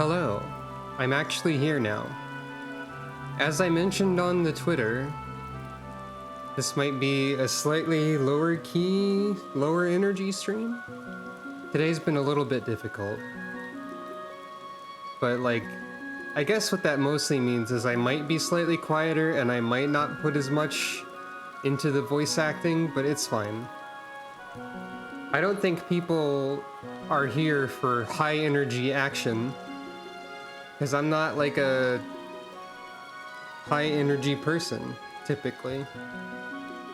Hello, I'm actually here now. As I mentioned on the Twitter, this might be a slightly lower key, lower energy stream. Today's been a little bit difficult. But I guess what that mostly means is I might be slightly quieter and I might not put as much into the voice acting, but it's fine. I don't think people are here for high energy action, because I'm not like a high energy person, typically.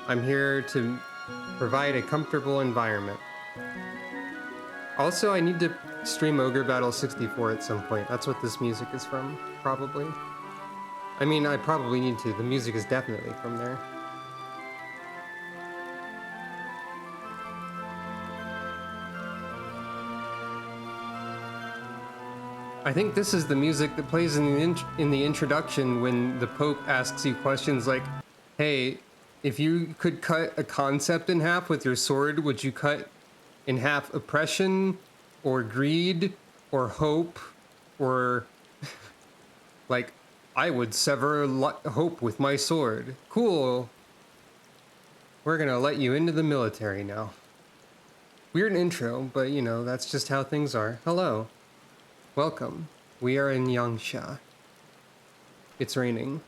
I'm here to provide a comfortable environment. Also, I need to stream Ogre Battle 64 at some point. That's what this music is from, probably. I mean, I probably need to. The music is definitely from there. I think this is the music that plays in the introduction when the Pope asks you questions like, hey, if you could cut a concept in half with your sword, would you cut in half oppression, or greed, or hope, or like, I would sever hope with my sword. Cool. We're gonna let you into the military now. Weird intro, but you know, that's just how things are. Hello. Welcome. We are in Yanxia. It's raining.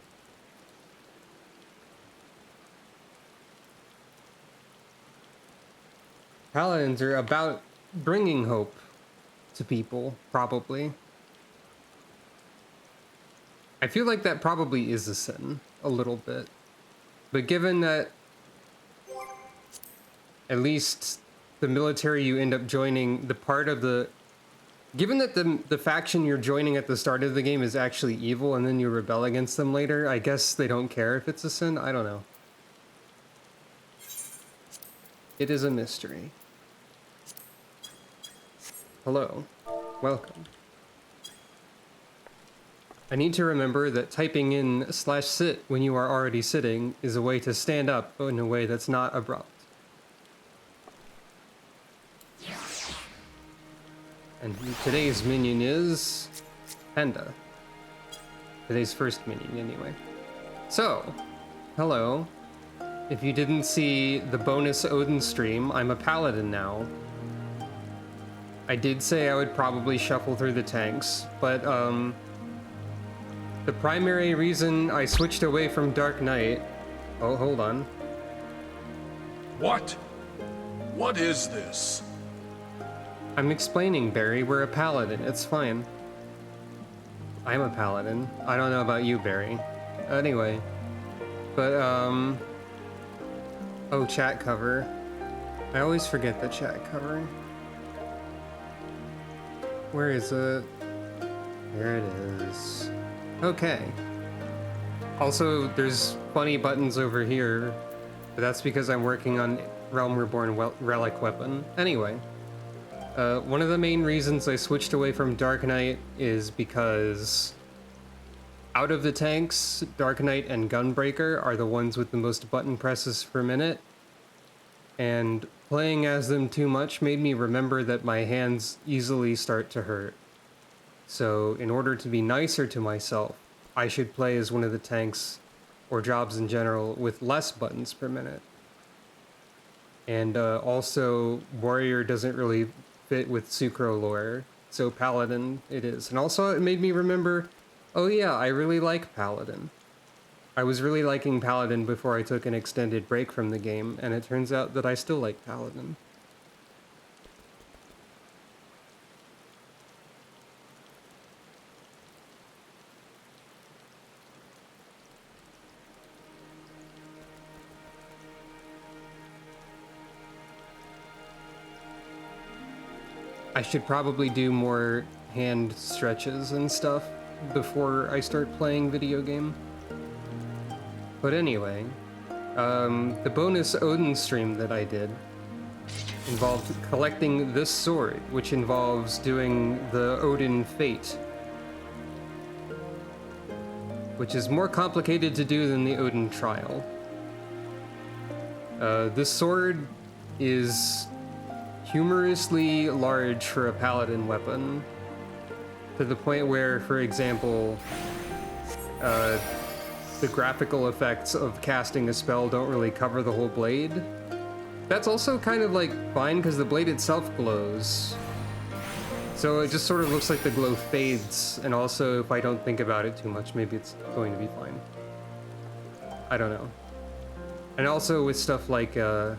Paladins are about bringing hope to people, probably. I feel like that probably is a sin, a little bit. But given that at least the military you end up joining, the part of the... Given that the faction you're joining at the start of the game is actually evil and then you rebel against them later, I guess they don't care if it's a sin? I don't know. It is a mystery. Hello. Welcome. I need to remember that typing in /sit when you are already sitting is a way to stand up in a way that's not abrupt. And today's minion is Panda. Today's first minion, anyway. So, hello. If you didn't see the bonus Odin stream, I'm a paladin now. I did say I would probably shuffle through the tanks, but the primary reason I switched away from Dark Knight... Oh, hold on. What? What is this? I'm explaining, Barry. We're a paladin. It's fine. I'm a paladin. I don't know about you, Barry. Anyway. But, oh, chat cover. I always forget the chat cover. Where is it? There it is. Okay. Also, there's funny buttons over here, but that's because I'm working on Realm Reborn Relic Weapon. Anyway. One of the main reasons I switched away from Dark Knight is because out of the tanks, Dark Knight and Gunbreaker are the ones with the most button presses per minute, and playing as them too much made me remember that my hands easily start to hurt. So in order to be nicer to myself, I should play as one of the tanks, or jobs in general, with less buttons per minute. And also, Warrior doesn't really fit with Sucro lore, so Paladin it is. And also it made me remember, oh yeah, I really like Paladin. I was really liking Paladin before I took an extended break from the game, and it turns out that I still like Paladin. I should probably do more hand stretches and stuff before I start playing video game. But anyway, the bonus Odin stream that I did involved collecting this sword, which involves doing the Odin Fate, which is more complicated to do than the Odin Trial. This sword is humorously large for a paladin weapon. To the point where, for example, the graphical effects of casting a spell don't really cover the whole blade. That's also kind of like fine because the blade itself glows. So it just sort of looks like the glow fades, and also if I don't think about it too much, maybe it's going to be fine. I don't know. And also with stuff like the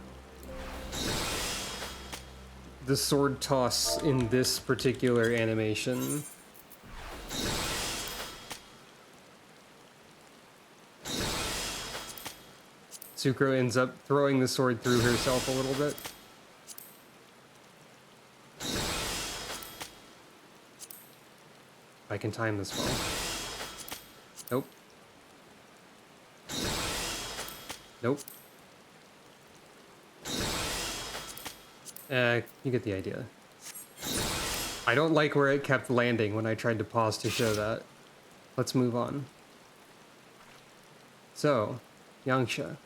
sword toss in this particular animation. Sukro ends up throwing the sword through herself a little bit. I can time this well. Nope. Nope. You get the idea. I don't like where it kept landing when I tried to pause to show that. Let's move on. So, Yanxia.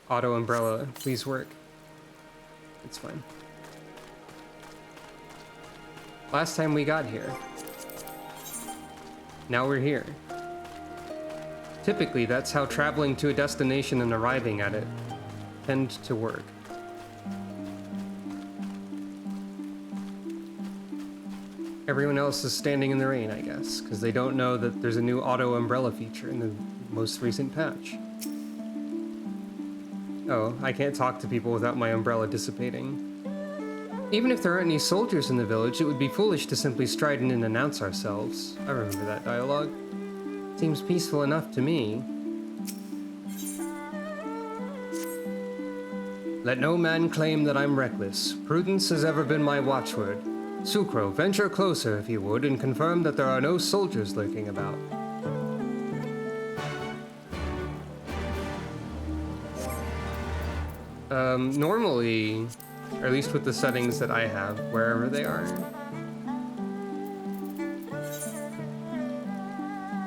Auto umbrella, please work. It's fine. Last time we got here. Now we're here. Typically, that's how traveling to a destination and arriving at it tend to work. Everyone else is standing in the rain, I guess, because they don't know that there's a new auto umbrella feature in the most recent patch. Oh, I can't talk to people without my umbrella dissipating. Even if there aren't any soldiers in the village, it would be foolish to simply stride in and announce ourselves. I remember that dialogue. Seems peaceful enough to me. Let no man claim that I'm reckless. Prudence has ever been my watchword. Sukro, venture closer if you would, and confirm that there are no soldiers lurking about. Normally, or at least with the settings that I have, wherever they are,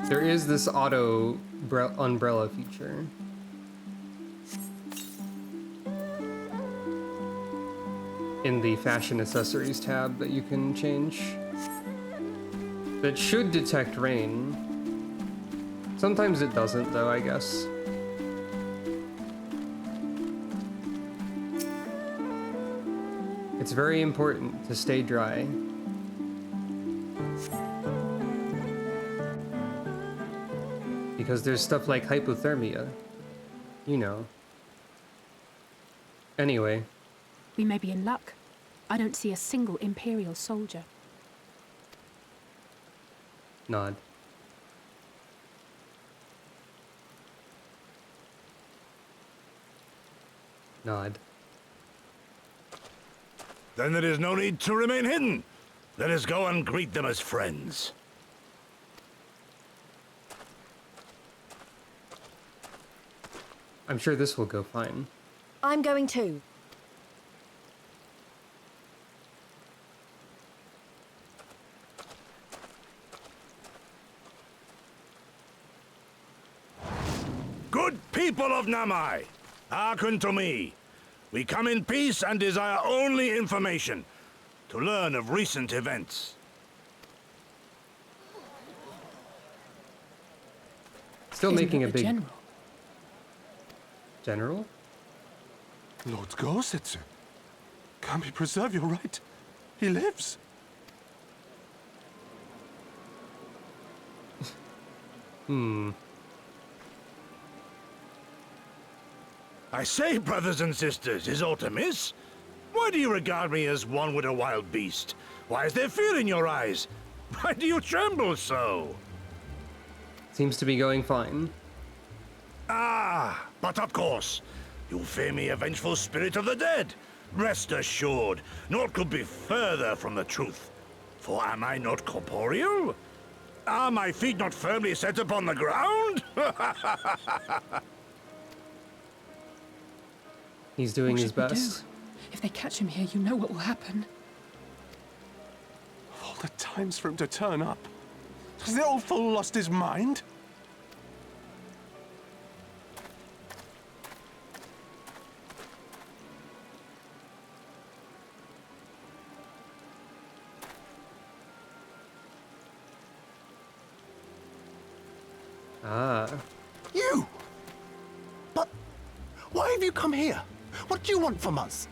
there is this auto umbrella feature. In the fashion accessories tab that you can change. That should detect rain. Sometimes it doesn't though, I guess. It's very important to stay dry. Because there's stuff like hypothermia. You know. Anyway. We may be in luck. I don't see a single Imperial soldier. Nod. Nod. Then there is no need to remain hidden. Let us go and greet them as friends. I'm sure this will go fine. I'm going too. Good people of Namai, hearken to me. We come in peace and desire only information to learn of recent events. Still making a big... General. General? Lord Gorsetsu. Can we preserve your right? He lives. I say, brothers and sisters, is aught amiss? Why do you regard me as one with a wild beast? Why is there fear in your eyes? Why do you tremble so? Seems to be going fine. Ah, but of course, you fear me a vengeful spirit of the dead. Rest assured, naught could be further from the truth. For am I not corporeal? Are my feet not firmly set upon the ground? He's doing What his should we best. do? If they catch him here, you know what will happen. Of all the times for him to turn up. Has the old fool lost his mind? Ah. You! But why have you come here? What do you want from us?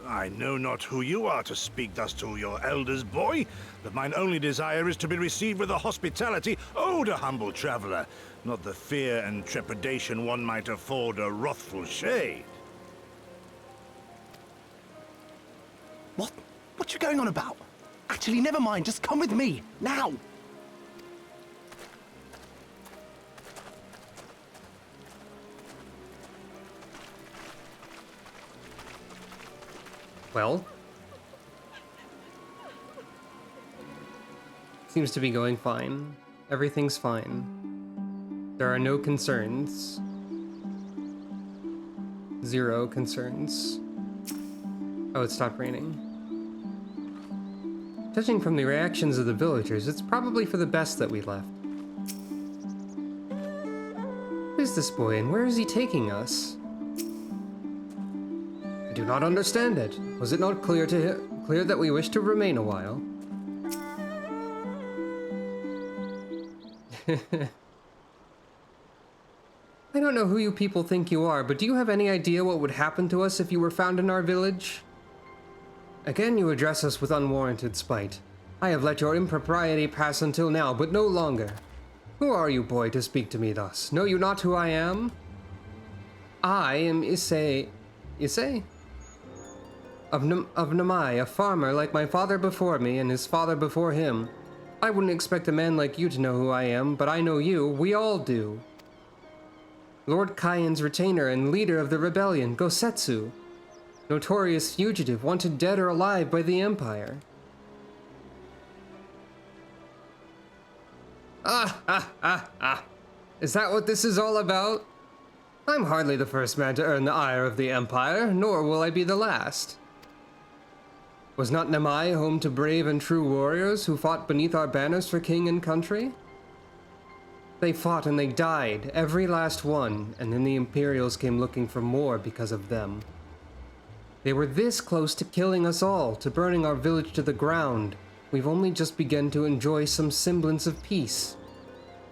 I know not who you are to speak thus to your elders, boy, but mine only desire is to be received with the hospitality owed a humble traveler, not the fear and trepidation one might afford a wrathful shade. What? What you going on about? Actually, never mind. Just come with me, now! Well, seems to be going fine. Everything's fine. There are no concerns. Zero concerns. Oh, it stopped raining. Judging from the reactions of the villagers, it's probably for the best that we left. Who is this boy and where is he taking us? I do not understand it. Was it not clear that we wish to remain a while? I don't know who you people think you are, but do you have any idea what would happen to us if you were found in our village? Again, you address us with unwarranted spite. I have let your impropriety pass until now, but no longer. Who are you, boy, to speak to me thus? Know you not who I am? I am Issei... Issei? Of Namai, a farmer like my father before me and his father before him. I wouldn't expect a man like you to know who I am, but I know you. We all do. Lord Kaien's retainer and leader of the rebellion, Gosetsu. Notorious fugitive, wanted dead or alive by the Empire. Is that what this is all about? I'm hardly the first man to earn the ire of the Empire, nor will I be the last. Was not Namai home to brave and true warriors who fought beneath our banners for king and country? They fought and they died, every last one, and then the Imperials came looking for more because of them. They were this close to killing us all, to burning our village to the ground. We've only just begun to enjoy some semblance of peace.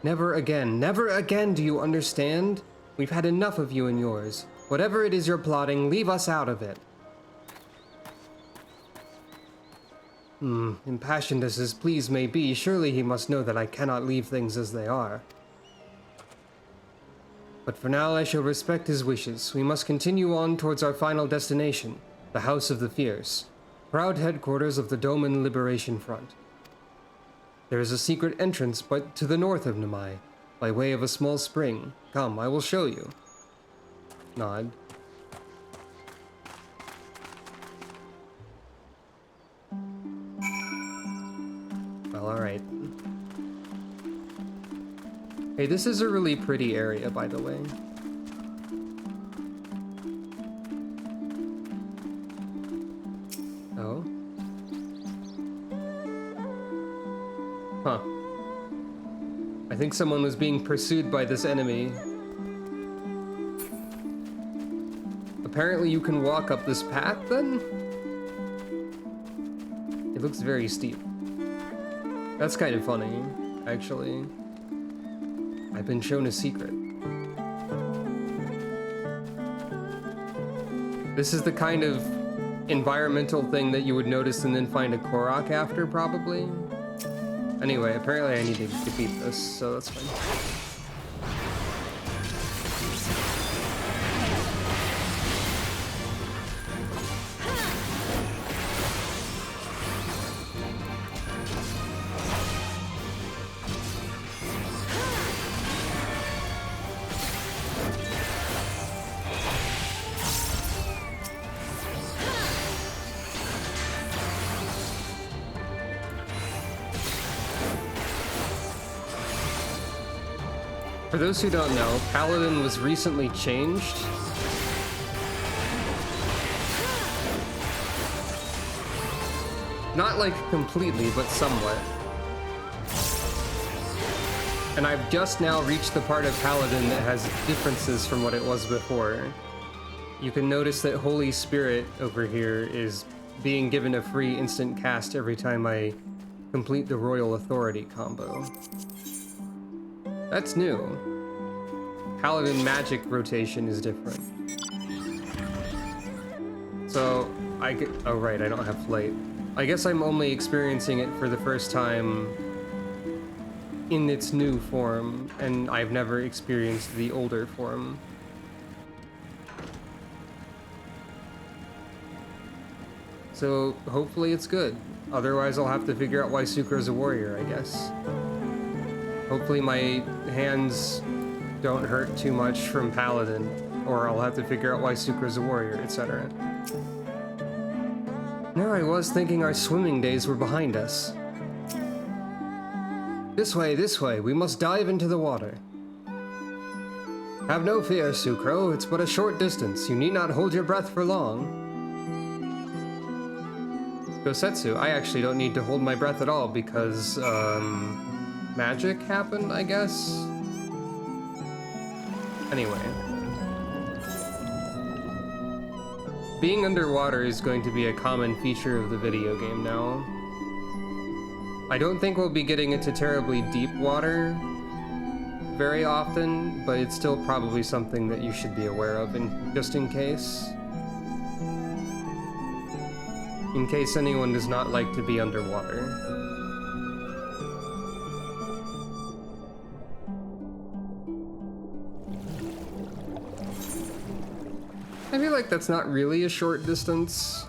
Never again, do you understand? We've had enough of you and yours. Whatever it is you're plotting, leave us out of it. Impassioned as his pleas may be, surely he must know that I cannot leave things as they are. But for now I shall respect his wishes. We must continue on towards our final destination, the House of the Fierce, proud headquarters of the Doman Liberation Front. There is a secret entrance but to the north of Namai, by way of a small spring. Come, I will show you. Nod. Well, alright. Hey, this is a really pretty area, by the way. Oh? Huh. I think someone was being pursued by this enemy. Apparently you can walk up this path, then? It looks very steep. That's kind of funny, actually. I've been shown a secret. This is the kind of environmental thing that you would notice and then find a Korok after, probably. Anyway, apparently I need to defeat this, so that's fine. For those who don't know, Paladin was recently changed. Not like completely, but somewhat. And I've just now reached the part of Paladin that has differences from what it was before. You can notice that Holy Spirit over here is being given a free instant cast every time I complete the Royal Authority combo. That's new. Paladin magic rotation is different. So, oh right, I don't have flight. I guess I'm only experiencing it for the first time in its new form, and I've never experienced the older form. So, hopefully it's good. Otherwise, I'll have to figure out why Sucro's a warrior, I guess. Hopefully my hands don't hurt too much from Paladin, or I'll have to figure out why Sucro's a warrior, etc. There I was thinking our swimming days were behind us. This way, we must dive into the water. Have no fear, Sucro, it's but a short distance. You need not hold your breath for long. Gosetsu, I actually don't need to hold my breath at all because, magic happened, I guess? Anyway. Being underwater is going to be a common feature of the video game now. I don't think we'll be getting into terribly deep water very often, but it's still probably something that you should be aware of just in case. In case anyone does not like to be underwater. I feel like that's not really a short distance.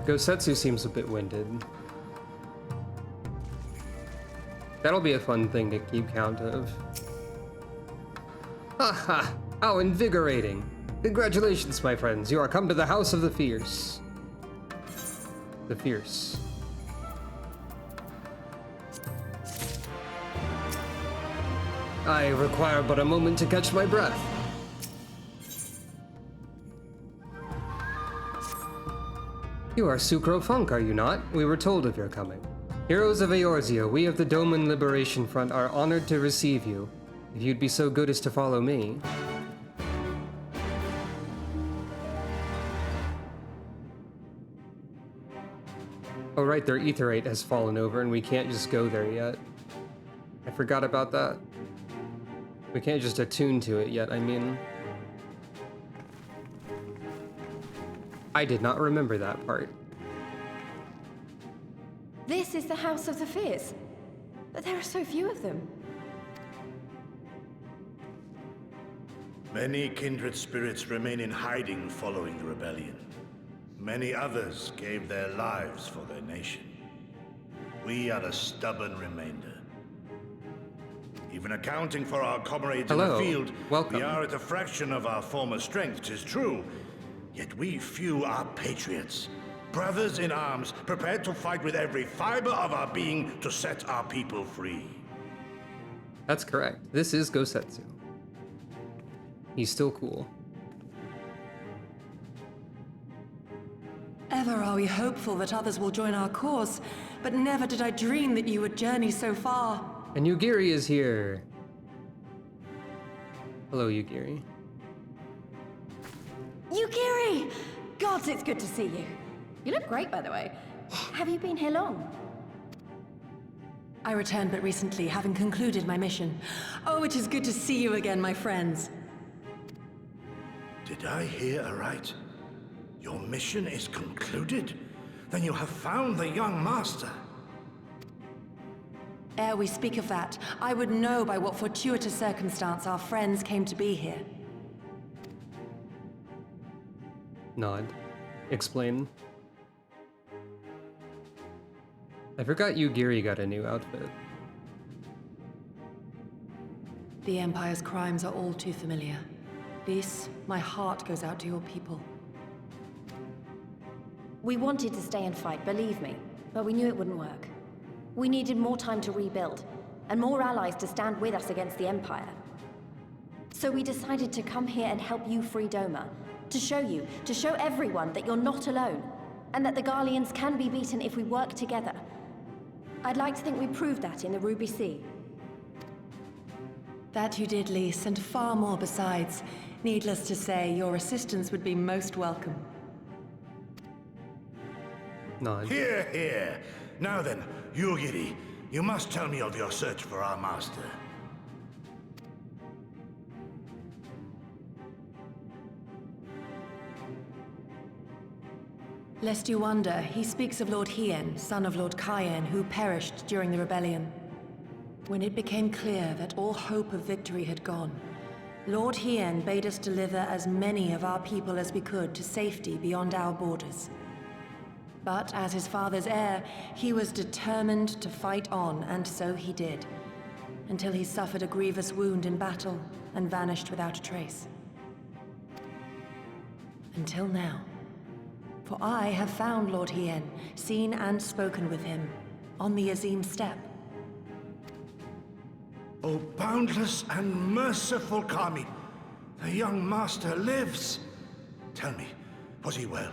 Gosetsu seems a bit winded. That'll be a fun thing to keep count of. Haha! How invigorating! Congratulations, my friends. You are come to the House of the Fierce. The Fierce. I require but a moment to catch my breath. You are Sucro Funk, are you not? We were told of your coming. Heroes of Eorzea, we of the Doman Liberation Front are honored to receive you. If you'd be so good as to follow me. Oh right, their etherite has fallen over and we can't just go there yet. I forgot about that. We can't just attune to it yet, I mean. I did not remember that part. This is the House of the Fierce, but there are so few of them. Many kindred spirits remain in hiding following the rebellion. Many others gave their lives for their nation. We are the stubborn remainder. Even accounting for our comrades in the field, welcome. we are at a fraction of our former strength, 'tis true. Yet we few are patriots. Brothers in arms, prepared to fight with every fiber of our being to set our people free. That's correct. This is Gosetsu. He's still cool. Ever are we hopeful that others will join our cause, but never did I dream that you would journey so far. And Yugiri is here. Hello, Yugiri. Yugiri! Gods, it's good to see you. You look great, by the way. Have you been here long? I returned but recently, having concluded my mission. Oh, it is good to see you again, my friends. Did I hear aright? Your mission is concluded? Then you have found the young master. Ere we speak of that, I would know by what fortuitous circumstance our friends came to be here. Nod. Explain. I forgot Yugiri got a new outfit. The Empire's crimes are all too familiar. Lys, my heart goes out to your people. We wanted to stay and fight, believe me, but we knew it wouldn't work. We needed more time to rebuild, and more allies to stand with us against the Empire. So we decided to come here and help you free Doma, to show everyone that you're not alone, and that the Garleans can be beaten if we work together. I'd like to think we proved that in the Ruby Sea. That you did, Lys, and far more besides. Needless to say, your assistance would be most welcome. Nod. Here, here. Now then, Yugiri, You must tell me of your search for our master. Lest you wonder, he speaks of Lord Hien, son of Lord Cayenne, who perished during the rebellion. When it became clear that all hope of victory had gone, Lord Hien bade us deliver as many of our people as we could to safety beyond our borders. But as his father's heir, he was determined to fight on, and so he did, until he suffered a grievous wound in battle and vanished without a trace. Until now. For I have found Lord Hien, seen and spoken with him, on the Azim Steppe. O boundless and merciful Kami, the young master lives. Tell me, was he well?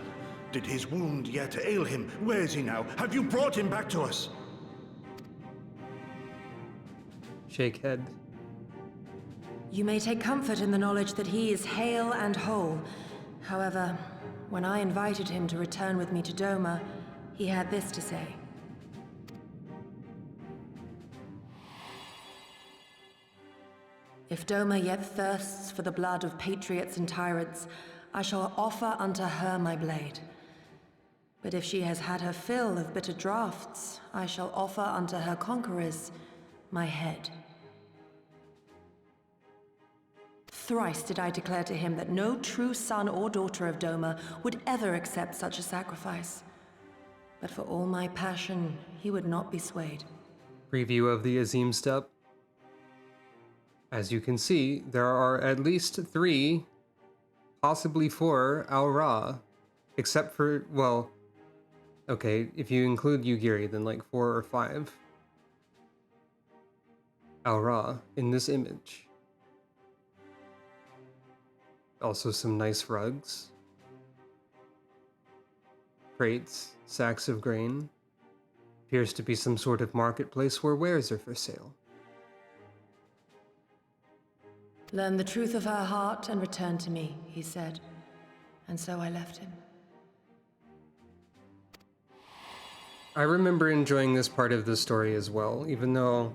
Did his wound yet ail him? Where is he now? Have you brought him back to us? Shake head. You may take comfort in the knowledge that he is hale and whole. However, when I invited him to return with me to Doma, he had this to say. If Doma yet thirsts for the blood of patriots and tyrants, I shall offer unto her my blade. But if she has had her fill of bitter draughts, I shall offer unto her conquerors my head. Thrice did I declare to him that no true son or daughter of Doma would ever accept such a sacrifice. But for all my passion, he would not be swayed. Preview of the Azim Steppe. As you can see, there are at least 3, possibly 4 Al-Ra, except for, well, okay, if you include Yugiri, then like 4 or 5 Al-Ra in this image. Also some nice rugs, crates, sacks of grain. Appears to be some sort of marketplace where wares are for sale. Learn the truth of her heart and return to me, he said. And so I left him. I remember enjoying this part of the story as well, even though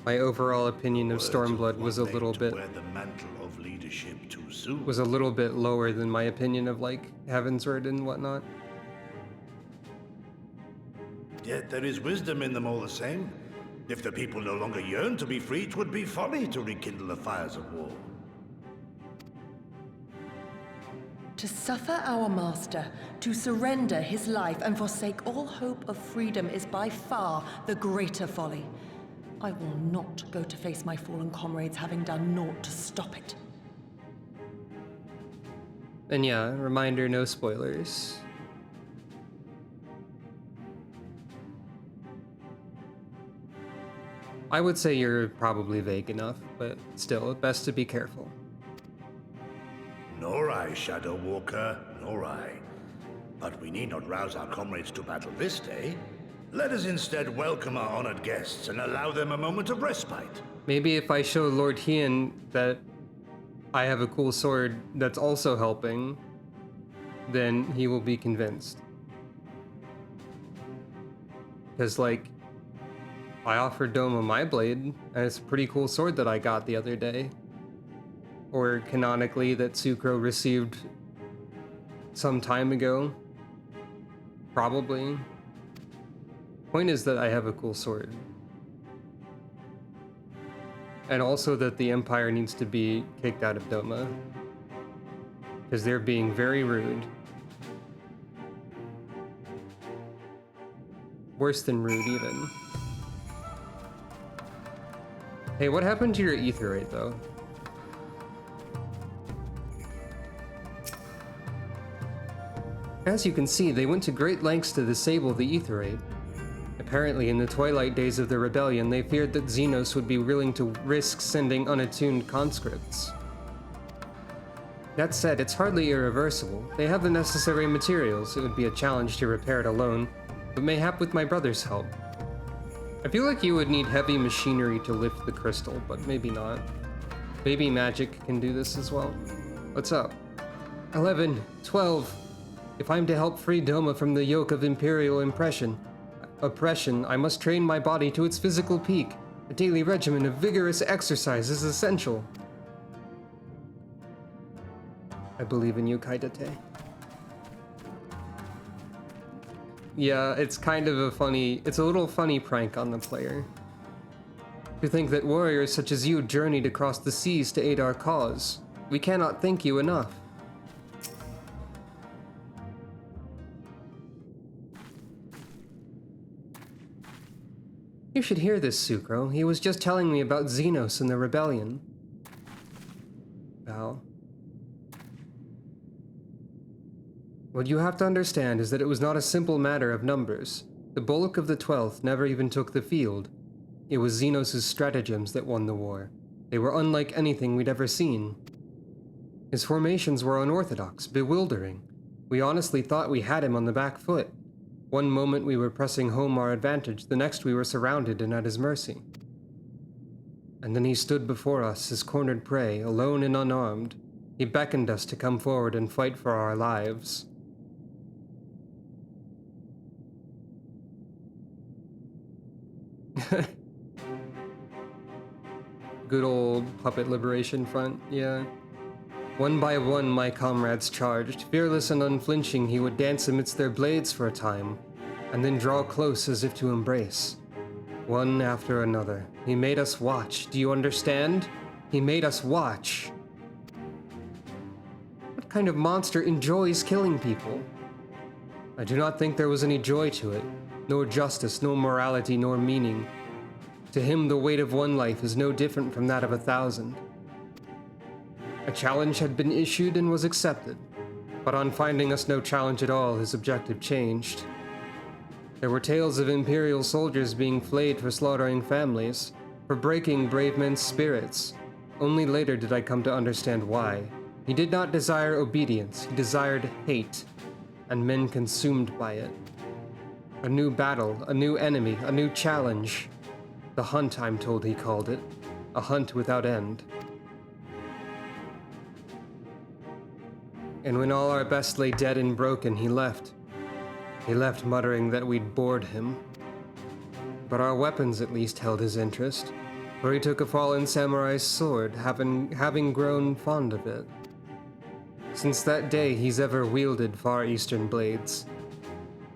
my overall opinion of Stormblood was a little bit lower than my opinion of like Heavensward and whatnot. Yet there is wisdom in them all the same. If the people no longer yearn to be free, 'twould be folly to rekindle the fires of war. To suffer our master, to surrender his life and forsake all hope of freedom is by far the greater folly. I will not go to face my fallen comrades having done naught to stop it. And yeah, reminder, no spoilers. I would say you're probably vague enough, but still, best to be careful. Nor I, Shadow Walker, nor I. But we need not rouse our comrades to battle this day. Let us instead welcome our honored guests and allow them a moment of respite. Maybe if I show Lord Hien that I have a cool sword that's also helping, then he will be convinced. Because, like, I offered Doma my blade, and it's a pretty cool sword that I got the other day. Or canonically, that Sucro received some time ago. Probably. Point is that I have a cool sword. And also that the Empire needs to be kicked out of Doma. Because they're being very rude. Worse than rude, even. Hey, what happened to your ether rate, though? As you can see, they went to great lengths to disable the ether rate. Apparently, in the twilight days of the rebellion, they feared that Xenos would be willing to risk sending unattuned conscripts. That said, it's hardly irreversible. They have the necessary materials. It would be a challenge to repair it alone, but mayhap with my brother's help. I feel like you would need heavy machinery to lift the crystal, but maybe not. Baby magic can do this as well. What's up? 11, 12. If I'm to help free Doma from the yoke of Imperial oppression, oppression, I must train my body to its physical peak. A daily regimen of vigorous exercise is essential. I believe in you, Kaidate. Yeah, it's kind of it's a little funny prank on the player. To think that warriors such as you journeyed across the seas to aid our cause. We cannot thank you enough. You should hear this, Sucro. He was just telling me about Xenos and the rebellion. Val. What you have to understand is that it was not a simple matter of numbers. The bulk of the 12th never even took the field. It was Xenos' stratagems that won the war. They were unlike anything we'd ever seen. His formations were unorthodox, bewildering. We honestly thought we had him on the back foot. One moment we were pressing home our advantage, the next we were surrounded and at his mercy. And then he stood before us, his cornered prey, alone and unarmed. He beckoned us to come forward and fight for our lives. Good old puppet liberation front, yeah. One by one my comrades charged. Fearless and unflinching, he would dance amidst their blades for a time, and then draw close as if to embrace. One after another. He made us watch. Do you understand? He made us watch. What kind of monster enjoys killing people? I do not think there was any joy to it. Nor justice, nor morality, nor meaning. To him, the weight of one life is no different from that of 1,000. A challenge had been issued and was accepted, but on finding us no challenge at all, his objective changed. There were tales of Imperial soldiers being flayed for slaughtering families, for breaking brave men's spirits. Only later did I come to understand why. He did not desire obedience, he desired hate, and men consumed by it. A new battle, a new enemy, a new challenge. The hunt, I'm told he called it. A hunt without end. And when all our best lay dead and broken, he left. He left muttering that we'd bored him. But our weapons at least held his interest, for he took a fallen samurai's sword, having grown fond of it. Since that day, he's ever wielded Far Eastern blades.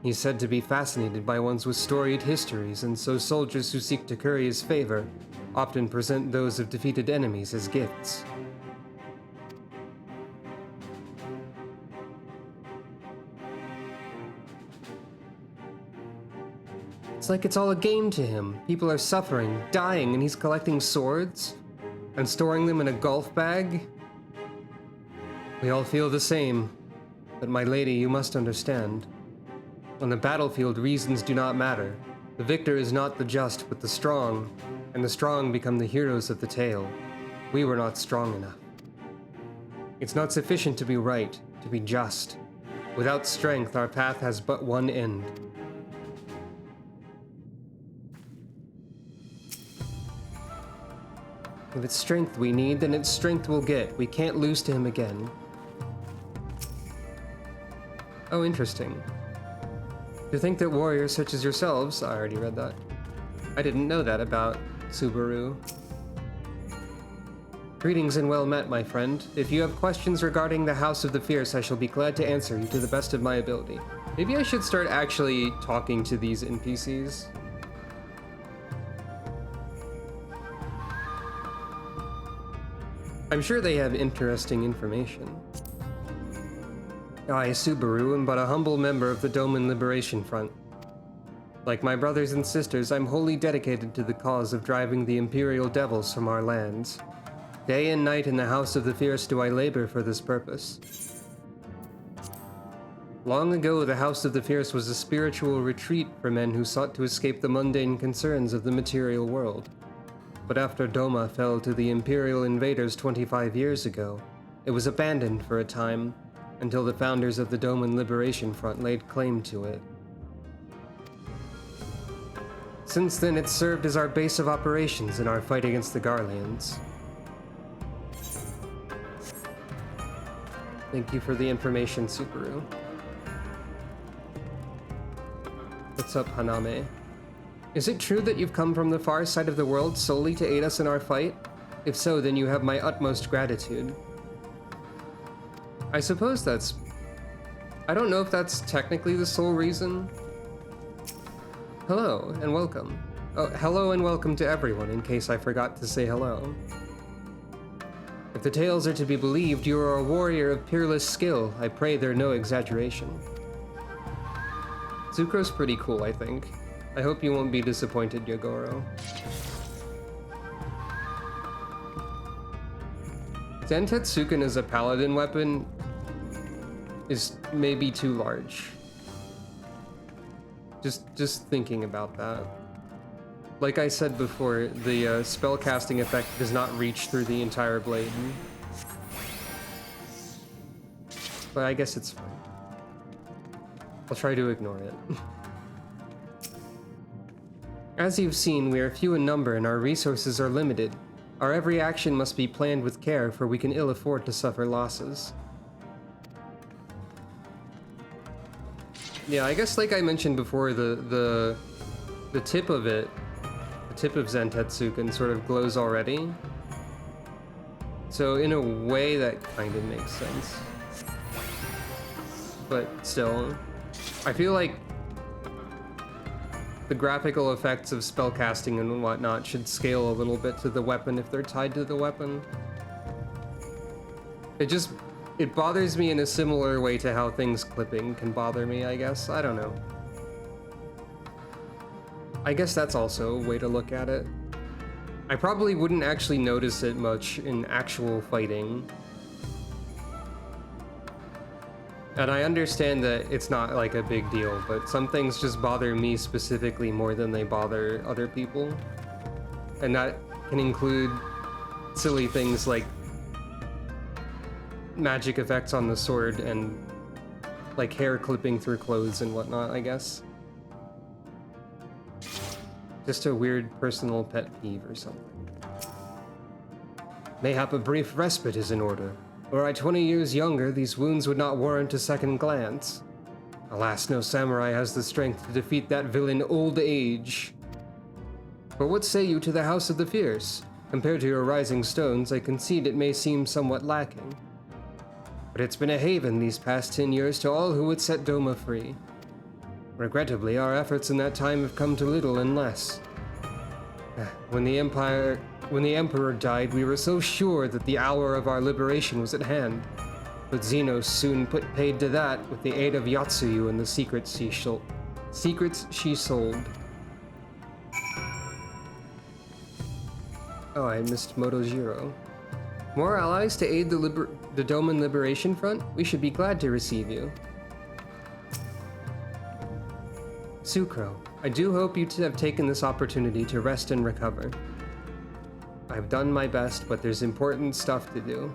He's said to be fascinated by ones with storied histories, and so soldiers who seek to curry his favor often present those of defeated enemies as gifts. It's like it's all a game to him. People are suffering, dying, and he's collecting swords and storing them in a golf bag. We all feel the same, but my lady, you must understand. On the battlefield, reasons do not matter. The victor is not the just, but the strong, and the strong become the heroes of the tale. We were not strong enough. It's not sufficient to be right, to be just. Without strength, our path has but one end. If it's strength we need, then it's strength we'll get. We can't lose to him again. Oh, interesting. To think that warriors such as yourselves... I already read that. I didn't know that about Subaru. Greetings and well met, my friend. If you have questions regarding the House of the Fierce, I shall be glad to answer you to the best of my ability. Maybe I should start actually talking to these NPCs. I'm sure they have interesting information. I, Subaru, am but a humble member of the Doman Liberation Front. Like my brothers and sisters, I'm wholly dedicated to the cause of driving the Imperial Devils from our lands. Day and night in the House of the Fierce do I labor for this purpose. Long ago, the House of the Fierce was a spiritual retreat for men who sought to escape the mundane concerns of the material world. But after Doma fell to the Imperial invaders 25 years ago, it was abandoned for a time, until the founders of the Doman Liberation Front laid claim to it. Since then, it's served as our base of operations in our fight against the Garleans. Thank you for the information, Subaru. What's up, Haname? Is it true that you've come from the far side of the world solely to aid us in our fight? If so, then you have my utmost gratitude. I suppose that's... I don't know if that's technically the sole reason. Hello, and welcome. Oh, hello and welcome to everyone, in case I forgot to say hello. If the tales are to be believed, you are a warrior of peerless skill. I pray they're no exaggeration. Zuko's pretty cool, I think. I hope you won't be disappointed, Yogoro. Zentetsuken as a paladin weapon is maybe too large. Just thinking about that. Like I said before, the spellcasting effect does not reach through the entire blade. But I guess it's fine. I'll try to ignore it. As you've seen, we are few in number and our resources are limited. Our every action must be planned with care, for we can ill afford to suffer losses. Yeah, I guess like I mentioned before, the tip of it, the tip of Zentetsuken sort of glows already. So in a way that kind of makes sense. But still, I feel like the graphical effects of spellcasting and whatnot should scale a little bit to the weapon if they're tied to the weapon. It bothers me in a similar way to how things clipping can bother me, I guess. I don't know. I guess that's also a way to look at it. I probably wouldn't actually notice it much in actual fighting. And I understand that it's not like a big deal, but some things just bother me specifically more than they bother other people. And that can include silly things like magic effects on the sword and like hair clipping through clothes and whatnot, I guess. Just a weird personal pet peeve or something. Mayhap a brief respite is in order. Were I 20 years younger, these wounds would not warrant a second glance. Alas, no samurai has the strength to defeat that villain old age. But what say you to the House of the Fierce? Compared to your rising stones, I concede it may seem somewhat lacking. But it's been a haven these past 10 years to all who would set Doma free. Regrettably, our efforts in that time have come to little and less. When the Emperor died, we were so sure that the hour of our liberation was at hand. But Xenos soon put paid to that with the aid of Yatsuyu and the secrets she sold. Oh, I missed Motojiro. More allies to aid the Doman Liberation Front? We should be glad to receive you. Sucro, I do hope you have taken this opportunity to rest and recover. I've done my best, but there's important stuff to do.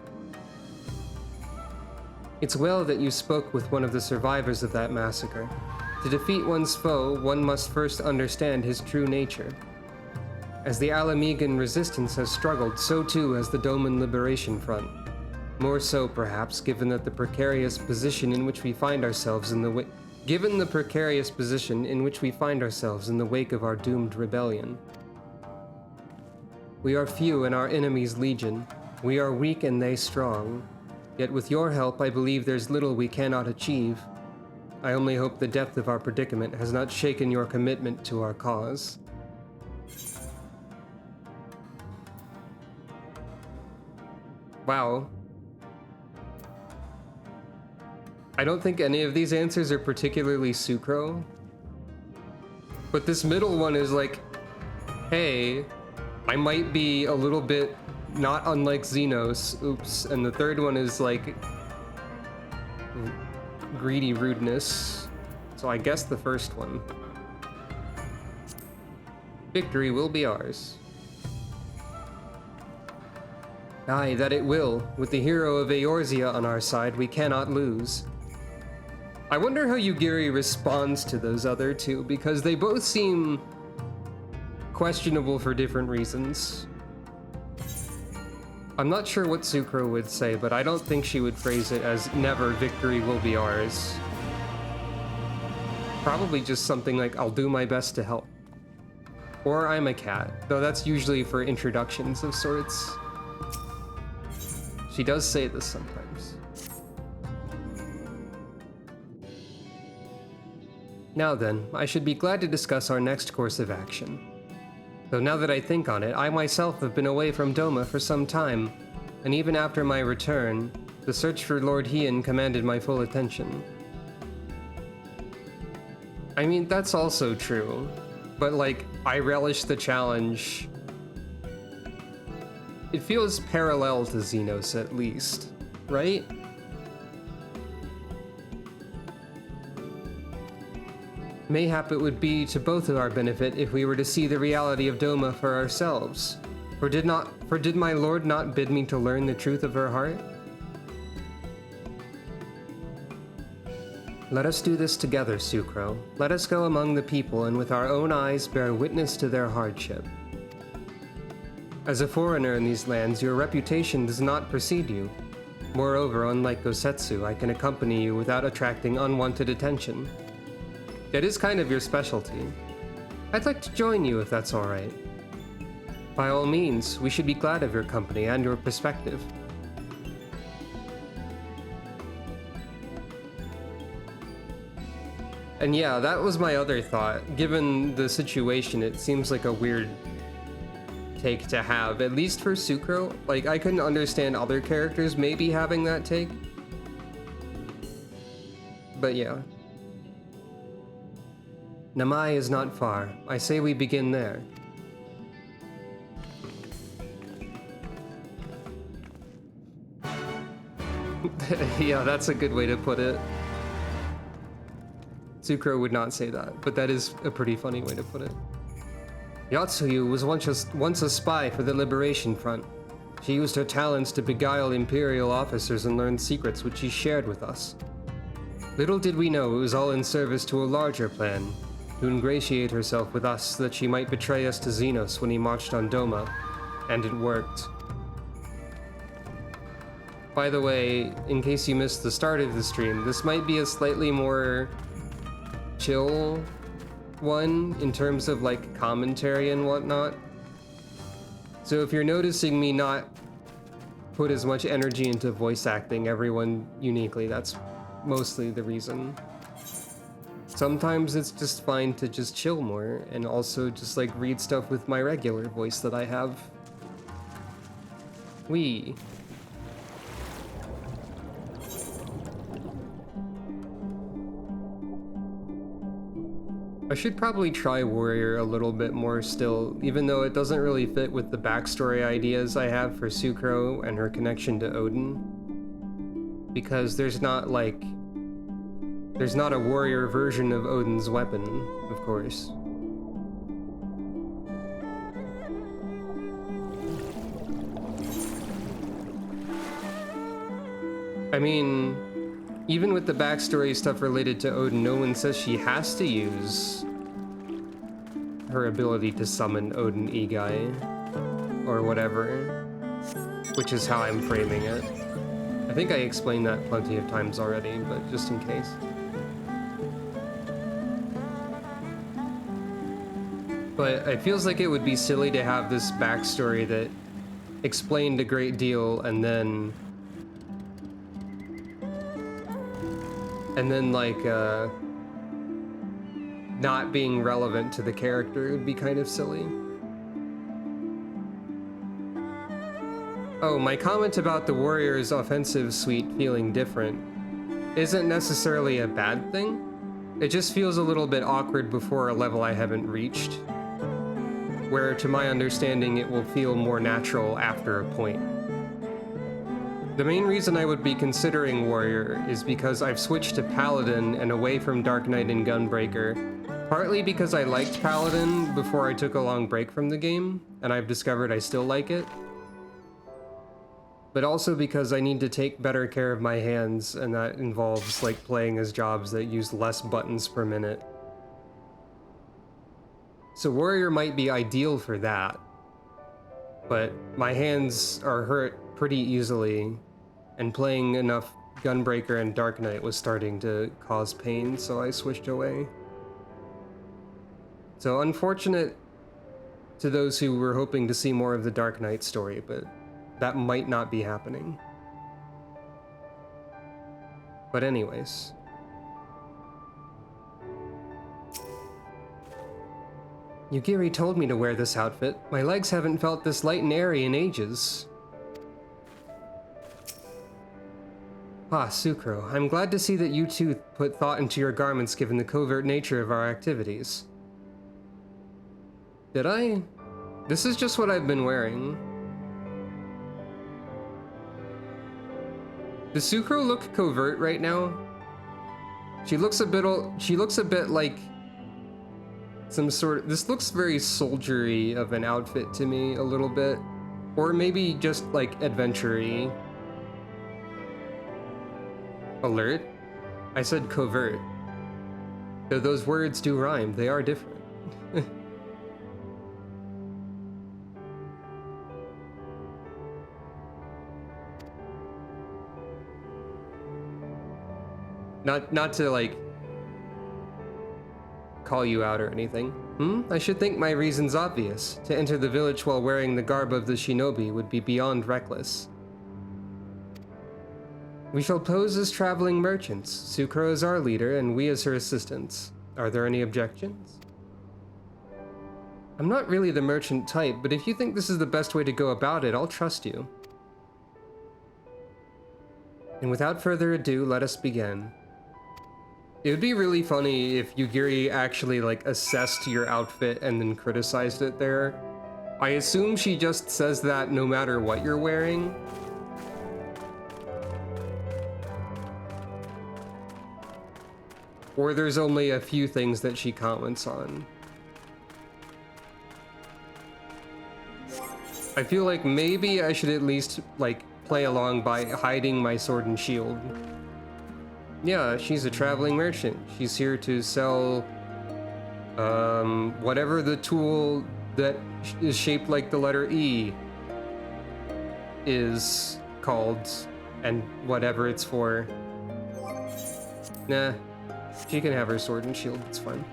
It's well that you spoke with one of the survivors of that massacre. To defeat one's foe, one must first understand his true nature. As the Alamegan resistance has struggled, so too has the Doman Liberation Front. More so, perhaps, given the precarious position in which we find ourselves in the wake of our doomed rebellion. We are few and our enemies legion. We are weak and they strong. Yet with your help, I believe there's little we cannot achieve. I only hope the depth of our predicament has not shaken your commitment to our cause. Wow. I don't think any of these answers are particularly Sucro. But this middle one is like, hey, I might be a little bit not unlike Xenos, oops. And the third one is like greedy rudeness. So I guess the first one. Victory will be ours. Aye, that it will. With the hero of Eorzea on our side, we cannot lose. I wonder how Yugiri responds to those other two, because they both seem questionable for different reasons. I'm not sure what Sucro would say, but I don't think she would phrase it as never victory will be ours. Probably just something like, I'll do my best to help. Or I'm a cat, though that's usually for introductions of sorts. She does say this sometimes. Now then, I should be glad to discuss our next course of action. Though now that I think on it, I myself have been away from Doma for some time, and even after my return, the search for Lord Hien commanded my full attention. I mean, that's also true, but like, I relish the challenge. It feels parallel to Xenos at least, right? Mayhap it would be to both of our benefit if we were to see the reality of Doma for ourselves. For did my lord not bid me to learn the truth of her heart? Let us do this together, Sucro. Let us go among the people and with our own eyes bear witness to their hardship. As a foreigner in these lands, your reputation does not precede you. Moreover, unlike Gosetsu, I can accompany you without attracting unwanted attention. It is kind of your specialty. I'd like to join you if that's alright. By all means, we should be glad of your company and your perspective. And yeah, that was my other thought. Given the situation, it seems like a weird take to have, at least for Sucro. Like, I couldn't understand other characters maybe having that take. But yeah. Namai is not far. I say we begin there. Yeah, that's a good way to put it. Sucro would not say that, but that is a pretty funny way to put it. Yatsuyu was once a spy for the Liberation Front. She used her talents to beguile Imperial officers and learn secrets which she shared with us. Little did we know it was all in service to a larger plan, to ingratiate herself with us so that she might betray us to Xenos when he marched on Doma, and it worked. By the way, in case you missed the start of the stream, this might be a slightly more chill one in terms of like commentary and whatnot. So if you're noticing me not put as much energy into voice acting everyone uniquely, that's mostly the reason. Sometimes it's just fine to just chill more and also just like read stuff with my regular voice that I have. I should probably try Warrior a little bit more still, even though it doesn't really fit with the backstory ideas I have for Sucro and her connection to Odin. Because there's not a warrior version of Odin's weapon, of course. I mean, even with the backstory stuff related to Odin, no one says she has to use her ability to summon Odin Igai, or whatever, which is how I'm framing it. I think I explained that plenty of times already, but just in case. But it feels like it would be silly to have this backstory that explained a great deal and then like not being relevant to the character. It would be kind of silly. Oh, my comment about the Warrior's offensive suite feeling different isn't necessarily a bad thing. It just feels a little bit awkward before a level I haven't reached, where to my understanding it will feel more natural after a point. The main reason I would be considering Warrior is because I've switched to Paladin and away from Dark Knight and Gunbreaker, partly because I liked Paladin before I took a long break from the game, and I've discovered I still like it, but also because I need to take better care of my hands, and that involves like playing as jobs that use less buttons per minute. So Warrior might be ideal for that, but my hands are hurt pretty easily, and playing enough Gunbreaker and Dark Knight was starting to cause pain, so I switched away. So unfortunate to those who were hoping to see more of the Dark Knight story, but that might not be happening. But anyways. Yugiri told me to wear this outfit. My legs haven't felt this light and airy in ages. Ah, Sucro, I'm glad to see that you two put thought into your garments given the covert nature of our activities. Did I? This is just what I've been wearing. Does Sucro look covert right now? She looks a bit like some sort of, this looks very soldiery of an outfit to me a little bit. Or maybe just like adventure-y. Alert? I said covert. Though those words do rhyme, they are different. Not to like call you out or anything. I should think my reason's obvious. To enter the village while wearing the garb of the shinobi would be beyond reckless. We shall pose as traveling merchants. Sucro is our leader, and we as her assistants. Are there any objections? I'm not really the merchant type, but if you think this is the best way to go about it, I'll trust you. And without further ado, let us begin. It would be really funny if Yugiri actually like assessed your outfit and then criticized it there. I assume she just says that no matter what you're wearing. Or there's only a few things that she comments on. I feel like maybe I should at least like play along by hiding my sword and shield. Yeah, she's a traveling merchant. She's here to sell whatever the tool that is shaped like the letter E is called, and whatever it's for. Nah, she can have her sword and shield, it's fine.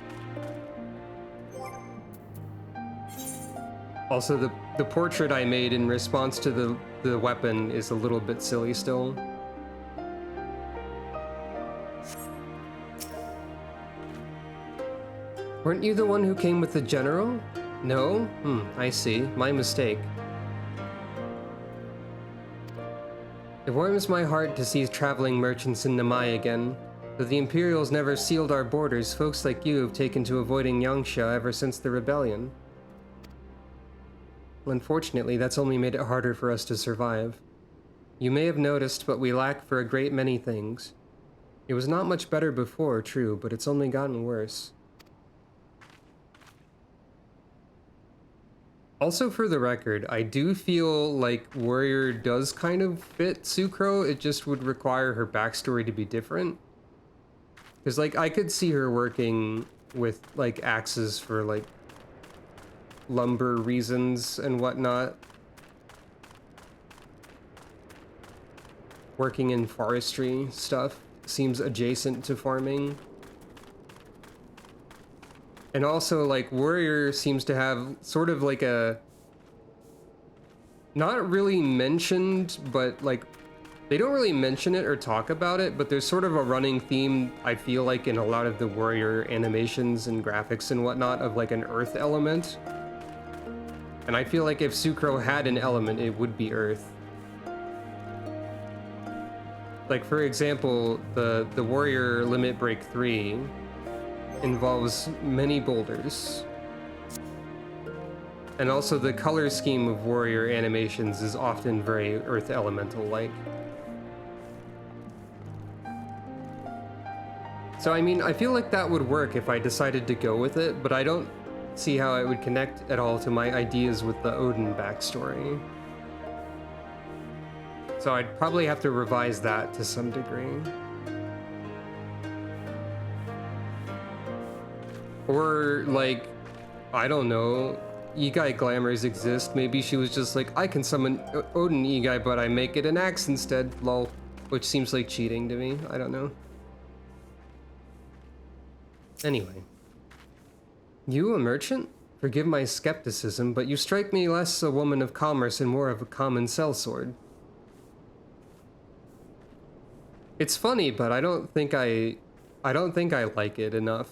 Also, the portrait I made in response to the weapon is a little bit silly still. Weren't you the one who came with the general? No? I see. My mistake. It warms my heart to see traveling merchants in Namai again. Though the Imperials never sealed our borders, folks like you have taken to avoiding Yanxia ever since the rebellion. Unfortunately, that's only made it harder for us to survive. You may have noticed, but we lack for a great many things. It was not much better before, true, but it's only gotten worse. Also, for the record, I do feel like Warrior does kind of fit Sucro. It just would require her backstory to be different. Because, like, I could see her working with, like, axes for, like, lumber reasons and whatnot. Working in forestry stuff seems adjacent to farming. And also, like, Warrior seems to have sort of like a... not really mentioned, but, like, they don't really mention it or talk about it, but there's sort of a running theme, I feel like, in a lot of the Warrior animations and graphics and whatnot, of, like, an earth element. And I feel like if Sucro had an element, it would be earth. Like, for example, the Warrior Limit Break 3... involves many boulders. And also the color scheme of Warrior animations is often very Earth Elemental-like. So I mean, I feel like that would work if I decided to go with it, but I don't see how it would connect at all to my ideas with the Odin backstory. So I'd probably have to revise that to some degree. Or, like, I don't know, Igai glamours exist. Maybe she was just like, I can summon Odin Igai, but I make it an axe instead, lol. Which seems like cheating to me, I don't know. Anyway. You a merchant? Forgive my skepticism, but you strike me less a woman of commerce and more of a common sellsword. It's funny, but I don't think I like it enough.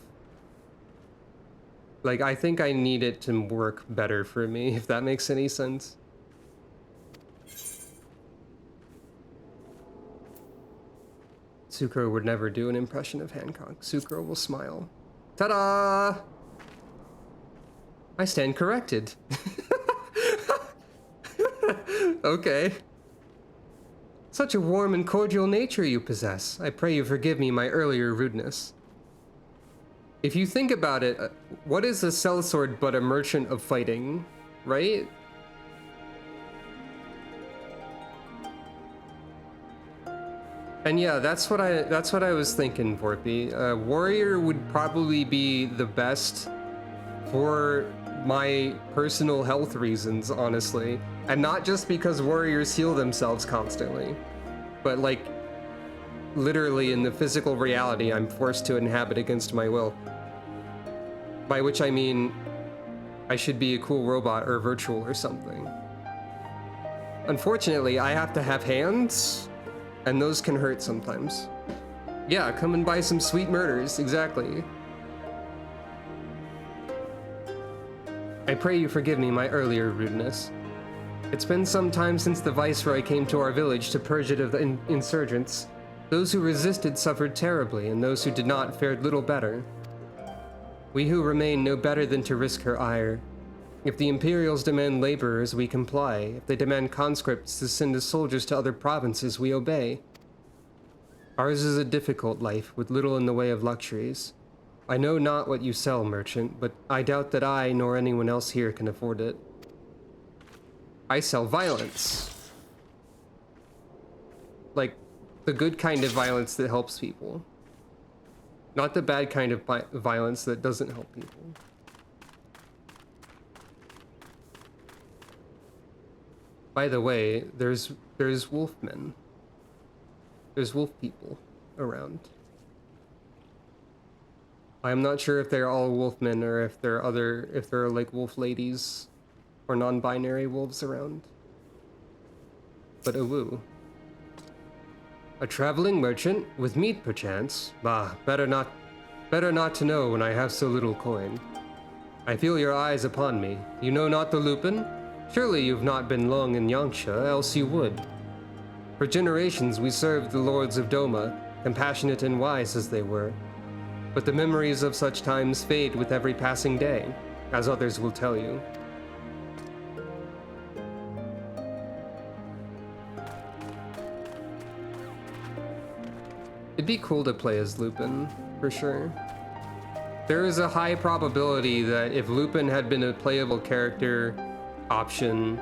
Like, I think I need it to work better for me, if that makes any sense. Sucro would never do an impression of Hancock. Sucro will smile. Ta-da! I stand corrected. Okay. Such a warm and cordial nature you possess. I pray you forgive me my earlier rudeness. If you think about it, what is a sellsword but a merchant of fighting, right? And yeah, that's what I was thinking, Vorpy. Warrior would probably be the best for my personal health reasons, honestly. And not just because warriors heal themselves constantly, but like literally in the physical reality I'm forced to inhabit against my will. By which I mean I should be a cool robot or virtual or something. Unfortunately, I have to have hands, and those can hurt sometimes. Yeah, come and buy some sweet murders, exactly. I pray you forgive me my earlier rudeness. It's been some time since the Viceroy came to our village to purge it of the insurgents. Those who resisted suffered terribly, and those who did not fared little better. We who remain know better than to risk her ire. If the Imperials demand laborers, we comply. If they demand conscripts to send as soldiers to other provinces, we obey. Ours is a difficult life, with little in the way of luxuries. I know not what you sell, merchant, but I doubt that I nor anyone else here can afford it. I sell violence. Like, the good kind of violence that helps people. Not the bad kind of violence that doesn't help people. By the way, there's wolfmen. There's wolf people around. I'm not sure if they're all wolfmen or if there are like wolf ladies or non-binary wolves around. But awoo. A traveling merchant with meat perchance? Bah, better not to know when I have so little coin. I feel your eyes upon me. You know not the Lupin? Surely you've not been long in Yanxia, else you would. For generations we served the lords of Doma, compassionate and wise as they were. But the memories of such times fade with every passing day, as others will tell you. It'd be cool to play as Lupin, for sure. There is a high probability that if Lupin had been a playable character option,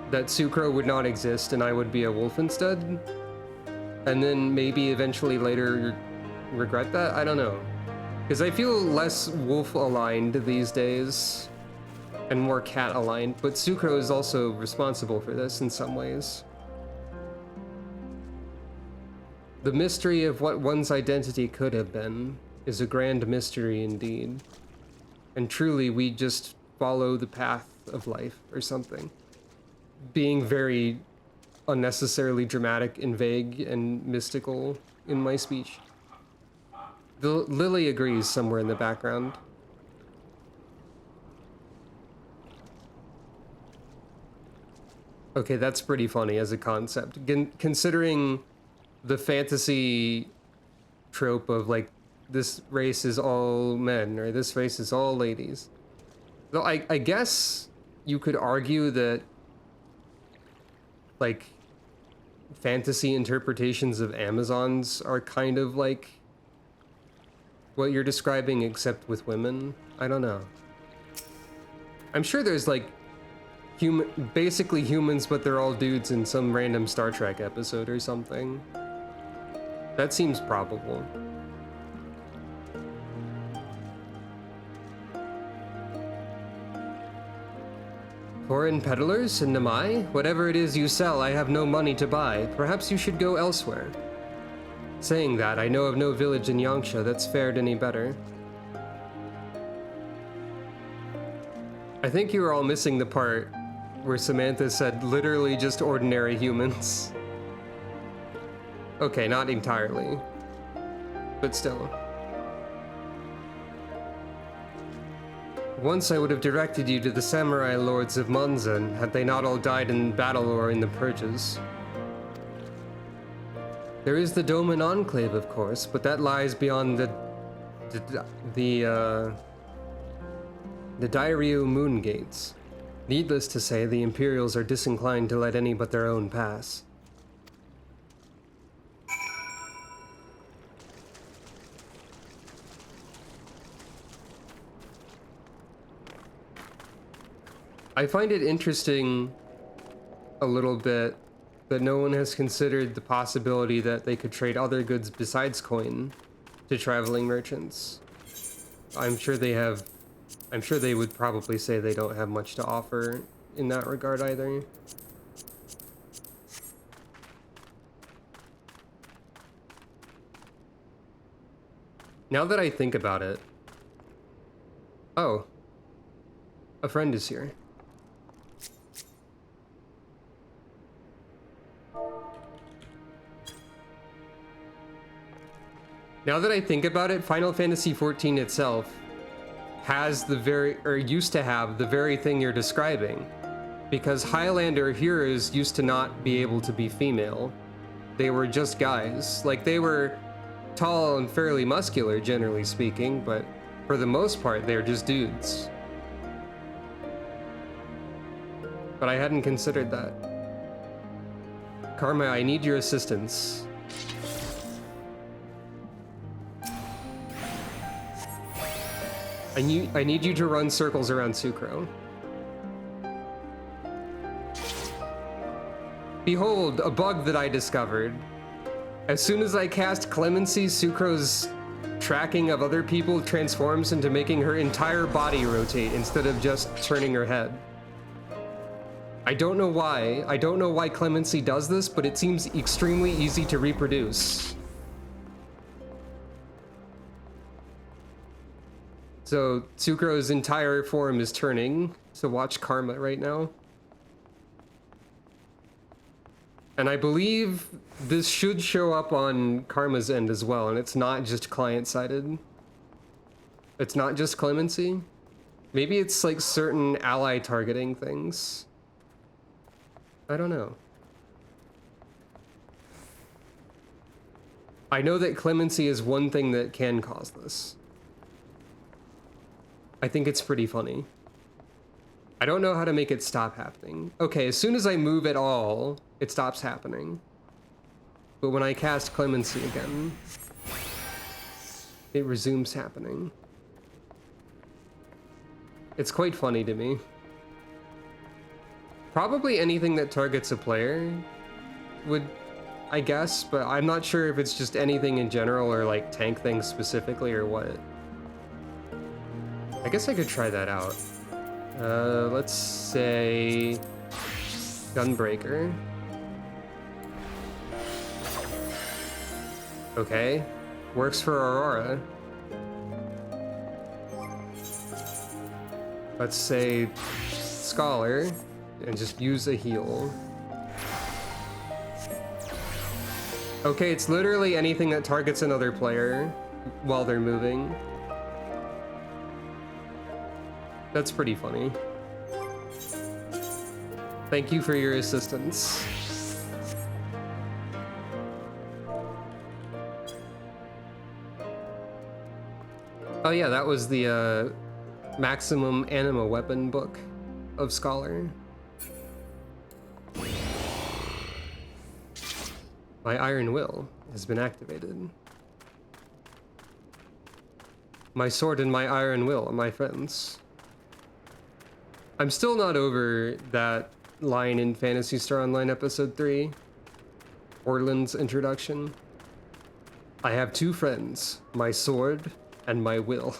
that Sucro would not exist and I would be a wolf instead. And then maybe eventually later regret that? I don't know. Because I feel less wolf aligned these days and more cat aligned, but Sucro is also responsible for this in some ways. The mystery of what one's identity could have been is a grand mystery indeed. And truly, we just follow the path of life or something. Being very unnecessarily dramatic and vague and mystical in my speech. Lily agrees somewhere in the background. Okay, that's pretty funny as a concept. Considering the fantasy trope of like, this race is all men or this race is all ladies. So I guess you could argue that like fantasy interpretations of Amazons are kind of like what you're describing, except with women. I don't know. I'm sure there's like basically humans, but they're all dudes in some random Star Trek episode or something. That seems probable. Foreign peddlers in Namai? Whatever it is you sell, I have no money to buy. Perhaps you should go elsewhere. Saying that, I know of no village in Yanxia that's fared any better. I think you were all missing the part where Samantha said literally just ordinary humans. Okay, not entirely, but still. Once I would have directed you to the samurai lords of Monzan had they not all died in battle or in the purges. There is the Doman Enclave, of course, but that lies beyond the Dairyu Moon Gates. Needless to say, the Imperials are disinclined to let any but their own pass. I find it interesting a little bit that no one has considered the possibility that they could trade other goods besides coin to traveling merchants. I'm sure they would probably say they don't have much to offer in that regard either. Now that I think about it... Oh. A friend is here. Now that I think about it, Final Fantasy XIV itself has used to have the very thing you're describing. Because Highlander heroes used to not be able to be female. They were just guys. Like, they were tall and fairly muscular, generally speaking, but for the most part, they're just dudes. But I hadn't considered that. Karma, I need your assistance. I need you to run circles around Sucro. Behold, a bug that I discovered. As soon as I cast Clemency, Sucro's tracking of other people transforms into making her entire body rotate instead of just turning her head. I don't know why. I don't know why Clemency does this, but it seems extremely easy to reproduce. So Sucro's entire form is turning, so watch Karma right now. And I believe this should show up on Karma's end as well, and it's not just client-sided. It's not just Clemency. Maybe it's like certain ally targeting things. I don't know. I know that Clemency is one thing that can cause this. I think it's pretty funny. I don't know how to make it stop happening. Okay, as soon as I move at all, it stops happening. But when I cast Clemency again, it resumes happening. It's quite funny to me. Probably anything that targets a player would, I guess, but I'm not sure if it's just anything in general or like tank things specifically or what. I guess I could try that out. Let's say Gunbreaker. Okay, works for Aurora. Let's say Scholar and just use a heal. Okay, it's literally anything that targets another player while they're moving. That's pretty funny. Thank you for your assistance. Oh yeah, that was the maximum anima weapon book of Scholar. My Iron Will has been activated. My sword and my Iron Will, my friends. I'm still not over that line in Phantasy Star Online Episode 3. Orland's introduction. I have two friends, my sword and my will.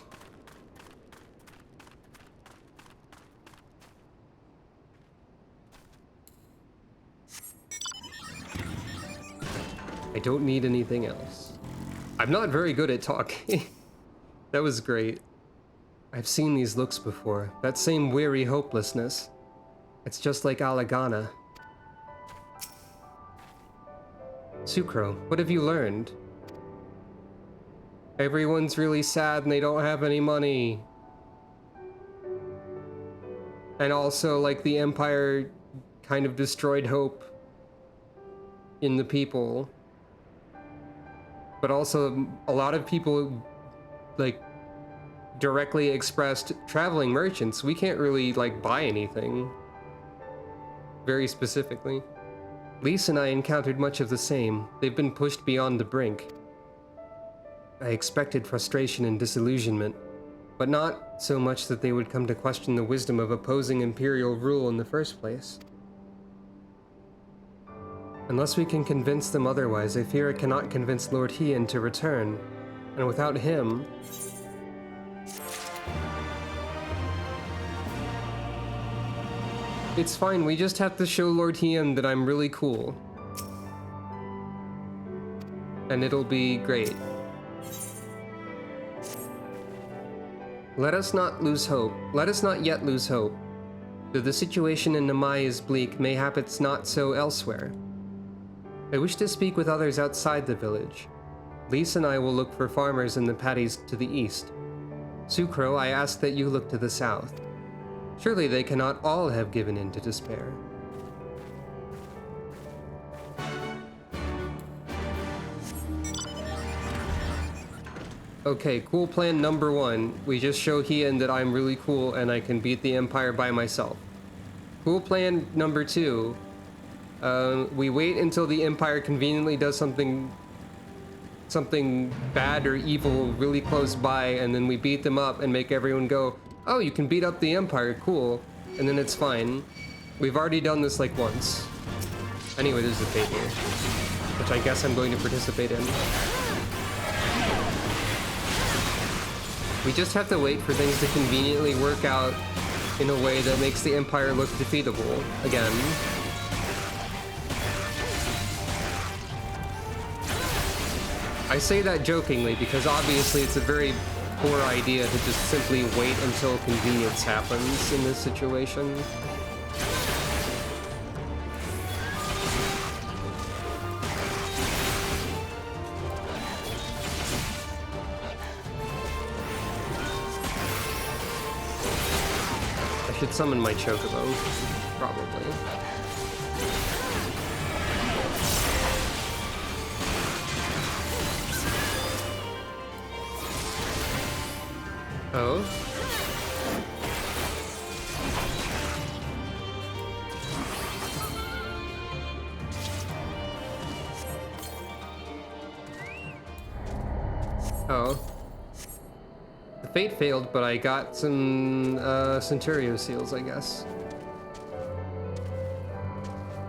I don't need anything else. I'm not very good at talking. That was great. I've seen these looks before. That same weary hopelessness. It's just like Alagana. Sucro, what have you learned? Everyone's really sad and they don't have any money. And also, like, the Empire kind of destroyed hope in the people. But also, a lot of people, like, directly expressed traveling merchants. We can't really, like, buy anything. Very specifically. Lise and I encountered much of the same. They've been pushed beyond the brink. I expected frustration and disillusionment, but not so much that they would come to question the wisdom of opposing Imperial rule in the first place. Unless we can convince them otherwise, I fear I cannot convince Lord Hien to return, and without him... It's fine, we just have to show Lord Hien that I'm really cool. And it'll be great. Let us not lose hope. Let us not yet lose hope. Though the situation in Namai is bleak, mayhap it's not so elsewhere. I wish to speak with others outside the village. Lise and I will look for farmers in the paddies to the east. Sucro, I ask that you look to the south. Surely they cannot all have given in to despair. Okay, cool plan number 1. We just show Hien that I'm really cool and I can beat the Empire by myself. Cool plan number 2. We wait until the Empire conveniently does something bad or evil really close by, and then we beat them up and make everyone go, oh, you can beat up the Empire, cool. And then it's fine. We've already done this like once. Anyway, there's the fate here, which I guess I'm going to participate in. We just have to wait for things to conveniently work out in a way that makes the Empire look defeatable again. I say that jokingly because obviously it's a very poor idea to just simply wait until convenience happens in this situation. I should summon my Chocobo, probably. Oh? Oh. The fate failed, but I got some Centurio seals, I guess.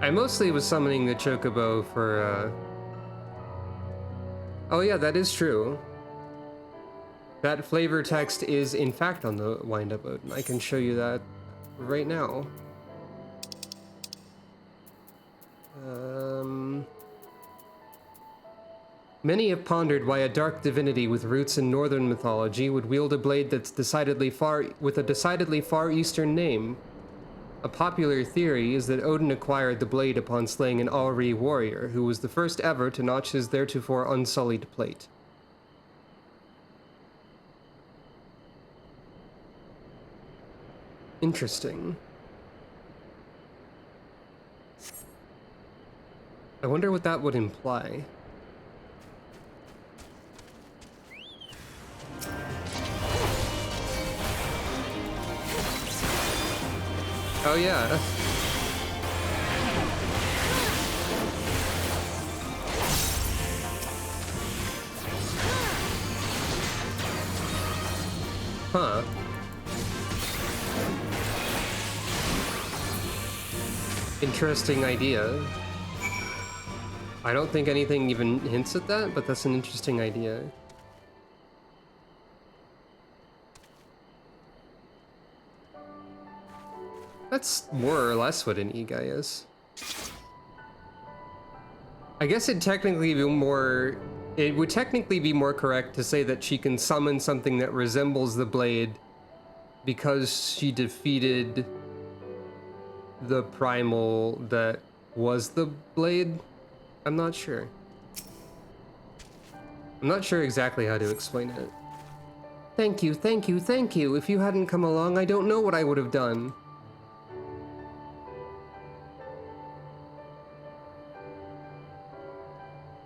I mostly was summoning the Chocobo for Oh yeah, that is true. That flavor text is in fact on the wind-up Odin. I can show you that right now. Many have pondered why a dark divinity with roots in northern mythology would wield a blade that's with a decidedly far eastern name. A popular theory is that Odin acquired the blade upon slaying an Auri warrior, who was the first ever to notch his theretofore unsullied plate. Interesting. I wonder what that would imply. Oh yeah. Huh. Interesting idea. I don't think anything even hints at that, but that's an interesting idea. That's more or less what an Igai is. I guess it would technically be more correct to say that she can summon something that resembles the blade because she defeated the primal that was the blade? I'm not sure. I'm not sure exactly how to explain it. Thank you, thank you, thank you. If you hadn't come along, I don't know what I would have done.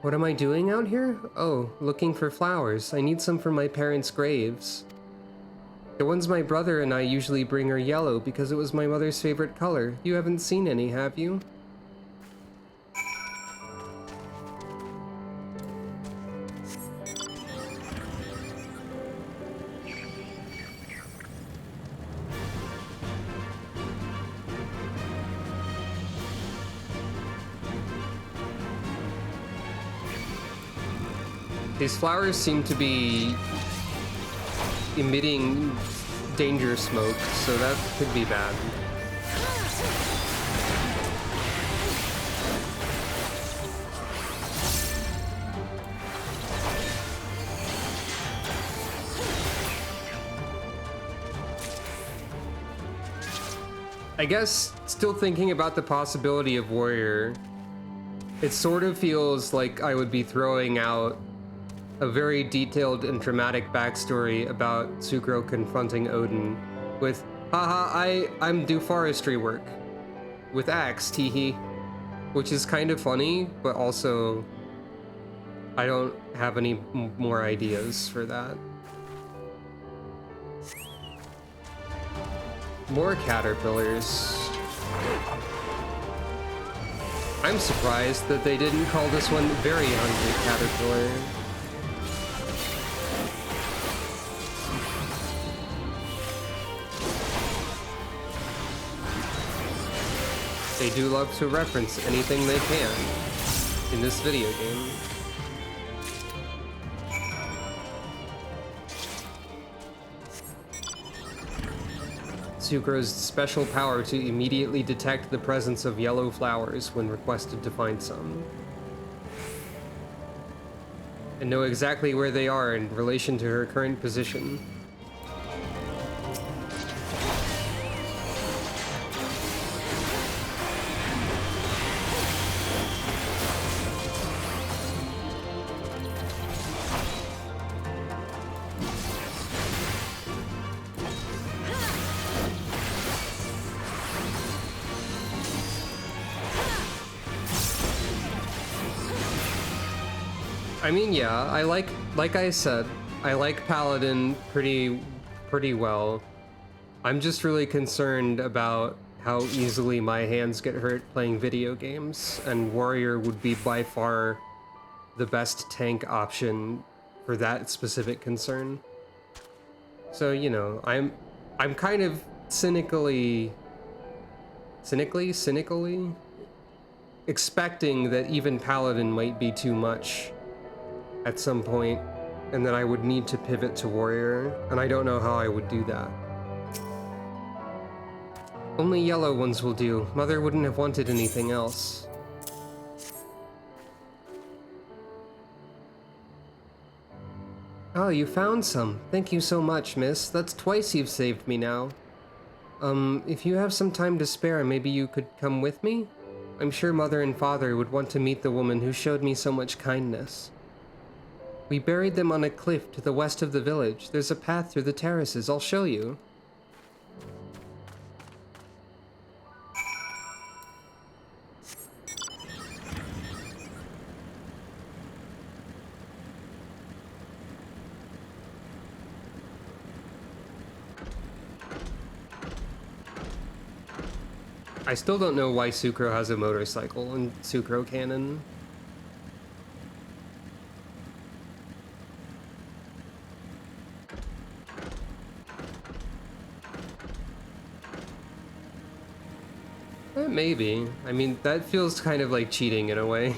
What am I doing out here? Oh, looking for flowers. I need some for my parents' graves. The ones my brother and I usually bring are yellow because it was my mother's favorite color. You haven't seen any, have you? These flowers seem to be emitting danger smoke, so that could be bad. I guess, still thinking about the possibility of warrior, it sort of feels like I would be throwing out a very detailed and dramatic backstory about Sukro confronting Odin with, haha, I'm do forestry work with axe, teehee, which is kind of funny, but also I don't have any more ideas for that. More caterpillars. I'm surprised that they didn't call this one Very Hungry Caterpillar. They do love to reference anything they can in this video game. Sukro's special power to immediately detect the presence of yellow flowers when requested to find some, and know exactly where they are in relation to her current position. I mean, yeah, like I said, I like Paladin pretty well. I'm just really concerned about how easily my hands get hurt playing video games, and Warrior would be by far the best tank option for that specific concern. So, you know, I'm kind of cynically expecting that even Paladin might be too much at some point, and then I would need to pivot to Warrior, and I don't know how I would do that. Only yellow ones will do. Mother wouldn't have wanted anything else. Oh, you found some. Thank you so much, miss. That's twice you've saved me now. If you have some time to spare, maybe you could come with me? I'm sure Mother and Father would want to meet the woman who showed me so much kindness. We buried them on a cliff to the west of the village. There's a path through the terraces. I'll show you. I still don't know why Sukro has a motorcycle in Sukro canon. Maybe. I mean, that feels kind of like cheating in a way.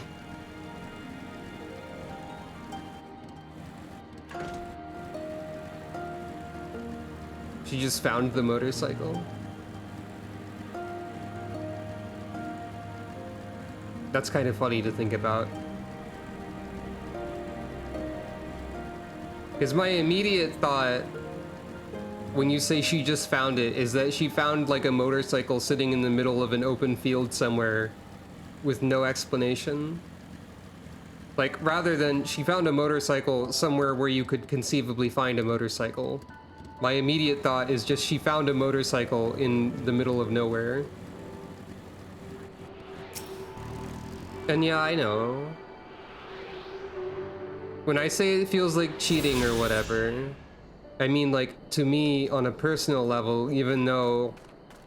She just found the motorcycle. That's kind of funny to think about. Because my immediate thought when you say she just found it, is that she found like a motorcycle sitting in the middle of an open field somewhere with no explanation? Like, rather than she found a motorcycle somewhere where you could conceivably find a motorcycle. My immediate thought is just she found a motorcycle in the middle of nowhere. And yeah, I know. When I say it feels like cheating or whatever, I mean, like, to me, on a personal level, even though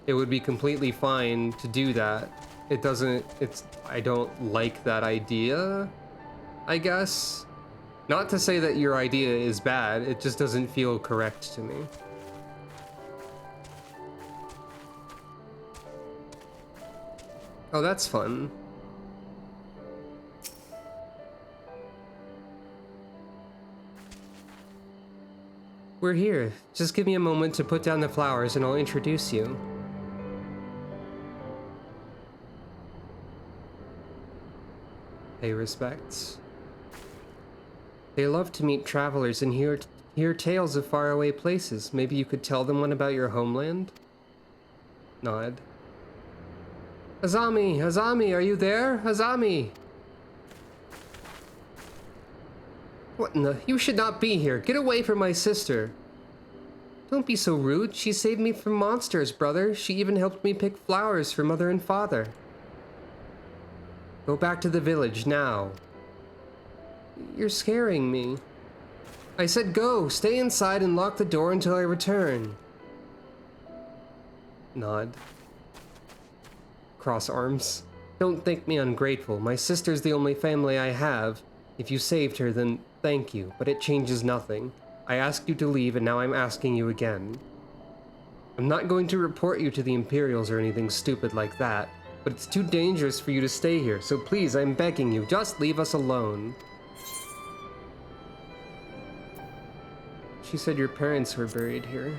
it would be completely fine to do that, I don't like that idea, I guess. Not to say that your idea is bad, it just doesn't feel correct to me. Oh, that's fun. We're here. Just give me a moment to put down the flowers and I'll introduce you. Pay respects. They love to meet travelers and hear tales of faraway places. Maybe you could tell them one about your homeland? Nod. Azami! Azami, are you there? Azami! What in the... You should not be here. Get away from my sister. Don't be so rude. She saved me from monsters, brother. She even helped me pick flowers for mother and father. Go back to the village now. You're scaring me. I said go. Stay inside and lock the door until I return. Nod. Cross arms. Don't think me ungrateful. My sister's the only family I have. If you saved her, then thank you, but it changes nothing. I asked you to leave, and now I'm asking you again. I'm not going to report you to the Imperials or anything stupid like that, but it's too dangerous for you to stay here, so please, I'm begging you, just leave us alone. She said your parents were buried here.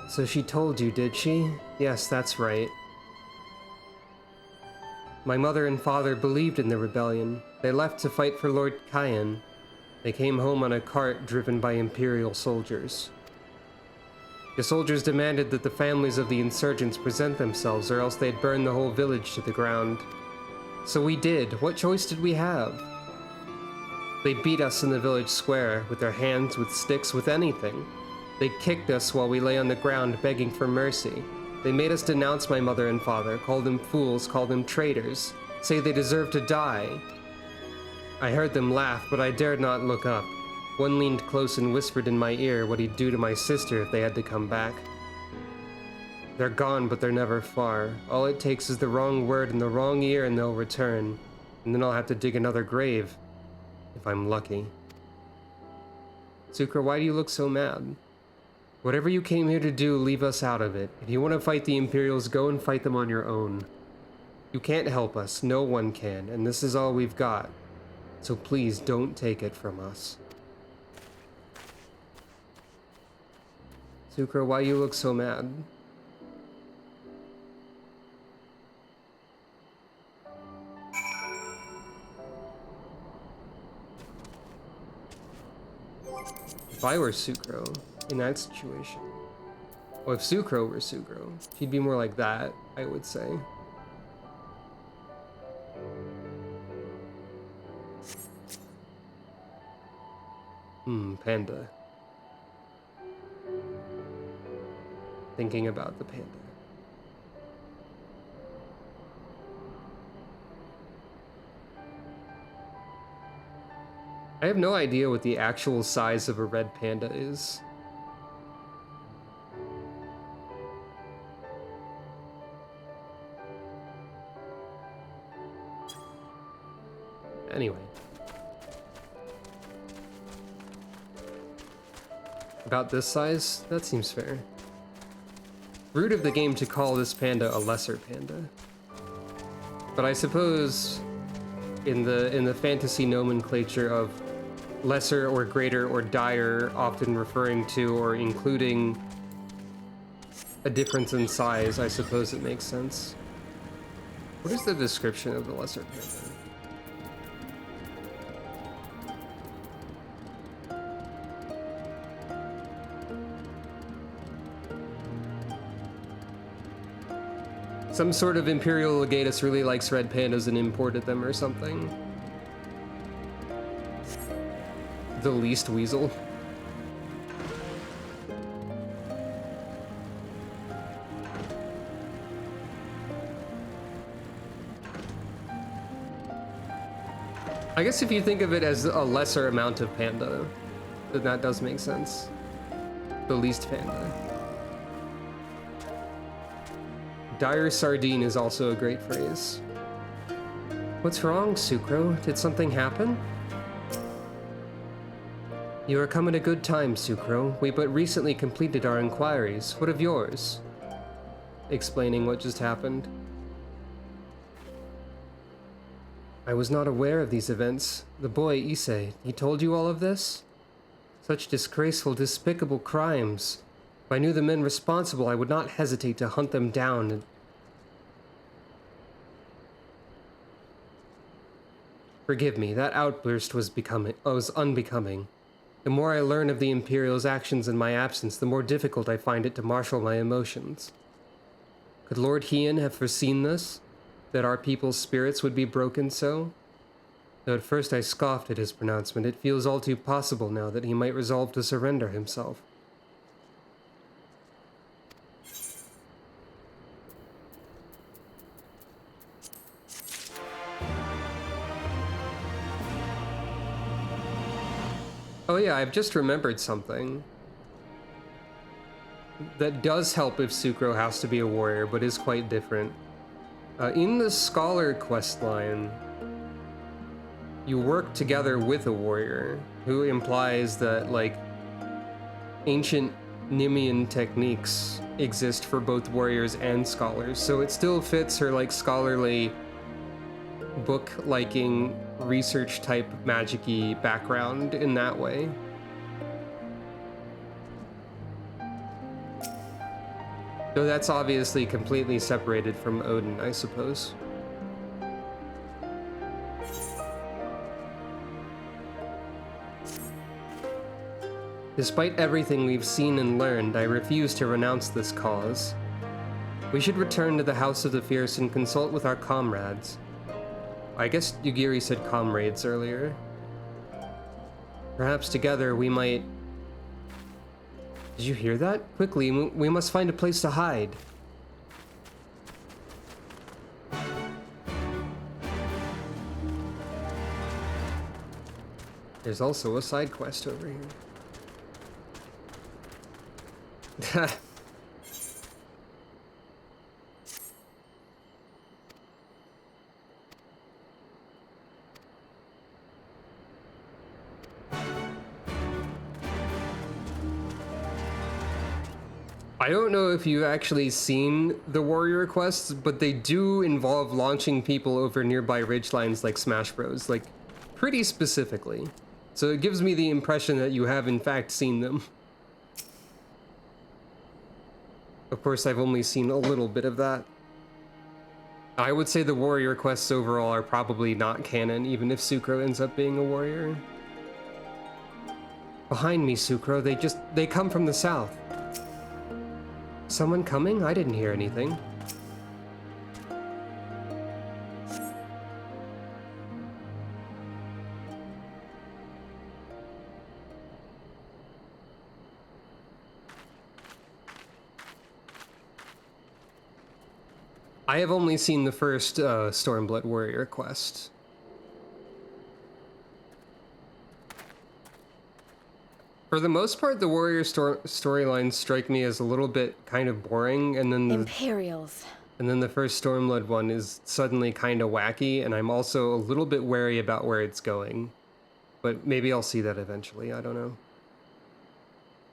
So she told you, did she? Yes, that's right. My mother and father believed in the rebellion. They left to fight for Lord Cayenne. They came home on a cart driven by Imperial soldiers. The soldiers demanded that the families of the insurgents present themselves, or else they'd burn the whole village to the ground. So we did. What choice did we have? They beat us in the village square, with their hands, with sticks, with anything. They kicked us while we lay on the ground begging for mercy. They made us denounce my mother and father, call them fools, call them traitors, say they deserve to die. I heard them laugh, but I dared not look up. One leaned close and whispered in my ear what he'd do to my sister if they had to come back. They're gone, but they're never far. All it takes is the wrong word in the wrong ear and they'll return. And then I'll have to dig another grave. If I'm lucky. Sukra, why do you look so mad? Whatever you came here to do, leave us out of it. If you want to fight the Imperials, go and fight them on your own. You can't help us, no one can, and this is all we've got. So please don't take it from us. Sukra, why you look so mad? If I were Sukro, in that situation. Well, if Sukro were Sukro, she'd be more like that, I would say. Panda. Thinking about the panda. I have no idea what the actual size of a red panda is. Anyway. About this size? That seems fair. Rude of the game to call this panda a lesser panda. But I suppose in the fantasy nomenclature of lesser or greater or dire, often referring to or including a difference in size, I suppose it makes sense. What is the description of the lesser panda? Some sort of Imperial Legatus really likes red pandas and imported them or something. The least weasel. I guess if you think of it as a lesser amount of panda, then that does make sense. The least panda. Dire sardine is also a great phrase. What's wrong, Sucro? Did something happen? You are come at a good time, Sucro. We but recently completed our inquiries. What of yours? Explaining what just happened. I was not aware of these events. The boy, Issei, he told you all of this? Such disgraceful, despicable crimes. If I knew the men responsible, I would not hesitate to hunt them down and... Forgive me, that outburst was unbecoming. The more I learn of the Imperial's actions in my absence, the more difficult I find it to marshal my emotions. Could Lord Hien have foreseen this? That our people's spirits would be broken so? Though at first I scoffed at his pronouncement, it feels all too possible now that he might resolve to surrender himself. Oh yeah, I've just remembered something. That does help if Sucro has to be a warrior, but is quite different. In the Scholar questline, you work together with a warrior, who implies that, like, ancient Nimian techniques exist for both warriors and scholars, so it still fits her, like, scholarly, book-liking, research-type magic-y background in that way. Though that's obviously completely separated from Odin, I suppose. Despite everything we've seen and learned, I refuse to renounce this cause. We should return to the House of the Fierce and consult with our comrades. I guess Yugiri said comrades earlier. Perhaps together we might... Did you hear that? Quickly, we must find a place to hide. There's also a side quest over here. I don't know if you've actually seen the warrior quests, but they do involve launching people over nearby ridgelines like Smash Bros, like pretty specifically. So it gives me the impression that you have in fact seen them. Of course, I've only seen a little bit of that. I would say the warrior quests overall are probably not canon, even if Sucro ends up being a warrior. Behind me, Sucro, they come from the south. Someone coming? I didn't hear anything. I have only seen the first Stormblood warrior quest. For the most part, the warrior storylines strike me as a little bit kind of boring, and then Imperials. And then the first Stormblood one is suddenly kind of wacky, and I'm also a little bit wary about where it's going. But maybe I'll see that eventually, I don't know.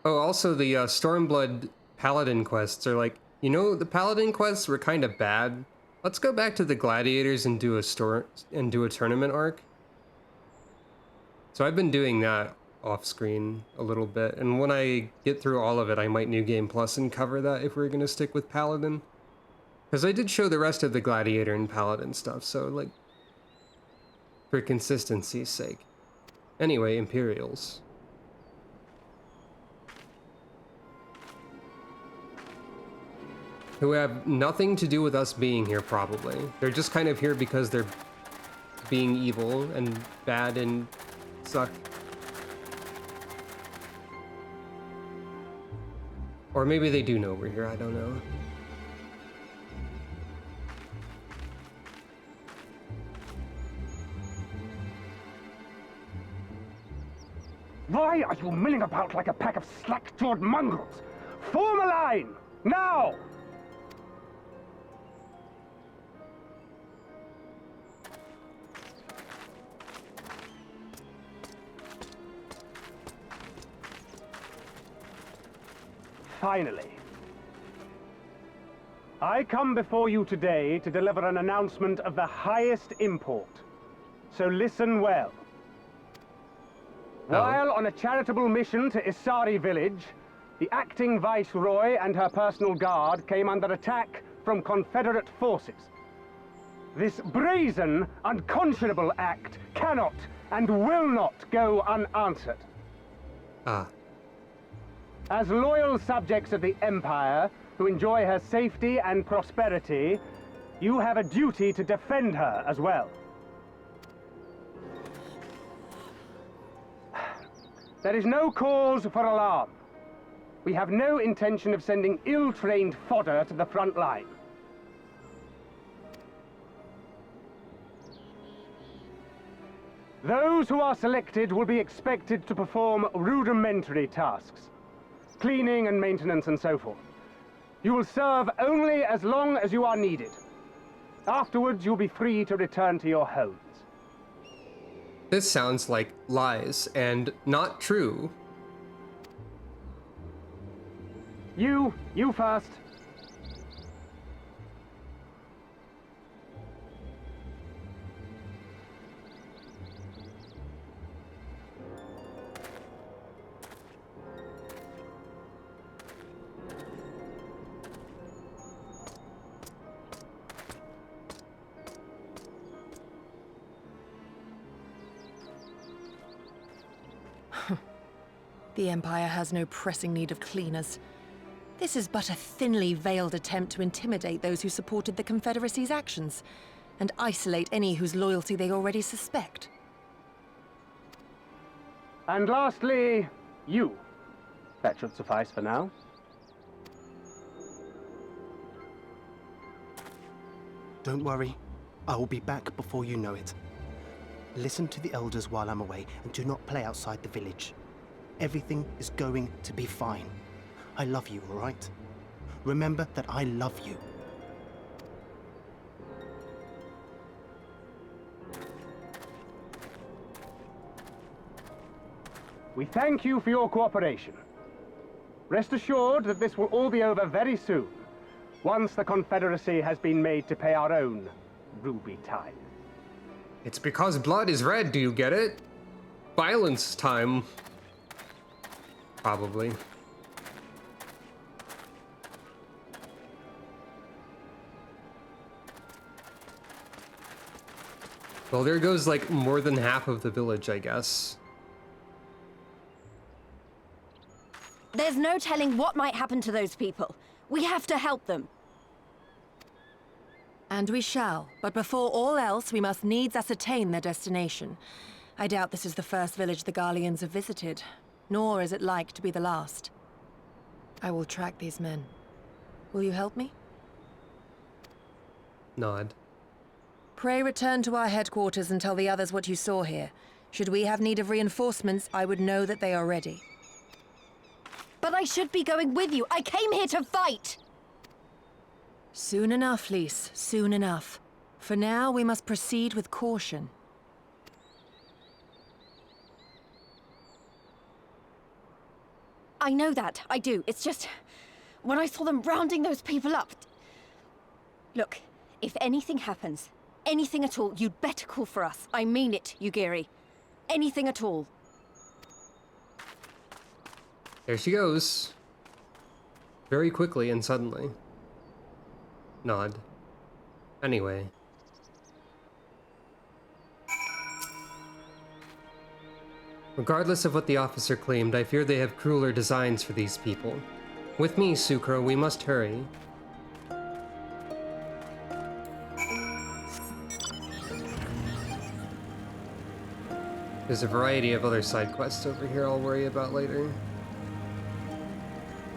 Oh, also the Stormblood Paladin quests are like, you know, the Paladin quests were kind of bad. Let's go back to the Gladiators and do a tournament arc. So I've been doing that off screen a little bit, and when I get through all of it, I might New Game Plus and cover that if we're gonna stick with Paladin. Because I did show the rest of the Gladiator and Paladin stuff, so, like, for consistency's sake. Anyway, Imperials. who have nothing to do with us being here, probably. They're just kind of here because they're being evil and bad and suck. Or maybe they do know we're here, I don't know. Why are you milling about like a pack of slack-jawed mongrels? Form a line! Now! Finally. I come before you today to deliver an announcement of the highest import. So listen well. While on a charitable mission to Isari village, the acting viceroy and her personal guard came under attack from Confederate forces. This brazen, unconscionable act cannot and will not go unanswered. As loyal subjects of the Empire, who enjoy her safety and prosperity, you have a duty to defend her as well. There is no cause for alarm. We have no intention of sending ill-trained fodder to the front line. Those who are selected will be expected to perform rudimentary tasks. Cleaning and maintenance and so forth. You will serve only as long as you are needed. Afterwards, you'll be free to return to your homes. This sounds like lies and not true. You first. The Empire has no pressing need of cleaners. This is but a thinly veiled attempt to intimidate those who supported the Confederacy's actions, and isolate any whose loyalty they already suspect. And lastly, you. That should suffice for now. Don't worry. I will be back before you know it. Listen to the elders while I'm away, and do not play outside the village. Everything is going to be fine. I love you, all right? Remember that I love you. We thank you for your cooperation. Rest assured that this will all be over very soon, once the Confederacy has been made to pay our own ruby tithe. It's because blood is red, do you get it? Violence time. Probably. Well, there goes like more than half of the village, I guess. There's no telling what might happen to those people. We have to help them. And we shall, but before all else, we must needs ascertain their destination. I doubt this is the first village the Garleans have visited, nor is it like to be the last. I will track these men. Will you help me? Nod. Pray return to our headquarters and tell the others what you saw here. Should we have need of reinforcements, I would know that they are ready. But I should be going with you. I came here to fight! Soon enough, Lise. Soon enough. For now, we must proceed with caution. I know that. I do. It's just... when I saw them rounding those people up... Look, if anything happens, anything at all, you'd better call for us. I mean it, Yugiri. Anything at all. There she goes. Very quickly and suddenly. Nod. Anyway. Regardless of what the officer claimed, I fear they have crueler designs for these people. With me, Sucro, we must hurry. There's a variety of other side quests over here I'll worry about later.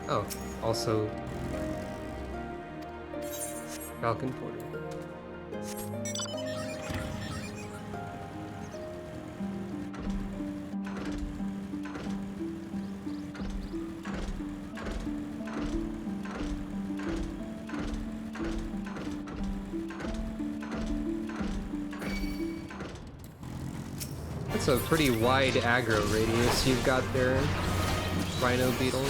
Oh, also Falcon Porter. That's a pretty wide aggro radius you've got there, Rhino Beetle.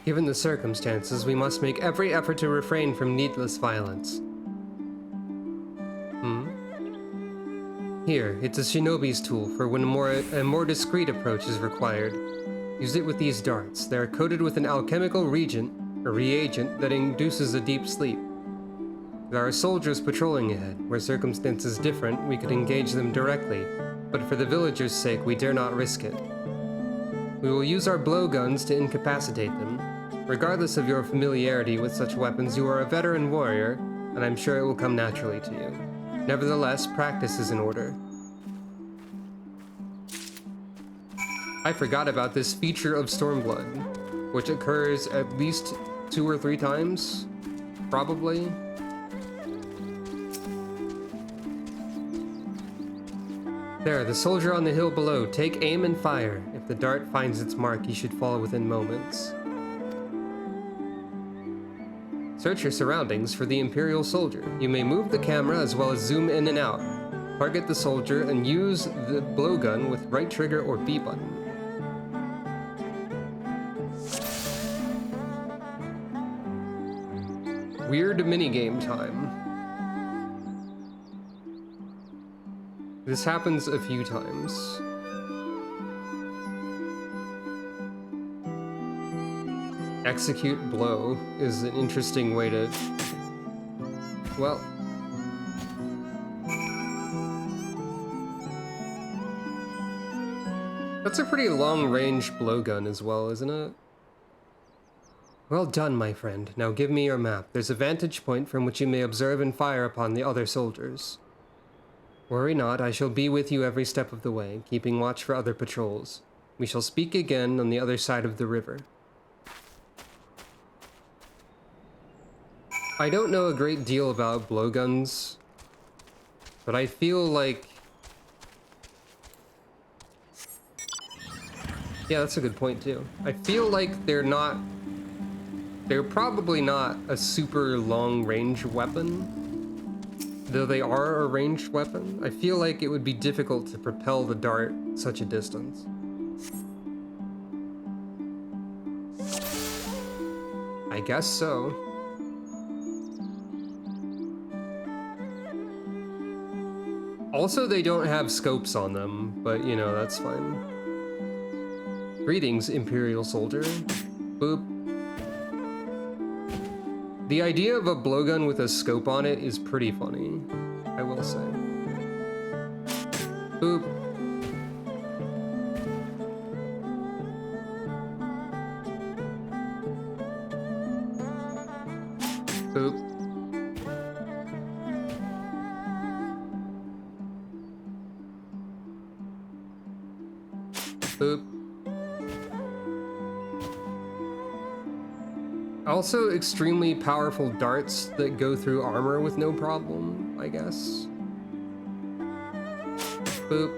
Given the circumstances, we must make every effort to refrain from needless violence. Here, it's a shinobi's tool for when a more discreet approach is required. Use it with these darts. They are coated with an alchemical reagent that induces a deep sleep. There are soldiers patrolling ahead. Where circumstances different, we could engage them directly, but for the villagers' sake, we dare not risk it. We will use our blowguns to incapacitate them. Regardless of your familiarity with such weapons, you are a veteran warrior, and I'm sure it will come naturally to you. Nevertheless, practice is in order. I forgot about this feature of Stormblood, which occurs at least 2 or 3 times, probably. There, the soldier on the hill below. Take aim and fire. If the dart finds its mark, you should fall within moments. Search your surroundings for the Imperial soldier. You may move the camera as well as zoom in and out. Target the soldier and use the blowgun with right trigger or B button. Weird minigame time. This happens a few times. Execute blow is an interesting way to... Well... That's a pretty long-range blowgun as well, isn't it? Well done, my friend. Now give me your map. There's a vantage point from which you may observe and fire upon the other soldiers. Worry not, I shall be with you every step of the way, keeping watch for other patrols. We shall speak again on the other side of the river. I don't know a great deal about blowguns, but I feel like... Yeah, that's a good point too. I feel like they're probably not a super long-range weapon, though they are a ranged weapon. I feel like it would be difficult to propel the dart such a distance. I guess so. Also, they don't have scopes on them, but you know, that's fine. Greetings, Imperial soldier. Boop. The idea of a blowgun with a scope on it is pretty funny, I will say. Boop. Boop. Boop. Also, extremely powerful darts that go through armor with no problem, I guess. Boop.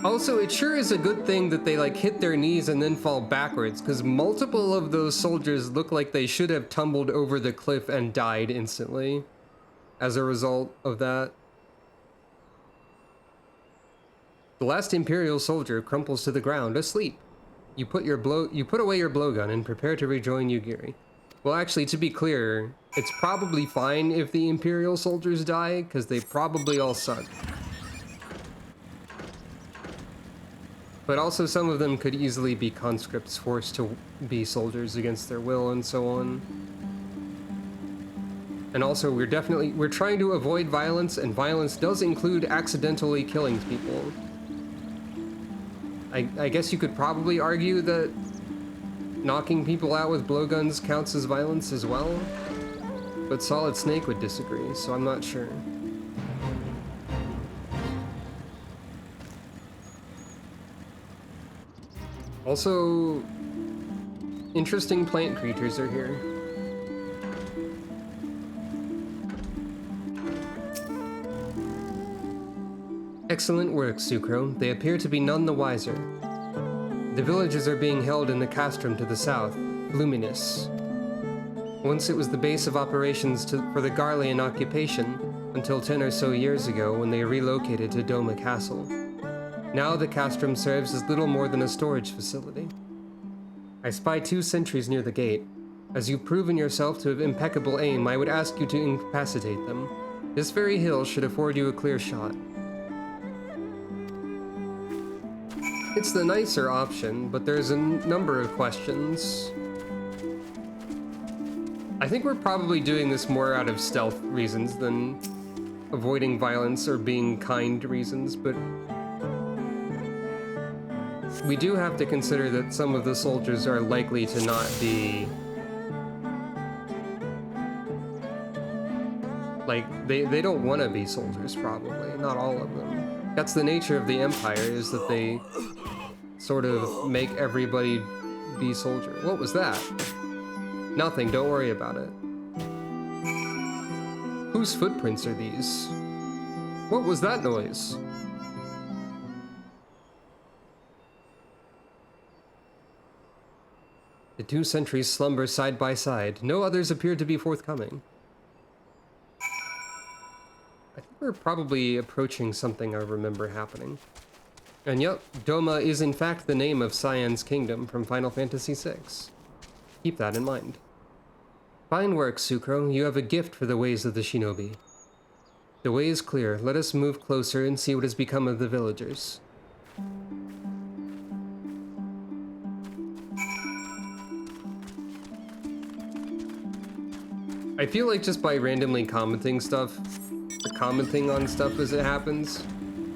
Also, it sure is a good thing that they like hit their knees and then fall backwards, because multiple of those soldiers look like they should have tumbled over the cliff and died instantly as a result of that. The last Imperial soldier crumples to the ground, asleep. You put away your blowgun and prepare to rejoin Yugiri. Well, actually, to be clear, it's probably fine if the Imperial soldiers die, because they probably all suck. But also, some of them could easily be conscripts forced to be soldiers against their will and so on. And also, we're trying to avoid violence, and violence does include accidentally killing people. I guess you could probably argue that knocking people out with blowguns counts as violence as well, but Solid Snake would disagree, so I'm not sure. Also, interesting plant creatures are here. Excellent work, Sucro. They appear to be none the wiser. The villagers are being held in the castrum to the south, Luminous. Once it was the base of operations for the Garlean occupation, until 10 or so years ago when they relocated to Doma Castle. Now the castrum serves as little more than a storage facility. I spy 2 sentries near the gate. As you've proven yourself to have impeccable aim, I would ask you to incapacitate them. This very hill should afford you a clear shot. It's the nicer option, but there's a number of questions. I think we're probably doing this more out of stealth reasons than avoiding violence or being kind reasons, but we do have to consider that some of the soldiers are likely to not be... like, they don't want to be soldiers, probably. Not all of them. That's the nature of the Empire, is that they sort of make everybody be soldier. What was that? Nothing, don't worry about it. Whose footprints are these? What was that noise? The 2 sentries slumber side by side. No others appear to be forthcoming. I think we're probably approaching something I remember happening. And yep, Doma is in fact the name of Cyan's kingdom from Final Fantasy VI. Keep that in mind. Fine work, Sucro. You have a gift for the ways of the shinobi. The way is clear. Let us move closer and see what has become of the villagers. I feel like just by randomly commenting on stuff as it happens,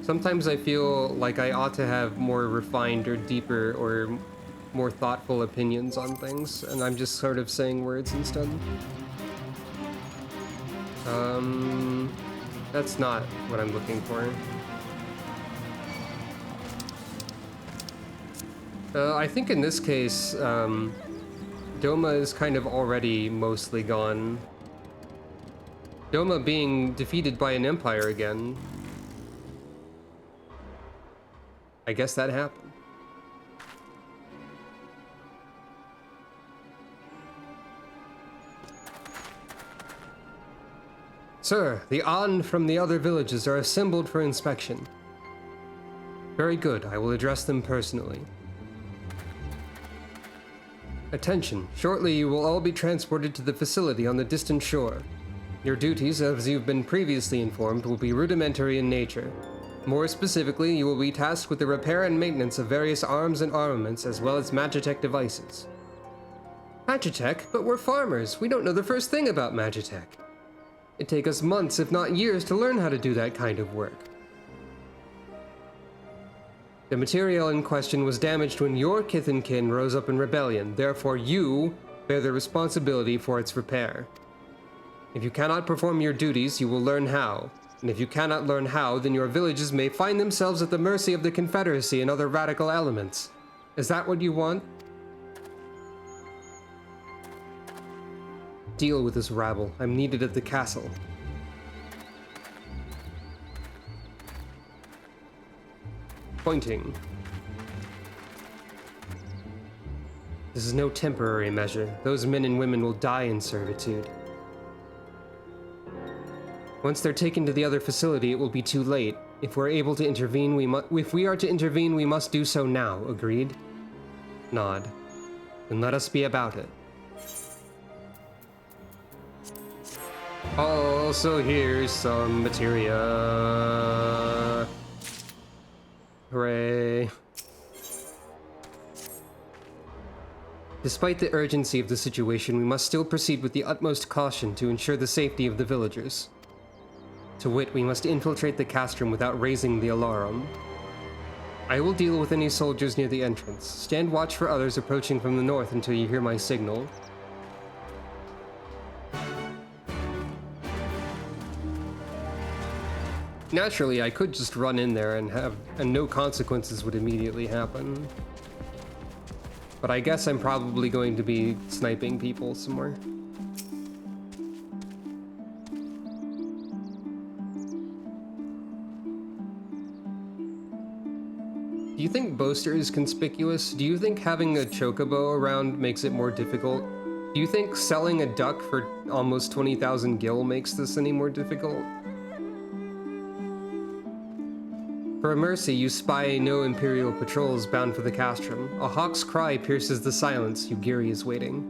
sometimes I feel like I ought to have more refined or deeper or more thoughtful opinions on things, and I'm just sort of saying words instead. That's not what I'm looking for. I think in this case, Doma is kind of already mostly gone. Doma being defeated by an empire again. I guess that happened. Sir, the An from the other villages are assembled for inspection. Very good, I will address them personally. Attention, shortly you will all be transported to the facility on the distant shore. Your duties, as you've been previously informed, will be rudimentary in nature. More specifically, you will be tasked with the repair and maintenance of various arms and armaments, as well as Magitech devices. Magitech? But we're farmers. We don't know the first thing about Magitech. It'd take us months, if not years, to learn how to do that kind of work. The material in question was damaged when your kith and kin rose up in rebellion. Therefore, you bear the responsibility for its repair. If you cannot perform your duties, you will learn how. And if you cannot learn how, then your villages may find themselves at the mercy of the Confederacy and other radical elements. Is that what you want? Deal with this rabble. I'm needed at the castle. Pointing. This is no temporary measure. Those men and women will die in servitude. Once they're taken to the other facility, it will be too late. If we're able to intervene, if we are to intervene, we must do so now. Agreed? Nod. Then let us be about it. Also, here's some materia. Hooray. Despite the urgency of the situation, we must still proceed with the utmost caution to ensure the safety of the villagers. To wit, we must infiltrate the castrum without raising the alarm. I will deal with any soldiers near the entrance. Stand watch for others approaching from the north until you hear my signal. Naturally, I could just run in there and no consequences would immediately happen. But I guess I'm probably going to be sniping people somewhere. Do you think Boaster is conspicuous? Do you think having a chocobo around makes it more difficult? Do you think selling a duck for almost 20,000 gil makes this any more difficult? For a mercy, you spy no Imperial patrols bound for the castrum. A hawk's cry pierces the silence. Yugiri is waiting.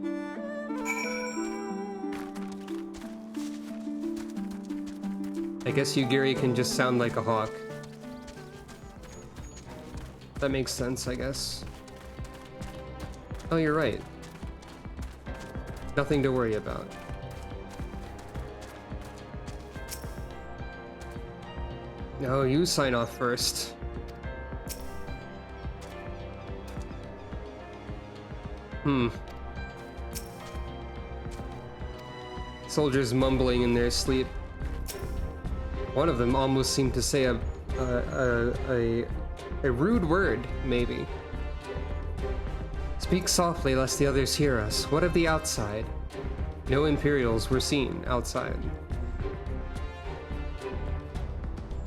I guess Yugiri can just sound like a hawk. That makes sense, I guess. Oh, you're right. Nothing to worry about. No, you sign off first. Soldiers mumbling in their sleep. One of them almost seemed to say a rude word, maybe. Speak softly lest the others hear us. What of the outside? No Imperials were seen outside.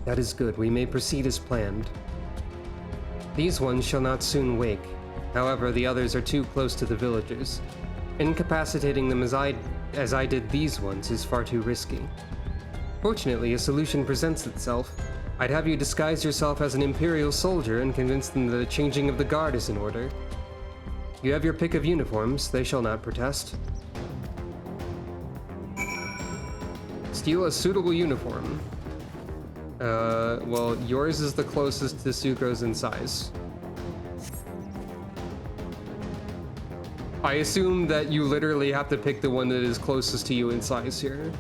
That is good. We may proceed as planned. These ones shall not soon wake. However, the others are too close to the villagers. Incapacitating them as I did these ones is far too risky. Fortunately, a solution presents itself. I'd have you disguise yourself as an Imperial soldier and convince them that the changing of the guard is in order. You have your pick of uniforms. They shall not protest. Steal a suitable uniform. Well, yours is the closest to Sucro's in size. I assume that you literally have to pick the one that is closest to you in size here.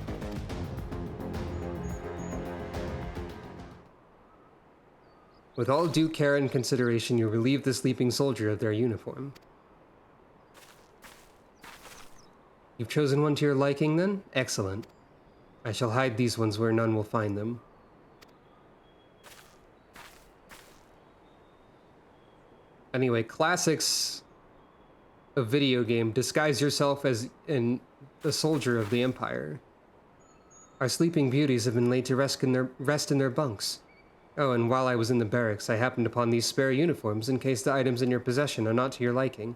With all due care and consideration, you relieve the sleeping soldier of their uniform. You've chosen one to your liking, then? Excellent. I shall hide these ones where none will find them. Anyway, classics of video game. Disguise yourself as a soldier of the Empire. Our sleeping beauties have been laid to rest in their bunks. Oh, and while I was in the barracks, I happened upon these spare uniforms in case the items in your possession are not to your liking.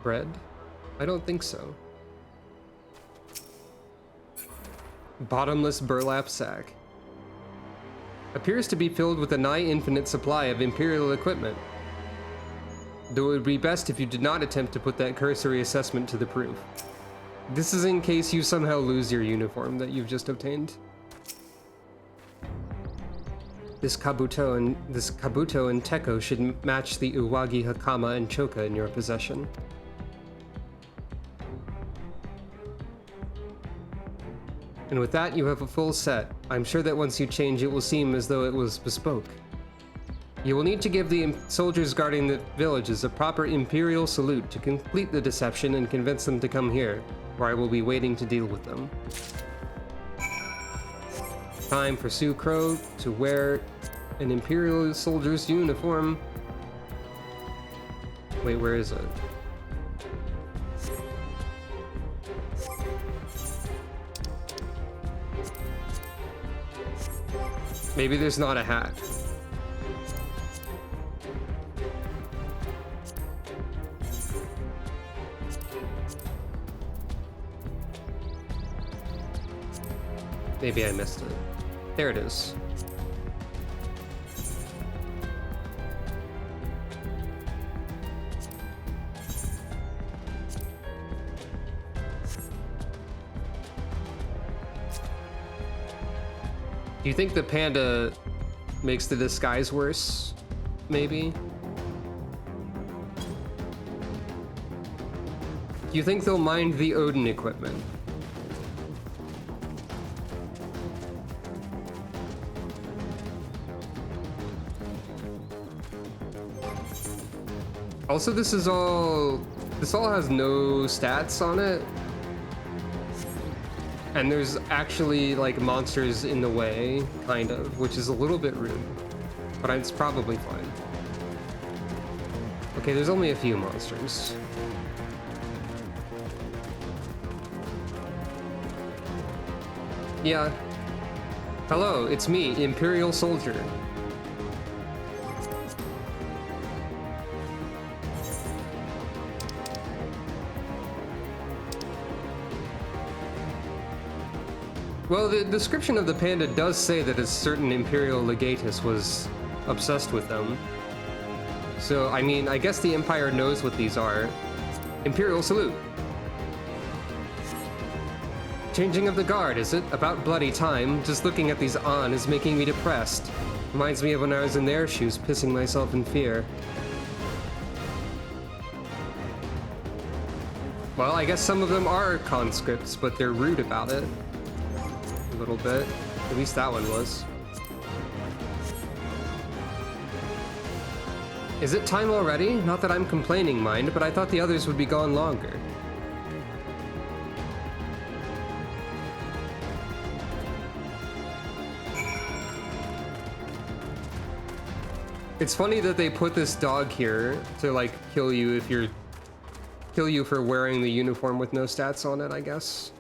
Bread? I don't think so. Bottomless burlap sack. Appears to be filled with a nigh infinite supply of Imperial equipment. Though it would be best if you did not attempt to put that cursory assessment to the proof. This is in case you somehow lose your uniform that you've just obtained. This kabuto and teko should match the uwagi hakama and choka in your possession. And with that, you have a full set. I'm sure that once you change, it will seem as though it was bespoke. You will need to give the soldiers guarding the villages a proper Imperial salute to complete the deception and convince them to come here, where I will be waiting to deal with them. Time for Sucro to wear an Imperial soldier's uniform. Wait, where is it? Maybe there's not a hat. Maybe I missed it. There it is. Do you think the panda makes the disguise worse, maybe. Do you think they'll mind the Odin equipment? Also, this all has no stats on it. And there's actually like monsters in the way, kind of, which is a little bit rude, but it's probably fine. Okay, there's only a few monsters. Yeah. Hello, it's me, Imperial Soldier. Well, the description of the panda does say that a certain Imperial Legatus was obsessed with them. So, I mean, I guess the Empire knows what these are. Imperial salute. Changing of the guard, is it? About bloody time. Just looking at these on is making me depressed. Reminds me of when I was in their shoes, pissing myself in fear. Well, I guess some of them are conscripts, but they're rude about it. A little bit. At least that one was. Is it time already? Not that I'm complaining, mind, but I thought the others would be gone longer. It's funny that they put this dog here to like kill you for wearing the uniform with no stats on it, I guess.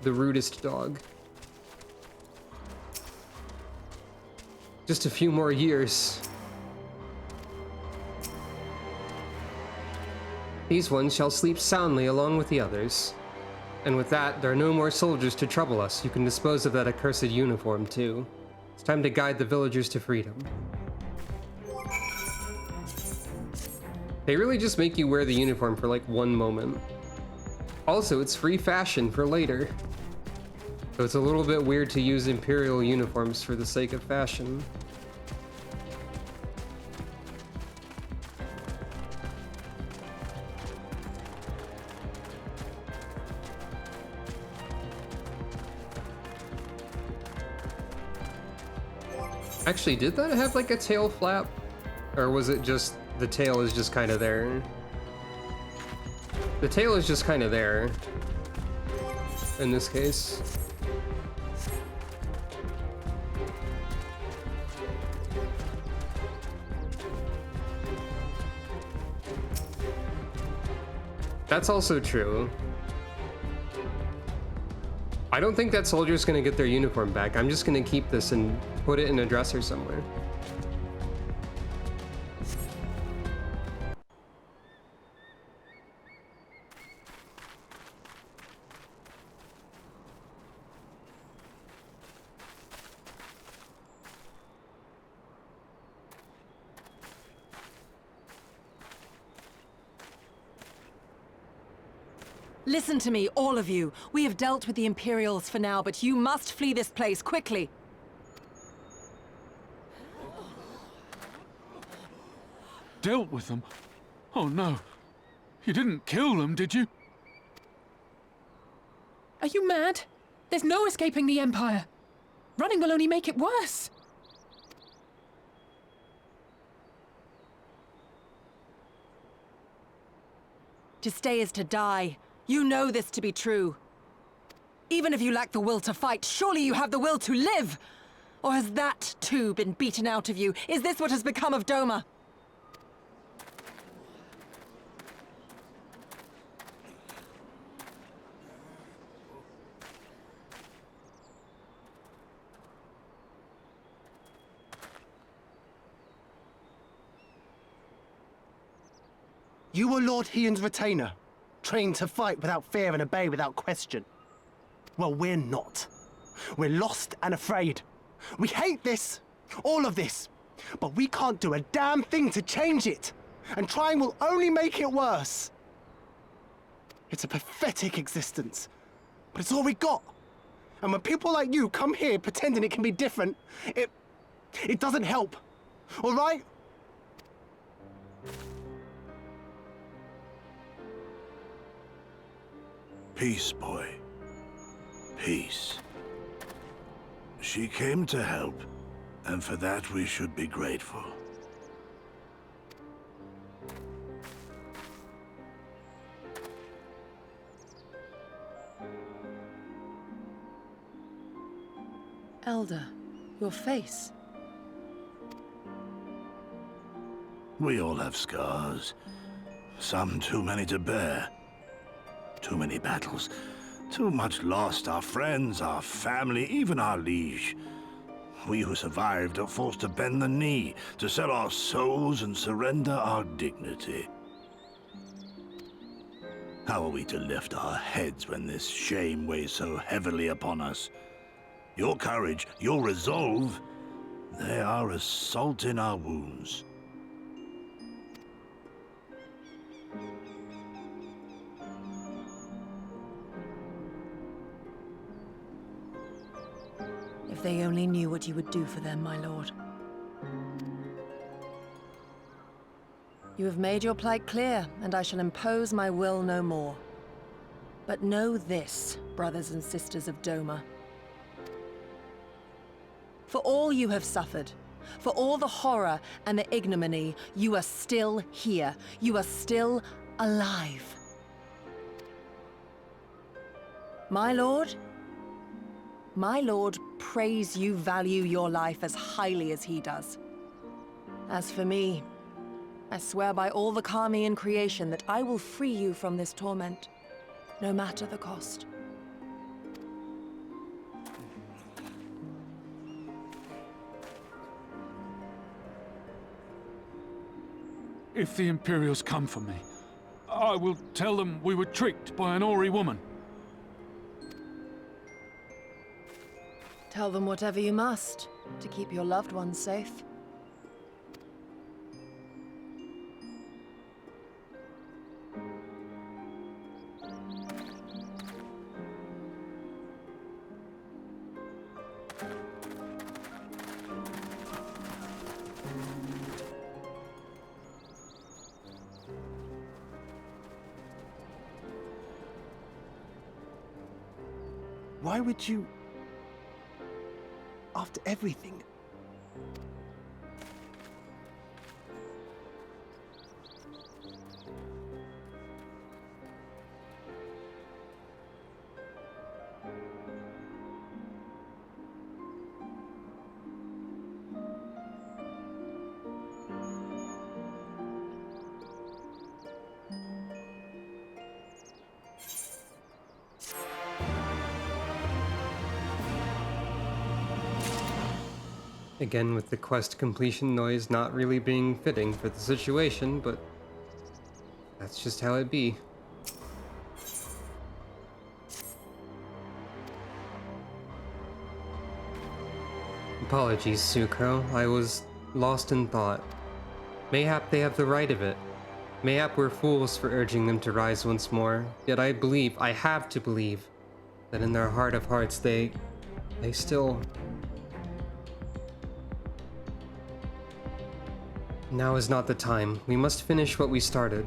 The rudest dog. Just a few more years. These ones shall sleep soundly along with the others. And with that, there are no more soldiers to trouble us. You can dispose of that accursed uniform, too. It's time to guide the villagers to freedom. They really just make you wear the uniform for like one moment. Also, it's free fashion for later. So it's a little bit weird to use Imperial uniforms for the sake of fashion. Actually, did that have like a tail flap? Or was it just the tail is just kind of there? The tail is just kind of there in this case. That's also true. I don't think that soldier's gonna get their uniform back. I'm just gonna keep this and put it in a dresser somewhere. Listen to me, all of you. We have dealt with the Imperials for now, but you must flee this place quickly. Dealt with them? Oh no. You didn't kill them, did you? Are you mad? There's no escaping the Empire. Running will only make it worse. To stay is to die. You know this to be true. Even if you lack the will to fight, surely you have the will to live! Or has that, too, been beaten out of you? Is this what has become of Doma? You were Lord Hien's retainer, trained to fight without fear and obey without question. Well, we're not. We're lost and afraid. We hate this, all of this, but we can't do a damn thing to change it. And trying will only make it worse. It's a pathetic existence, but it's all we got. And when people like you come here pretending it can be different, it doesn't help. All right? Peace, boy. Peace. She came to help, and for that we should be grateful. Elder, your face. We all have scars. Some too many to bear. Too many battles. Too much lost, our friends, our family, even our liege. We who survived are forced to bend the knee, to sell our souls and surrender our dignity. How are we to lift our heads when this shame weighs so heavily upon us? Your courage, your resolve, they are as salt in our wounds. If they only knew what you would do for them, my lord. You have made your plight clear, and I shall impose my will no more. But know this, brothers and sisters of Doma. For all you have suffered, for all the horror and the ignominy, you are still here. You are still alive. My lord prays you value your life as highly as he does. As for me, I swear by all the Kami in creation that I will free you from this torment, no matter the cost. If the Imperials come for me, I will tell them we were tricked by an Ori woman. Tell them whatever you must, to keep your loved ones safe. Why would you... After everything? Again, with the quest completion noise not really being fitting for the situation, but that's just how it be. Apologies, Sukro. I was lost in thought. Mayhap they have the right of it. Mayhap we're fools for urging them to rise once more. Yet I have to believe, that in their heart of hearts they still... Now is not the time. We must finish what we started.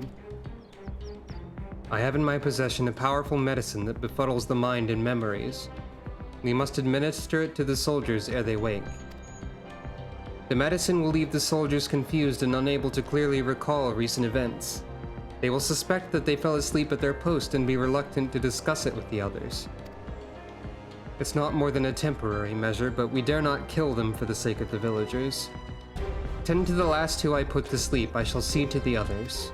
I have in my possession a powerful medicine that befuddles the mind and memories. We must administer it to the soldiers ere they wake. The medicine will leave the soldiers confused and unable to clearly recall recent events. They will suspect that they fell asleep at their post and be reluctant to discuss it with the others. It's not more than a temporary measure, but we dare not kill them for the sake of the villagers. Tend to the last who I put to sleep, I shall see to the others.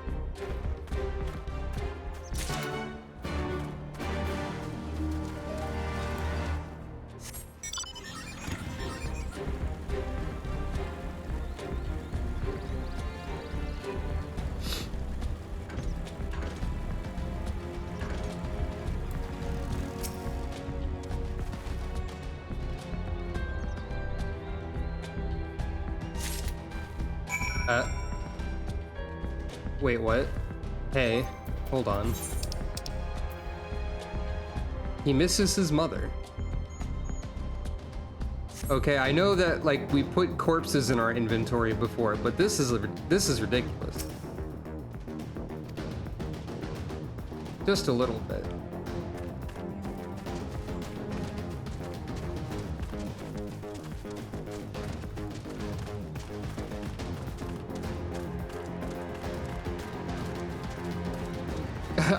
Wait, what? Hey, hold on. He misses his mother. Okay, I know that like we put corpses in our inventory before, but this is ridiculous. Just a little bit.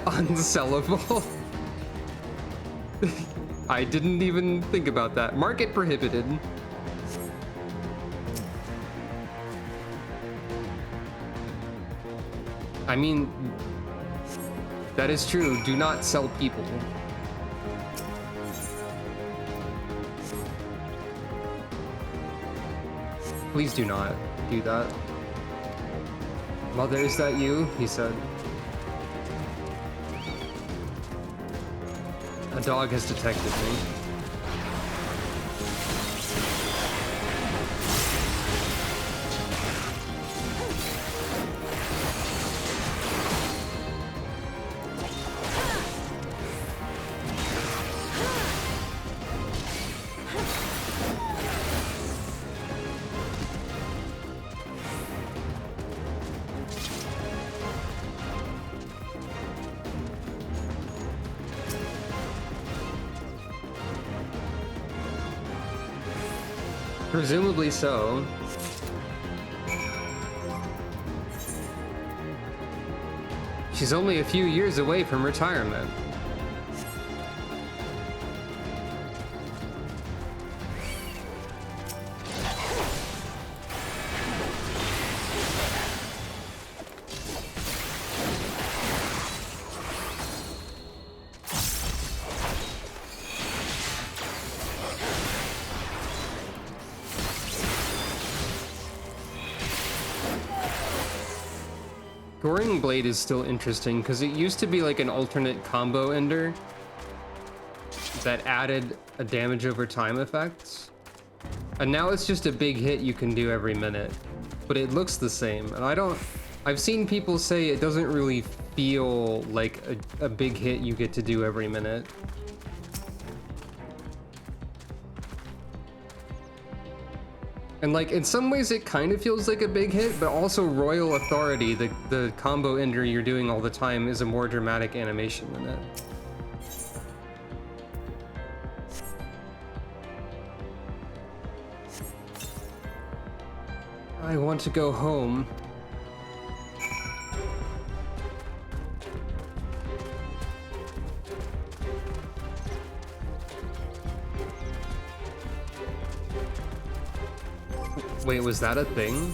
Unsellable. I didn't even think about that. Market prohibited. I mean, that is true. Do not sell people. Please do not do that. Mother, is that you? He said. A dog has detected me. Presumably so. She's only a few years away from retirement. Goring Blade is still interesting because it used to be like an alternate combo ender that added a damage over time effect, and now it's just a big hit you can do every minute, but it looks the same. And I've seen people say it doesn't really feel like a big hit you get to do every minute. And like, in some ways it kind of feels like a big hit, but also Royal Authority, the combo ender you're doing all the time, is a more dramatic animation than it. I want to go home. Wait, was that a thing?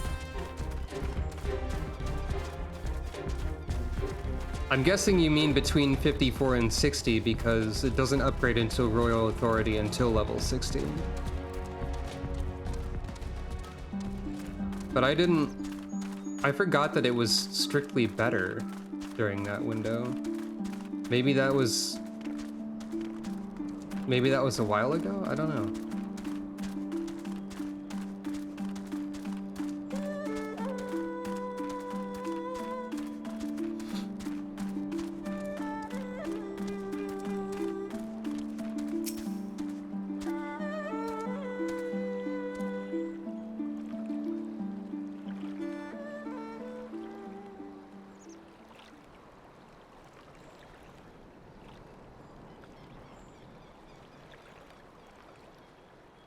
I'm guessing you mean between 54 and 60 because it doesn't upgrade into Royal Authority until level 60. But I forgot that it was strictly better during that window. Maybe that was a while ago? I don't know.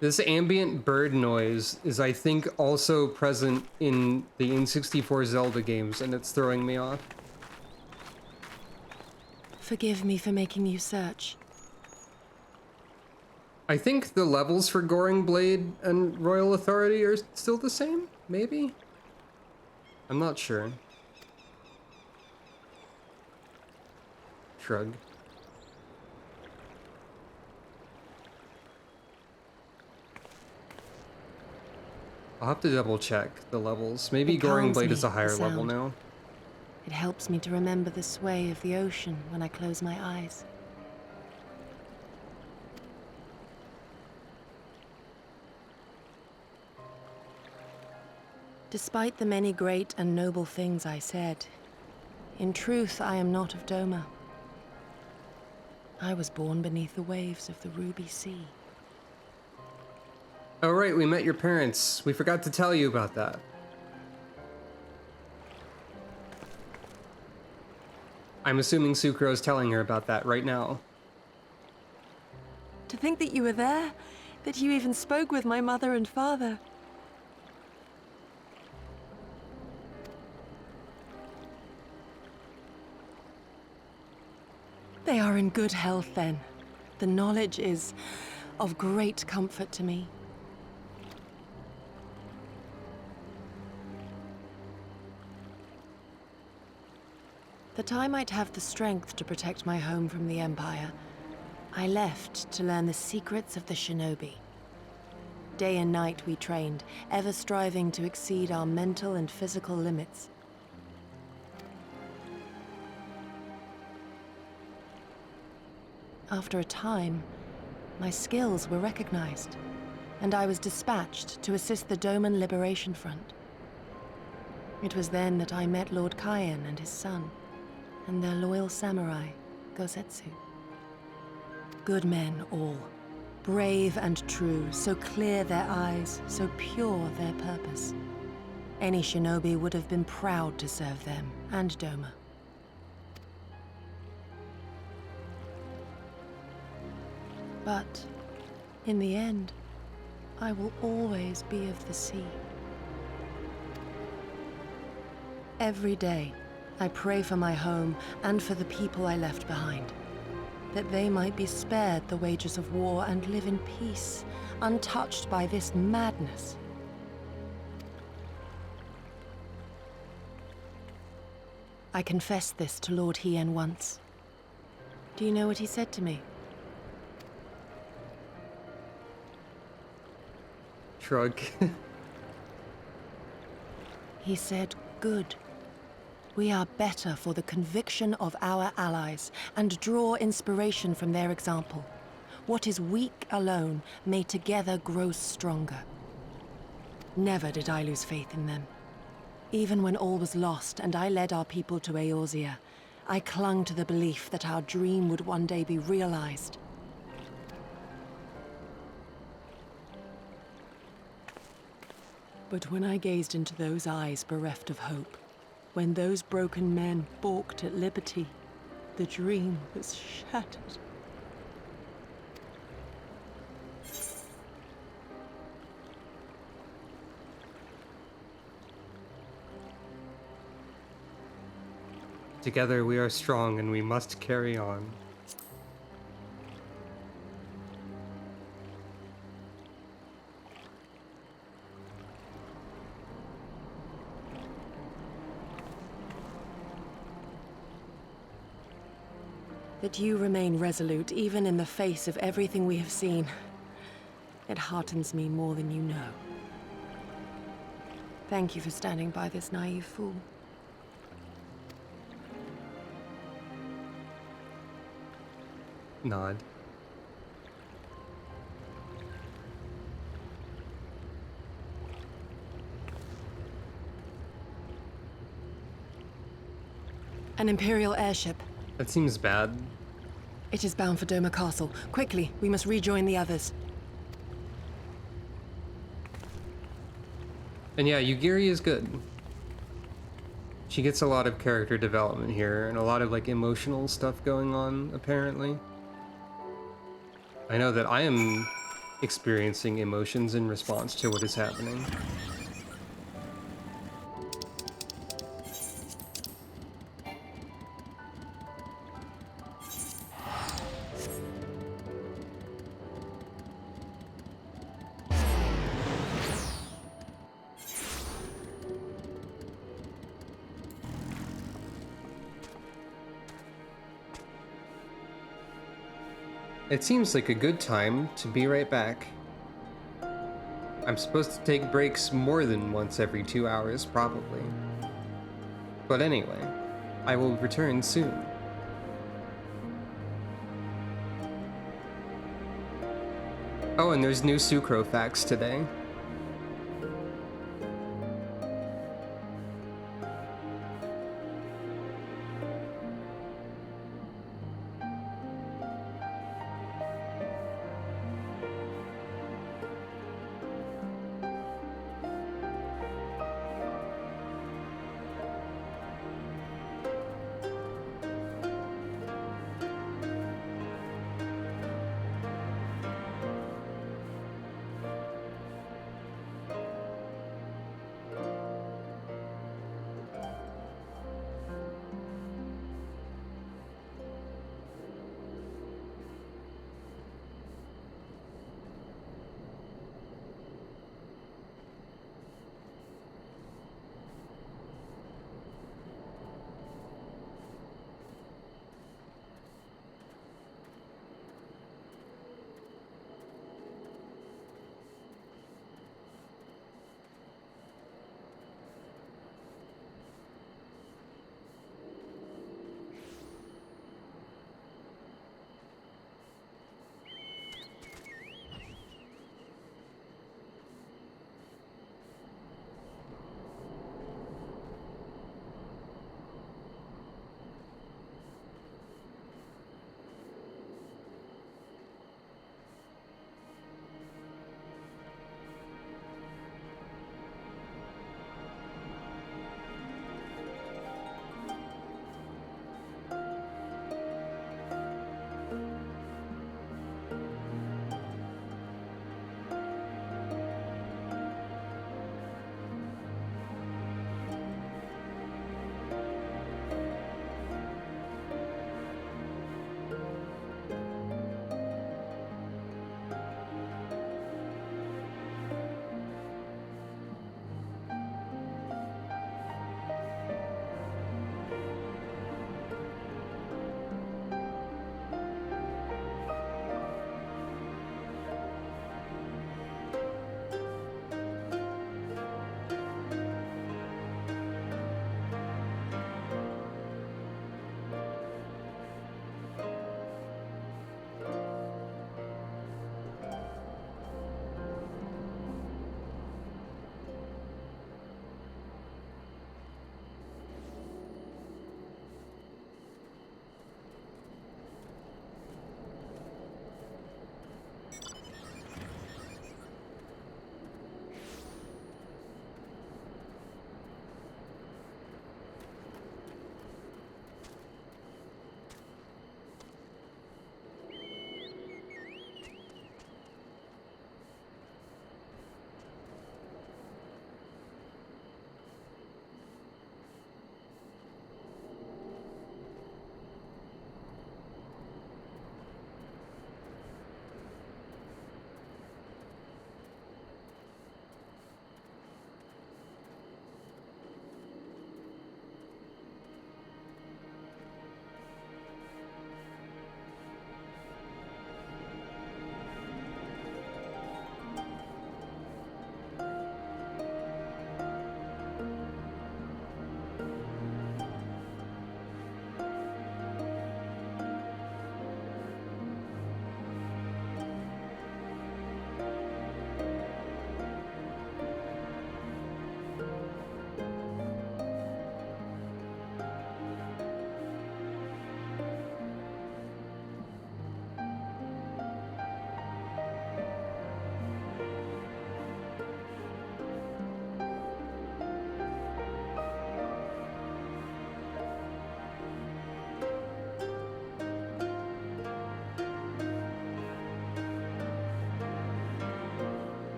This ambient bird noise is, I think, also present in the N64 Zelda games, and it's throwing me off. Forgive me for making you search. I think the levels for Goring Blade and Royal Authority are still the same, maybe? I'm not sure. Shrug. I'll have to double check the levels. Maybe Goring Blade is a higher level now. It helps me to remember the sway of the ocean when I close my eyes. Despite the many great and noble things I said, in truth I am not of Doma. I was born beneath the waves of the Ruby Sea. Oh right, we met your parents. We forgot to tell you about that. I'm assuming Sucro's telling her about that right now. To think that you were there, that you even spoke with my mother and father. They are in good health then. The knowledge is of great comfort to me. That I might have the strength to protect my home from the Empire, I left to learn the secrets of the shinobi. Day and night we trained, ever striving to exceed our mental and physical limits. After a time, my skills were recognized, and I was dispatched to assist the Doman Liberation Front. It was then that I met Lord Cayenne and his son, and their loyal samurai, Gosetsu. Good men all, brave and true, so clear their eyes, so pure their purpose. Any shinobi would have been proud to serve them and Doma. But, in the end, I will always be of the sea. Every day, I pray for my home and for the people I left behind, that they might be spared the wages of war and live in peace, untouched by this madness. I confessed this to Lord Hien once. Do you know what he said to me? Shrug. He said, "Good. We are better for the conviction of our allies, and draw inspiration from their example. What is weak alone may together grow stronger." Never did I lose faith in them. Even when all was lost and I led our people to Eorzea, I clung to the belief that our dream would one day be realized. But when I gazed into those eyes bereft of hope, when those broken men balked at liberty, the dream was shattered. Together we are strong and we must carry on. That you remain resolute even in the face of everything we have seen. It heartens me more than you know. Thank you for standing by this naive fool. Nod. An Imperial airship. That seems bad. It is bound for Doma Castle. Quickly, we must rejoin the others. And yeah, Yugiri is good. She gets a lot of character development here, and a lot of like emotional stuff going on, apparently. I know that I am experiencing emotions in response to what is happening. It seems like a good time to be right back. I'm supposed to take breaks more than once every 2 hours, probably. But anyway, I will return soon. Oh, and there's new Sucro facts today.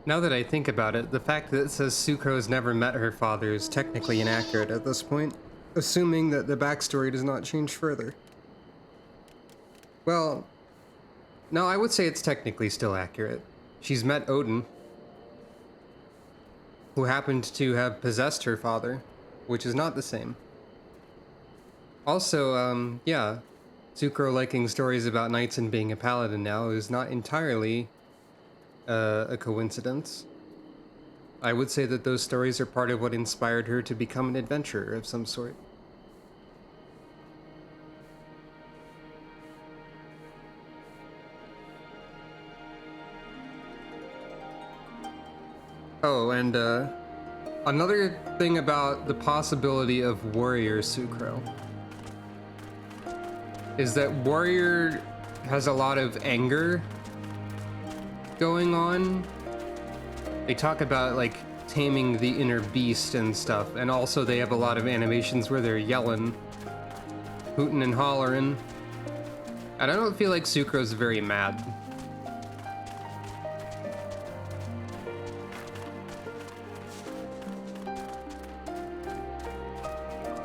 Now that I think about it, the fact that it says Sucrose never met her father is technically inaccurate at this point, assuming that the backstory does not change further. Well, no, I would say it's technically still accurate. She's met Odin, who happened to have possessed her father, which is not the same. Also, yeah, Sucro liking stories about knights and being a paladin now is not entirely a coincidence. I would say that those stories are part of what inspired her to become an adventurer of some sort. Oh, and another thing about the possibility of Warrior Sucro is that Warrior has a lot of anger going on. They talk about like taming the inner beast and stuff, and also they have a lot of animations where they're yelling, hooting and hollering. And I don't feel like Sucro's very mad.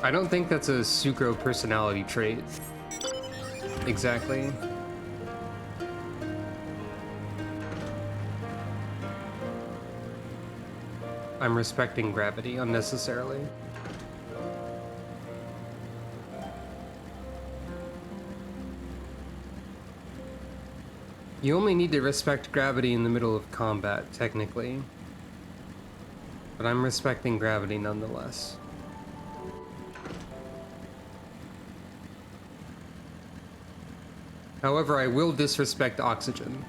I don't think that's a Sucro personality trait. Exactly. I'm respecting gravity unnecessarily. You only need to respect gravity in the middle of combat, technically. But I'm respecting gravity nonetheless. However, I will disrespect oxygen.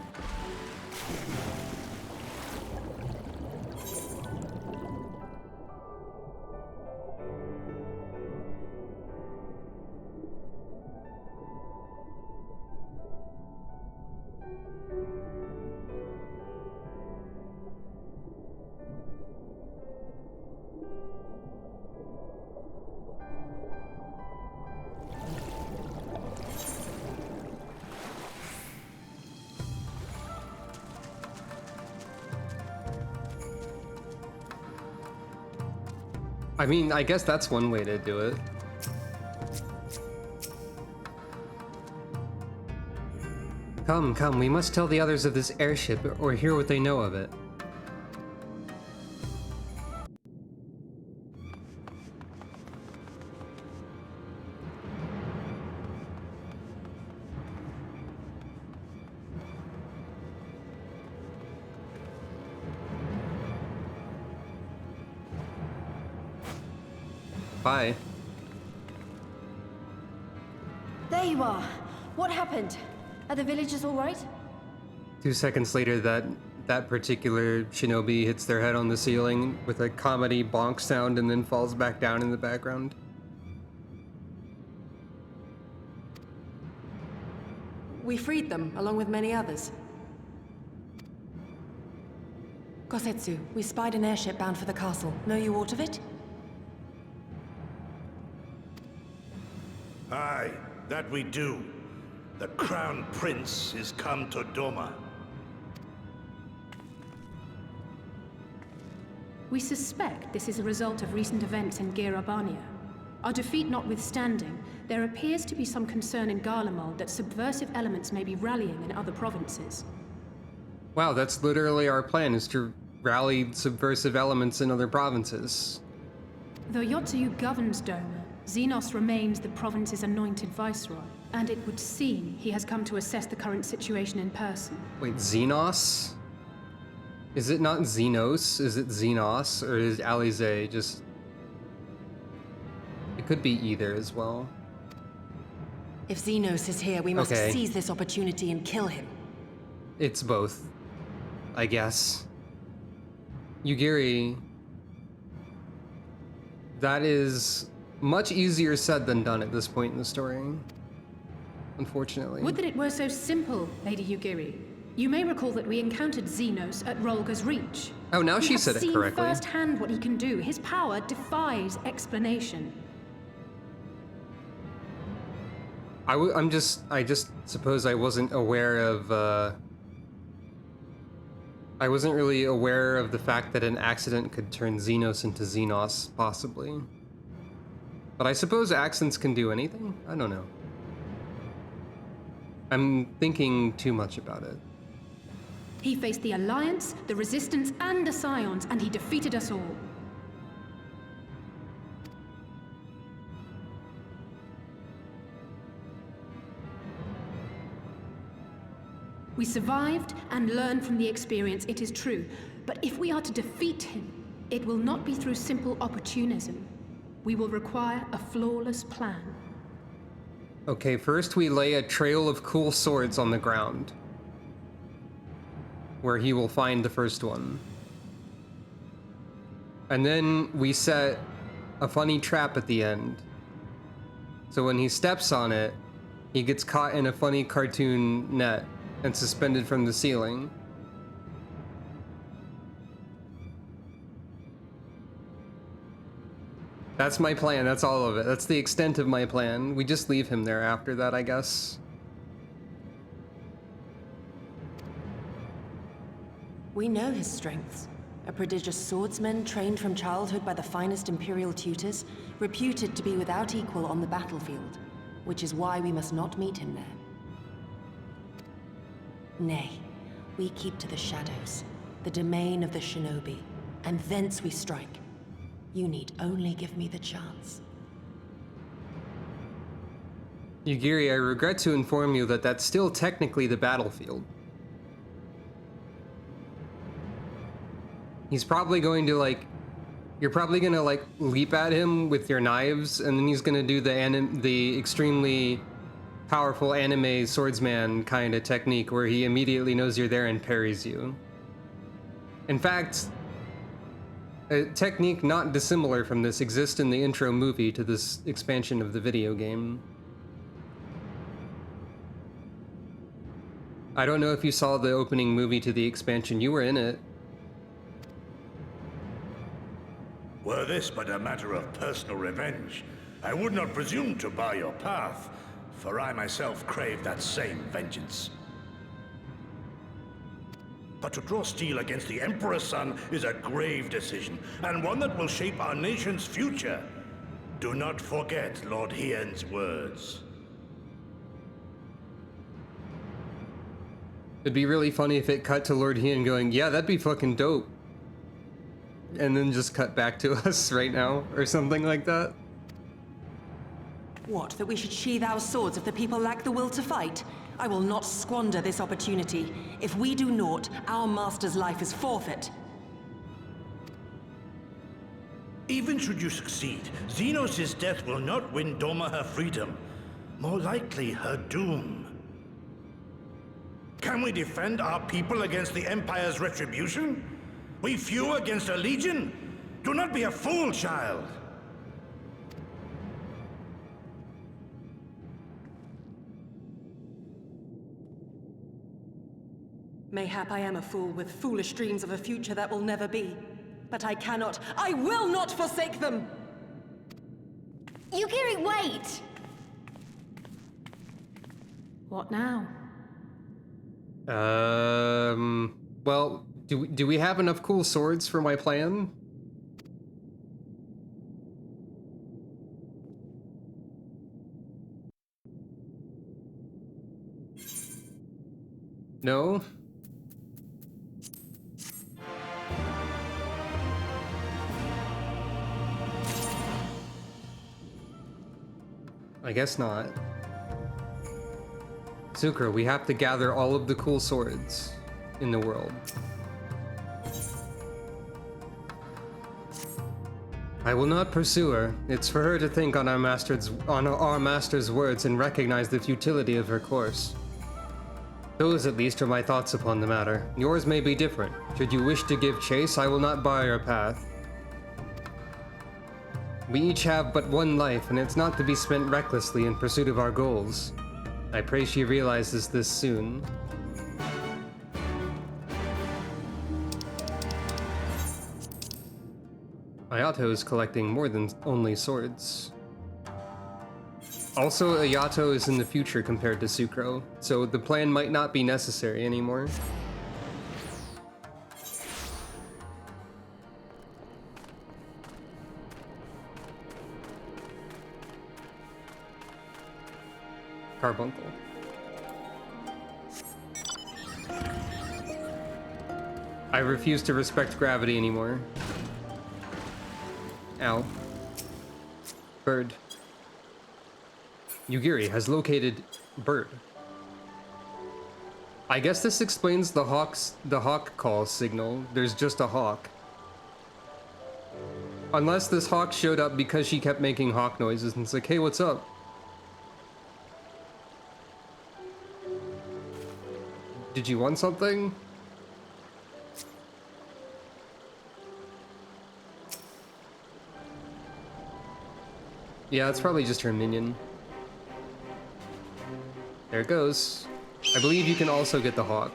I mean, I guess that's one way to do it. Come, come, we must tell the others of this airship or hear what they know of it. Bye. There you are. What happened? Are the villagers all right? 2 seconds later, that particular shinobi hits their head on the ceiling with a comedy bonk sound and then falls back down in the background. We freed them, along with many others. Kosetsu, we spied an airship bound for the castle. Know you aught of it? Aye, that we do. The Crown Prince is come to Doma. We suspect this is a result of recent events in Girabania. Our defeat notwithstanding, there appears to be some concern in Garlemald that subversive elements may be rallying in other provinces. Wow, that's literally our plan, is to rally subversive elements in other provinces. Though Yotsuyu governs Doma, Xenos remains the province's anointed viceroy, and it would seem he has come to assess the current situation in person. Wait, Xenos? Is it not Xenos? Is it Xenos? Or is Alize just... It could be either as well. If Xenos is here, we must Okay. seize this opportunity and kill him. It's both, I guess. Yugiri... That is much easier said than done at this point in the story. Unfortunately. Would that it were so simple, Lady Yugiri. You may recall that we encountered Xenos at Rolga's Reach. Oh, now she said it correctly. We have seen firsthand what he can do. His power defies explanation. I just suppose I wasn't aware of I wasn't really aware of the fact that an accident could turn Xenos into Xenos, possibly. But I suppose accidents can do anything? I don't know. I'm thinking too much about it. He faced the Alliance, the Resistance, and the Scions, and he defeated us all. We survived and learned from the experience, it is true. But if we are to defeat him, it will not be through simple opportunism. We will require a flawless plan. Okay, first we lay a trail of cool swords on the ground, where he will find the first one. And then we set a funny trap at the end. So when he steps on it, he gets caught in a funny cartoon net and suspended from the ceiling. That's my plan, that's all of it. That's the extent of my plan. We just leave him there after that, I guess. We know his strengths. A prodigious swordsman trained from childhood by the finest Imperial tutors, reputed to be without equal on the battlefield, which is why we must not meet him there. Nay, we keep to the shadows, the domain of the shinobi, and thence we strike. You need only give me the chance. Yugiri, I regret to inform you that that's still technically the battlefield. He's probably going to, like... You're probably gonna, like, leap at him with your knives, and then he's gonna do the extremely powerful anime swordsman kind of technique where he immediately knows you're there and parries you. In fact, a technique not dissimilar from this exists in the intro movie to this expansion of the video game. I don't know if you saw the opening movie to the expansion. You were in it. Were this but a matter of personal revenge, I would not presume to bar your path, for I myself crave that same vengeance. But to draw steel against the Emperor's son is a grave decision, and one that will shape our nation's future. Do not forget Lord Hien's words. It'd be really funny if it cut to Lord Hien going, yeah, that'd be fucking dope. And then just cut back to us right now, or something like that. What, that we should sheathe our swords if the people lack the will to fight? I will not squander this opportunity. If we do naught, our master's life is forfeit. Even should you succeed, Xenos' death will not win Doma her freedom. More likely, her doom. Can we defend our people against the Empire's retribution? We few against a legion? Do not be a fool, child! Mayhap I am a fool with foolish dreams of a future that will never be. But I cannot, I will not forsake them! Yugiri, wait! What now? Well, do we have enough cool swords for my plan? No? I guess not. Zucra, we have to gather all of the cool swords in the world. I will not pursue her. It's for her to think on our master's words and recognize the futility of her course. Those, at least, are my thoughts upon the matter. Yours may be different. Should you wish to give chase, I will not bar your path. We each have but one life, and it's not to be spent recklessly in pursuit of our goals. I pray she realizes this soon. Ayato is collecting more than only swords. Also, Ayato is in the future compared to Sucro, so the plan might not be necessary anymore. carbuncle. I refuse to respect gravity anymore. Ow. Bird. Yugiri has located bird. I guess this explains the hawk call signal. There's just a hawk. Unless this hawk showed up because she kept making hawk noises and it's like, hey, what's up? Did you want something? Yeah, it's probably just her minion. There it goes. I believe you can also get the hawk.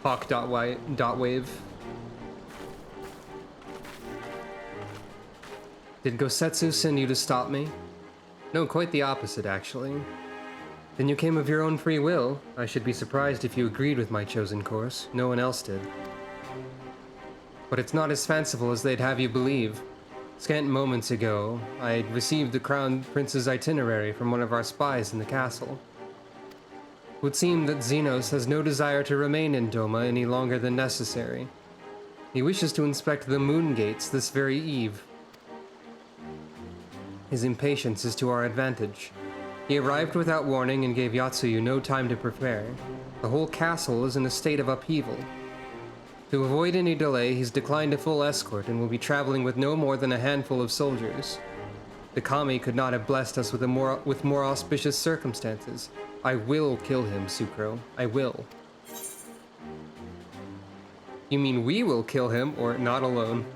Hawk.wave. Did Gosetsu send you to stop me? No, quite the opposite, actually. Then you came of your own free will. I should be surprised if you agreed with my chosen course. No one else did. But it's not as fanciful as they'd have you believe. Scant moments ago, I received the Crown Prince's itinerary from one of our spies in the castle. It would seem that Xenos has no desire to remain in Doma any longer than necessary. He wishes to inspect the moon gates this very eve. His impatience is to our advantage. He arrived without warning and gave Yatsuyu no time to prepare. The whole castle is in a state of upheaval. To avoid any delay, he's declined a full escort and will be traveling with no more than a handful of soldiers. The Kami could not have blessed us with more auspicious circumstances. I will kill him, Sucro. I will. You mean we will kill him, or not alone?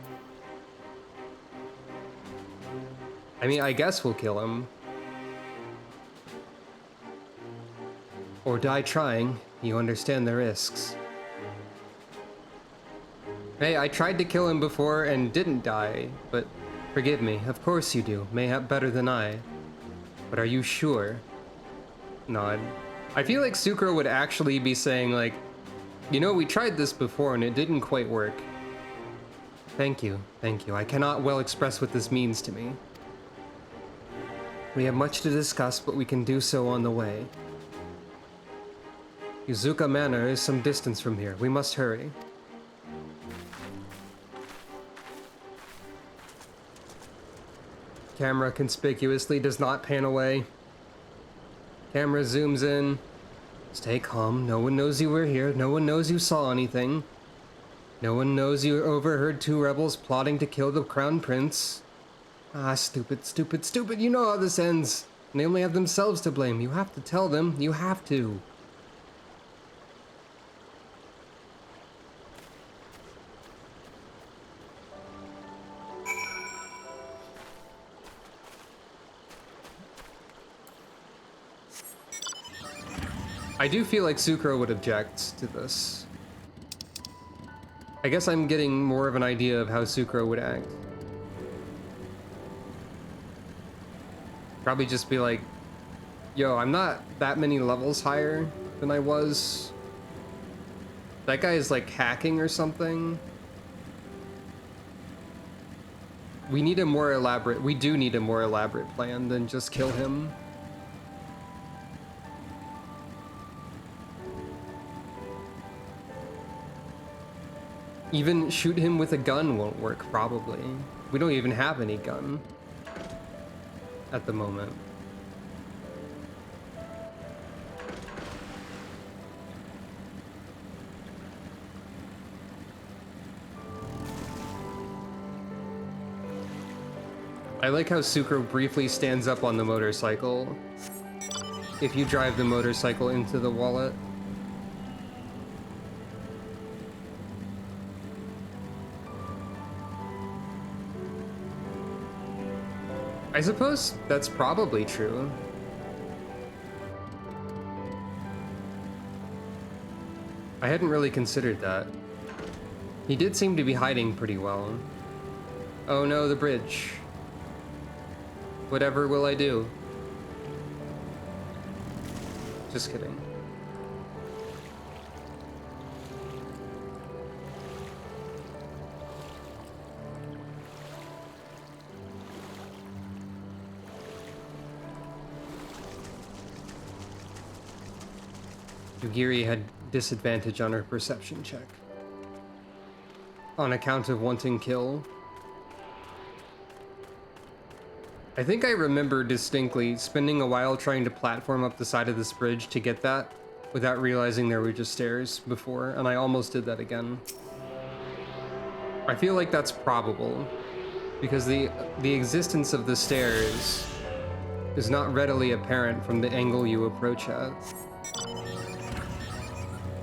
I mean, I guess we'll kill him. Or die trying. You understand the risks. Hey, I tried to kill him before and didn't die, but forgive me. Of course you do. Mayhap better than I. But are you sure? Nod. I feel like Sucro would actually be saying, like, you know, we tried this before and it didn't quite work. Thank you. Thank you. I cannot well express what this means to me. We have much to discuss, but we can do so on the way. Yuzuka Manor is some distance from here. We must hurry. Camera conspicuously does not pan away. Camera zooms in. Stay calm. No one knows you were here. No one knows you saw anything. No one knows you overheard two rebels plotting to kill the Crown Prince. Ah, stupid, stupid, stupid. You know how this ends. And they only have themselves to blame. You have to tell them. You have to. I do feel like Sucro would object to this. I guess I'm getting more of an idea of how Sucro would act. Probably just be like, yo, I'm not that many levels higher than I was. That guy is like hacking or something. We do need a more elaborate plan than just kill him. Even shoot him with a gun won't work, probably. We don't even have any gun at the moment. I like how Sucro briefly stands up on the motorcycle if you drive the motorcycle into the wallet. I suppose that's probably true. I hadn't really considered that. He did seem to be hiding pretty well. Oh no, the bridge. Whatever will I do? Just kidding. Yugiri had disadvantage on her perception check. On account of wanting kill. I think I remember distinctly spending a while trying to platform up the side of this bridge to get that without realizing there were just stairs before, and I almost did that again. I feel like that's probable, because the existence of the stairs is not readily apparent from the angle you approach at.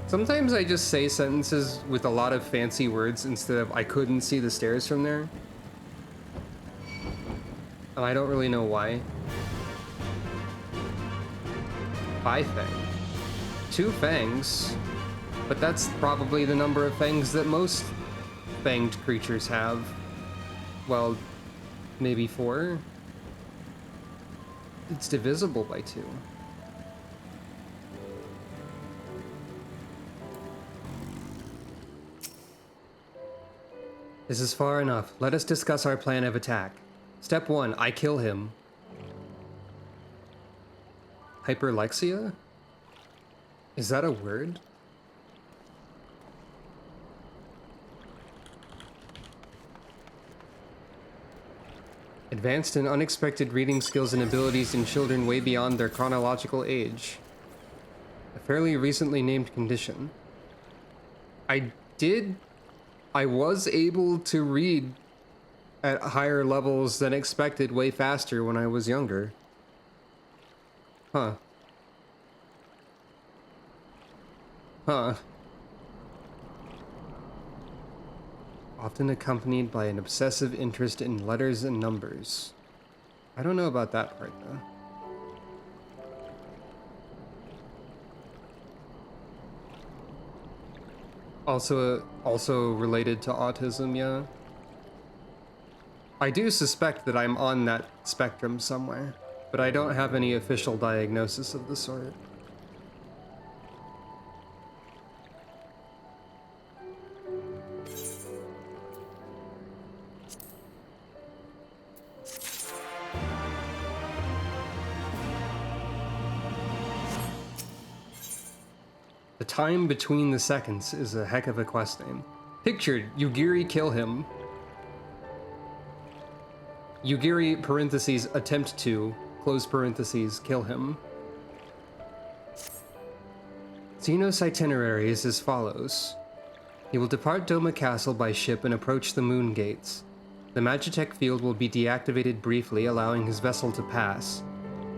Sometimes I just say sentences with a lot of fancy words instead of I couldn't see the stairs from there. And I don't really know why. 5 fangs. 2 fangs. But that's probably the number of fangs that most fanged creatures have. Well, maybe 4. It's divisible by 2. This is far enough. Let us discuss our plan of attack. Step 1, I kill him. Hyperlexia? Is that a word? Advanced and unexpected reading skills and abilities in children way beyond their chronological age. A fairly recently named condition. I was able to read at higher levels than expected way faster when I was younger. Huh. Often accompanied by an obsessive interest in letters and numbers. I don't know about that part, though. Also related to autism, yeah. I do suspect that I'm on that spectrum somewhere, but I don't have any official diagnosis of the sort. The time between the seconds is a heck of a quest name. Pictured, Yugiri kill him. Yugiri, parentheses, attempt to, close parentheses, kill him. Xenos' itinerary is as follows. He will depart Doma Castle by ship and approach the moon gates. The Magitech field will be deactivated briefly, allowing his vessel to pass.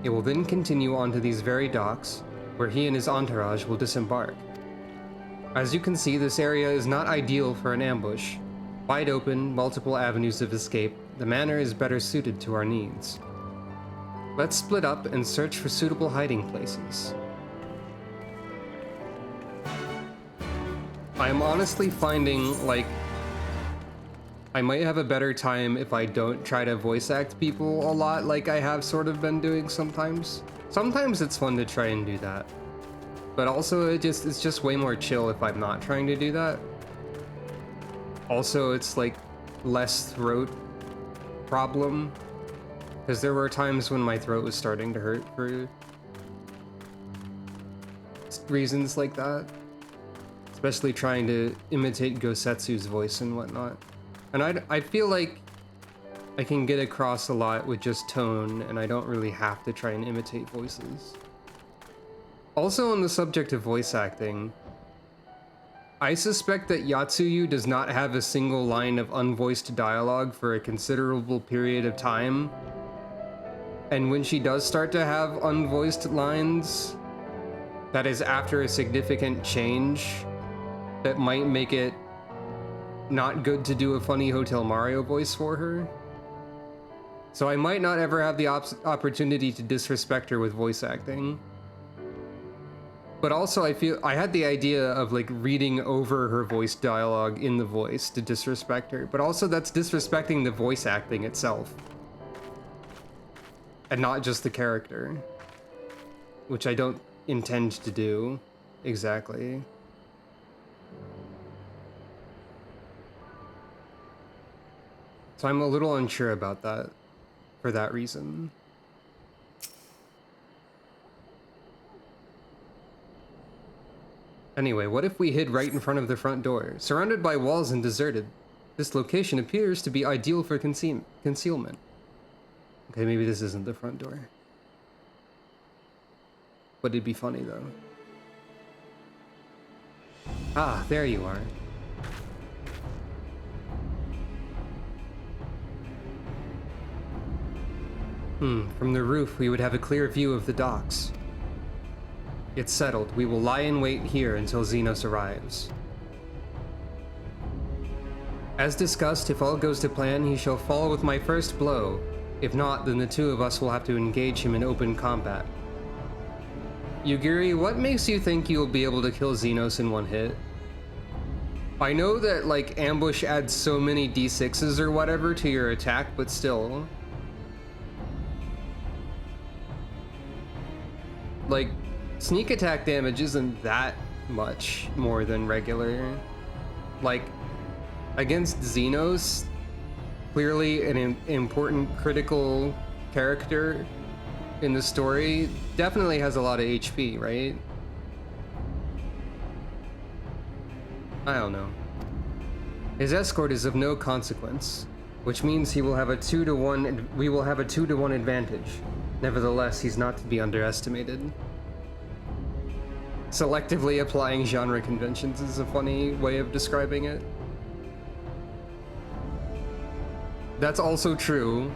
It will then continue onto these very docks, where he and his entourage will disembark. As you can see, this area is not ideal for an ambush. Wide open, multiple avenues of escape, the manor is better suited to our needs. Let's split up and search for suitable hiding places. I'm honestly finding, like, I might have a better time if I don't try to voice act people a lot like I have sort of been doing sometimes. Sometimes it's fun to try and do that. But also it's just way more chill if I'm not trying to do that. Also, it's like less throat problem, because there were times when my throat was starting to hurt for reasons like that. Especially trying to imitate Gosetsu's voice and whatnot. And I feel like I can get across a lot with just tone, and I don't really have to try and imitate voices. Also, on the subject of voice acting, I suspect that Yatsuyu does not have a single line of unvoiced dialogue for a considerable period of time. And when she does start to have unvoiced lines, that is after a significant change that might make it not good to do a funny Hotel Mario voice for her. So I might not ever have the opportunity to disrespect her with voice acting. But also I feel I had the idea of like reading over her voice dialogue in the voice to disrespect her, but also that's disrespecting the voice acting itself. And not just the character, which I don't intend to do exactly. So I'm a little unsure about that for that reason. Anyway, what if we hid right in front of the front door? Surrounded by walls and deserted, this location appears to be ideal for concealment. Okay, maybe this isn't the front door. But it'd be funny, though. Ah, there you are. From the roof, we would have a clear view of the docks. It's settled. We will lie in wait here until Xenos arrives. As discussed, if all goes to plan, he shall fall with my first blow. If not, then the two of us will have to engage him in open combat. Yugiri, what makes you think you will be able to kill Xenos in one hit? I know that, like, ambush adds so many d6s or whatever to your attack, but still. Like, sneak attack damage isn't that much more than regular. Like, against Xenos, clearly an important critical character in the story, definitely has a lot of HP, right? I don't know. His escort is of no consequence, which means he will have a 2-to-1, we will have a 2-to-1 advantage. Nevertheless, he's not to be underestimated. Selectively applying genre conventions is a funny way of describing it. That's also true,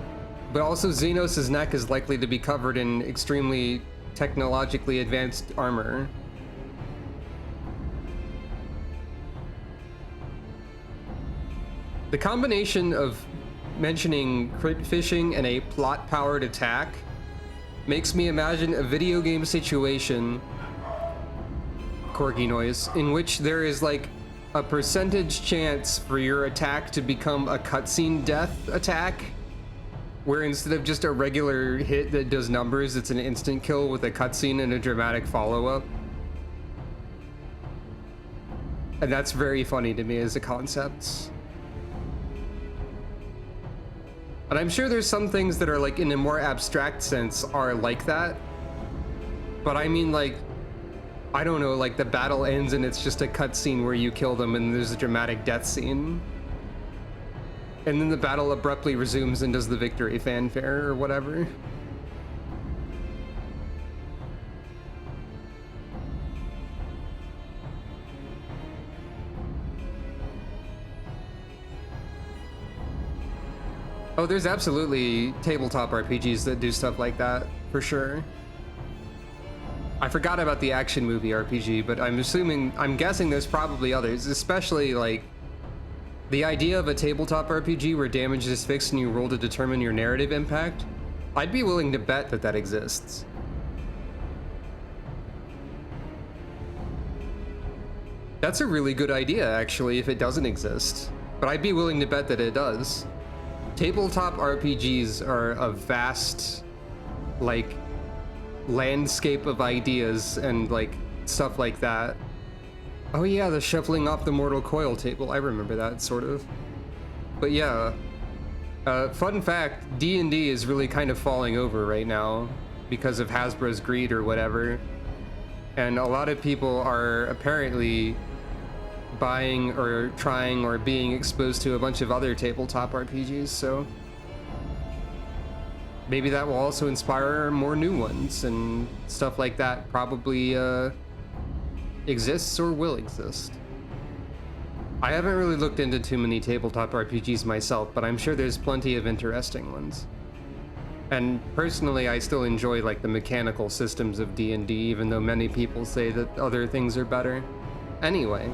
but also Xenos' neck is likely to be covered in extremely technologically advanced armor. The combination of mentioning crit fishing and a plot-powered attack makes me imagine a video game situation, corgi noise, in which there is like a percentage chance for your attack to become a cutscene death attack, where instead of just a regular hit that does numbers, it's an instant kill with a cutscene and a dramatic follow-up. And that's very funny to me as a concept. And I'm sure there's some things that are like in a more abstract sense are like that. But I mean, like, I don't know, like the battle ends and it's just a cutscene where you kill them and there's a dramatic death scene. And then the battle abruptly resumes and does the victory fanfare or whatever. Oh, there's absolutely tabletop RPGs that do stuff like that, for sure. I forgot about the action movie RPG, but I'm guessing there's probably others, especially like the idea of a tabletop RPG where damage is fixed and you roll to determine your narrative impact. I'd be willing to bet that that exists. That's a really good idea, actually, if it doesn't exist. But I'd be willing to bet that it does. Tabletop RPGs are a vast, like, landscape of ideas and, like, stuff like that. Oh yeah, the shuffling off the mortal coil table. I remember that, sort of. But yeah. Fun fact, D&D is really kind of falling over right now because of Hasbro's greed or whatever. And a lot of people are apparently buying or trying or being exposed to a bunch of other tabletop RPGs, so maybe that will also inspire more new ones, and stuff like that probably exists or will exist. I haven't really looked into too many tabletop RPGs myself, but I'm sure there's plenty of interesting ones. And personally, I still enjoy like the mechanical systems of D&D, even though many people say that other things are better. Anyway.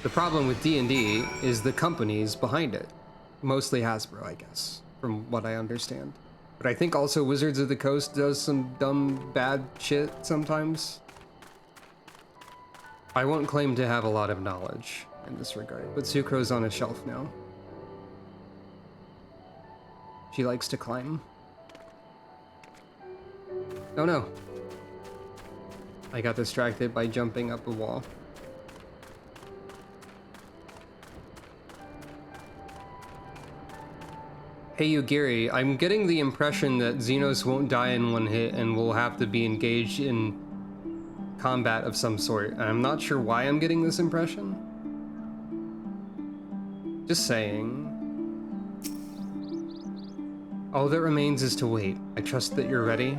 The problem with D&D is the companies behind it. Mostly Hasbro, I guess, from what I understand. But I think also Wizards of the Coast does some dumb, bad shit sometimes. I won't claim to have a lot of knowledge in this regard, but Sucro's on a shelf now. She likes to climb. Oh no. I got distracted by jumping up a wall. Hey Yugiri, I'm getting the impression that Xenos won't die in one hit and will have to be engaged in combat of some sort. And I'm not sure why I'm getting this impression. Just saying. All that remains is to wait. I trust that you're ready.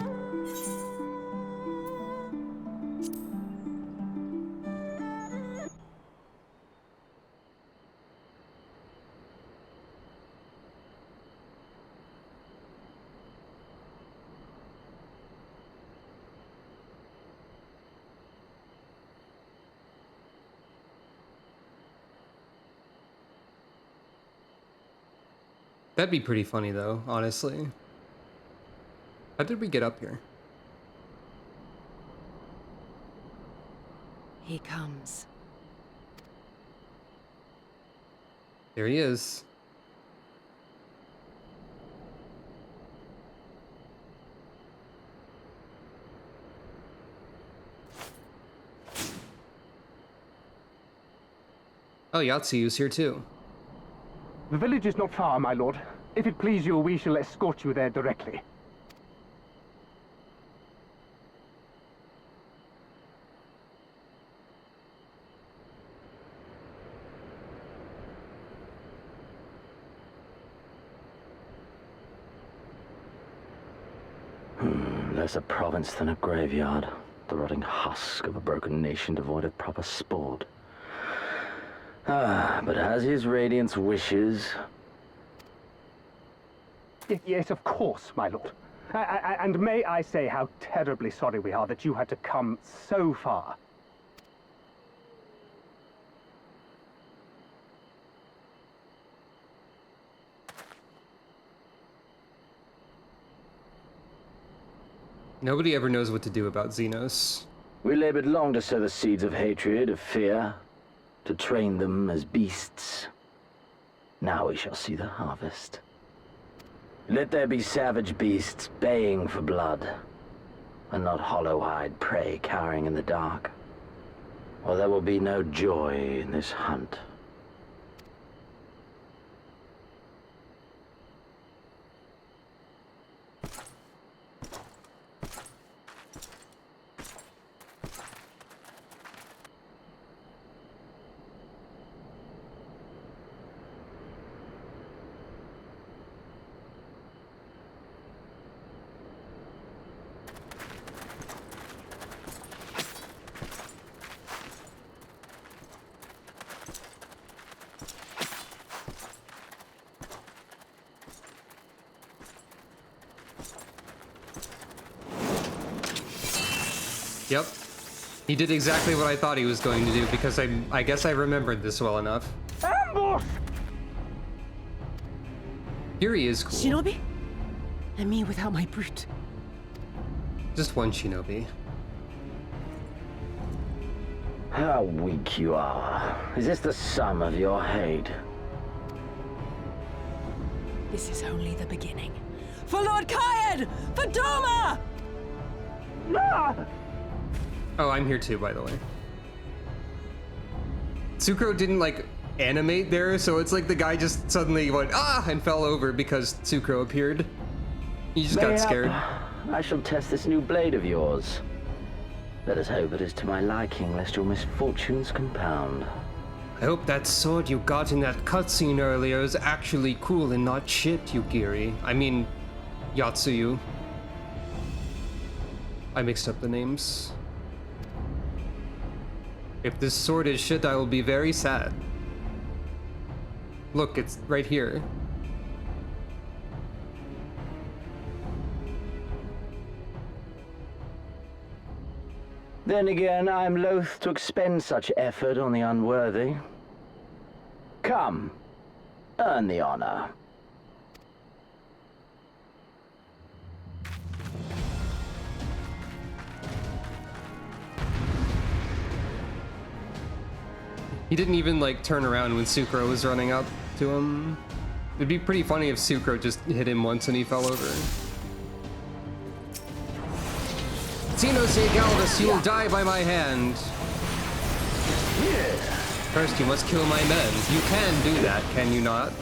That'd be pretty funny though, honestly. How did we get up here? He comes. There he is. Oh, Yatsu's here too. The village is not far, my lord. If it please you, we shall escort you there directly. Less a province than a graveyard. The rotting husk of a broken nation devoid of proper sport. But as his radiance wishes... Yes, of course, my lord. And may I say how terribly sorry we are that you had to come so far. Nobody ever knows what to do about Xenos. We labored long to sow the seeds of hatred, of fear, to train them as beasts. Now we shall see the harvest. Let there be savage beasts baying for blood, and not hollow-eyed prey cowering in the dark. Or there will be no joy in this hunt. Yep. He did exactly what I thought he was going to do because I guess I remembered this well enough. Ambush! Here he is cool. Shinobi? And me without my brute. Just one shinobi. How weak you are. Is this the sum of your hate? This is only the beginning. For Lord Kyan! For Doma! Ah! Oh, I'm here too, by the way. Tsukro didn't, like, animate there, so it's like the guy just suddenly went, ah, and fell over because Tsukro appeared. He just got scared. I shall test this new blade of yours. Let us hope it is to my liking, lest your misfortunes compound. I hope that sword you got in that cutscene earlier is actually cool and not shit, Yugiri. I mean, Yatsuyu. I mixed up the names. If this sword is shit, I will be very sad. Look, it's right here. Then again, I am loath to expend such effort on the unworthy. Come, earn the honor. He didn't even, like, turn around when Tsukro was running up to him. It'd be pretty funny if Tsukro just hit him once and he fell over. Xenos Galvus, you will die by my hand. First, you must kill my men. You can do that, can you not?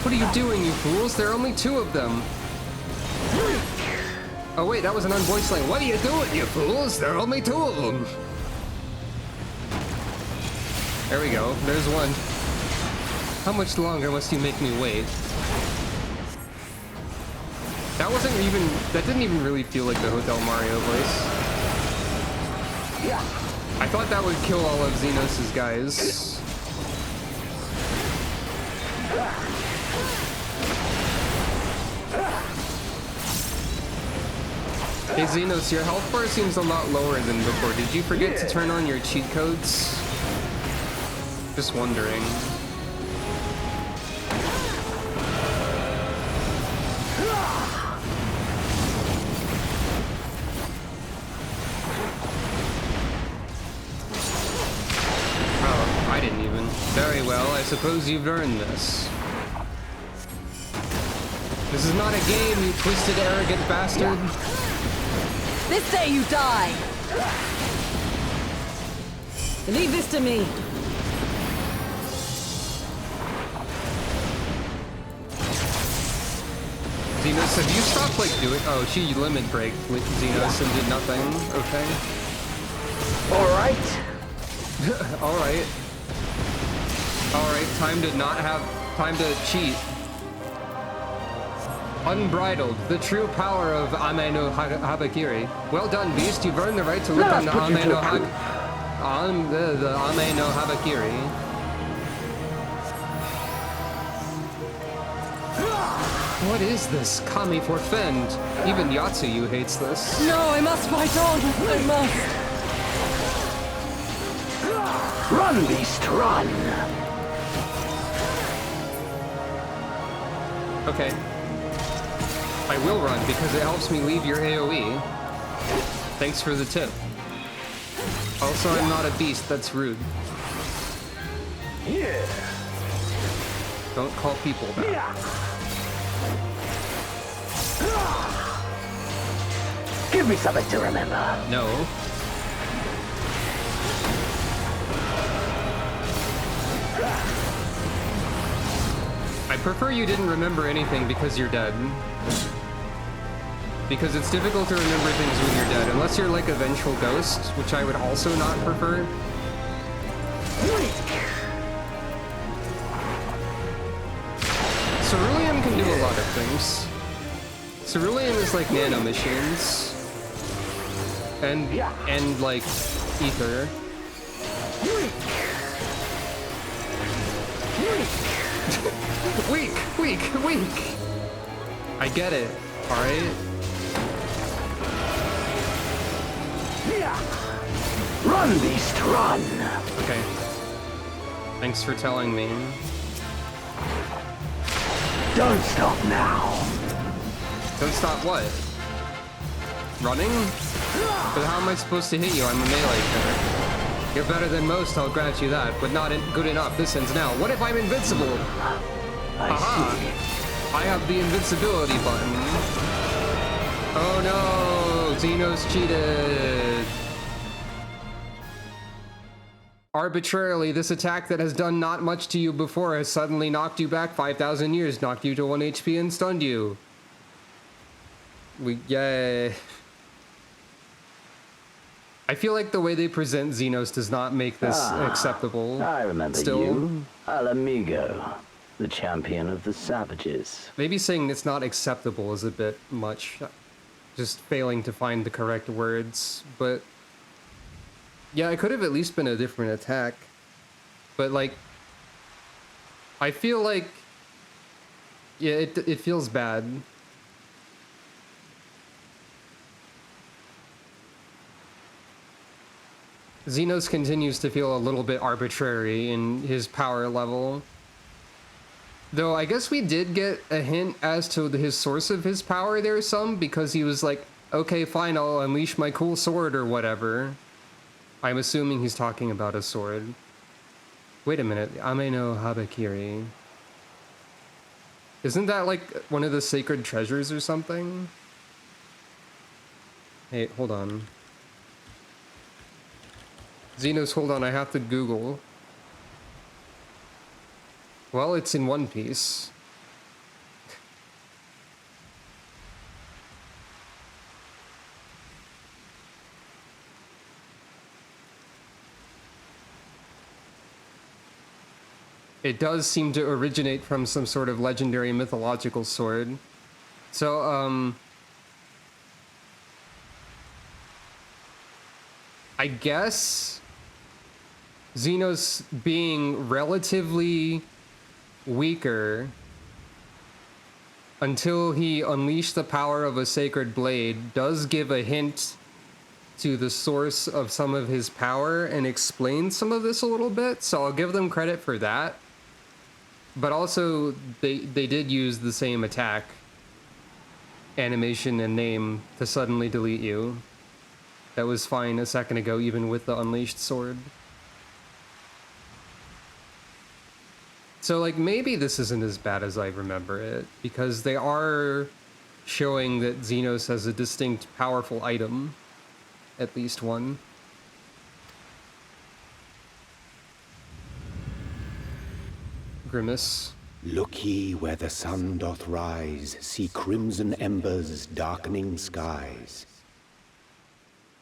What are you doing, you fools? There are only 2 of them. Oh wait, that was an unvoiced line. What are you doing, you fools? There are only 2 of them. There we go. There's one. How much longer must you make me wait? That wasn't even... That didn't even really feel like the Hotel Mario voice. I thought that would kill all of Xenos' guys. Hey Xenos, your health bar seems a lot lower than before. Did you forget to turn on your cheat codes? Just wondering. Oh, I didn't even. Very well, I suppose you've earned this. This is not a game, you twisted, arrogant bastard. This day you die! Leave this to me! Xenos, have you stopped, like, doing... Oh, she limit break with Xenos and did nothing. Okay. Alright. Alright. Alright, time to not have... Time to cheat. Unbridled, the true power of Ame no Habakiri. Well done, Beast. You've earned the right to look on the Ame no the Ame no Habakiri. What is this? Kami forfend. Even Yatsuyu hates this. No, I must fight on. I must. Run, Beast, run. Okay. I will run because it helps me leave your AoE. Thanks for the tip. Also, I'm not a beast, that's rude. Yeah. Don't call people that. Give me something to remember. No. I prefer you didn't remember anything because you're dead. Because it's difficult to remember things when you're dead, unless you're like a vengeful ghost, which I would also not prefer. Cerulean can do a lot of things. Cerulean is like nanomachines. And like ether. Weak! I get it, alright? Run, Beast, run! Okay. Thanks for telling me. Don't stop now. Don't stop what? Running? But how am I supposed to hit you? I'm a melee killer. You're better than most, I'll grant you that, but not good enough. This ends now. What if I'm invincible? Aha! I have the invincibility button. Oh no! Xenos cheated! Arbitrarily, this attack that has done not much to you before has suddenly knocked you back 5,000 years, knocked you to 1 HP and stunned you. Yay. I feel like the way they present Xenos does not make this acceptable. I remember still. you. Al Amigo, the champion of the savages. Maybe saying it's not acceptable is a bit much. Just failing to find the correct words, but... Yeah, it could have at least been a different attack. But, like... I feel like... Yeah, it feels bad. Xenos continues to feel a little bit arbitrary in his power level. Though I guess we did get a hint as to his source of his power there some, because he was like, okay, fine, I'll unleash my cool sword or whatever. I'm assuming he's talking about a sword. Wait a minute, Ame no Habakiri. Isn't that like one of the sacred treasures or something? Hey, hold on. Xenos, hold on, I have to Google. Well, it's in One Piece. it does seem to originate from some sort of legendary mythological sword. So, I guess Xenos being relatively weaker until he unleashed the power of a sacred blade does give a hint to the source of some of his power and explain some of this a little bit, so I'll give them credit for that. But also, they did use the same attack, animation, and name to suddenly delete you. That was fine a second ago, even with the unleashed sword. So, like, maybe this isn't as bad as I remember it, because they are showing that Xenos has a distinct, powerful item. At least one. Grimace. Look ye where the sun doth rise, see crimson embers darkening skies.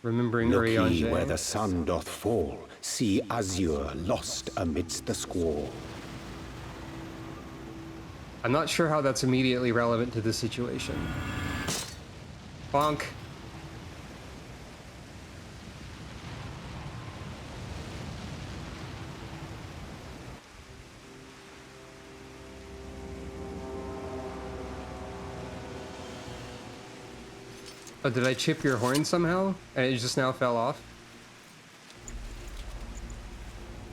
Remembering Look ye Urianger. where the sun doth fall, see azure lost amidst the squall. I'm not sure how that's immediately relevant to the situation. Bonk. Oh, did I chip your horn somehow? And it just now fell off?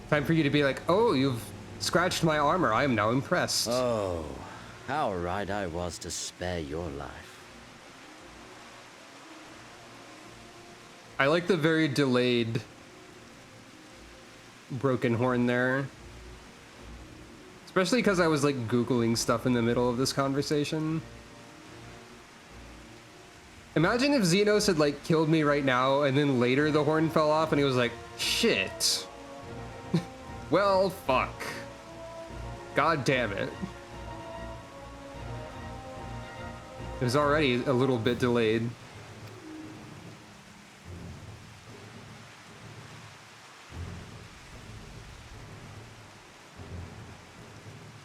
Time for you to be like, oh, you've scratched my armor. I am now impressed. Oh, how right I was to spare your life. I like the very delayed broken horn there. Especially because I was like Googling stuff in the middle of this conversation. Imagine if Xenos had like killed me right now and then later the horn fell off and he was like, shit. Well, fuck. God damn it. It was already a little bit delayed.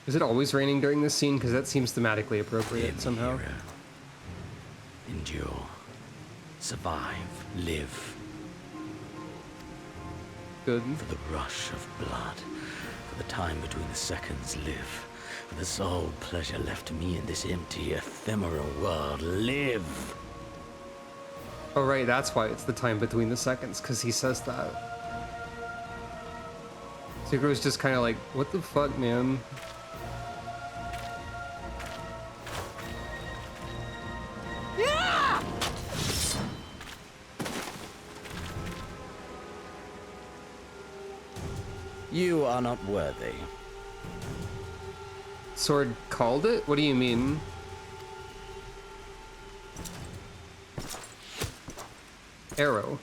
Is it always raining during this scene? Because that seems thematically appropriate somehow. Endure. Survive. Live. Good. For the rush of blood. For the time between the seconds. Live. For the sole pleasure left to me in this empty, ephemeral world. Live. Oh, right. That's why it's the time between the seconds. Because he says that. Zugro's just kind of like, what the fuck, man? You are not worthy. Sword called it? What do you mean? Arrow.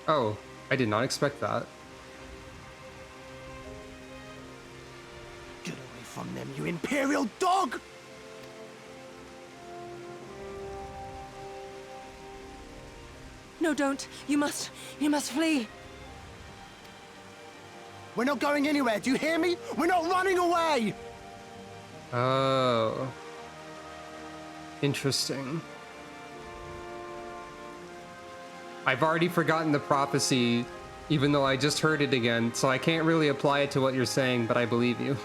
Oh, I did not expect that. Get away from them, you Imperial dog! No, don't. You must flee. We're not going anywhere, do you hear me? We're not running away! Oh. Interesting. I've already forgotten the prophecy, even though I just heard it again, so I can't really apply it to what you're saying, but I believe you.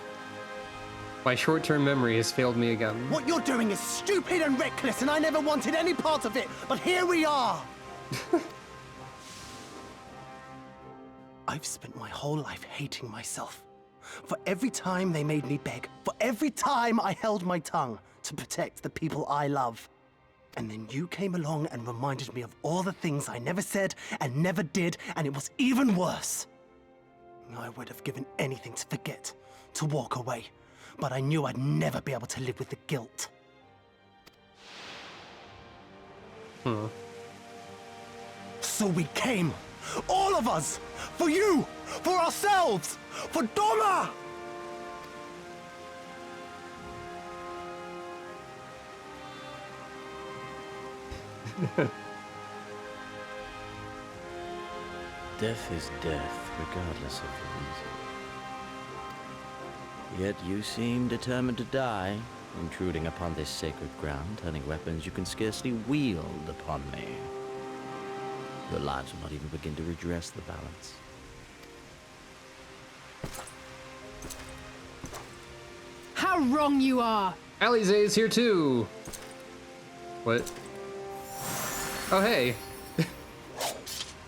My short-term memory has failed me again. What you're doing is stupid and reckless, and I never wanted any part of it, but here we are! I've spent my whole life hating myself. For every time they made me beg, for every time I held my tongue to protect the people I love. And then you came along and reminded me of all the things I never said and never did, and it was even worse. I would have given anything to forget, to walk away, but I knew I'd never be able to live with the guilt. So we came, all of us, for you, for ourselves, for Doma! Death is death, regardless of the reason. Yet you seem determined to die, intruding upon this sacred ground, turning weapons you can scarcely wield upon me. Your lives will not even begin to redress the balance. How wrong you are! Alize is here too! What? Oh, hey!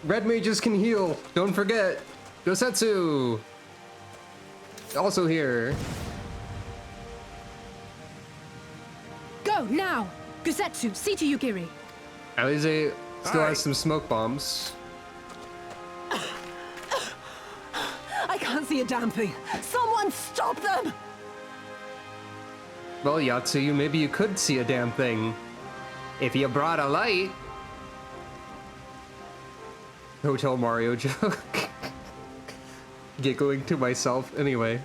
Red mages can heal! Don't forget! Gosetsu! Also here. Go, now! Gosetsu, see to Yugiri! Alize still has some smoke bombs. I can't see a damn thing. Someone stop them! Well, Yatsuyu, maybe you could see a damn thing. If you brought a light. Hotel Mario joke. Giggling to myself. Anyway.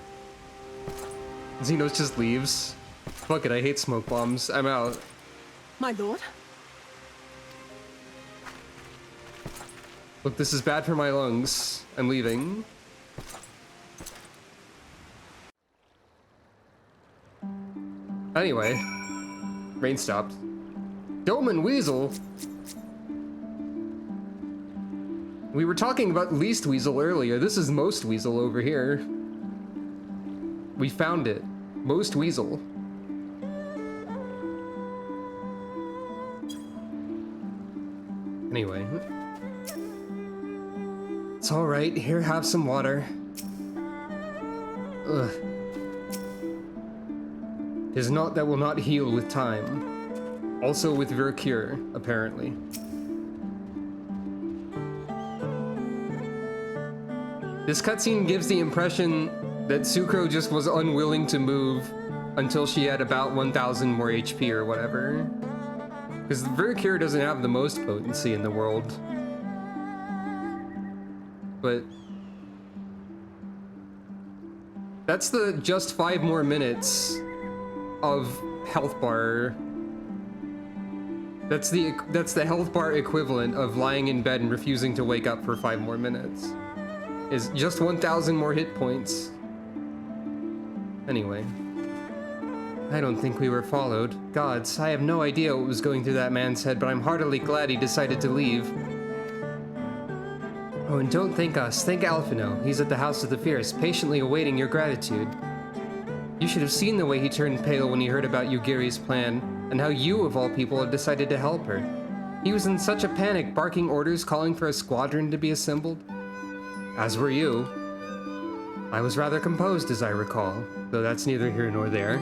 Xenos just leaves. Fuck it, I hate smoke bombs. I'm out. My lord? Look, this is bad for my lungs. I'm leaving. Anyway. Rain stopped. Dome and Weasel? We were talking about least Weasel earlier. This is most Weasel over here. We found it. Most Weasel. Anyway. It's alright. Here, have some water. Ugh. 'Tis naught that will not heal with time. Also with Vercure, apparently. This cutscene gives the impression that Sucro just was unwilling to move until she had about 1,000 more HP or whatever. Because Vercure doesn't have the most potency in the world. But that's the just 5 more minutes of health bar. That's the health bar equivalent of lying in bed and refusing to wake up for 5 more minutes. Is just 1,000 more hit points. Anyway. I don't think we were followed. Gods, I have no idea what was going through that man's head, but I'm heartily glad he decided to leave. Oh, and don't thank us. Thank Alphino. He's at the House of the Fierce, patiently awaiting your gratitude. You should have seen the way he turned pale when he heard about Yugiri's plan, and how you, of all people, have decided to help her. He was in such a panic, barking orders, calling for a squadron to be assembled. As were you. I was rather composed, as I recall, though that's neither here nor there.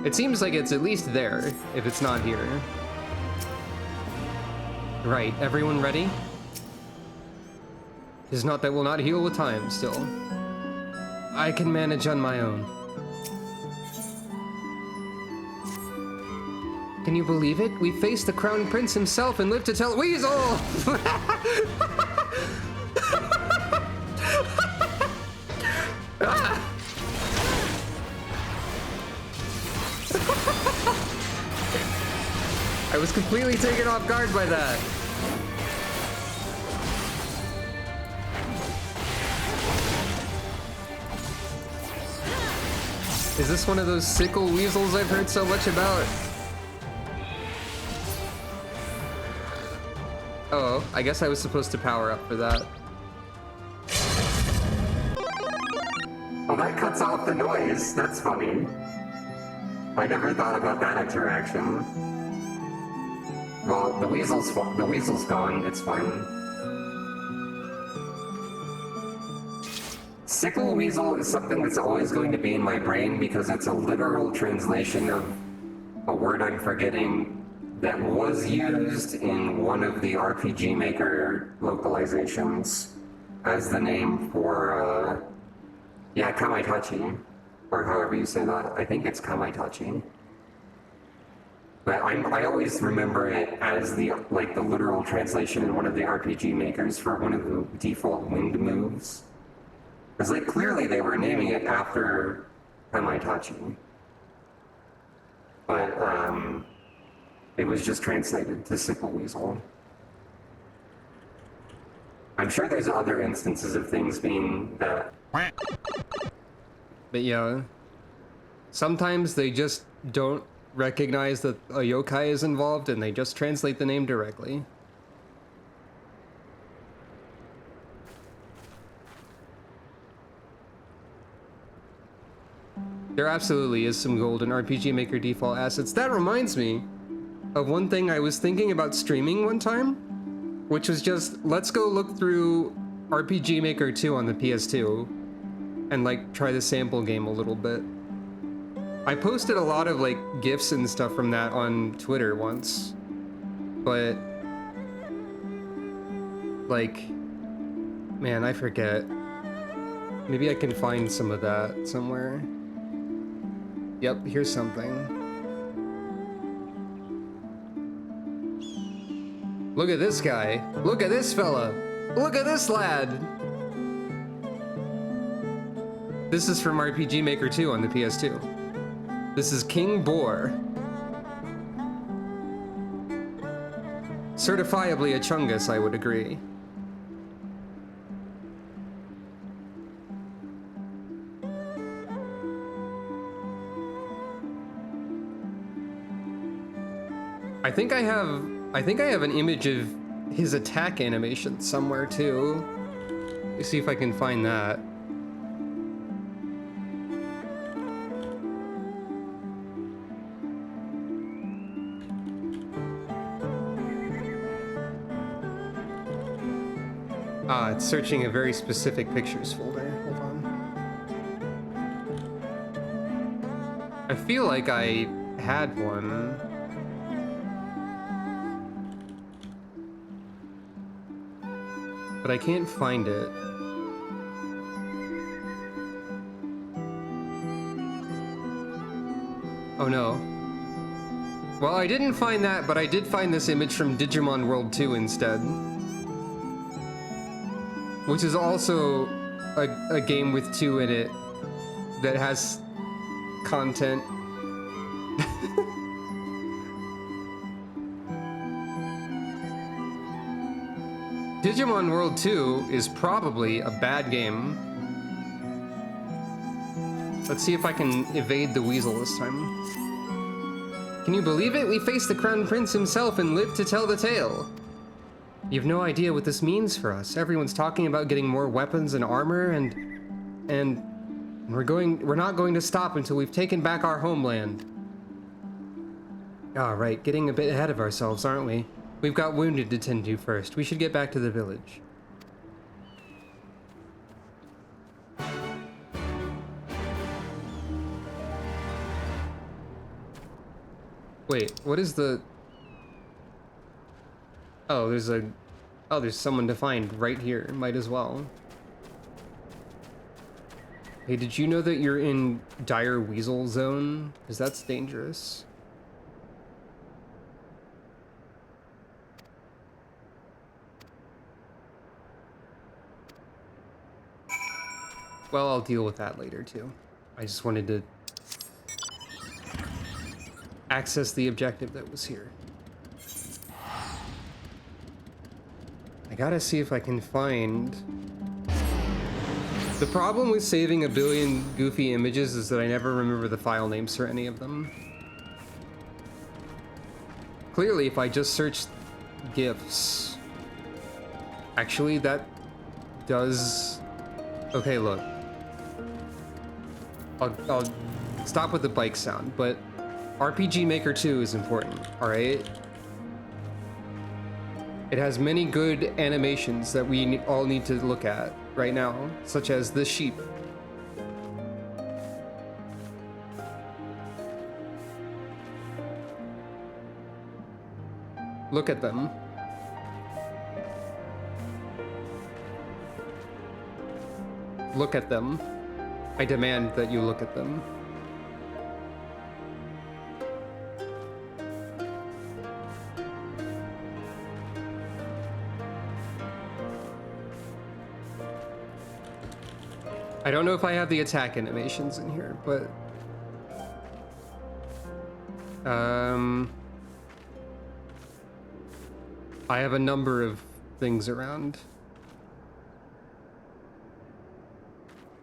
It seems like it's at least there, if it's not here. Right, everyone ready? 'Tis not that will not heal with time, still. I can manage on my own. Can you believe it? We faced the Crown Prince himself and lived to tell— Weasel! I was completely taken off guard by that. Is this one of those sickle weasels I've heard so much about? Oh, I guess I was supposed to power up for that. Well, that cuts off the noise. That's funny. I never thought about that interaction. Well, the weasel's gone. It's fine. Sickle weasel is something that's always going to be in my brain because it's a literal translation of a word I'm forgetting that was used in one of the RPG Maker localizations as the name for, yeah, Kamaitachi, or however you say that. I think it's Kamaitachi. But I always remember it as the literal translation in one of the RPG Makers for one of the default wind moves. Because clearly they were naming it after Kamaitachi. But it was just translated to Sickle Weasel. I'm sure there's other instances of things being that. But yeah, sometimes they just don't recognize that a yokai is involved and they just translate the name directly. There absolutely is some gold in RPG Maker default assets. That reminds me of one thing I was thinking about streaming one time, which was just, let's go look through RPG Maker 2 on the PS2 and like try the sample game a little bit. I posted a lot of like GIFs and stuff from that on Twitter once, but like, man, I forget. Maybe I can find some of that somewhere. Yep, here's something. Look at this guy. Look at this fella. Look at this lad. This is from RPG Maker 2 on the PS2. This is King Boar. Certifiably a Chungus, I would agree. I think I have an image of his attack animation somewhere too. Let's see if I can find that. Ah, it's searching a very specific pictures folder. Hold on. I feel like I had one. But I can't find it. Oh no. Well, I didn't find that, but I did find this image from Digimon World 2 instead. Which is also a game with 2 in it that has content. Digimon World 2 is probably a bad game. Let's see if I can evade the weasel this time. Can you believe it? We faced the Crown Prince himself and lived to tell the tale. You have no idea what this means for us. Everyone's talking about getting more weapons and armor, and we're not going to stop until we've taken back our homeland. Ah, right, getting a bit ahead of ourselves, aren't we? We've got wounded to tend to first. We should get back to the village. Wait, what is the... Oh, there's someone to find right here. Might as well. Hey, did you know that you're in dire weasel zone? Because that's dangerous. Well, I'll deal with that later, too. I just wanted to access the objective that was here. I gotta see if I can find... The problem with saving a billion goofy images is that I never remember the file names for any of them. Clearly, if I just search GIFs... Actually, that does... Okay, look. I'll stop with the bike sound, but RPG Maker 2 is important, alright? It has many good animations that we all need to look at right now, such as this sheep. Look at them. Look at them. I demand that you look at them. I don't know if I have the attack animations in here, but... I have a number of things around.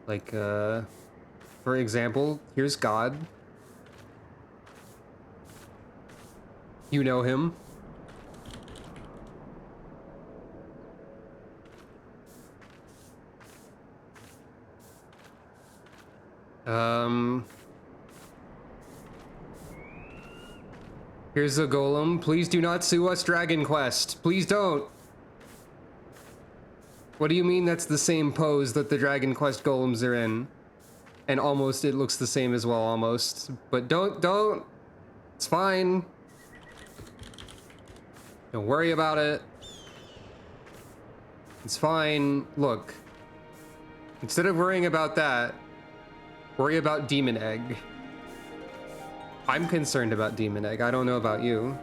Like, for example, here's God. You know him. Here's a golem. Please do not sue us, Dragon Quest. Please don't. What do you mean that's the same pose that the Dragon Quest golems are in? And almost it looks the same as well, almost. But don't. It's fine. Don't worry about it. It's fine. Look. Instead of worrying about that, worry about Demon Egg. I'm concerned about Demon Egg. I don't know about you.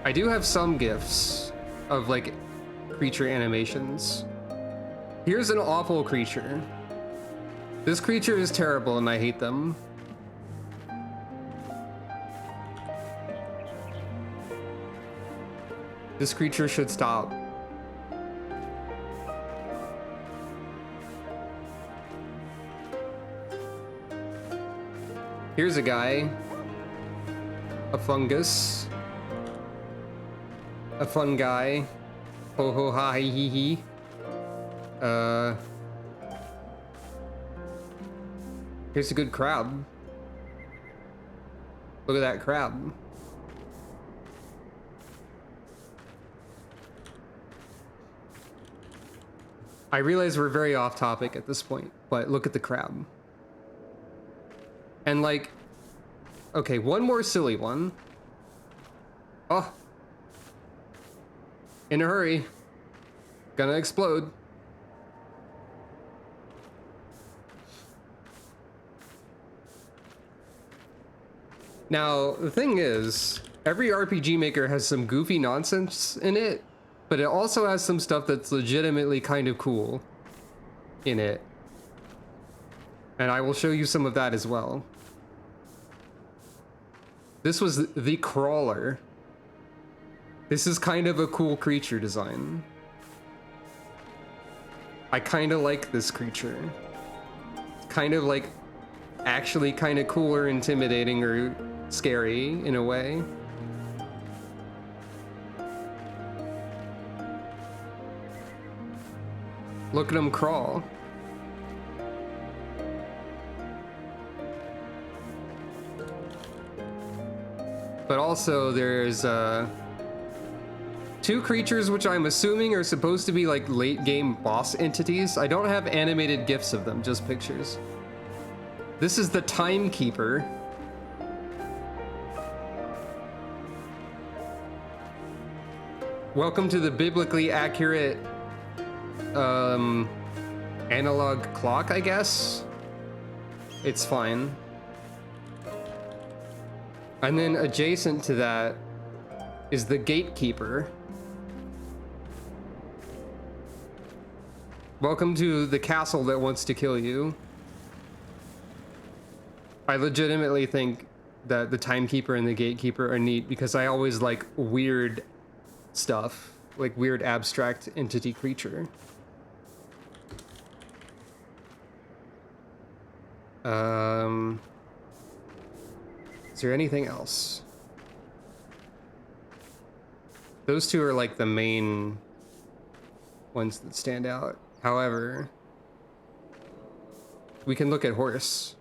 I do have some gifts of like creature animations. Here's an awful creature. This creature is terrible and I hate them. This creature should stop. Here's a guy. A fungus. A fun guy. Ho ho ha he he he. Here's a good crab. Look at that crab. I realize we're very off topic at this point, but look at the crab. And like, okay, one more silly one. Oh. In a hurry. Gonna explode. Now, the thing is, every RPG maker has some goofy nonsense in it, but it also has some stuff that's legitimately kind of cool in it. And I will show you some of that as well. This was the crawler. This is kind of a cool creature design. I kind of like this creature. It's kind of like actually kind of cool or intimidating or scary in a way. Look at him crawl. But also there's two creatures which I'm assuming are supposed to be like late game boss entities. I don't have animated GIFs of them, just pictures. This is the Timekeeper. Welcome to the biblically accurate analog clock, I guess. It's fine. And then adjacent to that is the Gatekeeper. Welcome to the castle that wants to kill you. I legitimately think that the Timekeeper and the Gatekeeper are neat because I always like weird stuff, like weird abstract entity creature. Is there anything else? Those two are like the main ones that stand out. However, we can look at horse.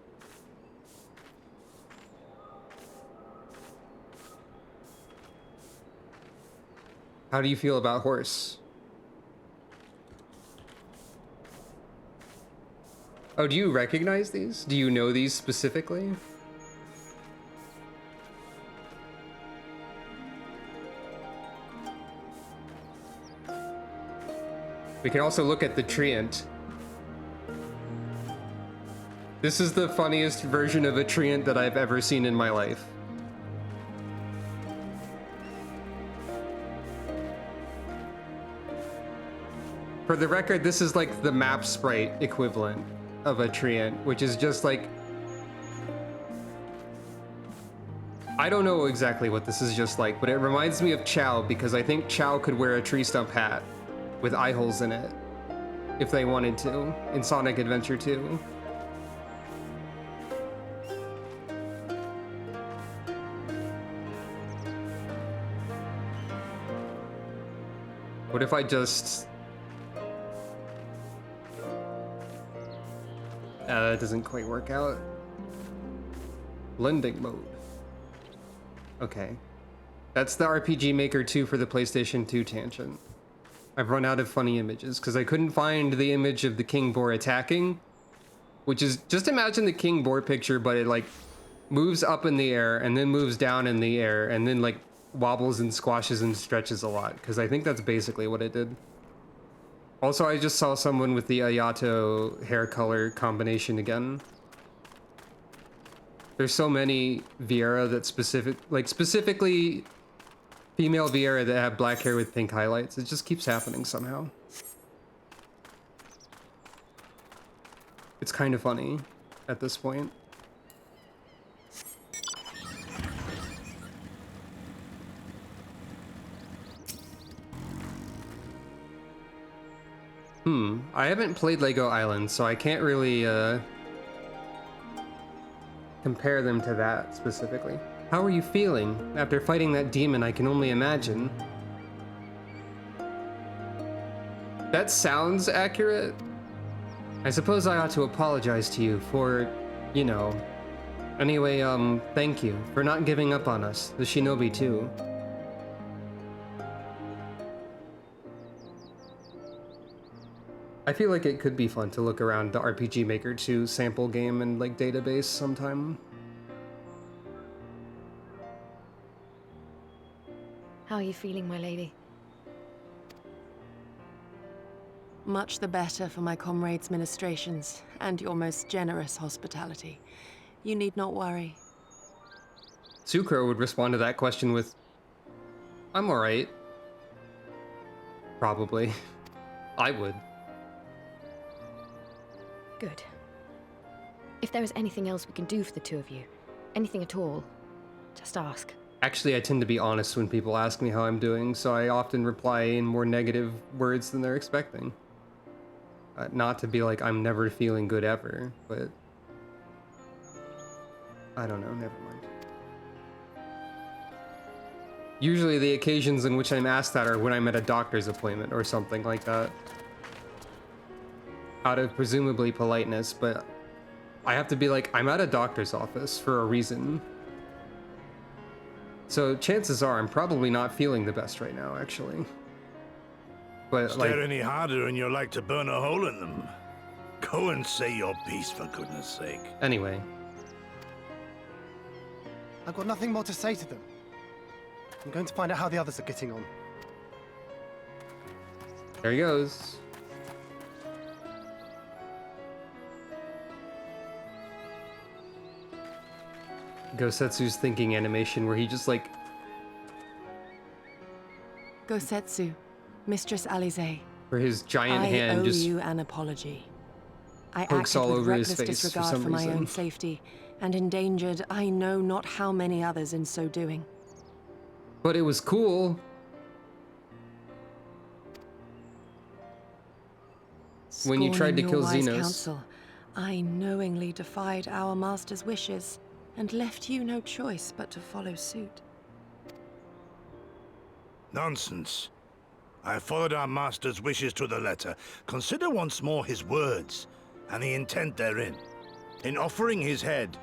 How do you feel about horse? Oh, do you recognize these? Do you know these specifically? We can also look at the treant. This is the funniest version of a treant that I've ever seen in my life. For the record, this is like the map sprite equivalent of a treant, which is just like I don't know exactly what this is just like, but it reminds me of Chow because I think Chow could wear a tree stump hat with eye holes in it if they wanted to in Sonic Adventure 2. What if I just... that doesn't quite work out. Blending mode. Okay. That's the RPG Maker 2 for the PlayStation 2 tangent. I've run out of funny images because I couldn't find the image of the King Boar attacking, which is, just imagine the King Boar picture, but it like moves up in the air and then moves down in the air and then like wobbles and squashes and stretches a lot, because I think that's basically what it did. Also, I just saw someone with the Ayato hair color combination again. There's so many Vieira that specifically female Vieira that have black hair with pink highlights. It just keeps happening somehow. It's kind of funny at this point. I haven't played Lego Island, so I can't really compare them to that specifically. How are you feeling after fighting that demon? I can only imagine. That sounds accurate. I suppose I ought to apologize to you for, you know. Anyway, thank you for not giving up on us, the Shinobi too. I feel like it could be fun to look around the RPG Maker 2 sample game and like database sometime. How are you feeling, my lady? Much the better for my comrades' ministrations and your most generous hospitality. You need not worry. Sucro would respond to that question with, I'm alright. Probably. I would. Good. If there is anything else we can do for the two of you, anything at all, just ask. Actually, I tend to be honest when people ask me how I'm doing, so I often reply in more negative words than they're expecting. Not to be like, I'm never feeling good ever, but... I don't know, never mind. Usually the occasions in which I'm asked that are when I'm at a doctor's appointment or something like that. Out of presumably politeness, but I have to be like, I'm at a doctor's office for a reason. So chances are I'm probably not feeling the best right now, actually. But Stare any harder and you're like to burn a hole in them. Go and say your piece, for goodness sake. Anyway. I've got nothing more to say to them. I'm going to find out how the others are getting on. There he goes. Gosetsu's thinking animation where he just like... Gosetsu, Mistress Alize. For his giant hand just... I owe you an apology. I pokes acted all with over his reckless face for disregard some for my reason. own safety, and endangered I know not how many others in so doing. But it was cool. When you tried to Scorning kill your wise Xenos. counsel, I knowingly defied our master's wishes, and left you no choice but to follow suit. Nonsense. I followed our master's wishes to the letter. Consider once more his words, and the intent therein. In offering his head,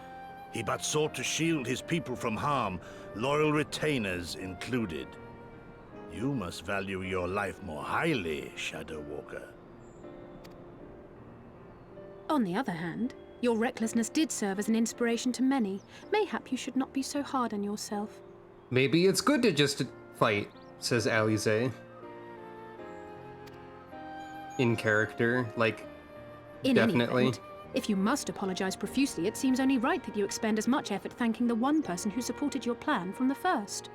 he but sought to shield his people from harm, loyal retainers included. You must value your life more highly, Shadow Walker. On the other hand, your recklessness did serve as an inspiration to many. Mayhap you should not be so hard on yourself. Maybe it's good to just fight, says Alize. In character, like, In definitely. any event, if you must apologize profusely, it seems only right that you expend as much effort thanking the one person who supported your plan from the first.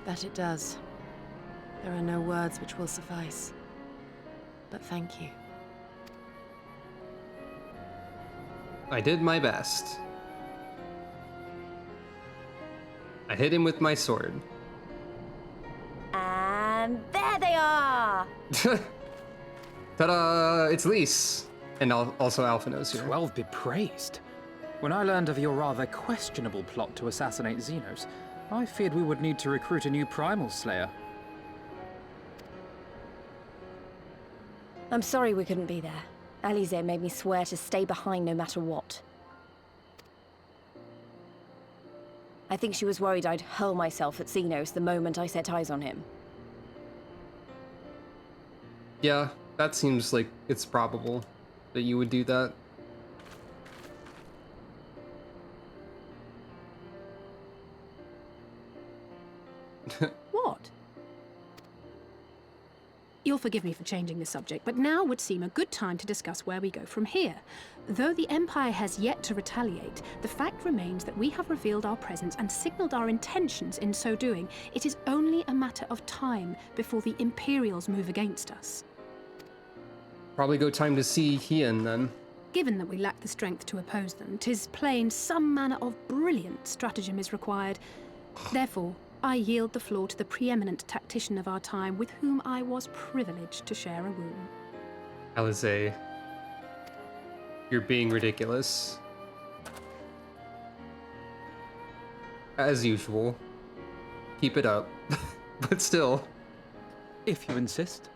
That it does. There are no words which will suffice. But thank you. I did my best. I hit him with my sword. And there they are! Ta-da! It's Lise. And also Alphanos here. 12 be praised. When I learned of your rather questionable plot to assassinate Xenos, I feared we would need to recruit a new Primal Slayer. I'm sorry we couldn't be there. Alize made me swear to stay behind no matter what. I think she was worried I'd hurl myself at Xenos the moment I set eyes on him. Yeah, that seems like it's probable that you would do that. What? You'll forgive me for changing the subject, but now would seem a good time to discuss where we go from here. Though the Empire has yet to retaliate, the fact remains that we have revealed our presence and signaled our intentions in so doing. It is only a matter of time before the Imperials move against us. Probably go time to see Hien then. Given that we lack the strength to oppose them, 'tis plain some manner of brilliant stratagem is required. Therefore, I yield the floor to the preeminent tactician of our time, with whom I was privileged to share a room. Alize, you're being ridiculous. As usual. Keep it up. But still. If you insist.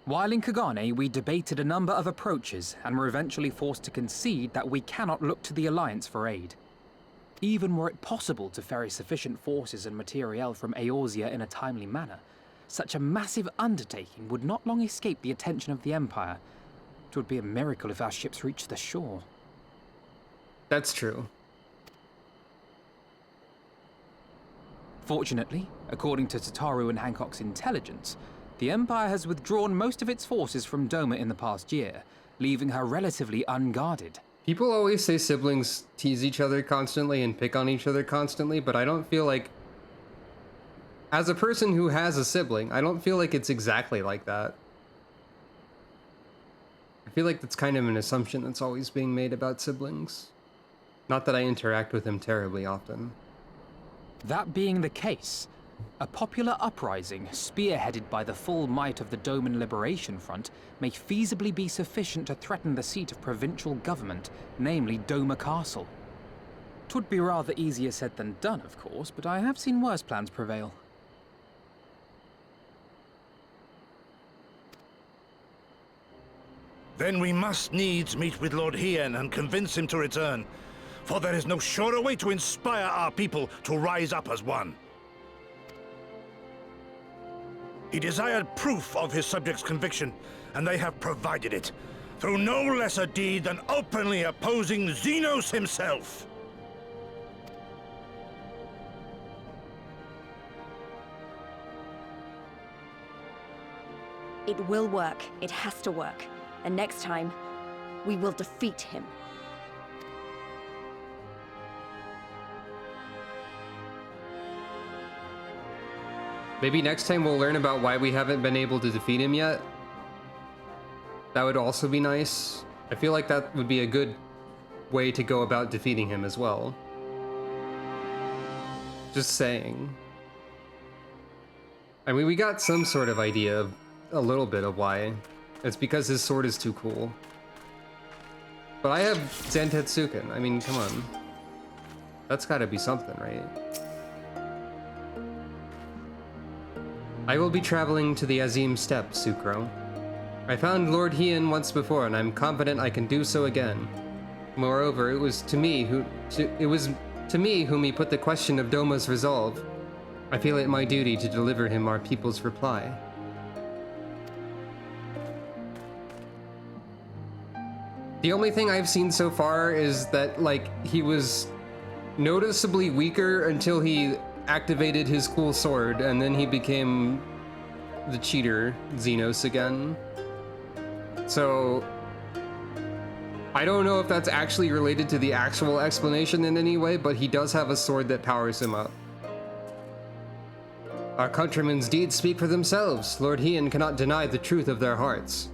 While in Kagane, we debated a number of approaches and were eventually forced to concede that we cannot look to the Alliance for aid. Even were it possible to ferry sufficient forces and materiel from Eorzea in a timely manner, such a massive undertaking would not long escape the attention of the Empire. It would be a miracle if our ships reached the shore. That's true. Fortunately, according to Tataru and Hancock's intelligence, the Empire has withdrawn most of its forces from Doma in the past year, leaving her relatively unguarded. People always say siblings tease each other constantly and pick on each other constantly, but I don't feel like... As a person who has a sibling, I don't feel like it's exactly like that. I feel like that's kind of an assumption that's always being made about siblings. Not that I interact with them terribly often. That being the case, a popular uprising, spearheaded by the full might of the Doman Liberation Front, may feasibly be sufficient to threaten the seat of provincial government, namely Doma Castle. 'Twould be rather easier said than done, of course, but I have seen worse plans prevail. Then we must needs meet with Lord Hien and convince him to return, for there is no surer way to inspire our people to rise up as one. He desired proof of his subjects' conviction, and they have provided it, through no less a deed than openly opposing Xenos himself. It will work. It has to work. And next time, we will defeat him. Maybe next time we'll learn about why we haven't been able to defeat him yet. That would also be nice. I feel like that would be a good way to go about defeating him as well. Just saying. I mean, we got some sort of idea of a little bit of why. It's because his sword is too cool. But I have Zentetsuken. I mean, come on. That's gotta be something, right? I will be traveling to the Azim Steppe, Sucro. I found Lord Hien once before, and I'm confident I can do so again. Moreover, it was to me whom he put the question of Doma's resolve. I feel it my duty to deliver him our people's reply. The only thing I've seen so far is that, like, he was noticeably weaker until he activated his cool sword, and then he became the cheater Xenos again. So I don't know if that's actually related to the actual explanation in any way, but he does have a sword that powers him up. Our countrymen's deeds speak for themselves. Lord Hien cannot deny the truth of their hearts.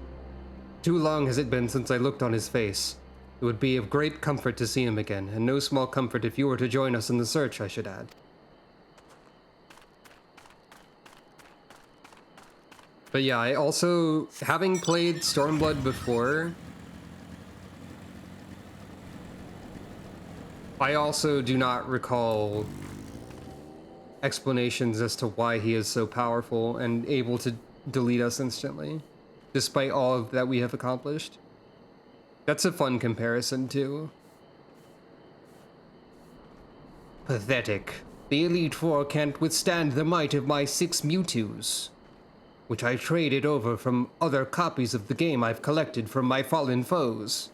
Too long has it been since I looked on his face. It would be of great comfort to see him again, and no small comfort if you were to join us in the search, I should add. But yeah, I also, having played Stormblood before, I also do not recall explanations as to why he is so powerful and able to delete us instantly, despite all that we have accomplished. That's a fun comparison, too. Pathetic. The Elite Four can't withstand the might of my 6 Mewtwo's, which I traded over from other copies of the game I've collected from my fallen foes.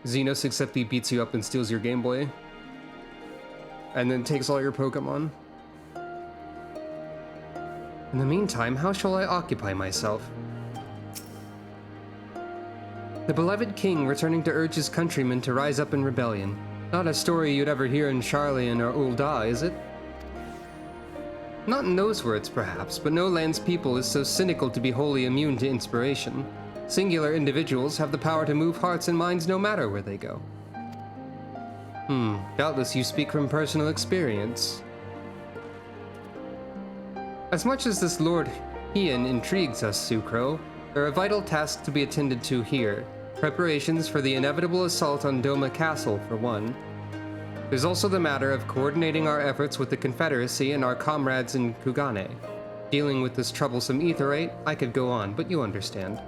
Xenos, except he beats you up and steals your Game Boy. And then takes all your Pokemon. In the meantime, how shall I occupy myself? The beloved king returning to urge his countrymen to rise up in rebellion. Not a story you'd ever hear in Charlian or Ul'dah, is it? Not in those words, perhaps, but no land's people is so cynical to be wholly immune to inspiration. Singular individuals have the power to move hearts and minds no matter where they go. Doubtless you speak from personal experience. As much as this Lord Hien intrigues us, Sucro, there are vital tasks to be attended to here. Preparations for the inevitable assault on Doma Castle, for one. There's also the matter of coordinating our efforts with the Confederacy and our comrades in Kugane. Dealing with this troublesome Aetheryte, I could go on, but you understand.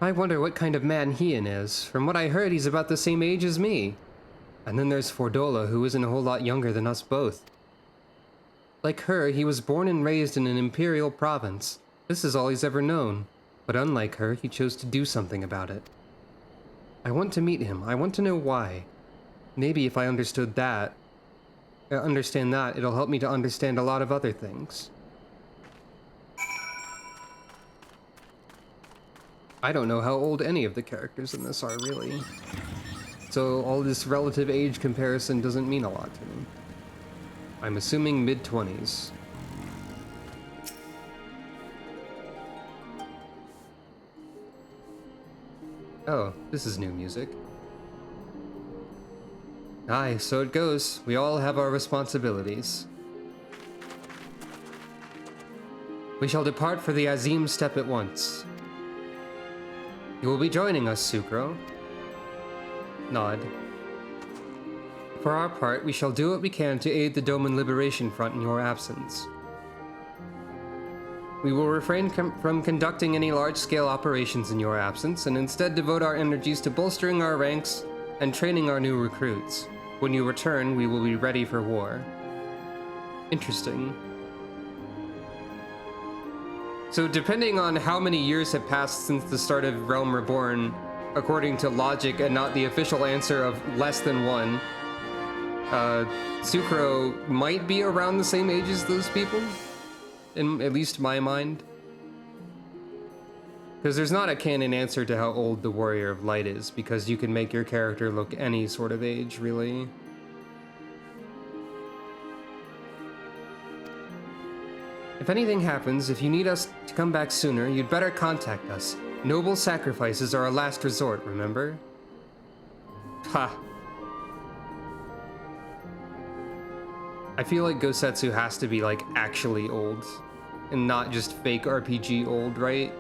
I wonder what kind of man Hien is. From what I heard, he's about the same age as me. And then there's Fordola, who isn't a whole lot younger than us both. Like her, he was born and raised in an imperial province. This is all he's ever known. But unlike her, he chose to do something about it. I want to meet him. I want to know why. Maybe if I understand that, it'll help me to understand a lot of other things. I don't know how old any of the characters in this are, really. So all this relative age comparison doesn't mean a lot to me. I'm assuming mid-20s. Oh, this is new music. Aye, so it goes. We all have our responsibilities. We shall depart for the Azim Steppe at once. You will be joining us, Sucro. Nod. For our part, we shall do what we can to aid the Doman Liberation Front in your absence. We will refrain from conducting any large-scale operations in your absence, and instead devote our energies to bolstering our ranks and training our new recruits. When you return, we will be ready for war. Interesting. So depending on how many years have passed since the start of Realm Reborn, according to logic and not the official answer of less than 1, Sucro might be around the same age as those people, in at least my mind. Because there's not a canon answer to how old the Warrior of Light is, because you can make your character look any sort of age, really. If anything happens, if you need us to come back sooner, you'd better contact us. Noble sacrifices are a last resort, remember? Ha. I feel like Gosetsu has to be, like, actually old. And not just fake RPG old, right?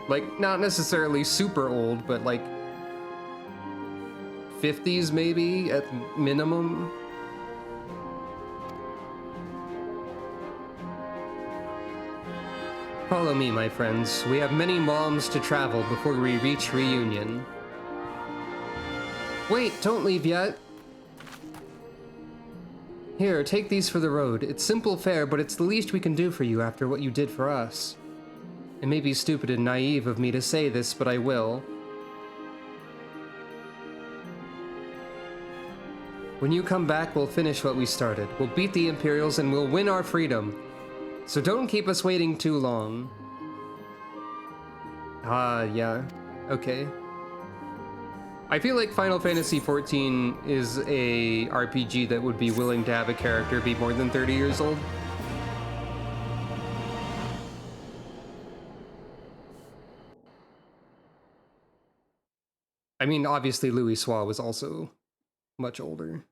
Like, not necessarily super old, but, like, 50s maybe, at minimum? Follow me, my friends. We have many malms to travel before we reach reunion. Wait, don't leave yet. Here, take these for the road. It's simple fare, but it's the least we can do for you after what you did for us. It may be stupid and naive of me to say this, but I will. When you come back, we'll finish what we started. We'll beat the Imperials and we'll win our freedom. So don't keep us waiting too long. Yeah. Okay. I feel like Final Fantasy XIV is a RPG that would be willing to have a character be more than 30 years old. I mean, obviously Louis Soix was also much older.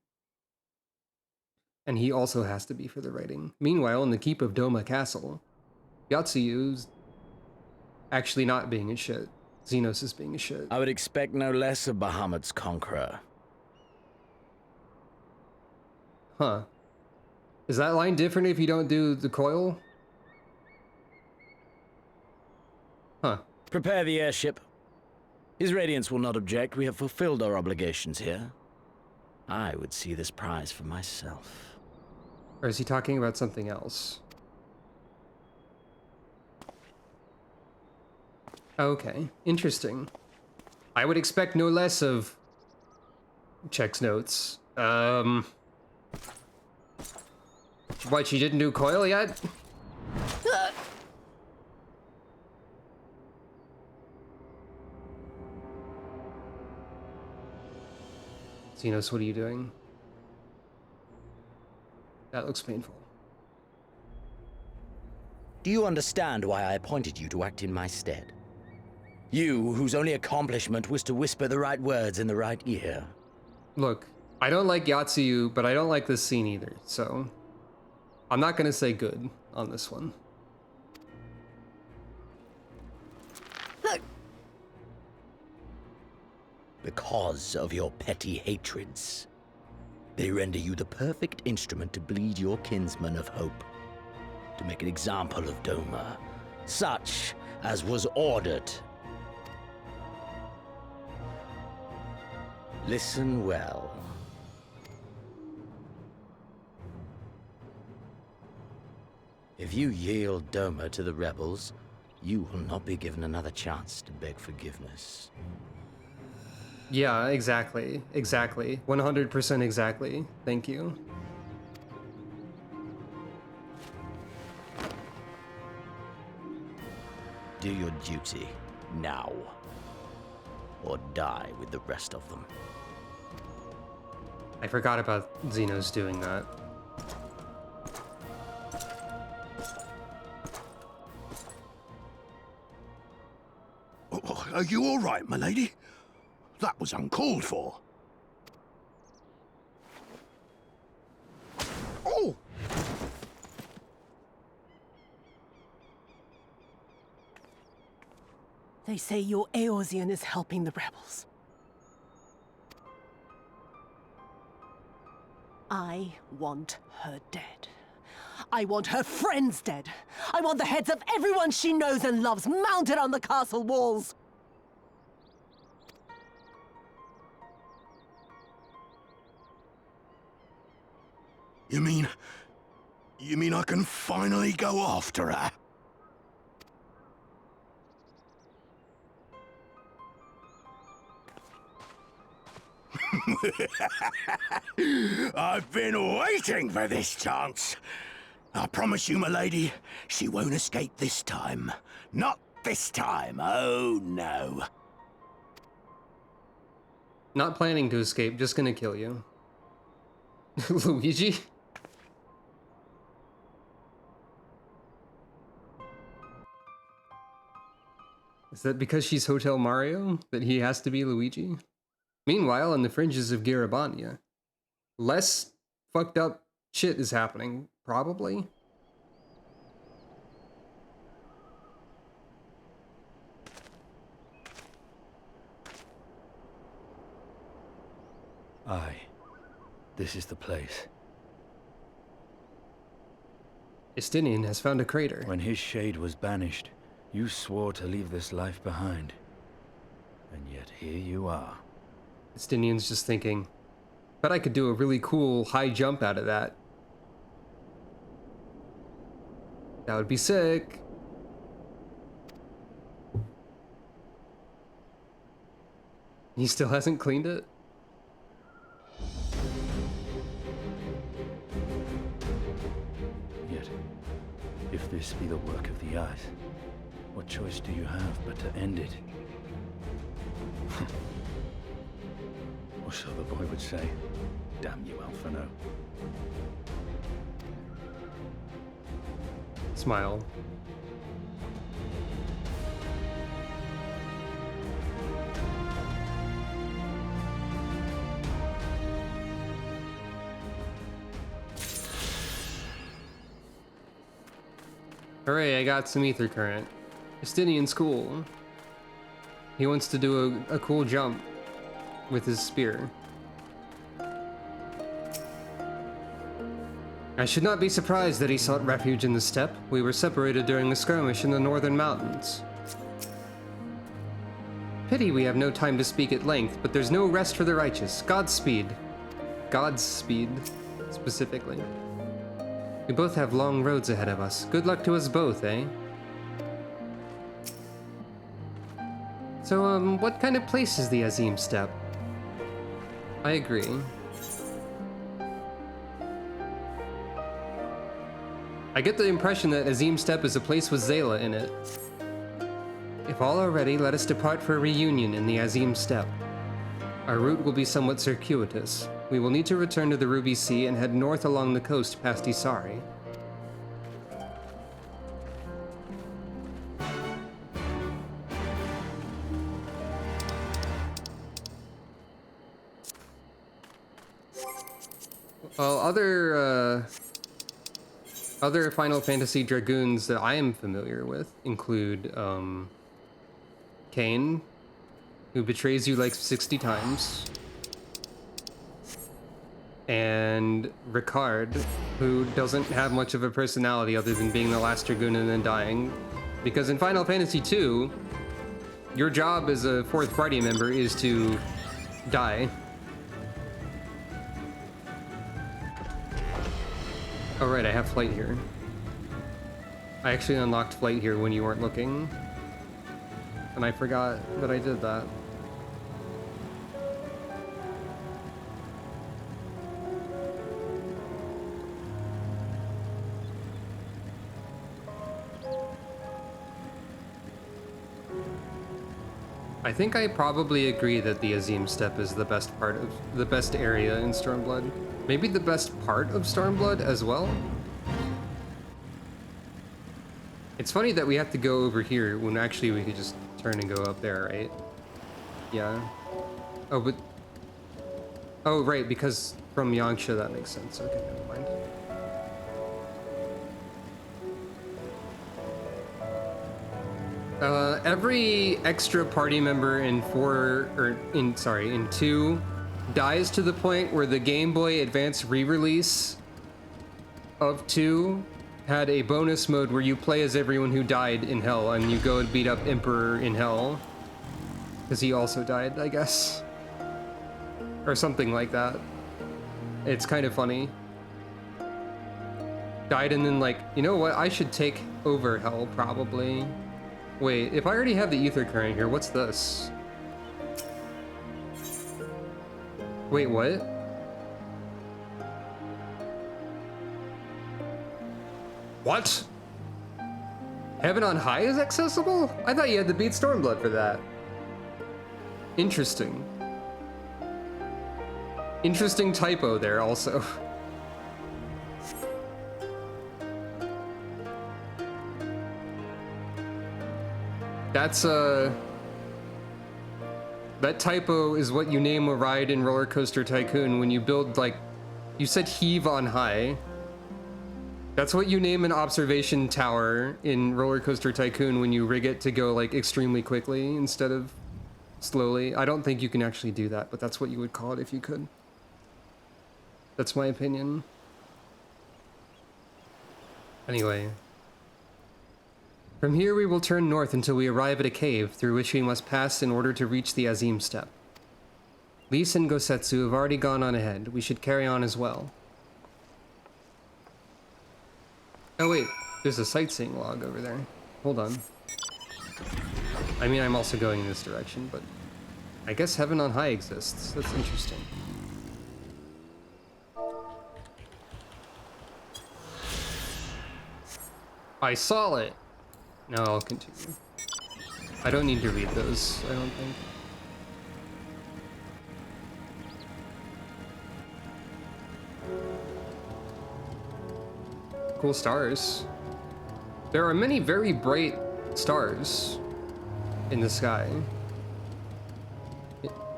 And he also has to be for the writing. Meanwhile, in the keep of Doma Castle, Yatsuyu's actually not being a shit. Xenos is being a shit. I would expect no less of Bahamut's conqueror. Huh. Is that line different if you don't do the coil? Huh. Prepare the airship. His Radiance will not object. We have fulfilled our obligations here. I would see this prize for myself. Or is he talking about something else? Okay, interesting. I would expect no less of... Checks notes. What, she didn't do coil yet? Xenos, what are you doing? That looks painful. Do you understand why I appointed you to act in my stead? You, whose only accomplishment was to whisper the right words in the right ear. Look, I don't like Yatsuyu, but I don't like this scene either, so... I'm not gonna say good on this one. Because of your petty hatreds. They render you the perfect instrument to bleed your kinsman of hope. To make an example of Doma, such as was ordered. Listen well. If you yield Doma to the rebels, you will not be given another chance to beg forgiveness. Yeah, exactly. Exactly. 100% exactly. Thank you. Do your duty, now. Or die with the rest of them. I forgot about Xenos doing that. Are you all right, my lady? That was uncalled for. Oh! They say your Eorzean is helping the rebels. I want her dead. I want her friends dead. I want the heads of everyone she knows and loves mounted on the castle walls. You mean I can finally go after her? I've been waiting for this chance. I promise you, my lady, she won't escape this time. Not this time, oh no. Not planning to escape, just gonna kill you. Luigi? Is that because she's Hotel Mario, that he has to be Luigi? Meanwhile, in the fringes of Garabania, less fucked up shit is happening, probably? Aye. This is the place. Estinian has found a crater. When his shade was banished, you swore to leave this life behind. And yet here you are. Estinian's just thinking, bet I could do a really cool high jump out of that. That would be sick. He still hasn't cleaned it? the work of the Eyes. What choice do you have but to end it? Or so the boy would say. Damn you, Alphino. Smile. Hooray, I got some ether current. Justinian's cool. He wants to do a cool jump with his spear. I should not be surprised that he sought refuge in the steppe. We were separated during a skirmish in the northern mountains. Pity we have no time to speak at length, but there's no rest for the righteous. Godspeed. Godspeed, specifically. We both have long roads ahead of us. Good luck to us both, eh? So, what kind of place is the Azim Steppe? I agree. I get the impression that Azim Steppe is a place with Zayla in it. If all are ready, let us depart for a reunion in the Azim Steppe. Our route will be somewhat circuitous. We will need to return to the Ruby Sea and head north along the coast past Isari. Well, other Final Fantasy Dragoons that I am familiar with include Kain, who betrays you like 60 times, and Ricard, who doesn't have much of a personality other than being the last Dragoon and then dying. Because in Final Fantasy II, your job as a fourth party member is to die. Oh right, I have flight here. I actually unlocked flight here when you weren't looking. And I forgot that I did that. I think I probably agree that the Azim Steppe is the best part of the best area in Stormblood. Maybe the best part of Stormblood as well? It's funny that we have to go over here when actually we could just turn and go up there, right? Yeah. Oh, but... Oh, right, because from Yanxia that makes sense. Okay, never mind. Every extra party member in 2 dies to the point where the Game Boy Advance re-release of 2 had a bonus mode where you play as everyone who died in Hell, and you go and beat up Emperor in Hell. Because he also died, I guess. Or something like that. It's kind of funny. Died and then like, you know what, I should take over Hell, probably. Wait, if I already have the ether current here, what's this? Wait, what? What? Heaven on High is accessible? I thought you had to beat Stormblood for that. Interesting. Interesting typo there also. That's that typo is what you name a ride in Roller Coaster Tycoon when you build, like, you said heave on high. That's what you name an observation tower in Roller Coaster Tycoon when you rig it to go, like, extremely quickly instead of slowly. I don't think you can actually do that, but that's what you would call it if you could. That's my opinion. Anyway. From here we will turn north until we arrive at a cave through which we must pass in order to reach the Azim Steppe. Lys and Gosetsu have already gone on ahead. We should carry on as well. Oh wait, there's a sightseeing log over there. Hold on. I mean, I'm also going in this direction, but I guess Heaven on High exists. That's interesting. I saw it. No, I'll continue. I don't need to read those, I don't think. Cool stars. There are many very bright stars in the sky.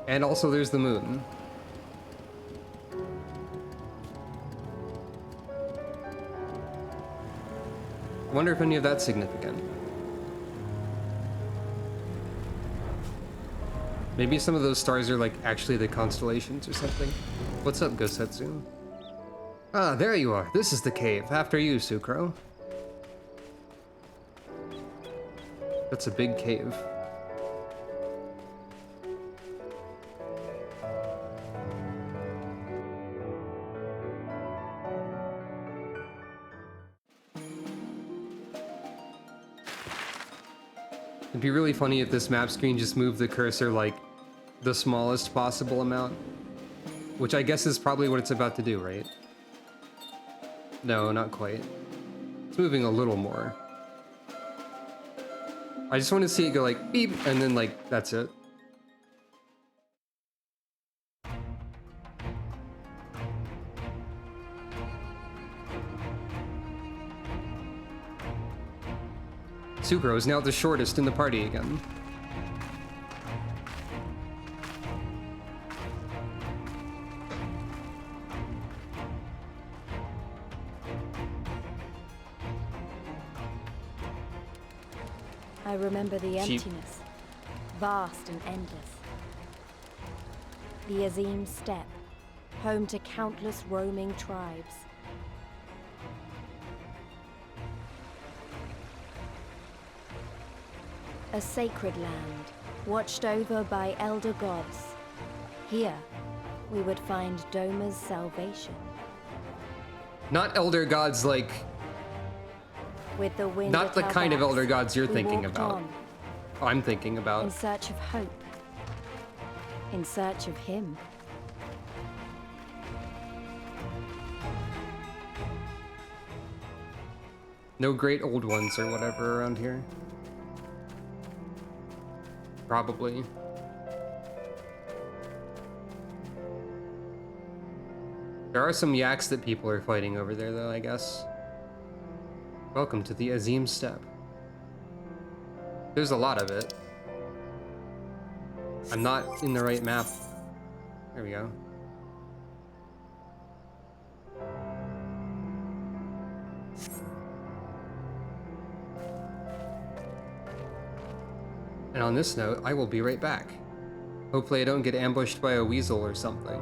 And also there's the moon. I wonder if any of that's significant. Maybe some of those stars are like actually the constellations or something. What's up, Gosetsu? Ah, there you are. This is the cave. After you, Sucro. That's a big cave. It'd be really funny if this map screen just moved the cursor like the smallest possible amount. Which I guess is probably what it's about to do, right? No, not quite. It's moving a little more. I just want to see it go like beep, and then like, that's it. Sucro is now the shortest in the party again. I remember the emptiness, vast and endless. The Azim Steppe, home to countless roaming tribes. A sacred land, watched over by elder gods. Here, we would find Doma's salvation. Not elder gods like... With the wind Not at the our kind of backs, elder gods you're we thinking walked about. on, I'm thinking about. in search of hope. In search of him. No great old ones or whatever around here. Probably. There are some yaks that people are fighting over there though, I guess. Welcome to the Azim Steppe. There's a lot of it. I'm not in the right map. There we go. And on this note, I will be right back. Hopefully I don't get ambushed by a weasel or something.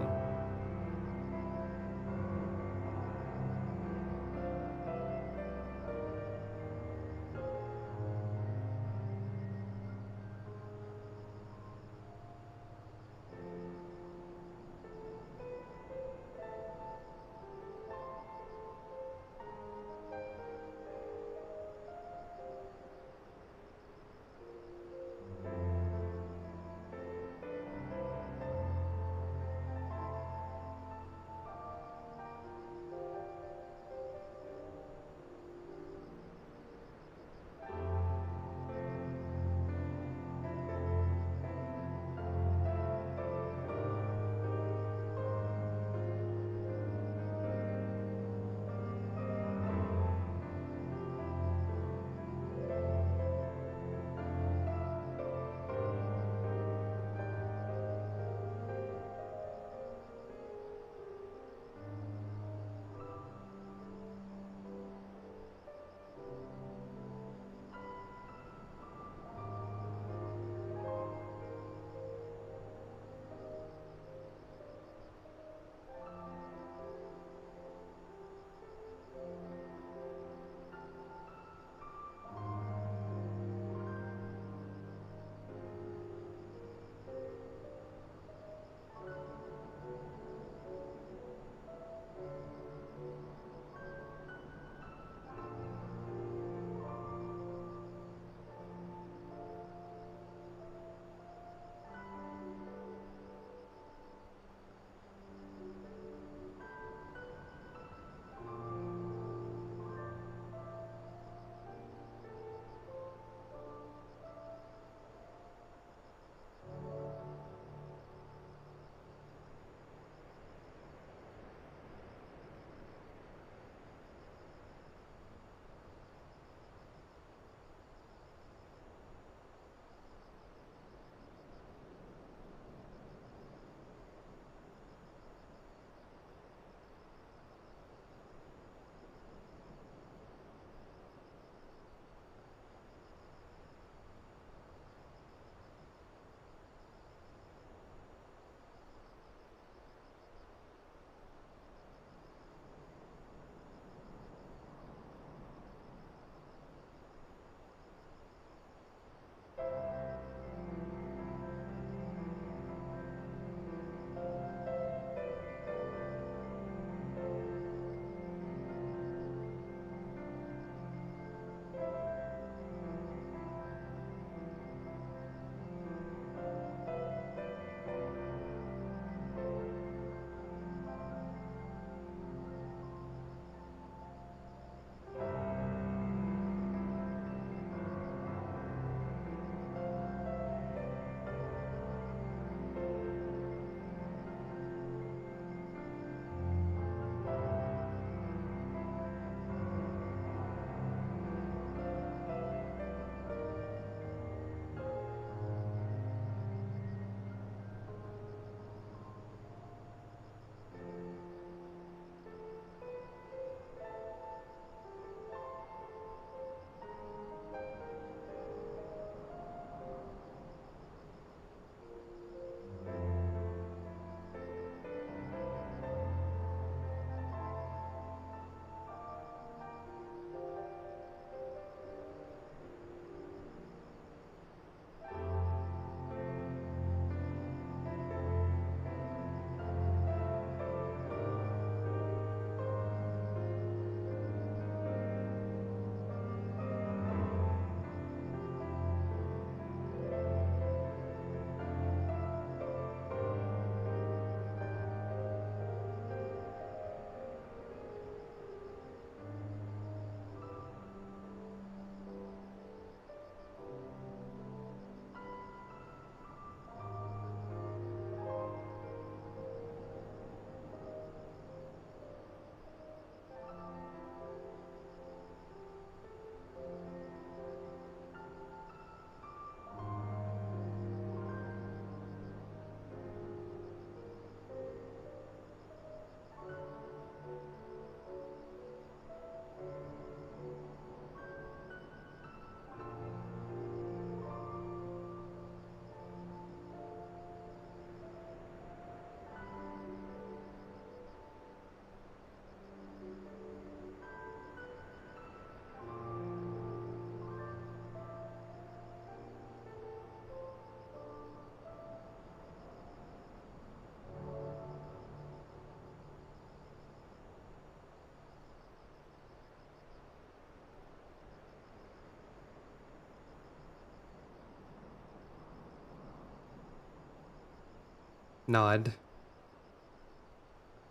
Nod.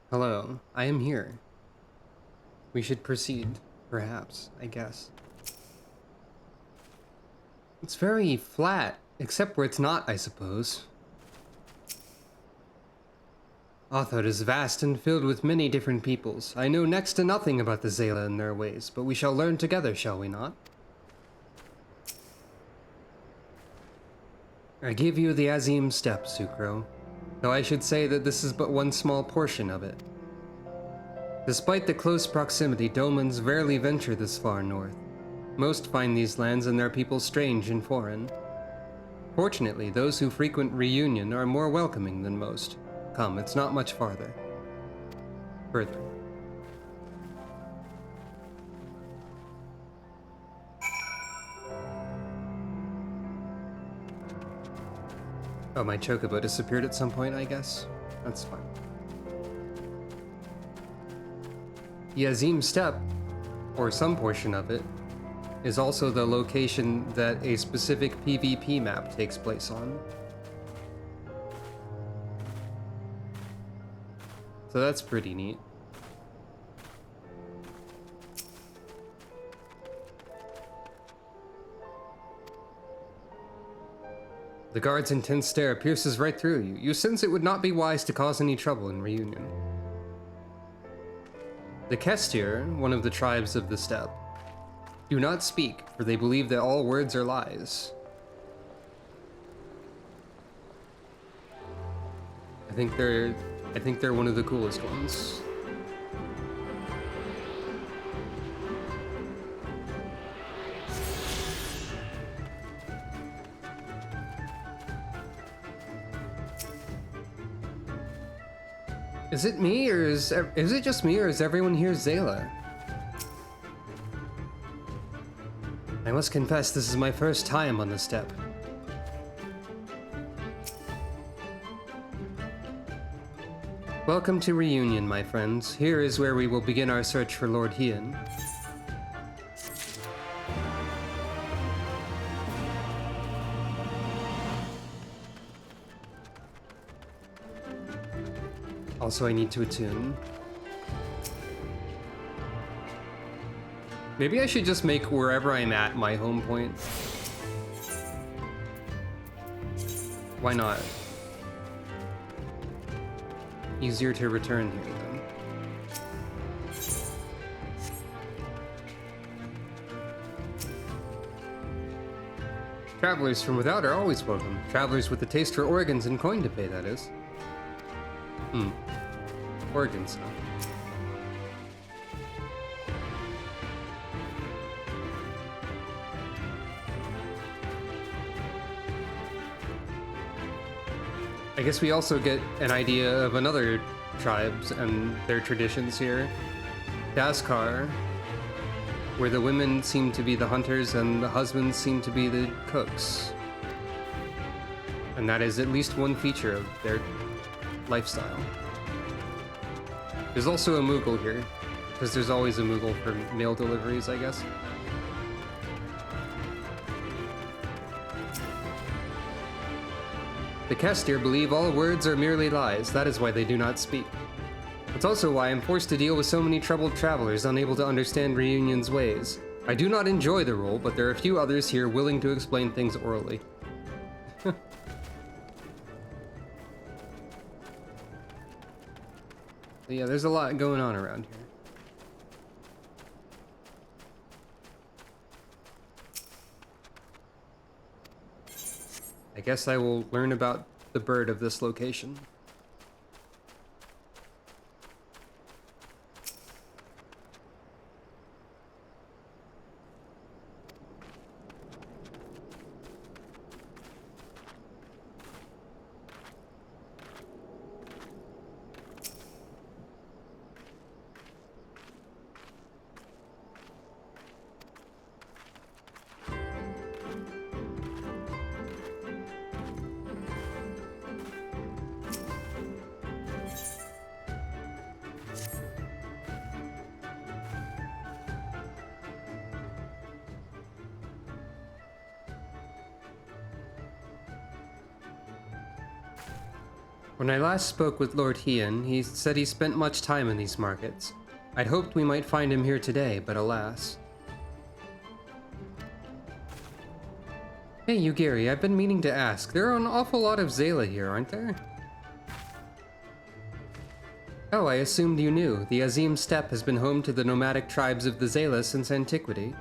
Hello, I am here. We should proceed, perhaps, I guess. It's very flat, except where it's not, I suppose. Athod is vast and filled with many different peoples. I know next to nothing about the Zayla and their ways, but we shall learn together, shall we not? I give you the Azim Steppe, Sucro, though I should say that this is but one small portion of it. Despite the close proximity, Domans rarely venture this far north. Most find these lands and their people strange and foreign. Fortunately, those who frequent Reunion are more welcoming than most. Come, it's not much farther. Further. Oh, my chocobo disappeared at some point, I guess? That's fine. The Azim Steppe, or some portion of it, is also the location that a specific PvP map takes place on. So that's pretty neat. The guard's intense stare pierces right through you. You sense it would not be wise to cause any trouble in Reunion. The Kestir, one of the tribes of the Steppe, do not speak, for they believe that all words are lies. I think they're one of the coolest ones. Is it me, or is it just me, or is everyone here Zayla? I must confess, this is my first time on the Steppe. Welcome to Reunion, my friends. Here is where we will begin our search for Lord Hien. Also, I need to attune. Maybe I should just make wherever I'm at my home point. Why not? Easier to return here, then. Travelers from without are always welcome. Travelers with a taste for organs and coin to pay, that is. Organs, huh? I guess we also get an idea of another tribes and their traditions here. Daskar, where the women seem to be the hunters and the husbands seem to be the cooks. And that is at least one feature of their lifestyle. There's also a Moogle here, because there's always a Moogle for mail deliveries, I guess. The Kestir believe all words are merely lies. That is why they do not speak. It's also why I'm forced to deal with so many troubled travelers unable to understand Reunion's ways. I do not enjoy the role, but there are a few others here willing to explain things orally. Yeah, there's a lot going on around here. I guess I will learn about the bird of this location. When I last spoke with Lord Hien, he said he spent much time in these markets. I'd hoped we might find him here today, but alas. Hey, Yugiri, I've been meaning to ask. There are an awful lot of Zayla here, aren't there? Oh, I assumed you knew. The Azim Steppe has been home to the nomadic tribes of the Zayla since antiquity.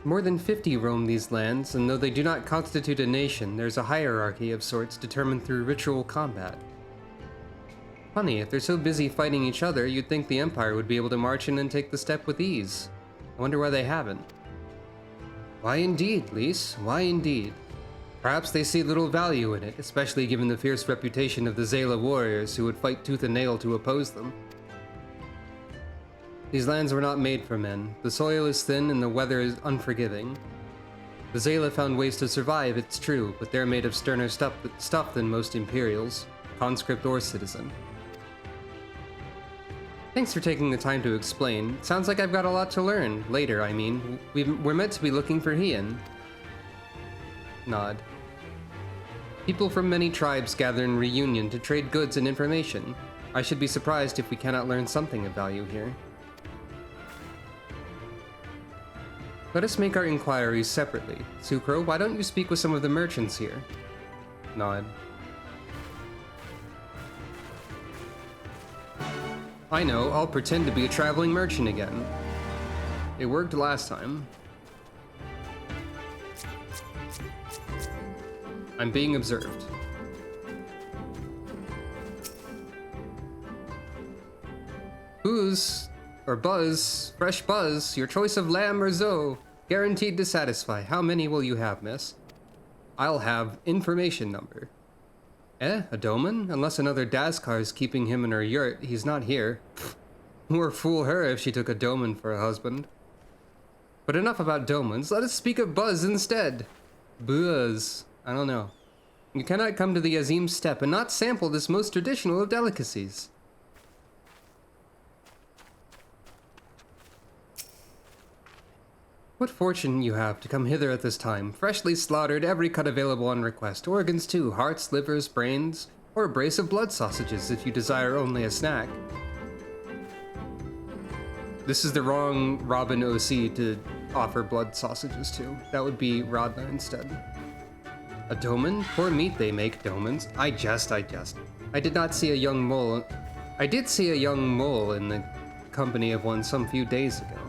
More than 50 roam these lands, and though they do not constitute a nation, there's a hierarchy of sorts determined through ritual combat. Funny, if they're so busy fighting each other, you'd think the Empire would be able to march in and take the steppe with ease. I wonder why they haven't. Why indeed, Lys? Why indeed? Perhaps they see little value in it, especially given the fierce reputation of the Zayla warriors who would fight tooth and nail to oppose them. These lands were not made for men. The soil is thin and the weather is unforgiving. The Zayla found ways to survive, it's true, but they're made of sterner stuff than most Imperials, conscript or citizen. Thanks for taking the time to explain. Sounds like I've got a lot to learn. Later, I mean. We're meant to be looking for Hien. Nod. People from many tribes gather in reunion to trade goods and information. I should be surprised if we cannot learn something of value here. Let us make our inquiries separately. Sucro, why don't you speak with some of the merchants here? Nod. I know, I'll pretend to be a traveling merchant again. It worked last time. I'm being observed. Booze, or buzz, fresh buzz, your choice of lamb or zo, guaranteed to satisfy. How many will you have, miss? I'll have information number. A doman? Unless another Dazkar is keeping him in her yurt, he's not here. Or fool her if she took a doman for a husband. But enough about domans, let us speak of buzz instead. Buzz. I don't know. You cannot come to the Azim Steppe and not sample this most traditional of delicacies. What fortune you have to come hither at this time, freshly slaughtered, every cut available on request, organs too, hearts, livers, brains, or a brace of blood sausages if you desire only a snack. This is the wrong Robin OC to offer blood sausages to. That would be Rodna instead. A doman? Poor meat they make, domans. I jest. I did not see a young mole. I did see a young mole in the company of one some few days ago.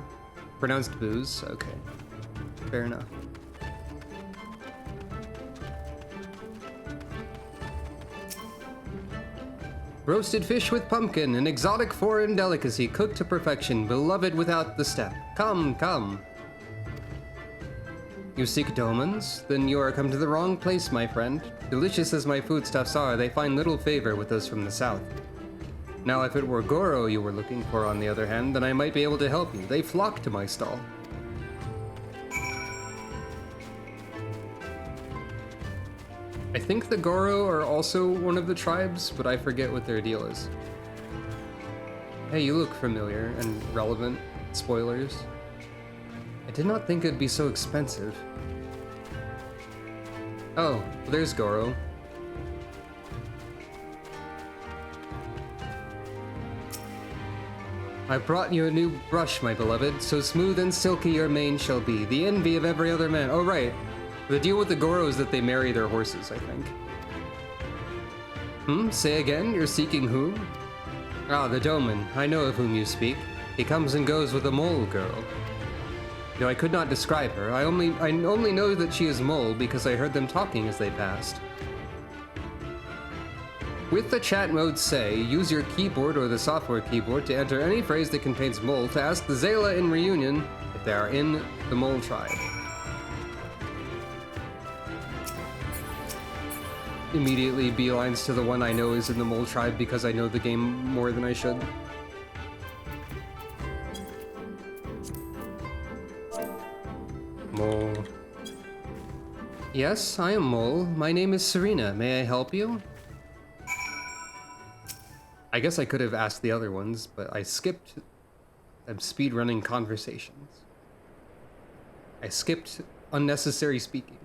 Pronounced booze? Okay. Fair enough. Roasted fish with pumpkin, an exotic foreign delicacy cooked to perfection, beloved without the steppe. Come, come. You seek domans? Then you are come to the wrong place, my friend. Delicious as my foodstuffs are, they find little favor with those from the south. Now, if it were Goro you were looking for, on the other hand, then I might be able to help you. They flock to my stall. I think the Goro are also one of the tribes, but I forget what their deal is. Hey, you look familiar and relevant. Spoilers. I did not think it'd be so expensive. Oh, well, there's Goro. I brought you a new brush, my beloved, so smooth and silky your mane shall be, the envy of every other man. Oh, right. The deal with the Goro is that they marry their horses, I think. Say again, you're seeking who? Ah, the doman. I know of whom you speak. He comes and goes with a mole girl. Though I could not describe her, I only know that she is mole because I heard them talking as they passed. With the chat mode say, use your keyboard or the software keyboard to enter any phrase that contains mole to ask the Zayla in reunion if they are in the mole tribe. Immediately beelines to the one I know is in the mole tribe because I know the game more than I should. Mole. Yes, I am Mole. My name is Serena. May I help you? I guess I could have asked the other ones, but I skipped. I'm speedrunning conversations. I skipped unnecessary speaking.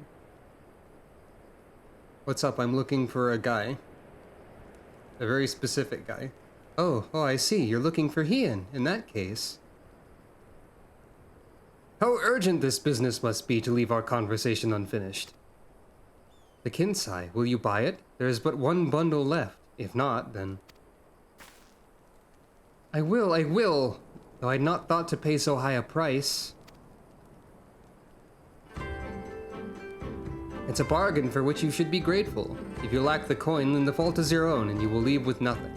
What's up? I'm looking for a guy. A very specific guy. Oh, I see. You're looking for Hien. In that case... How urgent this business must be to leave our conversation unfinished. The Kinsai, will you buy it? There is but one bundle left. If not, then... I will! Though I'd not thought to pay so high a price. It's a bargain for which you should be grateful. If you lack the coin, then the fault is your own, and you will leave with nothing.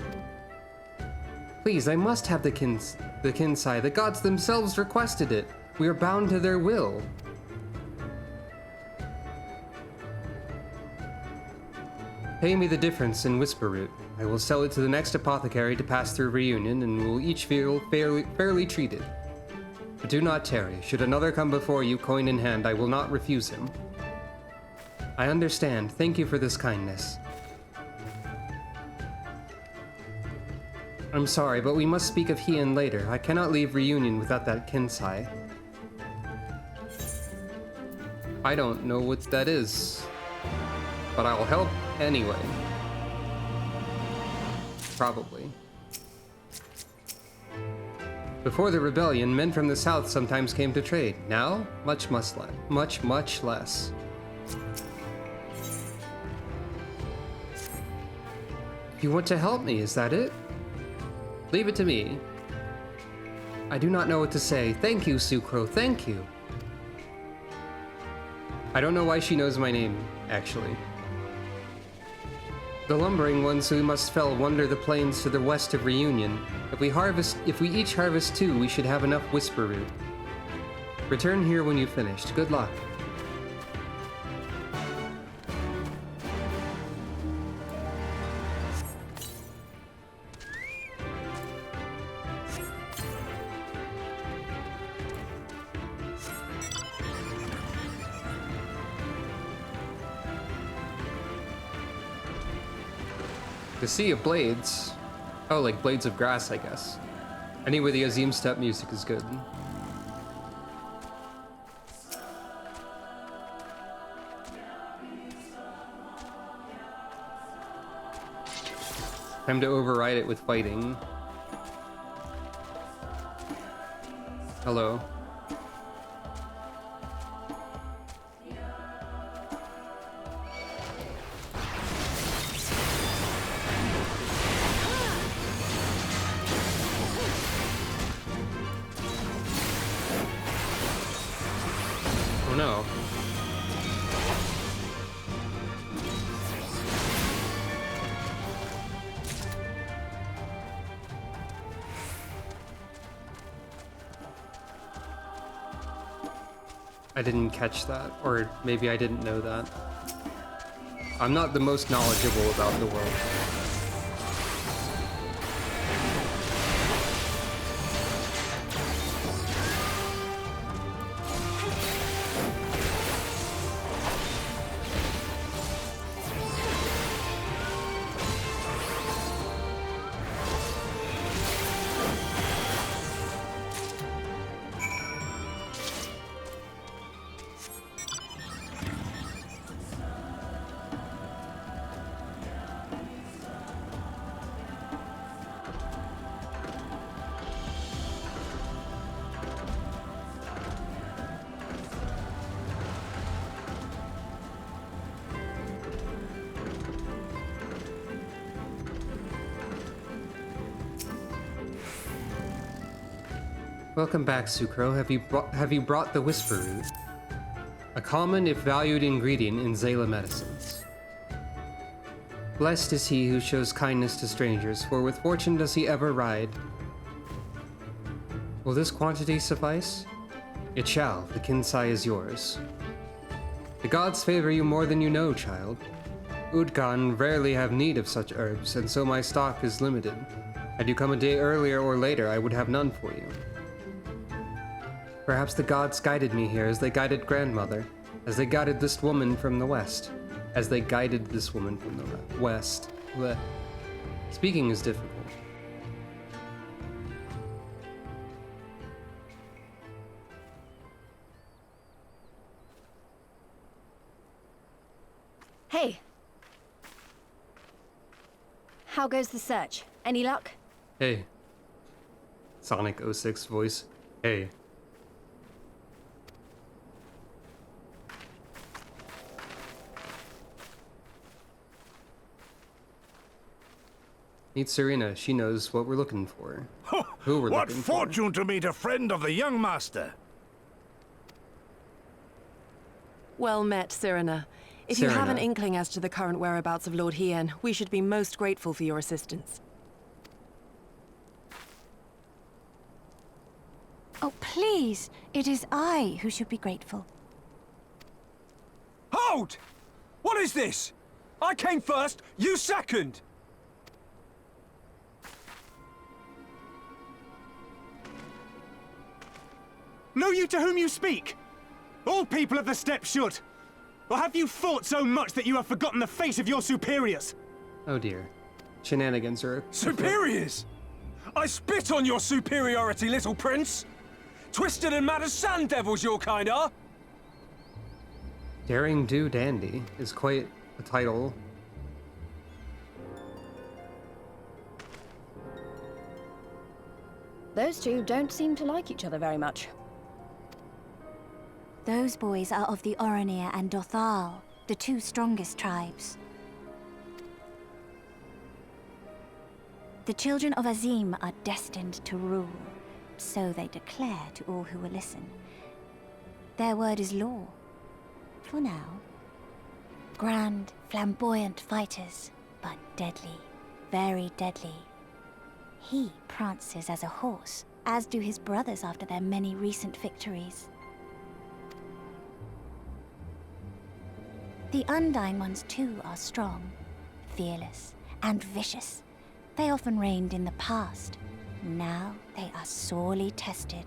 Please, I must have the Kinsai. The gods themselves requested it. We are bound to their will. Pay me the difference in whisper root. I will sell it to the next apothecary to pass through reunion, and we'll each feel fairly treated. But do not tarry. Should another come before you, coin in hand, I will not refuse him. I understand. Thank you for this kindness. I'm sorry, but we must speak of Hien later. I cannot leave reunion without that Kinsai. I don't know what that is, but I'll help anyway. Probably. Before the rebellion, men from the south sometimes came to trade. Now, much less. You want to help me, is that it? Leave it to me. I do not know what to say. Thank you, Sucro, thank you. I don't know why she knows my name, actually. The lumbering ones who must fell wander the plains to the west of Reunion. If we each harvest 2, we should have enough whisper root. Return here when you've finished. Good luck. The Sea of Blades. Oh, like blades of grass, I guess. Anyway, the Azim Steppe music is good. Time to override it with fighting. Hello. Oh no. I didn't catch that, or maybe I didn't know that. I'm not the most knowledgeable about the world. Welcome back, Sucro. Have you brought the whisper root? A common, if valued, ingredient in Zayla medicines. Blessed is he who shows kindness to strangers, for with fortune does he ever ride. Will this quantity suffice? It shall. The Kinsai is yours. The gods favor you more than you know, child. Udgan rarely have need of such herbs, and so my stock is limited. Had you come a day earlier or later, I would have none for you. Perhaps the gods guided me here as they guided grandmother, as they guided this woman from the west, as they guided this woman from the west. Blech. Speaking is difficult. Hey, How goes the search? Any luck? Hey. Sonic 06 voice. Hey. Meet Serena. She knows what we're looking for. Who we're What looking fortune to meet a friend of the young master! Well met, Serena. If you have an inkling as to the current whereabouts of Lord Hien, we should be most grateful for your assistance. Oh, please! It is I who should be grateful. Hold! What is this? I came first, you second! Know you to whom you speak? All people of the steppe should. Or have you fought so much that you have forgotten the face of your superiors? Oh dear. Shenanigans are... Superiors? I spit on your superiority, little prince! Twisted and mad as sand devils your kind are! Daring Do Dandy is quite a title. Those two don't seem to like each other very much. Those boys are of the Oranir and Dothal, the two strongest tribes. The children of Azim are destined to rule, so they declare to all who will listen. Their word is law. For now. Grand, flamboyant fighters, but deadly, very deadly. He prances as a horse, as do his brothers after their many recent victories. The Undying ones too are strong, fearless, and vicious. They often reigned in the past. Now they are sorely tested.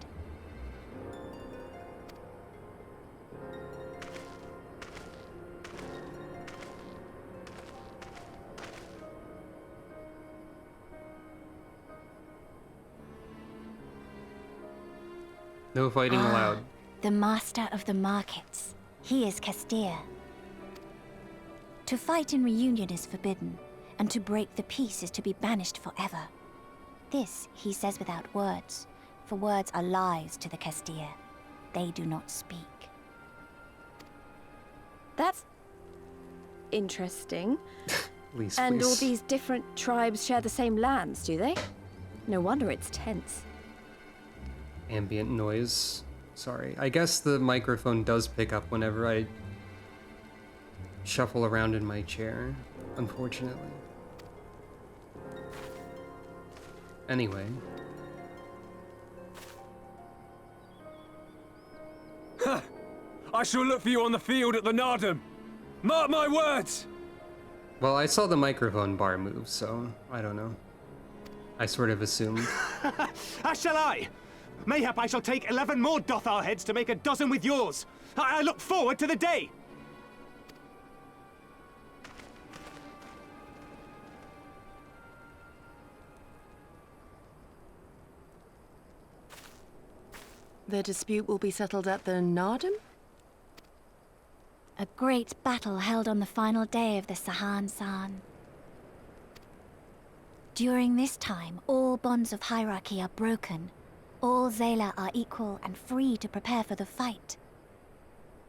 No fighting allowed. The master of the markets. He is Castir. To fight in reunion is forbidden, and to break the peace is to be banished forever. This he says without words, for words are lies to the Castir. They do not speak. That's interesting. Please, and please. all these different tribes share the same lands, do they? No wonder it's tense. Ambient noise. Sorry. I guess the microphone does pick up whenever I shuffle around in my chair, unfortunately. Anyway. Ha! I shall look for you on the field at the Nardum. Mark my words! Well, I saw the microphone bar move, so I don't know. I sort of assumed. As shall I! Mayhap I shall take 11 more Dothar heads to make a dozen with yours. I look forward to the day! The dispute will be settled at the Nardum? A great battle held on the final day of the Sahan San. During this time, all bonds of hierarchy are broken. All Zayla are equal and free to prepare for the fight.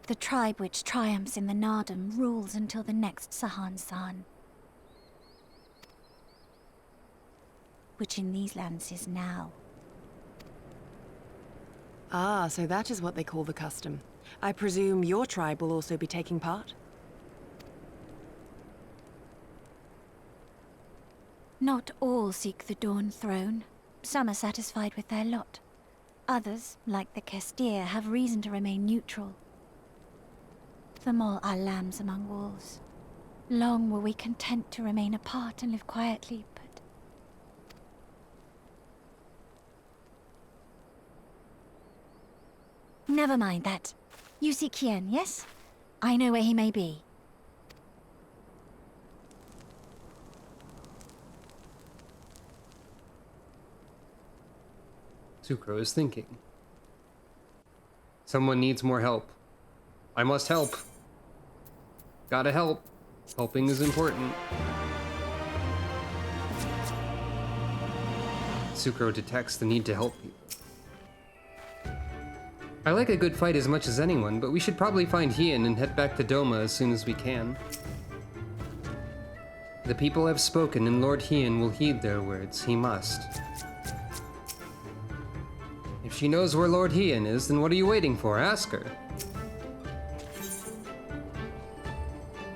The tribe which triumphs in the Nardum rules until the next Sahan San. Which in these lands is now. Ah, so that is what they call the custom. I presume your tribe will also be taking part? Not all seek the Dawn Throne. Some are satisfied with their lot. Others, like the Castir, have reason to remain neutral. Them all are lambs among wolves. Long were we content to remain apart and live quietly, but... Never mind that. You seek Hien, yes? I know where he may be. Sucro is thinking. Someone needs more help. I must help. Gotta help. Helping is important. Sucro detects the need to help people. I like a good fight as much as anyone, but we should probably find Hien and head back to Doma as soon as we can. The people have spoken, and Lord Hien will heed their words. He must. If she knows where Lord Hien is, then what are you waiting for? Ask her.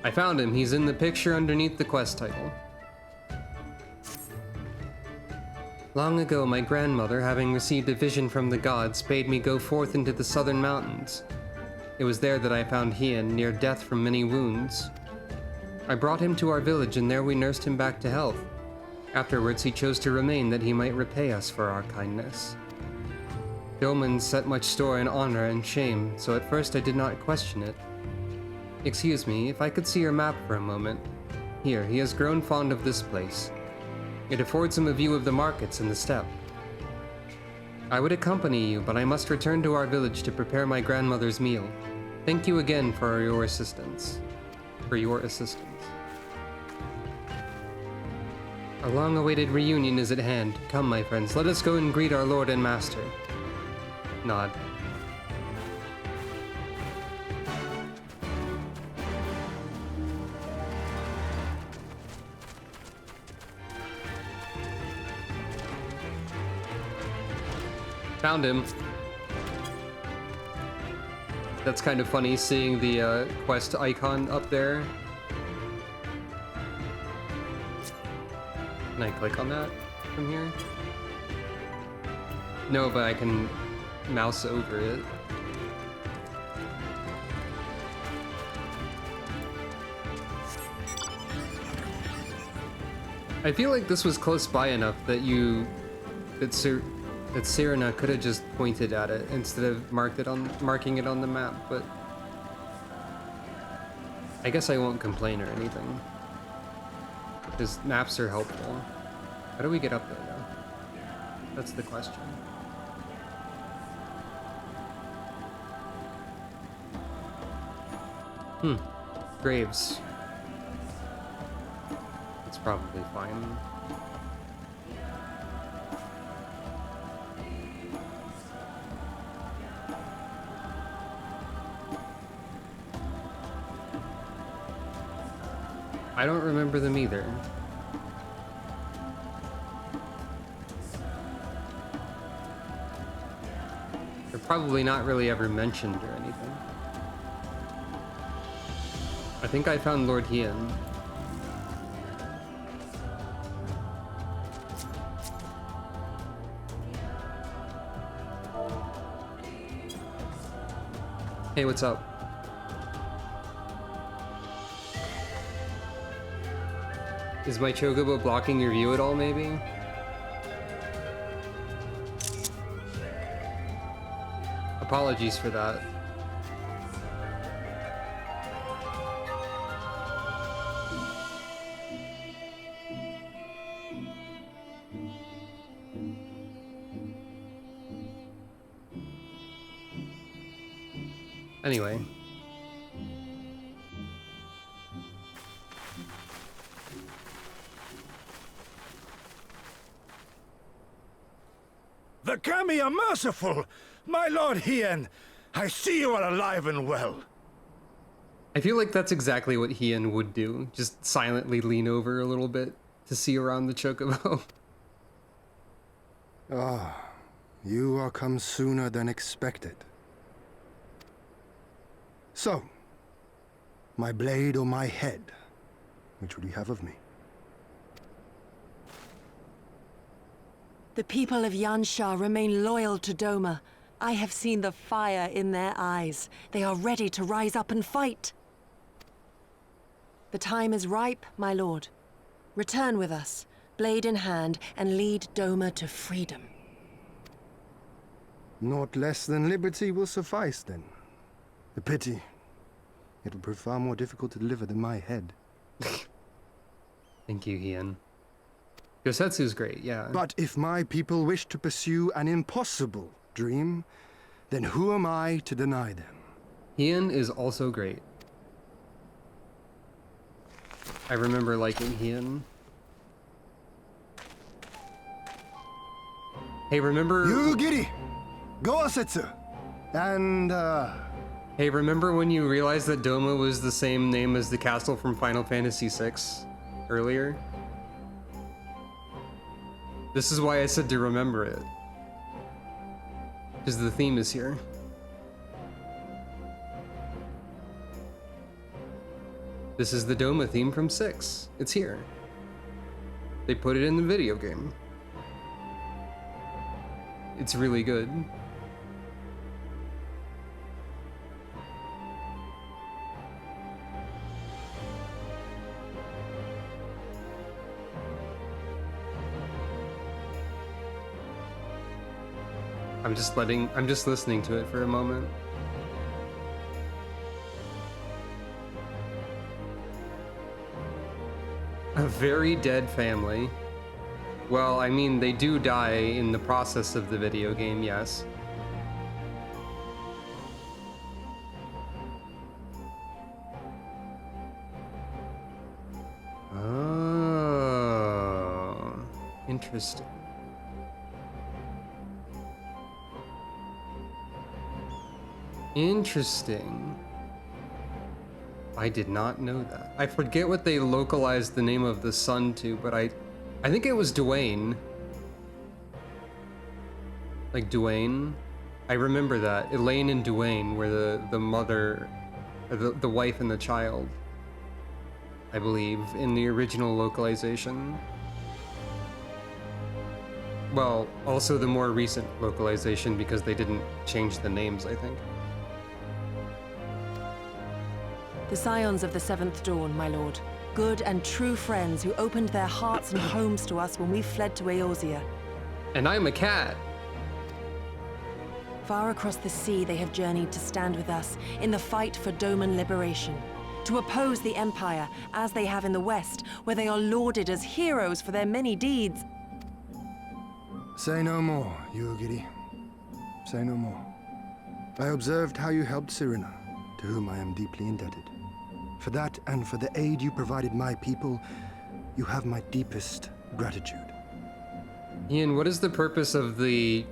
I found him. He's in the picture underneath the quest title. Long ago, my grandmother, having received a vision from the gods, bade me go forth into the southern mountains. It was there that I found Hien, near death from many wounds. I brought him to our village, and there we nursed him back to health. Afterwards, he chose to remain that he might repay us for our kindness. Domans set much store in honor and shame, so at first I did not question it. Excuse me, if I could see your map for a moment. Here, he has grown fond of this place. It affords him a view of the markets and the steppe. I would accompany you, but I must return to our village to prepare my grandmother's meal. Thank you again for your assistance. A long-awaited reunion is at hand. Come, my friends, let us go and greet our lord and master. Nod. Found him. That's kind of funny seeing the quest icon up there. Can I click on that from here? No, but I can mouse over it. I feel like this was close by enough that that Sirena could have just pointed at it instead of marking it on the map, but I guess I won't complain or anything, because maps are helpful. How do we get up there, though? That's the question. Graves. It's probably fine. I don't remember them either. They're probably not really ever mentioned or anything. I think I found Lord Hien. Hey, what's up? Is my Chocobo blocking your view at all, maybe? Apologies for that. Anyway. The Kami are merciful! My Lord Hien, I see you are alive and well. I feel like that's exactly what Hien would do. Just silently lean over a little bit to see around the Chocobo. Ah, you are come sooner than expected. So, my blade or my head? Which would you have of me? The people of Yanxia remain loyal to Doma. I have seen the fire in their eyes. They are ready to rise up and fight. The time is ripe, my lord. Return with us, blade in hand, and lead Doma to freedom. Not less than liberty will suffice, then. A pity. It will prove far more difficult to deliver than my head. Thank you, Hien. Yosetsu's great, yeah. But if my people wish to pursue an impossible dream, then who am I to deny them? Hien is also great. I remember liking Hien. Hey, remember... You giddy! Go Setsu! And, Hey, remember when you realized that Doma was the same name as the castle from Final Fantasy VI earlier? This is why I said to remember it. Because the theme is here. This is the Doma theme from 6. It's here. They put it in the video game. It's really good. I'm just listening to it for a moment. A very dead family. Well, I mean, they do die in the process of the video game, yes. Oh, interesting. Interesting. I did not know that. I forget what they localized the name of the son to, but I think it was Dwayne. Like Dwayne. I remember that. Elaine and Dwayne were the mother, the wife and the child, I believe, in the original localization. Well, also the more recent localization because they didn't change the names, I think. The scions of the Seventh Dawn, my lord. Good and true friends who opened their hearts and homes to us when we fled to Eorzea. And I'm a cat. Far across the sea they have journeyed to stand with us in the fight for Doman liberation. To oppose the Empire, as they have in the West, where they are lauded as heroes for their many deeds. Say no more, Yugiri. Say no more. I observed how you helped Cyrena, to whom I am deeply indebted. For that and for the aid you provided my people, you have my deepest gratitude. Ian, what is the purpose of the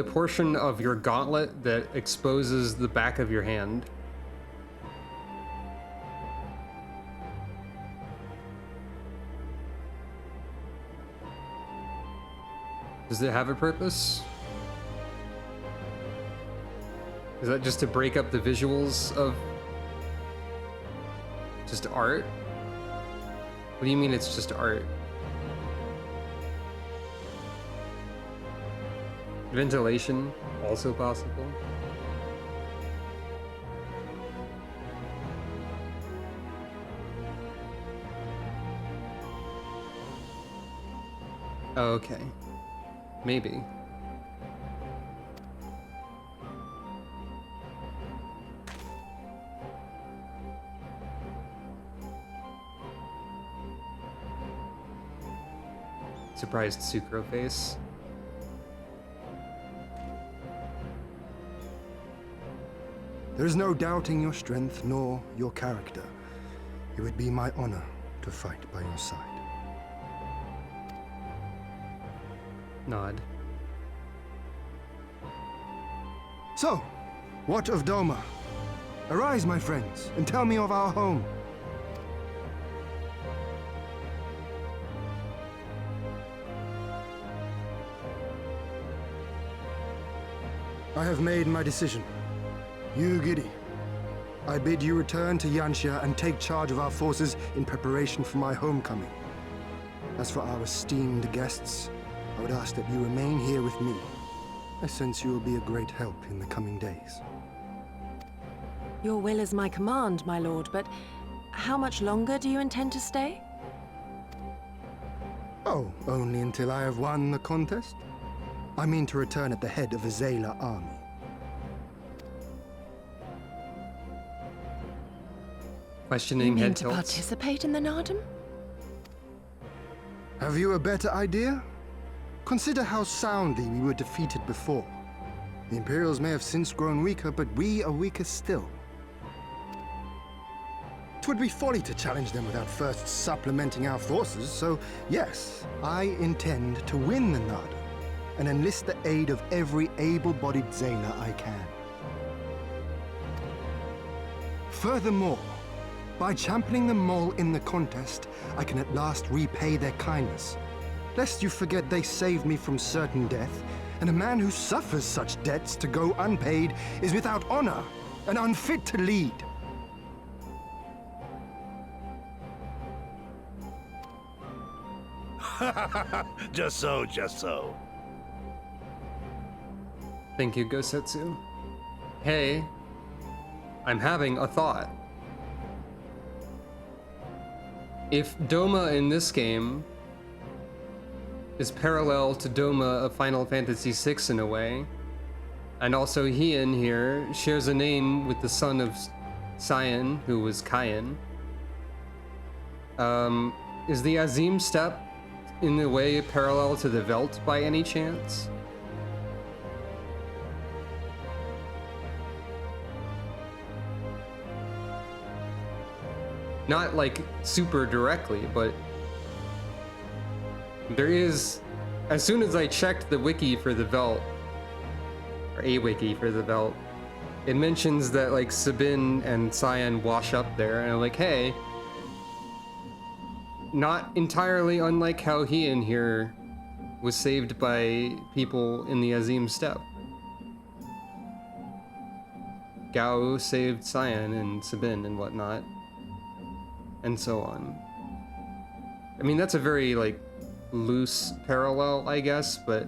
portion of your gauntlet that exposes the back of your hand? Does it have a purpose? Is that just to break up the visuals of just art? What do you mean it's just art? Ventilation, also possible. Oh, okay. Maybe. Surprised Sucro face. There is no doubting your strength nor your character. It would be my honor to fight by your side. Nod. So, what of Doma? Arise, my friends, and tell me of our home. I have made my decision. You, Giddy, I bid you return to Yanxia and take charge of our forces in preparation for my homecoming. As for our esteemed guests, I would ask that you remain here with me. I sense you will be a great help in the coming days. Your will is my command, my lord, but how much longer do you intend to stay? Oh, only until I have won the contest? I mean to return at the head of a Zayla army. Questioning you head mean to tilts. participate in the Nardum? Have you a better idea? Consider how soundly we were defeated before. The Imperials may have since grown weaker, but we are weaker still. 'Twould be folly to challenge them without first supplementing our forces, so yes, I intend to win the Nardum, and enlist the aid of every able-bodied Zayla I can. Furthermore, by championing the mole in the contest, I can at last repay their kindness. Lest you forget they saved me from certain death, and a man who suffers such debts to go unpaid is without honor and unfit to lead. Just so, just so. Thank you, Gosetsu. Hey, I'm having a thought. If Doma in this game is parallel to Doma of Final Fantasy VI in a way, and also Hien here shares a name with the son of Cyan, who was Kayan, is the Azim Steppe in a way parallel to the Veld by any chance? Not like super directly, but there is, as soon as I checked the wiki for the Veld, or a wiki for the Veld, it mentions that like Sabin and Cyan wash up there, and I'm like, hey, not entirely unlike how Hien here was saved by people in the Azim Steppe. Gao saved Cyan and Sabin and whatnot, and so on. I mean, that's a very like loose parallel, I guess, but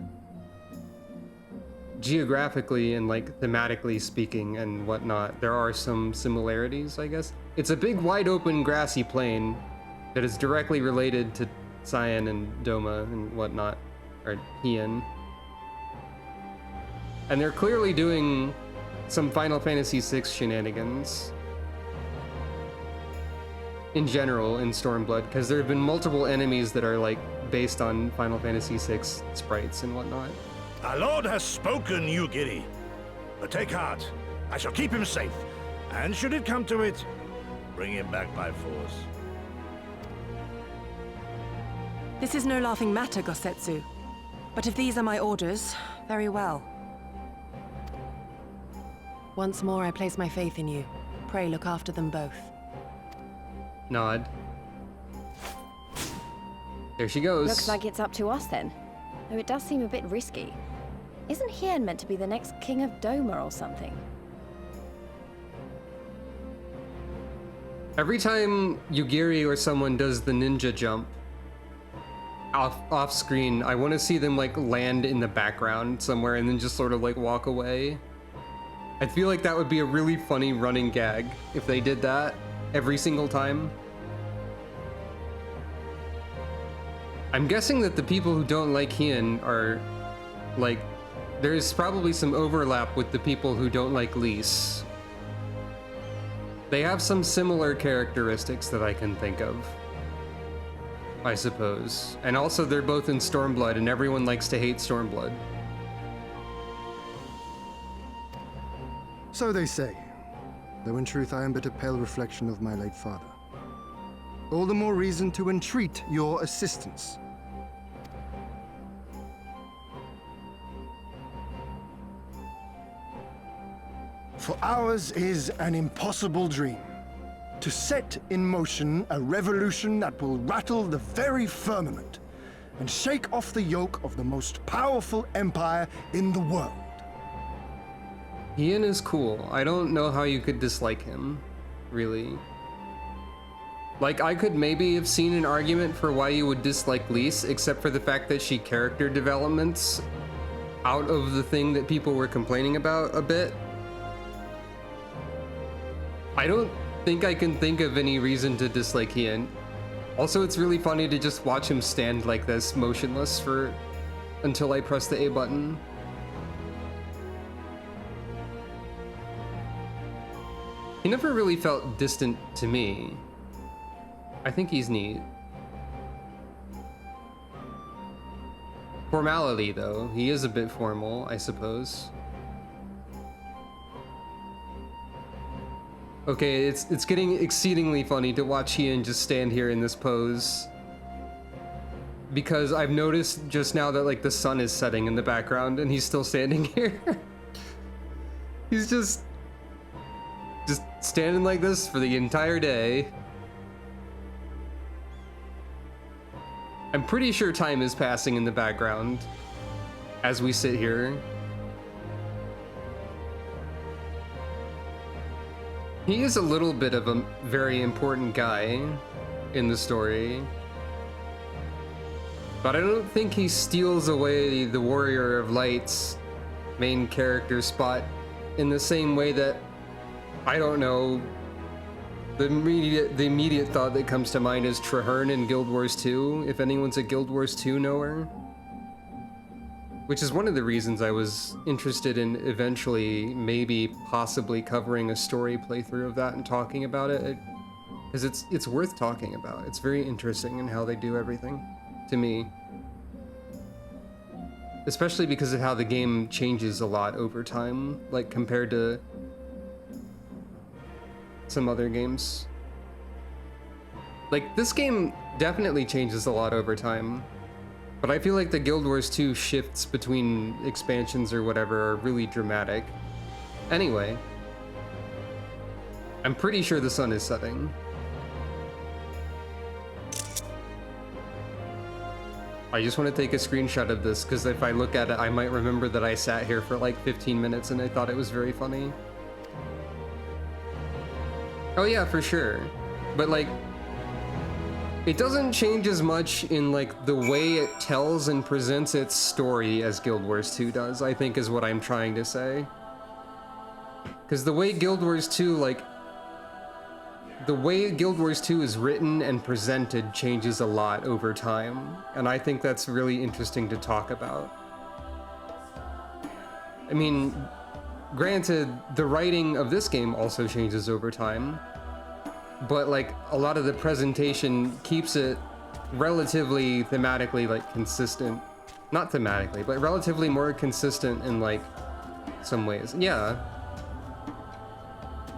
geographically and like thematically speaking and whatnot, there are some similarities, I guess. It's a big wide open grassy plain that is directly related to Cyan and Doma and whatnot, or Hien. And they're clearly doing some Final Fantasy VI shenanigans in general in Stormblood, because there have been multiple enemies that are like based on Final Fantasy VI sprites and whatnot. Our lord has spoken, Yugiri. But take heart, I shall keep him safe. And should it come to it, bring him back by force. This is no laughing matter, Gosetsu. But if these are my orders, very well. Once more, I place my faith in you. Pray look after them both. Nod. There she goes. Looks like it's up to us then. Though it does seem a bit risky. Isn't Hien meant to be the next king of Doma or something? Every time Yugiri or someone does the ninja jump off screen, I want to see them like land in the background somewhere and then just sort of like walk away. I feel like that would be a really funny running gag if they did that every single time. I'm guessing that the people who don't like Hien are like, there's probably some overlap with the people who don't like Lise. They have some similar characteristics that I can think of, I suppose. And also they're both in Stormblood and everyone likes to hate Stormblood. So they say, though in truth I am but a pale reflection of my late father. All the more reason to entreat your assistance. For ours is an impossible dream. To set in motion a revolution that will rattle the very firmament and shake off the yoke of the most powerful empire in the world. Hien is cool. I don't know how you could dislike him, really. Like, I could maybe have seen an argument for why you would dislike Lise, except for the fact that she character developments out of the thing that people were complaining about a bit. I don't think I can think of any reason to dislike Hien. Also, it's really funny to just watch him stand like this, motionless, until I press the A button. He never really felt distant to me. I think he's neat. Formality, though. He is a bit formal, I suppose. Okay, it's getting exceedingly funny to watch Hien just stand here in this pose. because I've noticed just now that like the sun is setting in the background and he's still standing here. He's just standing like this for the entire day. I'm pretty sure time is passing in the background as we sit here. He is a little bit of a very important guy in the story, but I don't think he steals away the Warrior of Light's main character spot in the same way that, I don't know, the immediate thought that comes to mind is Traherne in Guild Wars 2, if anyone's a Guild Wars 2 knower. Which is one of the reasons I was interested in eventually maybe possibly covering a story playthrough of that and talking about it. Because it's worth talking about. It's very interesting in how they do everything, to me. Especially because of how the game changes a lot over time, like compared to some other games. Like, this game definitely changes a lot over time, but I feel like the Guild Wars 2 shifts between expansions or whatever are really dramatic. Anyway, I'm pretty sure the sun is setting. I just want to take a screenshot of this, because if I look at it, I might remember that I sat here for like 15 minutes and I thought it was very funny. Oh yeah, for sure. But like, it doesn't change as much in like the way it tells and presents its story as Guild Wars 2 does, I think is what I'm trying to say. Because the way Guild Wars 2, like, the way Guild Wars 2 is written and presented changes a lot over time, and I think that's really interesting to talk about. I mean, granted, the writing of this game also changes over time, but like a lot of the presentation keeps it relatively thematically like consistent. Not thematically, but relatively more consistent in like some ways. Yeah.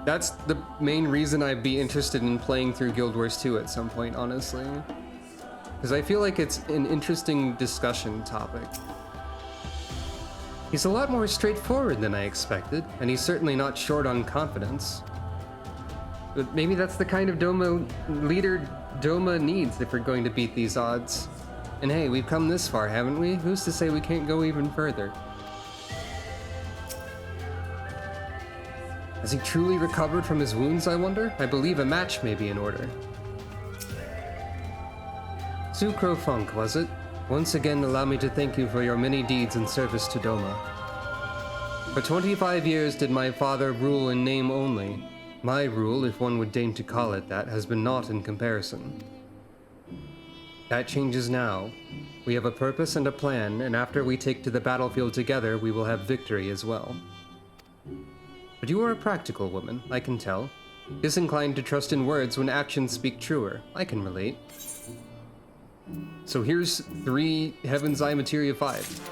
That's the main reason I'd be interested in playing through Guild Wars 2 at some point, honestly. Because I feel like it's an interesting discussion topic. He's a lot more straightforward than I expected, and he's certainly not short on confidence. But maybe that's the kind of leader Doma needs if we're going to beat these odds. And hey, we've come this far, haven't we? Who's to say we can't go even further? Has he truly recovered from his wounds, I wonder? I believe a match may be in order. Sucro Funk, was it? Once again, allow me to thank you for your many deeds in service to Doma. For 25 years did my father rule in name only. My rule, if one would deign to call it that, has been naught in comparison. That changes now. We have a purpose and a plan, and after we take to the battlefield together, we will have victory as well. But you are a practical woman, I can tell. Disinclined to trust in words when actions speak truer. I can relate. So here's 3 Heaven's Eye Materia 5.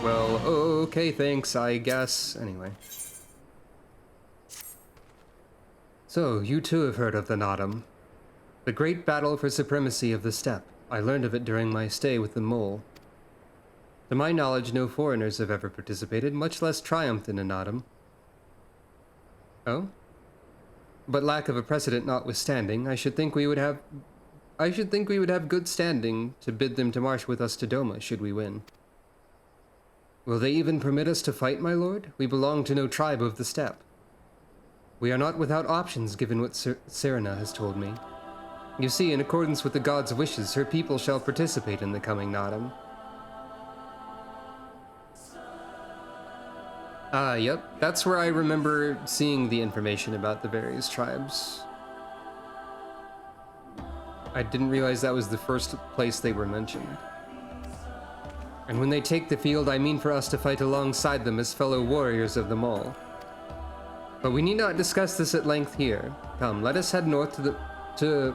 Well, okay, thanks, I guess. Anyway. So, you too have heard of the Nadam. The great battle for supremacy of the Steppe. I learned of it during my stay with the Mole. To my knowledge, no foreigners have ever participated, much less triumphed in a Nadam. Oh? But lack of a precedent notwithstanding, I should think we would have good standing to bid them to march with us to Doma, should we win. Will they even permit us to fight, my lord? We belong to no tribe of the steppe. We are not without options, given what Serena has told me. You see, in accordance with the god's wishes, her people shall participate in the coming Nadam. Ah, yep. That's where I remember seeing the information about the various tribes. I didn't realize that was the first place they were mentioned. And when they take the field, I mean for us to fight alongside them as fellow warriors of them all. But we need not discuss this at length here. Come, let us head north to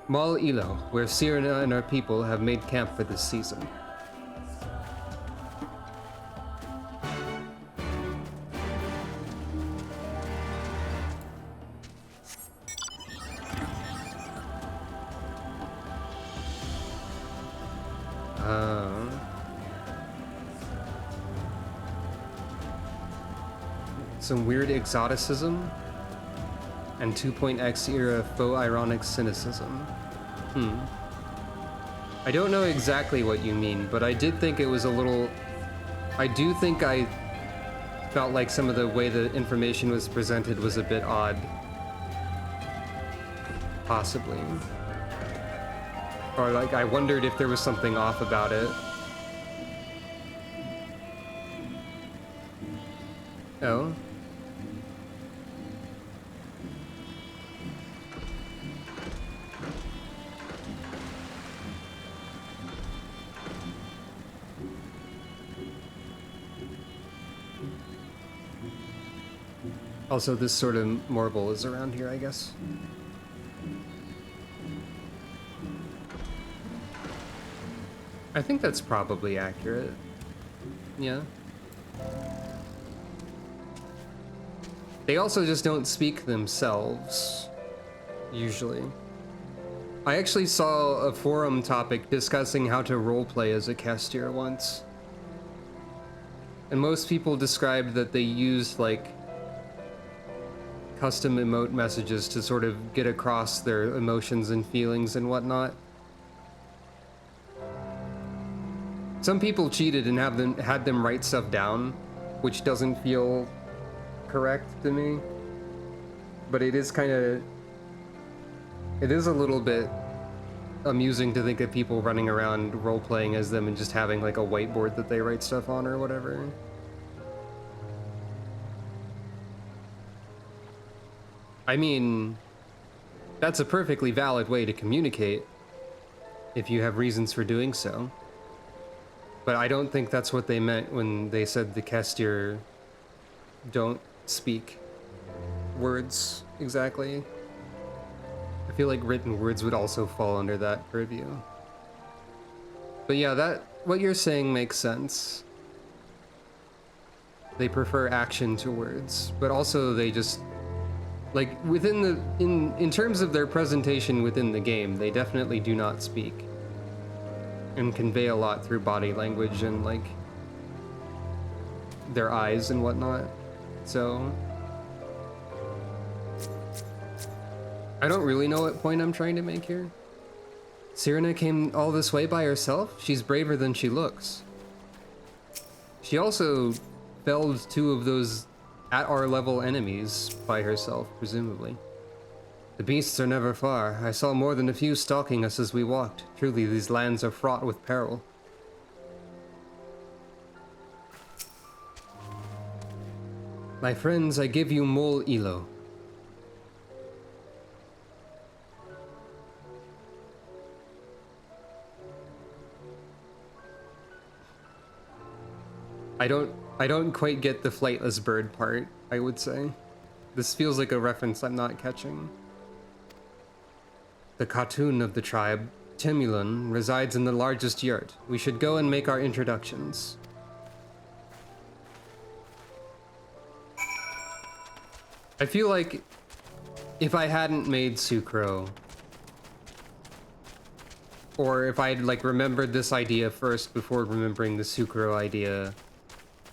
Mal Ilo, where Serena and our people have made camp for this season. some weird exoticism, and 2.x era faux ironic cynicism. I don't know exactly what you mean, but I did think it was a little... I do think I felt like some of the way the information was presented was a bit odd. Possibly. Or like, I wondered if there was something off about it. Oh? Also, this sort of marble is around here, I guess. I think that's probably accurate. Yeah. They also just don't speak themselves, usually. I actually saw a forum topic discussing how to roleplay as a Kestir once. And most people described that they used, like, custom emote messages to sort of get across their emotions and feelings and whatnot. Some people cheated and had them write stuff down, which doesn't feel correct to me. But it is kind of... It is a little bit amusing to think of people running around role-playing as them and just having like a whiteboard that they write stuff on or whatever. I mean, that's a perfectly valid way to communicate if you have reasons for doing so. But I don't think that's what they meant when they said the Kestir don't speak words exactly. I feel like written words would also fall under that purview. But yeah, what you're saying makes sense. They prefer action to words, but also they just, like, within the, in terms of their presentation within the game, they definitely do not speak and convey a lot through body language and, like, their eyes and whatnot. So I don't really know what point I'm trying to make here. Cyrena came all this way by herself? She's braver than she looks. She also felled 2 of those at our level enemies by herself, presumably. The beasts are never far. I saw more than a few stalking us as we walked. Truly, these lands are fraught with peril. My friends, I give you Mol Ilo. I don't quite get the flightless bird part, I would say. This feels like a reference I'm not catching. The Khatun of the tribe, Timulun, resides in the largest yurt. We should go and make our introductions. I feel like if I hadn't made Sucro, or if I'd like remembered this idea first before remembering the Sucro idea,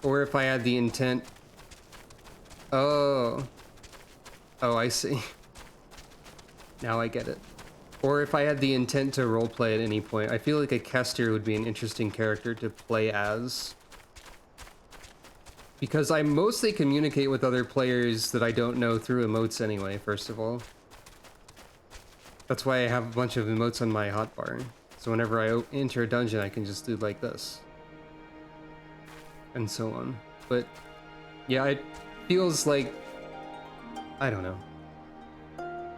or if I had the intent... Oh, I see. Now I get it. Or if I had the intent to roleplay at any point, I feel like a Kestir would be an interesting character to play as. Because I mostly communicate with other players that I don't know through emotes anyway, first of all. That's why I have a bunch of emotes on my hotbar. So whenever I enter a dungeon, I can just do like this. And so on. But yeah, it feels like, I don't know.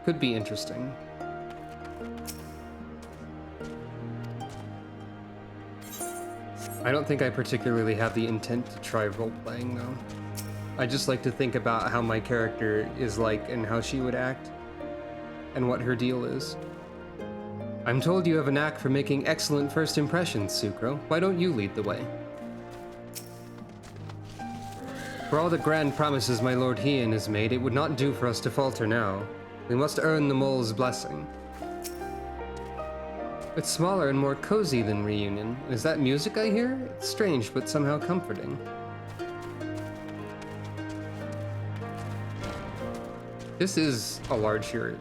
Could be interesting. I don't think I particularly have the intent to try role-playing, though. I just like to think about how my character is like and how she would act, and what her deal is. I'm told you have a knack for making excellent first impressions, Sucro. Why don't you lead the way? For all the grand promises my Lord Hien has made, it would not do for us to falter now. We must earn the mole's blessing. It's smaller and more cozy than Reunion. Is that music I hear? It's strange, but somehow comforting. This is a large yurt.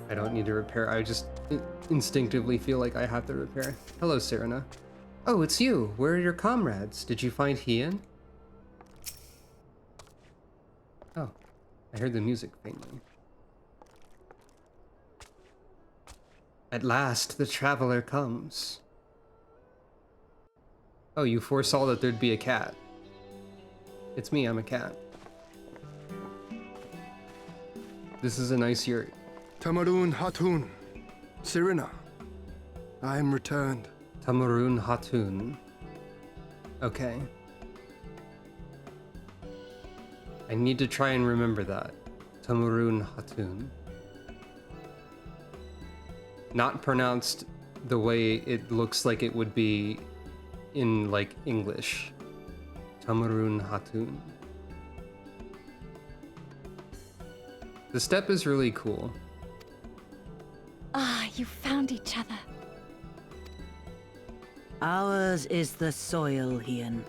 I don't need to repair. I just instinctively feel like I have to repair. Hello, Serena. Oh, it's you. Where are your comrades? Did you find Hien? Oh, I heard the music faintly. At last, the traveler comes. Oh, you foresaw that there'd be a cat. It's me, I'm a cat. This is a nice yurt. Tamarun Hatun. Serena. I am returned. Tamarun Hatun. Okay. I need to try and remember that. Tamarun Hatun. Not pronounced the way it looks like it would be in, like, English. Tamarun Hatun. The steppe is really cool. Ah, you found each other. Ours is the soil, Hien.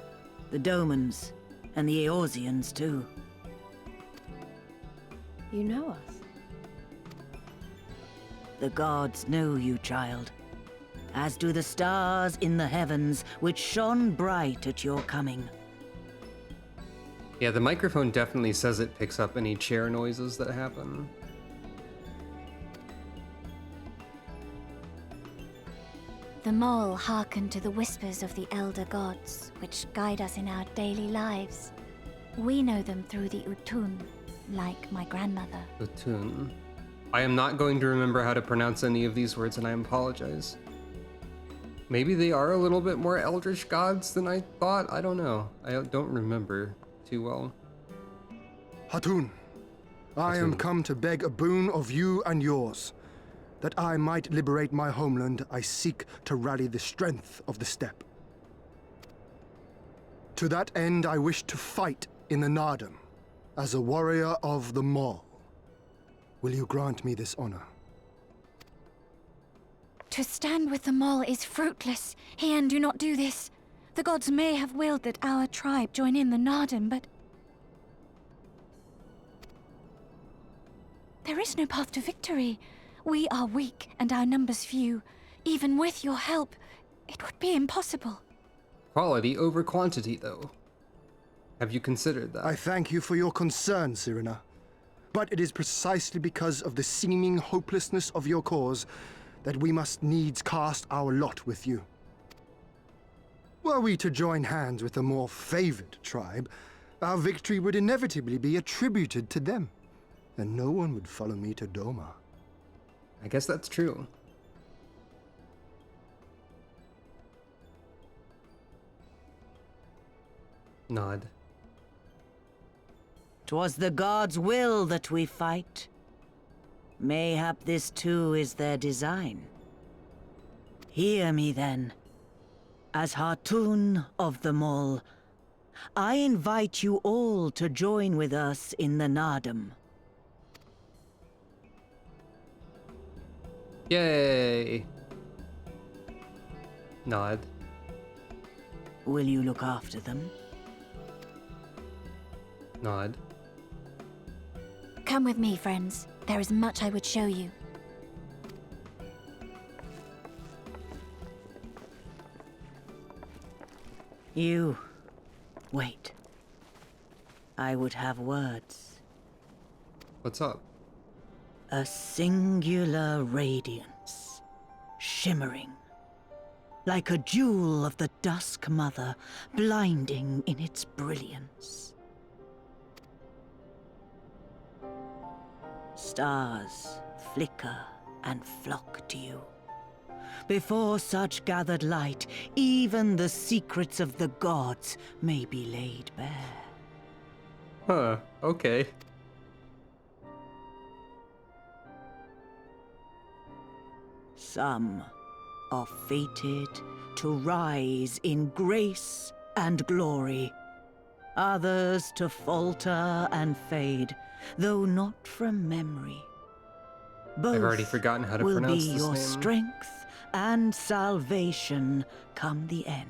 The Domans, and the Eorzeans, too. You know us? The gods know you, child. As do the stars in the heavens, which shone bright at your coming. Yeah, the microphone definitely says it picks up any chair noises that happen. The mole hearkened to the whispers of the elder gods, which guide us in our daily lives. We know them through the Utun, like my grandmother. Utun. I am not going to remember how to pronounce any of these words, and I apologize. Maybe they are a little bit more eldritch gods than I thought. I don't know. I don't remember too well. Hatun, I am come to beg a boon of you and yours. That I might liberate my homeland, I seek to rally the strength of the steppe. To that end, I wish to fight in the Nardam as a warrior of the Mall. Will you grant me this honor? To stand with the mole is fruitless. Hien, do not do this. The gods may have willed that our tribe join in the Nardam, but there is no path to victory. We are weak and our numbers few. Even with your help, it would be impossible. Quality over quantity, though. Have you considered that? I thank you for your concern, Serena. But it is precisely because of the seeming hopelessness of your cause that we must needs cast our lot with you. Were we to join hands with a more favored tribe, our victory would inevitably be attributed to them, and no one would follow me to Doma. I guess that's true. Nod. 'Twas the gods' will that we fight. Mayhap this too is their design. Hear me then. As Hatun of the Mall, I invite you all to join with us in the Nardam. Yay! Nod. Will you look after them? Nod. Come with me, friends. There is much I would show you. You... wait. I would have words. What's up? A singular radiance, shimmering, like a jewel of the Dusk Mother, blinding in its brilliance. Stars flicker and flock to you. Before such gathered light, even the secrets of the gods may be laid bare. Huh, okay. Some are fated to rise in grace and glory. Others to falter and fade, though not from memory. Both I've already forgotten how to will pronounce be this your name. strength and salvation come the end.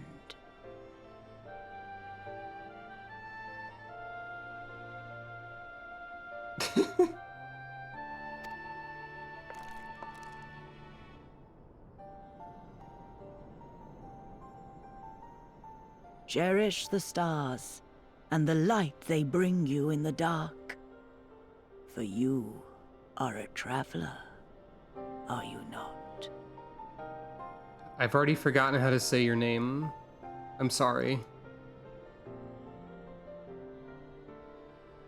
Cherish the stars and the light they bring you in the dark. For you are a traveler, are you not? I've already forgotten how to say your name. I'm sorry.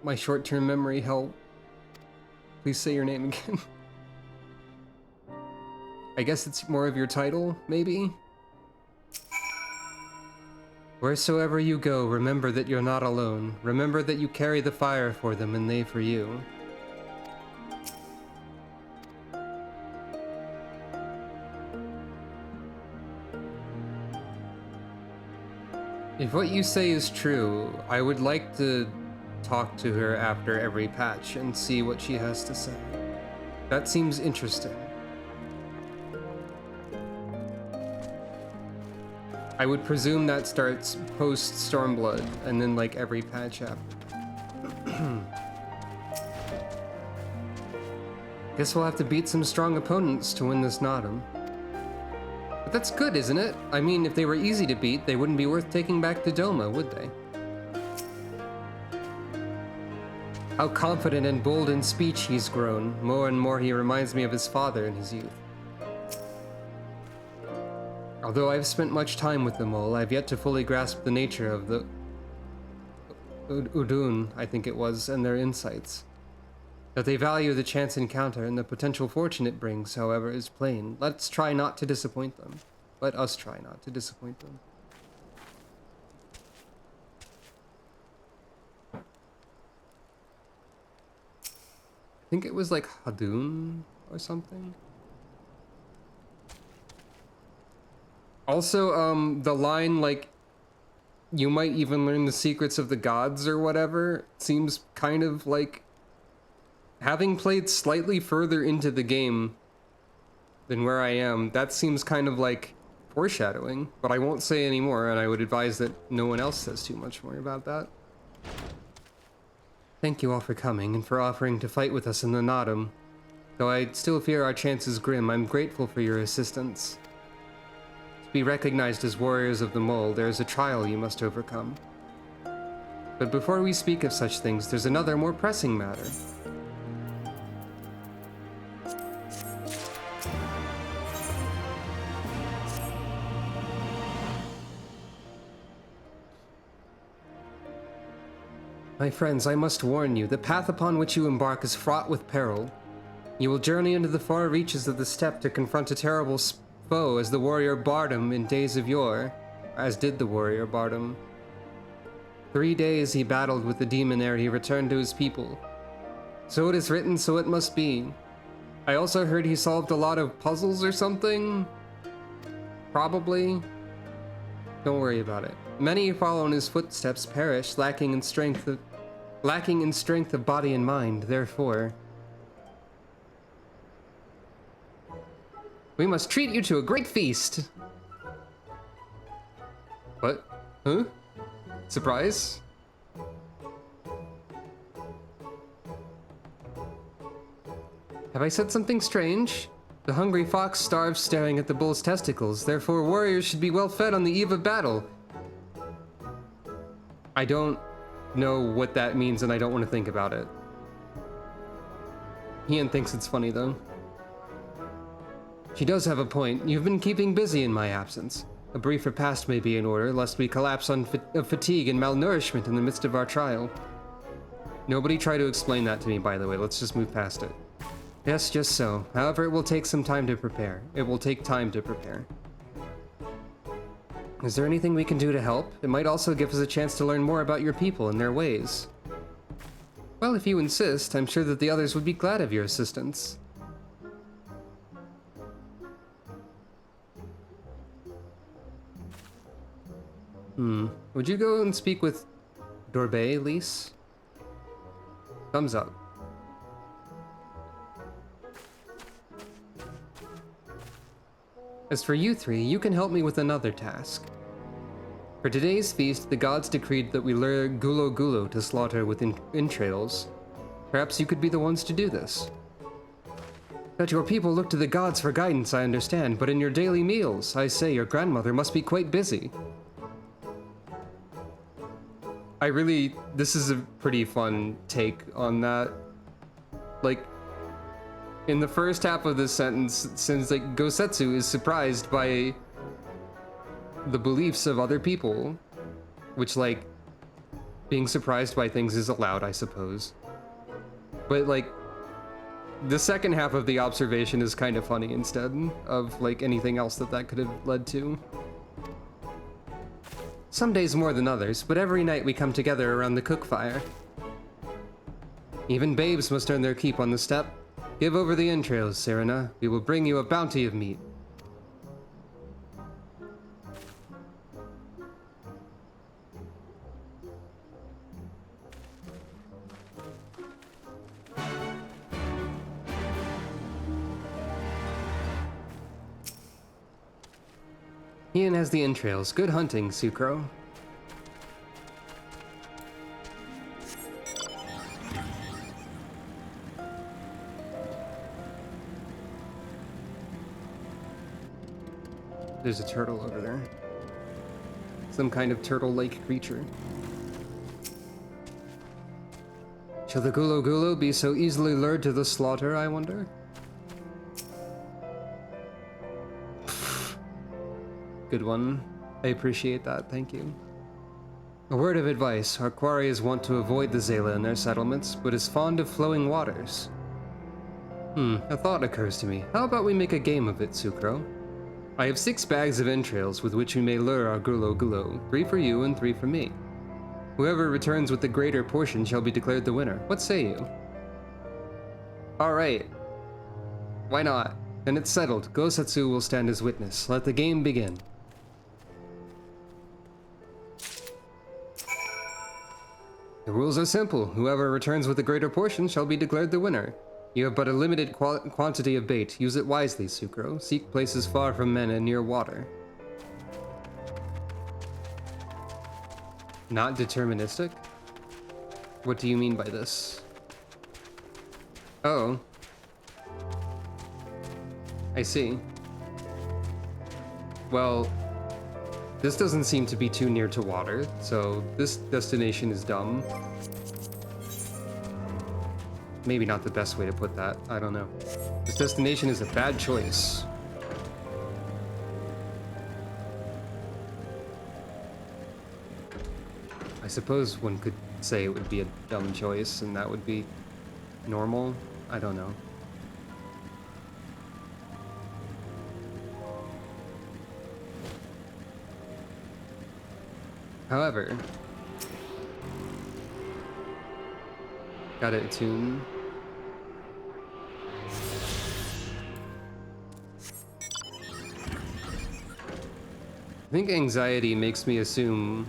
My short-term memory help. Please say your name again. I guess it's more of your title, maybe? Wheresoever you go, remember that you're not alone. Remember that you carry the fire for them and they for you. If what you say is true, I would like to talk to her after every patch and see what she has to say. That seems interesting. I would presume that starts post Stormblood and then like every patch after. Guess we'll have to beat some strong opponents to win this Nodum. But that's good, isn't it? I mean, if they were easy to beat, they wouldn't be worth taking back to Doma, would they? How confident and bold in speech he's grown. More and more he reminds me of his father in his youth. Although I've spent much time with the mole, I've yet to fully grasp the nature of the Udun, I think it was, and their insights. That they value the chance encounter and the potential fortune it brings, however, is plain. Let's try not to disappoint them. Let us try not to disappoint them. I think it was like Hadun or something. Also, the line, like, you might even learn the secrets of the gods or whatever, seems kind of like, having played slightly further into the game than where I am, that seems kind of like foreshadowing, but I won't say any more, and I would advise that no one else says too much more about that. Thank you all for coming, and for offering to fight with us in the Nodum. Though I still fear our chances grim, I'm grateful for your assistance. To be recognized as warriors of the mole, there is a trial you must overcome. But before we speak of such things, there's another more pressing matter. My friends, I must warn you, the path upon which you embark is fraught with peril. You will journey into the far reaches of the steppe to confront a terrible foe as the warrior Bardam in days of yore, as did the warrior Bardam. 3 days he battled with the demon ere he returned to his people. So it is written, so it must be. I also heard he solved a lot of puzzles or something? Probably. Don't worry about it. Many who follow in his footsteps perish, lacking in strength of body and mind, therefore. We must treat you to a great feast! What? Huh? Surprise? Have I said something strange? The hungry fox starves staring at the bull's testicles, therefore warriors should be well fed on the eve of battle. I don't know what that means and I don't want to think about it. Ian thinks it's funny though. She does have a point. You've been keeping busy in my absence. A brief repast may be in order, lest we collapse of fatigue and malnourishment in the midst of our trial. Nobody try to explain that to me, by the way. Let's just move past it. Yes, just so. However, it will take some time to prepare. It will take time to prepare. Is there anything we can do to help? It might also give us a chance to learn more about your people and their ways. Well, if you insist, I'm sure that the others would be glad of your assistance. Would you go and speak with Dorbe, Lise? Thumbs up. As for you three, you can help me with another task. For today's feast, the gods decreed that we lure Gulo Gulo to slaughter with entrails. Perhaps you could be the ones to do this. That your people look to the gods for guidance, I understand, but in your daily meals, I say your grandmother must be quite busy. This is a pretty fun take on that. Like, in the first half of this sentence, since like Gosetsu is surprised by the beliefs of other people, which like, being surprised by things is allowed, I suppose. But like, the second half of the observation is kind of funny instead of like anything else that could have led to. Some days more than others, but every night we come together around the cook fire. Even babes must earn their keep on the steppe. Give over the entrails, Serena. We will bring you a bounty of meat. Ian has the entrails. Good hunting, Sucro. There's a turtle over there. Some kind of turtle-like creature. Shall the Gulo Gulo be so easily lured to the slaughter, I wonder? Good one. I appreciate that, thank you. A word of advice. Our quarries want to avoid the Zela in their settlements, but is fond of flowing waters. A thought occurs to me. How about we make a game of it, Sucro? I have 6 bags of entrails with which we may lure our Gulo Gulo. 3 for you and 3 for me. Whoever returns with the greater portion shall be declared the winner. What say you? Alright. Why not? Then it's settled. Gosetsu will stand as witness. Let the game begin. The rules are simple. Whoever returns with the greater portion shall be declared the winner. You have but a limited quantity of bait. Use it wisely, Sucro. Seek places far from men and near water. Not deterministic? What do you mean by this? Oh. I see. Well, this doesn't seem to be too near to water, so this destination is dumb. Maybe not the best way to put that, I don't know. This destination is a bad choice. I suppose one could say it would be a dumb choice, and that would be normal? I don't know. However, gotta attune. I think anxiety makes me assume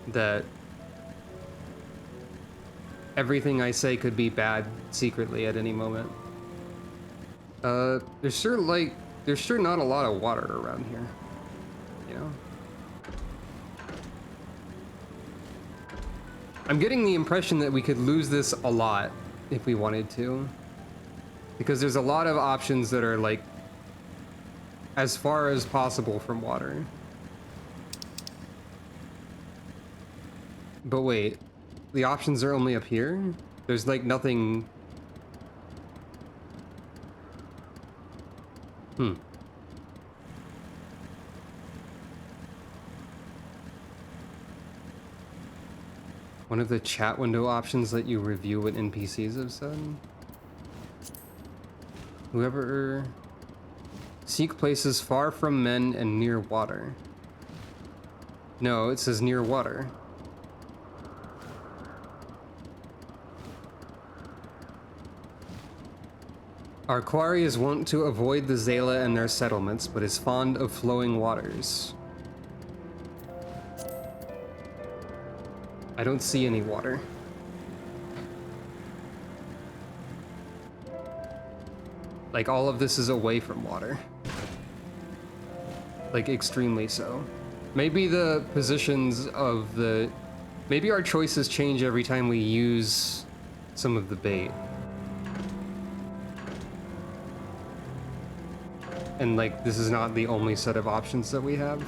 that everything I say could be bad secretly at any moment. There's sure not a lot of water around here, you know? I'm getting the impression that we could lose this a lot if we wanted to, because there's a lot of options that are like as far as possible from water. But wait, the options are only up here? There's like nothing... One of the chat window options let you review what NPCs have said. Whoever... Seek places far from men and near water. No, it says near water. Our quarry is wont to avoid the Zela and their settlements, but is fond of flowing waters. I don't see any water. Like, all of this is away from water. Like, extremely so. Maybe the positions of the... Maybe our choices change every time we use some of the bait. And like, this is not the only set of options that we have.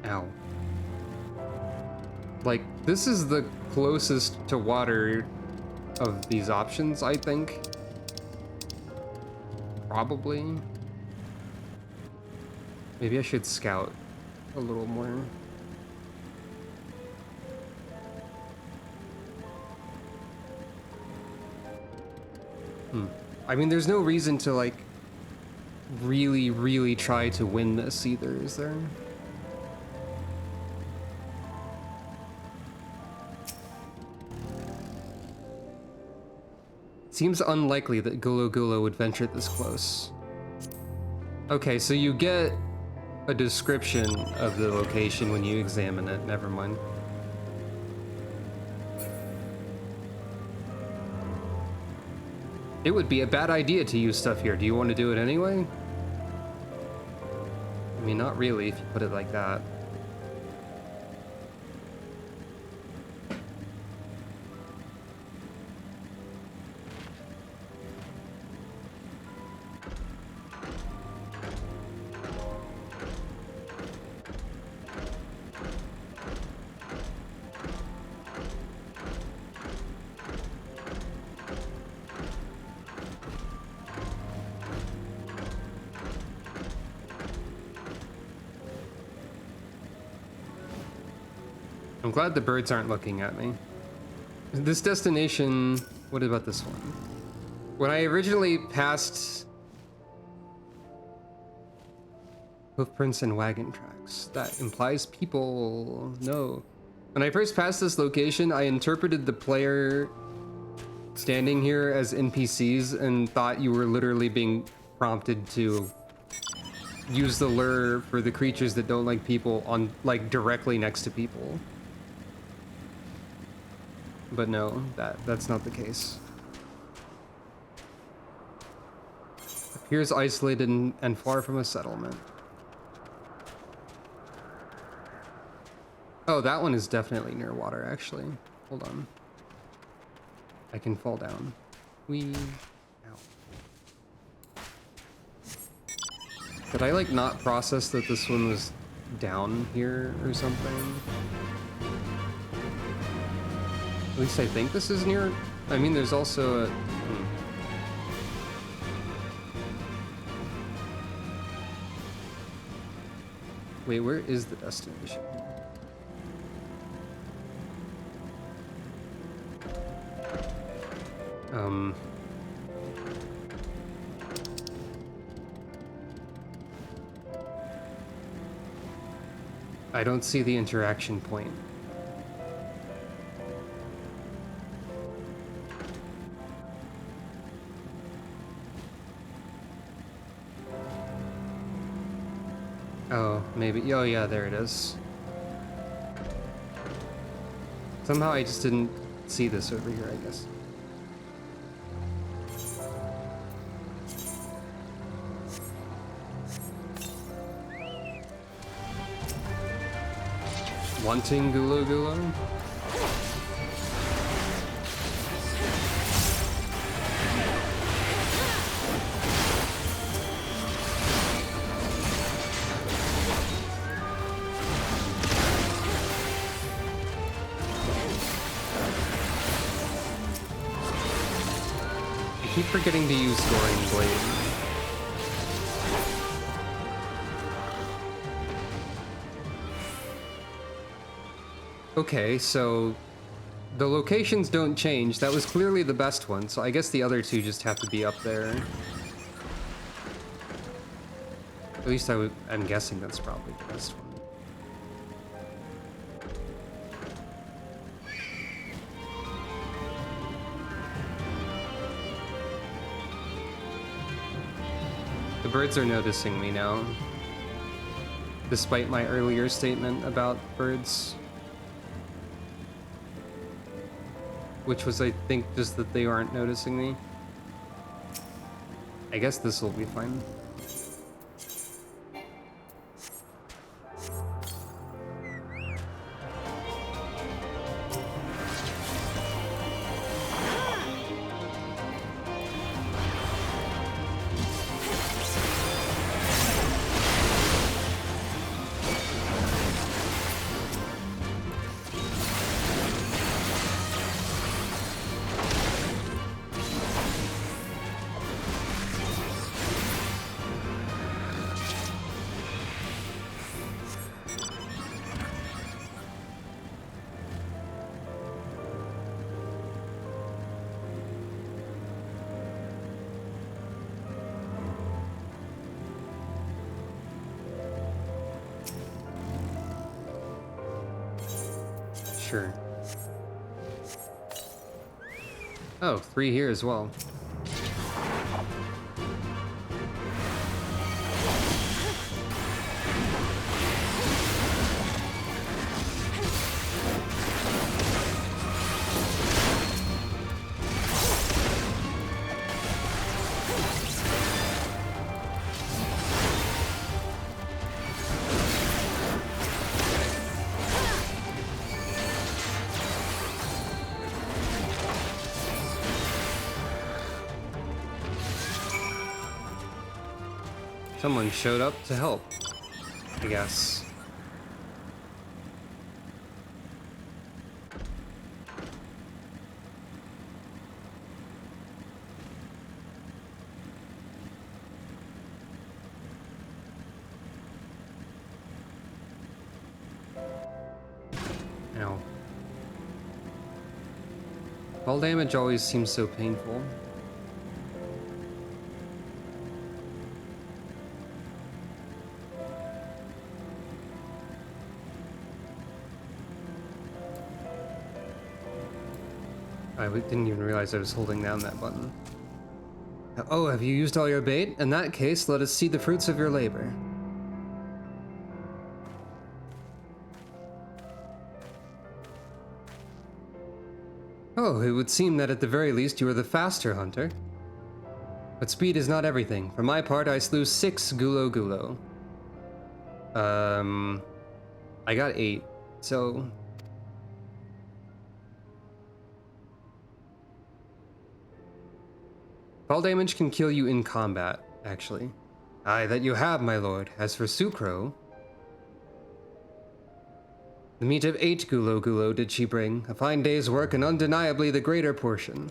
Ow. Like, this is the closest to water of these options, I think. Probably. Maybe I should scout a little more. I mean, there's no reason to, like, really try to win this either, is there? Seems unlikely that Gulo Gulo would venture this close. Okay, so you get a description of the location when you examine it. Never mind. It would be a bad idea to use stuff here. Do you want to do it anyway? I mean, not really, if you put it like that. I'm glad the birds aren't looking at me. This destination... What about this one? When I originally passed... Hoofprints and wagon tracks. That implies people... No. When I first passed this location, I interpreted the player standing here as NPCs and thought you were literally being prompted to use the lure for the creatures that don't like people on, like, directly next to people. But no, that's not the case. Appears isolated and far from a settlement. Oh, that one is definitely near water, actually. Hold on. I can fall down. Ow. Did I, like, not process that this one was down here or something? At least I think this is near... I mean, there's also a... Wait, where is the destination? I don't see the interaction point. Oh, maybe. Oh, yeah, there it is. Somehow I just didn't see this over here, I guess. Wanting Gulo Gulo? I keep forgetting to use Goring Blade. Okay, so the locations don't change. That was clearly the best one, so I guess the other two just have to be up there. At least I'm guessing that's probably the best one. The birds are noticing me now, despite my earlier statement about birds. Which was, I think, just that they aren't noticing me. I guess this will be fine. Sure. Oh, 3 here as well. Someone showed up to help, I guess. Ow. Fall damage always seems so painful. I didn't even realize I was holding down that button. Oh, have you used all your bait? In that case, let us see the fruits of your labor. Oh, it would seem that at the very least you are the faster hunter. But speed is not everything. For my part, I slew 6 gulo gulo. I got 8, so... Fall damage can kill you in combat, actually. Aye, that you have, my lord. As for Sucro... The meat of 8 gulo gulo did she bring, a fine day's work and undeniably the greater portion.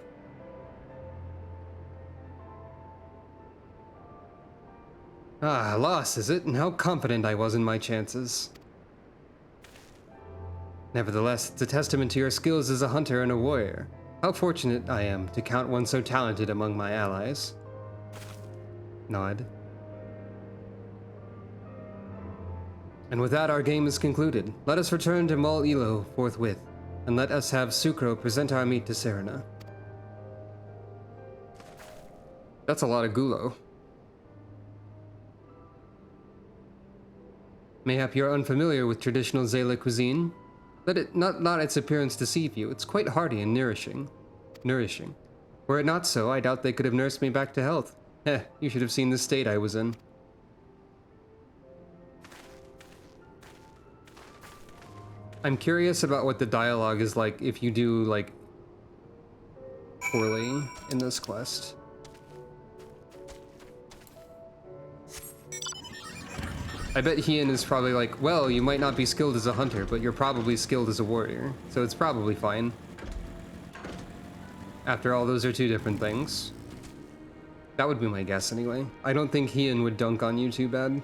Ah, loss, is it? And how confident I was in my chances. Nevertheless, it's a testament to your skills as a hunter and a warrior. How fortunate I am to count one so talented among my allies. Nod. And with that, our game is concluded. Let us return to Mal Ilo forthwith, and let us have Sucro present our meat to Serena. That's a lot of gulo. Mayhap you're unfamiliar with traditional Zala cuisine? Let it not its appearance deceive you. It's quite hearty and nourishing. Were it not so, I doubt they could have nursed me back to health. Heh, you should have seen the state I was in. I'm curious about what the dialogue is like if you do, like, poorly in this quest. I bet Hien is probably like, well, you might not be skilled as a hunter, but you're probably skilled as a warrior, so it's probably fine. After all, those are 2 different things. That would be my guess anyway. I don't think Hien would dunk on you too bad.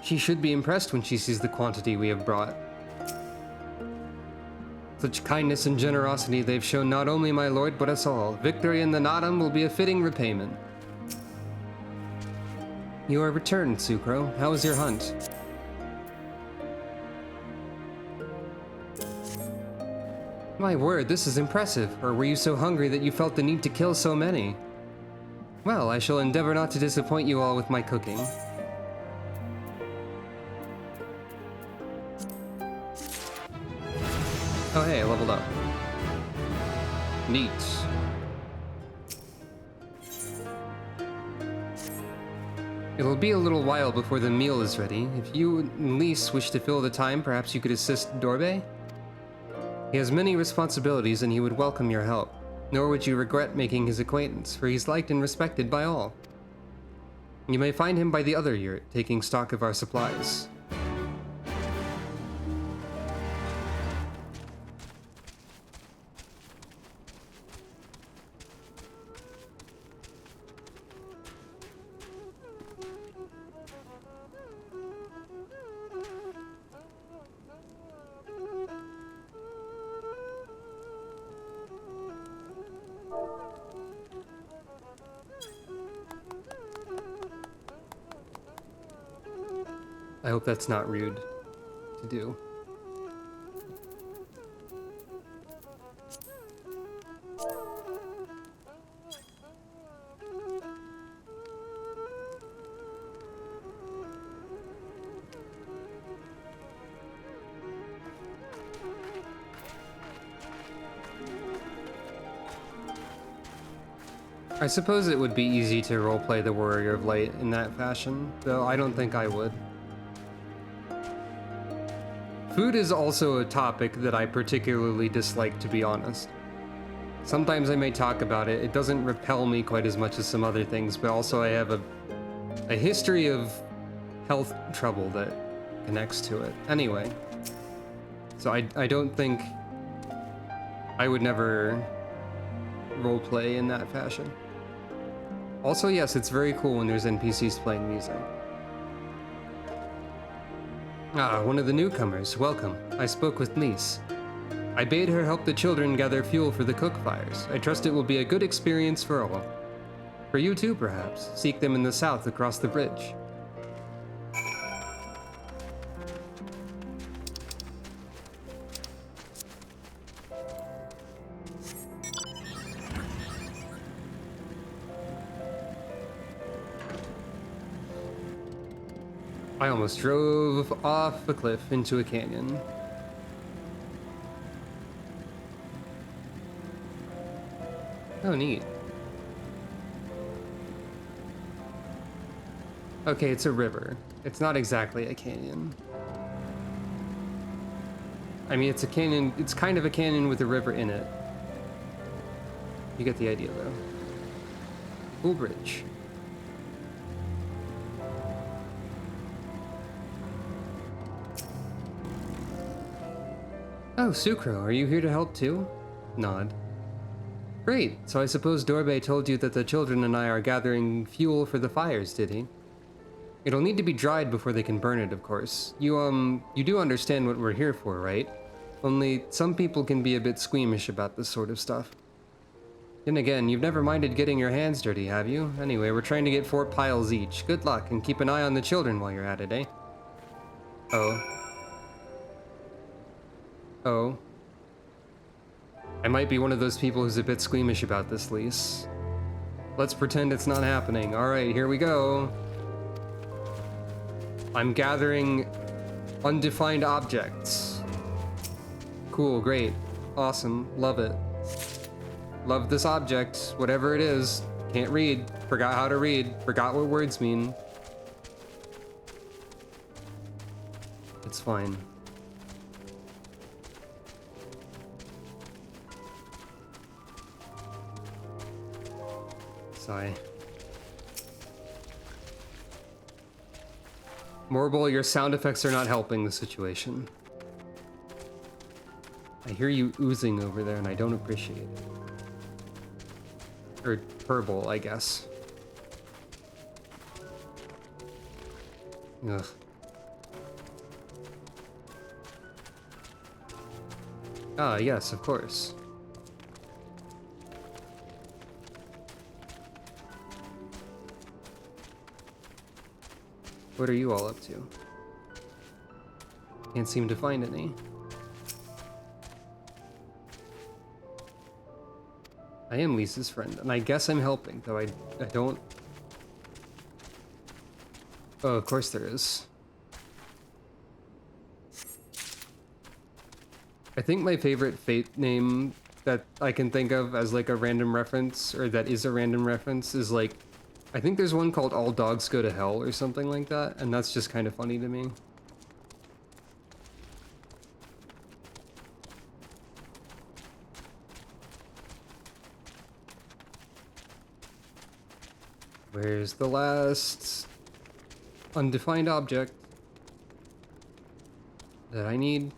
She should be impressed when she sees the quantity we have brought. Such kindness and generosity they've shown not only my lord, but us all. Victory in the Nadam will be a fitting repayment. You are returned, Sucro. How was your hunt? My word, this is impressive. Or were you so hungry that you felt the need to kill so many? Well, I shall endeavor not to disappoint you all with my cooking. Oh hey, I leveled up. Neat. It'll be a little while before the meal is ready. If you and Lise wish to fill the time, perhaps you could assist Dorbe? He has many responsibilities and he would welcome your help. Nor would you regret making his acquaintance, for he's liked and respected by all. You may find him by the other yurt, taking stock of our supplies. I hope that's not rude. to do. I suppose it would be easy to roleplay the Warrior of Light in that fashion, though I don't think I would. Food is also a topic that I particularly dislike, to be honest. Sometimes I may talk about it. It doesn't repel me quite as much as some other things, but also I have a history of health trouble that connects to it. Anyway, so I don't think I would never roleplay in that fashion. Also, yes, it's very cool when there's NPCs playing music. Ah, one of the newcomers. Welcome. I spoke with Niece. I bade her help the children gather fuel for the cook fires. I trust it will be a good experience for all. For you too, perhaps. Seek them in the south across the bridge. I almost drove off a cliff into a canyon. Oh, neat. Okay, it's a river. It's not exactly a canyon. I mean, it's a canyon. It's kind of a canyon with a river in it. You get the idea, though. Cool bridge. Oh, Sucro, are you here to help too? Nod. Great, so I suppose Dorbe told you that the children and I are gathering fuel for the fires, did he? It'll need to be dried before they can burn it, of course. You do understand what we're here for, right? Only some people can be a bit squeamish about this sort of stuff. Then again, you've never minded getting your hands dirty, have you? Anyway, we're trying to get 4 piles each. Good luck, and keep an eye on the children while you're at it, eh? Oh. Oh. I might be one of those people who's a bit squeamish about this lease. Let's pretend it's not happening. Alright, here we go. I'm gathering undefined objects. Cool, great. Awesome, love it. Love this object, whatever it is. Can't read, forgot how to read, forgot what words mean. It's fine. Sigh. Morble, your sound effects are not helping the situation. I hear you oozing over there and I don't appreciate it. Or purble, I guess. Ugh. Ah, yes, of course. What are you all up to? Can't seem to find any. I am Lisa's friend, and I guess I'm helping, though I don't... Oh, of course there is. I think my favorite Fate name that I can think of as like a random reference, or that is a random reference, is like, I think there's one called All Dogs Go to Hell or something like that, and that's just kind of funny to me. Where's the last undefined object that I need?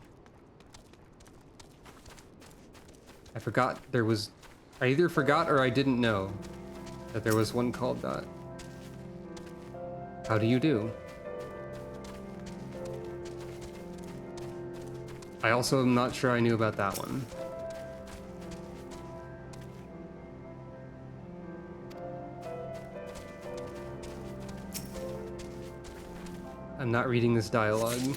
I forgot there was... I either forgot or I didn't know that there was one called that. How do you do? I also am not sure I knew about that one. I'm not reading this dialogue.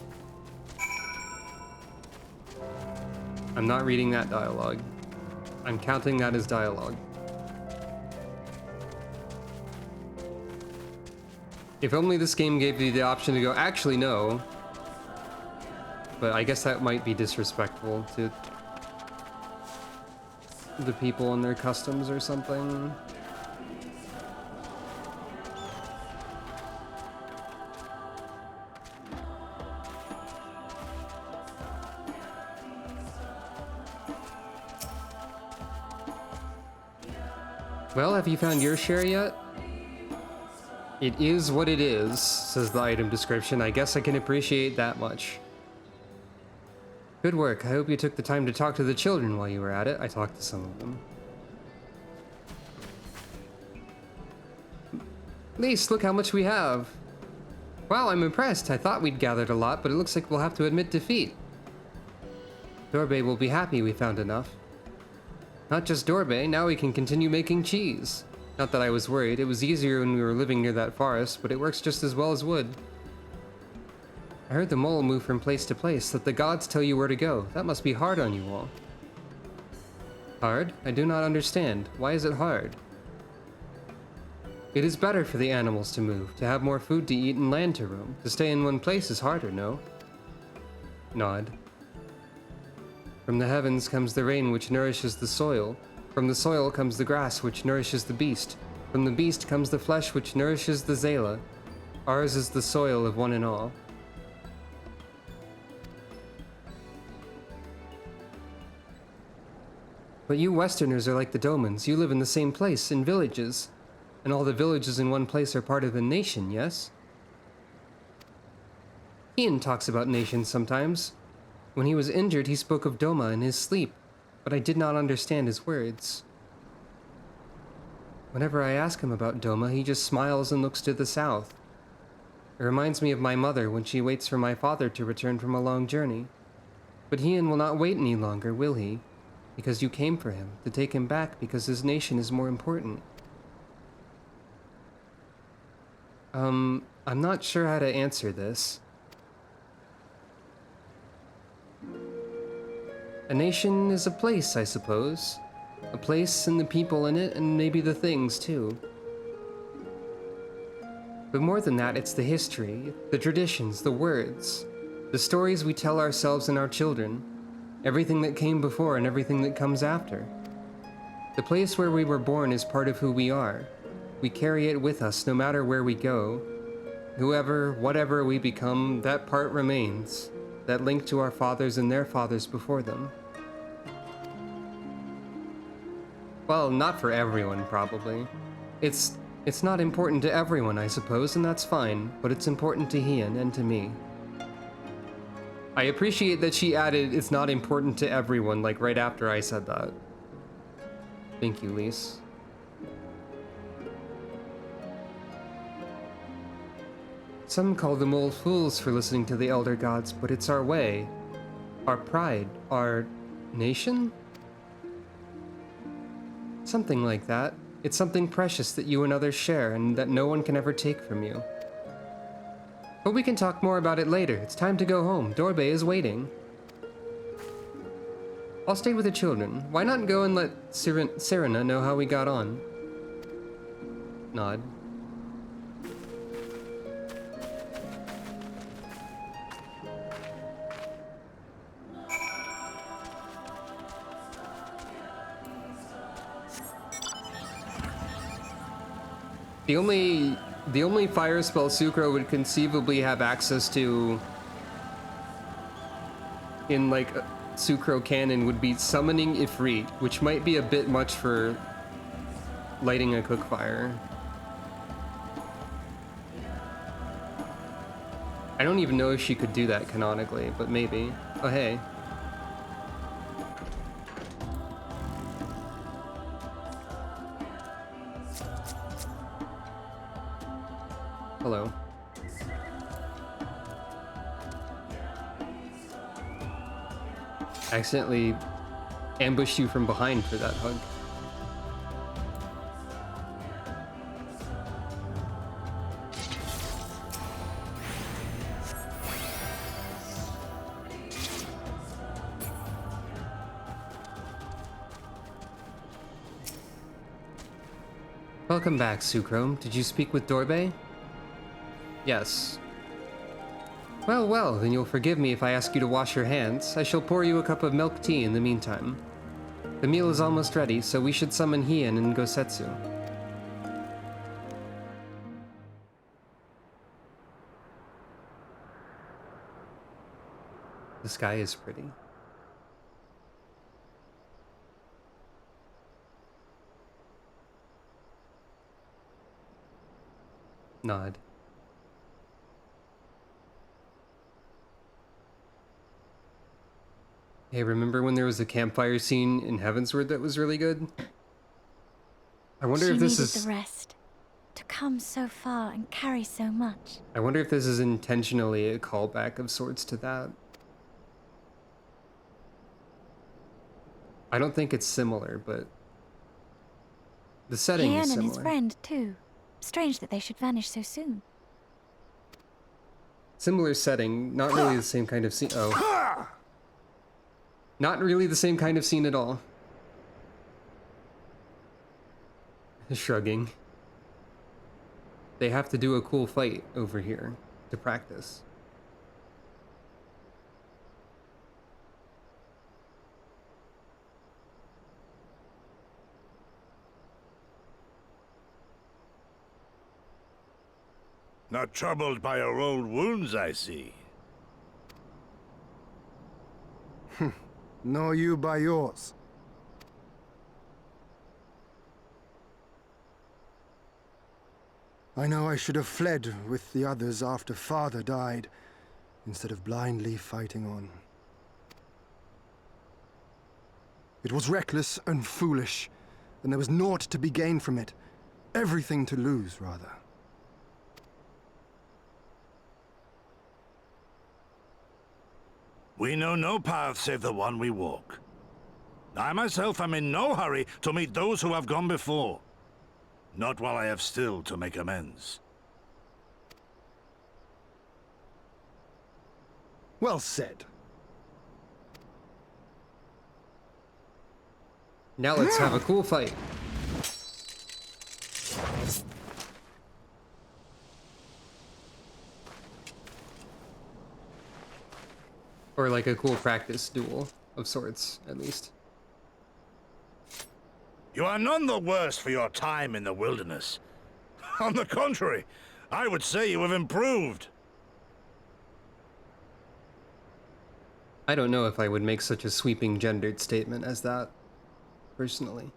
I'm not reading that dialogue. I'm counting that as dialogue. If only this game gave you the option to go, actually no. But I guess that might be disrespectful to the people and their customs or something. Well, have you found your share yet? It is what it is, says the item description. I guess I can appreciate that much. Good work. I hope you took the time to talk to the children while you were at it. I talked to some of them. Lise, look how much we have. Wow, I'm impressed. I thought we'd gathered a lot, but it looks like we'll have to admit defeat. Dorbe will be happy we found enough. Not just Dorbe, now we can continue making cheese. Not that I was worried. It was easier when we were living near that forest, but it works just as well as wood. I heard the mole move from place to place, that the gods tell you where to go. That must be hard on you all. Hard? I do not understand. Why is it hard? It is better for the animals to move, to have more food to eat and land to roam. To stay in one place is harder, no? Nod. From the heavens comes the rain which nourishes the soil. From the soil comes the grass which nourishes the beast. From the beast comes the flesh which nourishes the Zela. Ours is the soil of one and all. But you Westerners are like the Domans. You live in the same place, in villages. And all the villages in one place are part of a nation, yes? Ian talks about nations sometimes. When he was injured, he spoke of Doma in his sleep, but I did not understand his words. Whenever I ask him about Doma, he just smiles and looks to the south. It reminds me of my mother when she waits for my father to return from a long journey. But Ian will not wait any longer, will he? Because you came for him, to take him back because his nation is more important. I'm not sure how to answer this. A nation is a place, I suppose. A place and the people in it, and maybe the things, too. But more than that, it's the history, the traditions, the words, the stories we tell ourselves and our children, everything that came before and everything that comes after. The place where we were born is part of who we are. We carry it with us no matter where we go. Whoever, whatever we become, that part remains. That link to our fathers and their fathers before them. Well, not for everyone, probably. It's not important to everyone, I suppose, and that's fine, but it's important to Ian and to me. I appreciate that she added, it's not important to everyone, like right after I said that. Thank you, Lise. Some call them old fools for listening to the Elder Gods, but it's our way. Our pride. Our nation? Something like that. It's something precious that you and others share and that no one can ever take from you. But we can talk more about it later. It's time to go home. Dorbe is waiting. I'll stay with the children. Why not go and let Serena know how we got on? Nod. The only fire spell Sucro would conceivably have access to in like Sucro canon would be summoning Ifrit, which might be a bit much for lighting a cook fire. I don't even know if she could do that canonically, but maybe. Oh hey. Hello. I accidentally ambushed you from behind for that hug. Welcome back, Suchrome. Did you speak with Dorbe? Yes. Well, well, then you'll forgive me if I ask you to wash your hands. I shall pour you a cup of milk tea in the meantime. The meal is almost ready, so we should summon Hien and Gosetsu. The sky is pretty. Nod. Hey, remember when there was a campfire scene in Heavensward that was really good? I wonder if this is... the rest. To come so far and carry so much. I wonder if this is intentionally a callback of sorts to that. I don't think it's similar, but... the setting is Hien similar. and his friend, too. Strange that they should vanish so soon. Similar setting, not really the same kind of scene. Oh. Not really the same kind of scene at all. Shrugging. They have to do a cool fight over here to practice. Not troubled by your old wounds, I see. Nor you by yours. I know I should have fled with the others after Father died, instead of blindly fighting on. It was reckless and foolish, and there was naught to be gained from it. Everything to lose, rather. We know no path save the one we walk. I myself am in no hurry to meet those who have gone before. Not while I have still to make amends. Well said. Now let's have a cool fight. Or like a cool practice duel of sorts, at least. You are none the worse for your time in the wilderness. On the contrary, I would say you have improved. I don't know if I would make such a sweeping gendered statement as that, personally.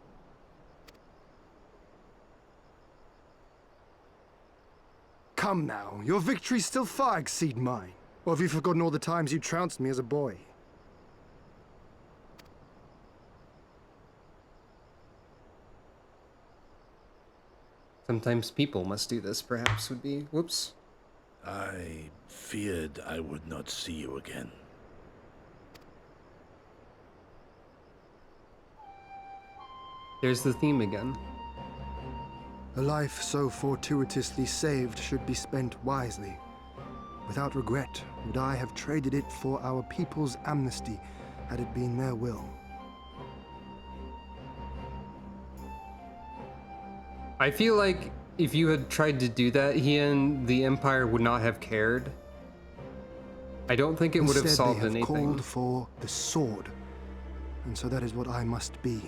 Come now, your victories still far exceed mine. Or have you forgotten all the times you trounced me as a boy? Sometimes people must do this, perhaps, would be... Whoops. I feared I would not see you again. There's the theme again. A life so fortuitously saved should be spent wisely. Without regret, would I have traded it for our people's amnesty, had it been their will. I feel like if you had tried to do that, the Empire would not have cared. I don't think it would have solved Instead, they have anything. called for the sword, and so that is what I must be.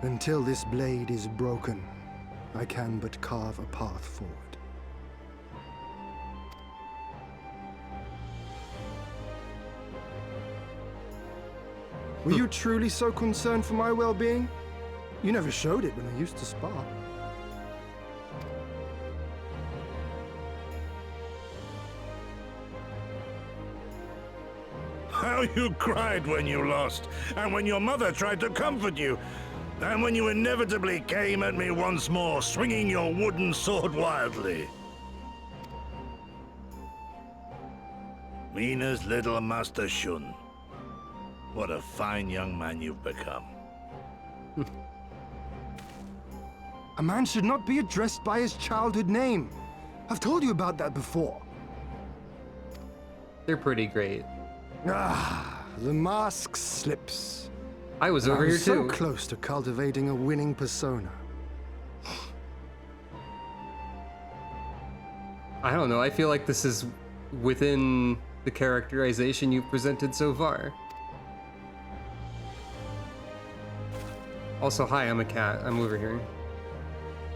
Until this blade is broken, I can but carve a path forward. Were you truly so concerned for my well-being? You never showed it when I used to spar. How you cried when you lost, and when your mother tried to comfort you, and when you inevitably came at me once more, swinging your wooden sword wildly. Mina's little Master Shun. What a fine young man you've become. A man should not be addressed by his childhood name. I've told you about that before. They're pretty great. Ah, the mask slips. I was over here so too. Close to cultivating a winning persona. I don't know, I feel like this is within the characterization you've presented so far. Also, hi, I'm a cat. I'm over here.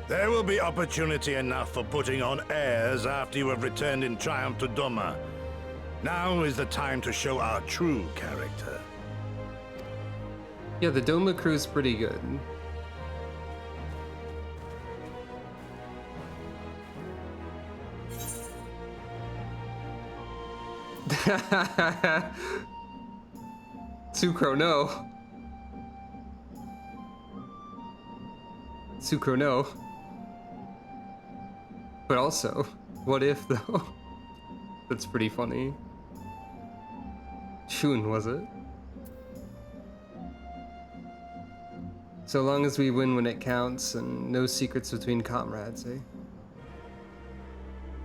There will be opportunity enough for putting on airs after you have returned in triumph to Doma. Now is the time to show our true character. Yeah, the Doma crew's pretty good. Sucro, no. Sucro, no. But also, what if though? That's pretty funny. Shun, was it? So long as we win when it counts and no secrets between comrades, eh?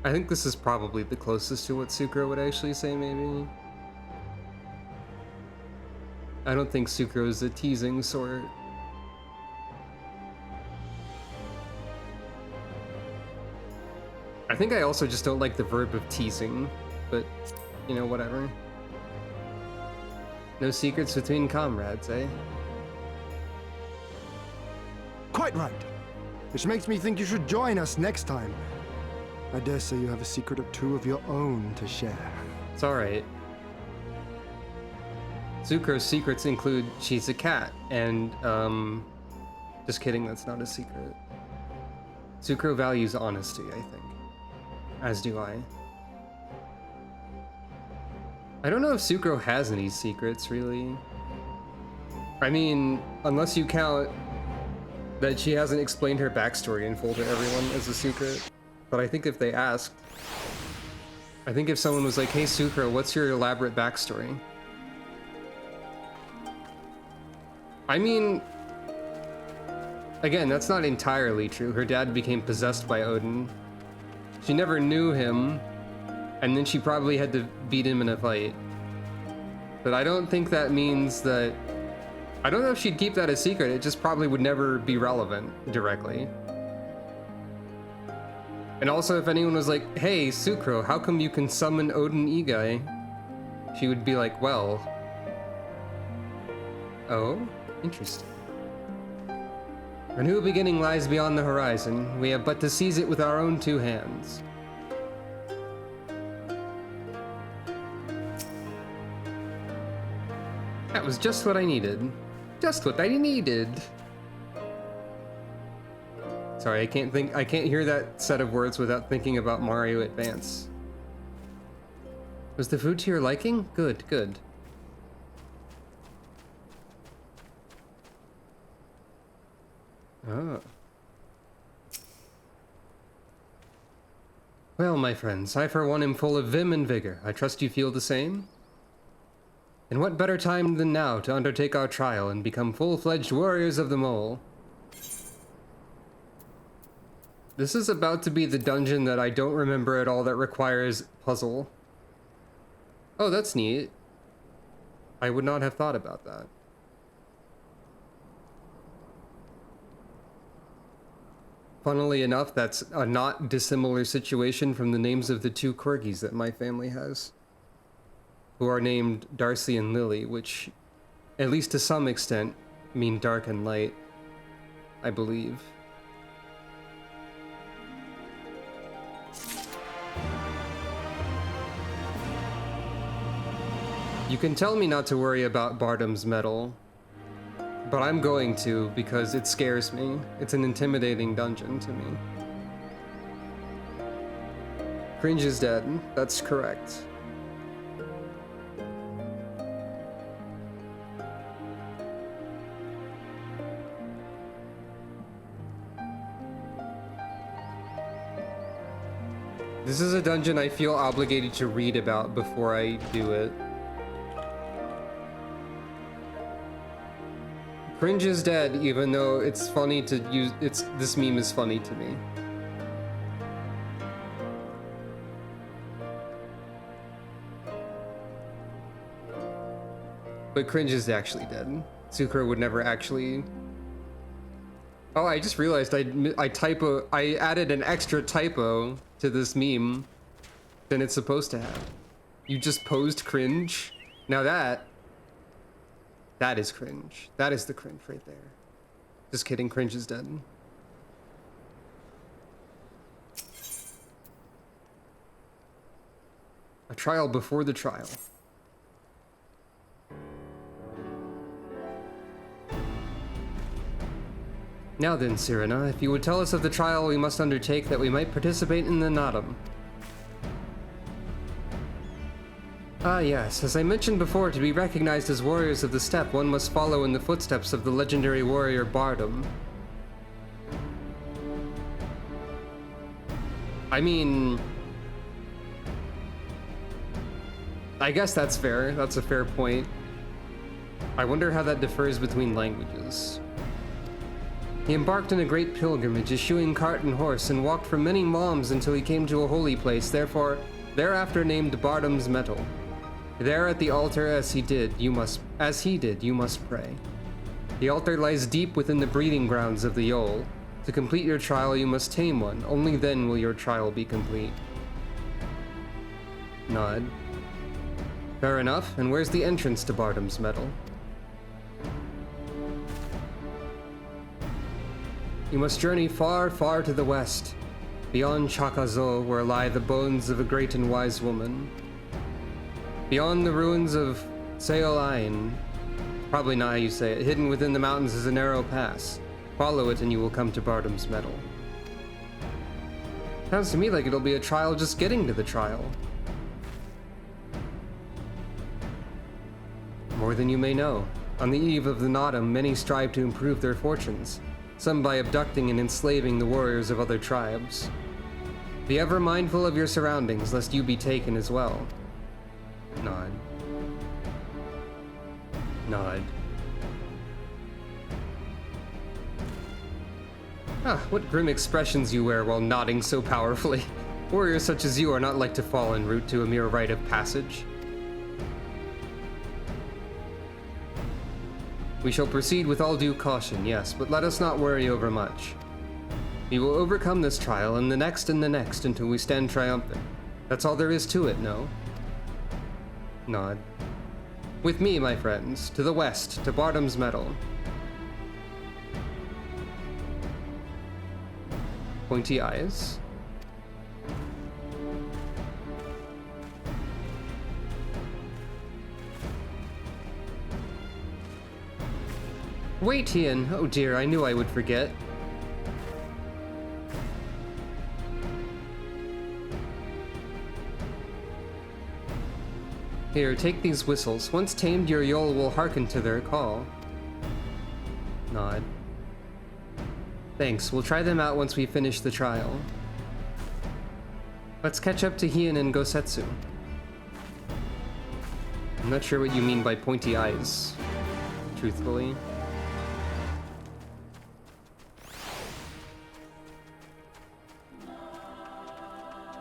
I think this is probably the closest to what Sucro would actually say, maybe. I don't think Sucro is the teasing sort. I think I also just don't like the verb of teasing, but, you know, whatever. No secrets between comrades, eh? Quite right. Which makes me think you should join us next time. I dare say you have a secret or two of your own to share. It's alright. Sucro's secrets include she's a cat, and, just kidding, that's not a secret. Sucro values honesty, I think. As do I. I don't know if Sucro has any secrets, really. I mean, unless you count that she hasn't explained her backstory in full to everyone as a secret. But I think if they asked, I think if someone was like, hey Sucro, what's your elaborate backstory? I mean, again, that's not entirely true. Her dad became possessed by Odin. She never knew him, and then she probably had to beat him in a fight. But I don't think that means that... I don't know if she'd keep that a secret, it just probably would never be relevant directly. And also, if anyone was like, hey, Sucro, how come you can summon Odin Igai? She would be like, well... Oh? Interesting. A new beginning lies beyond the horizon. We have but to seize it with our own two hands. That was just what I needed. Just what I needed. Sorry, I can't hear that set of words without thinking about Mario Advance. Was the food to your liking? Good, good. Oh. Well, my friends, I for one am full of vim and vigor. I trust you feel the same? And what better time than now to undertake our trial and become full-fledged warriors of the mole? This is about to be the dungeon that I don't remember at all that requires puzzle. Oh, that's neat. I would not have thought about that. Funnily enough, that's a not dissimilar situation from the names of the two corgis that my family has, who are named Darcy and Lily, which, at least to some extent, mean dark and light, I believe. You can tell me not to worry about Bardam's Mettle, but I'm going to because it scares me. It's an intimidating dungeon to me. Cringe is dead. That's correct. This is a dungeon I feel obligated to read about before I do it. Cringe is dead, even though it's funny to use. This meme is funny to me. But Cringe is actually dead. Sucro would never actually Oh, I just realized I added an extra typo to this meme than it's supposed to have. You just posed cringe. Now that is cringe. That is the cringe right there. Just kidding, cringe is dead. A trial before the trial. Now then, Cyrena, if you would tell us of the trial we must undertake that we might participate in the Nadam. Ah yes, as I mentioned before, to be recognized as warriors of the steppe, one must follow in the footsteps of the legendary warrior Bardam. I mean... I guess that's fair. That's a fair point. I wonder how that differs between languages. He embarked on a great pilgrimage, eschewing cart and horse, and walked for many moms until he came to a holy place, thereafter named Bardam's Mettle. There at the altar as he did, you must pray. The altar lies deep within the breeding grounds of the Yol. To complete your trial, you must tame one. Only then will your trial be complete. Nod. Fair enough, and where's the entrance to Bardam's Mettle? You must journey far, far to the west, beyond Chakazo, where lie the bones of a great and wise woman. Beyond the ruins of Seolain, probably not how you say it, hidden within the mountains is a narrow pass. Follow it and you will come to Bardam's Mettle. Sounds to me like it'll be a trial just getting to the trial. More than you may know. On the eve of the Nadam, many strive to improve their fortunes, some by abducting and enslaving the warriors of other tribes. Be ever mindful of your surroundings, lest you be taken as well. Nod. Nod. Ah, what grim expressions you wear while nodding so powerfully. Warriors such as you are not like to fall en route to a mere rite of passage. We shall proceed with all due caution, yes, but let us not worry over much. We will overcome this trial and the next until we stand triumphant. That's all there is to it, no? Nod. With me, my friends, to the west, to Bardam's Mettle. Pointy eyes. Wait, Ian. Oh dear, I knew I would forget. Here, take these whistles. Once tamed, your Yol will hearken to their call. Nod. Thanks, we'll try them out once we finish the trial. Let's catch up to Hien and Gosetsu. I'm not sure what you mean by pointy eyes, truthfully.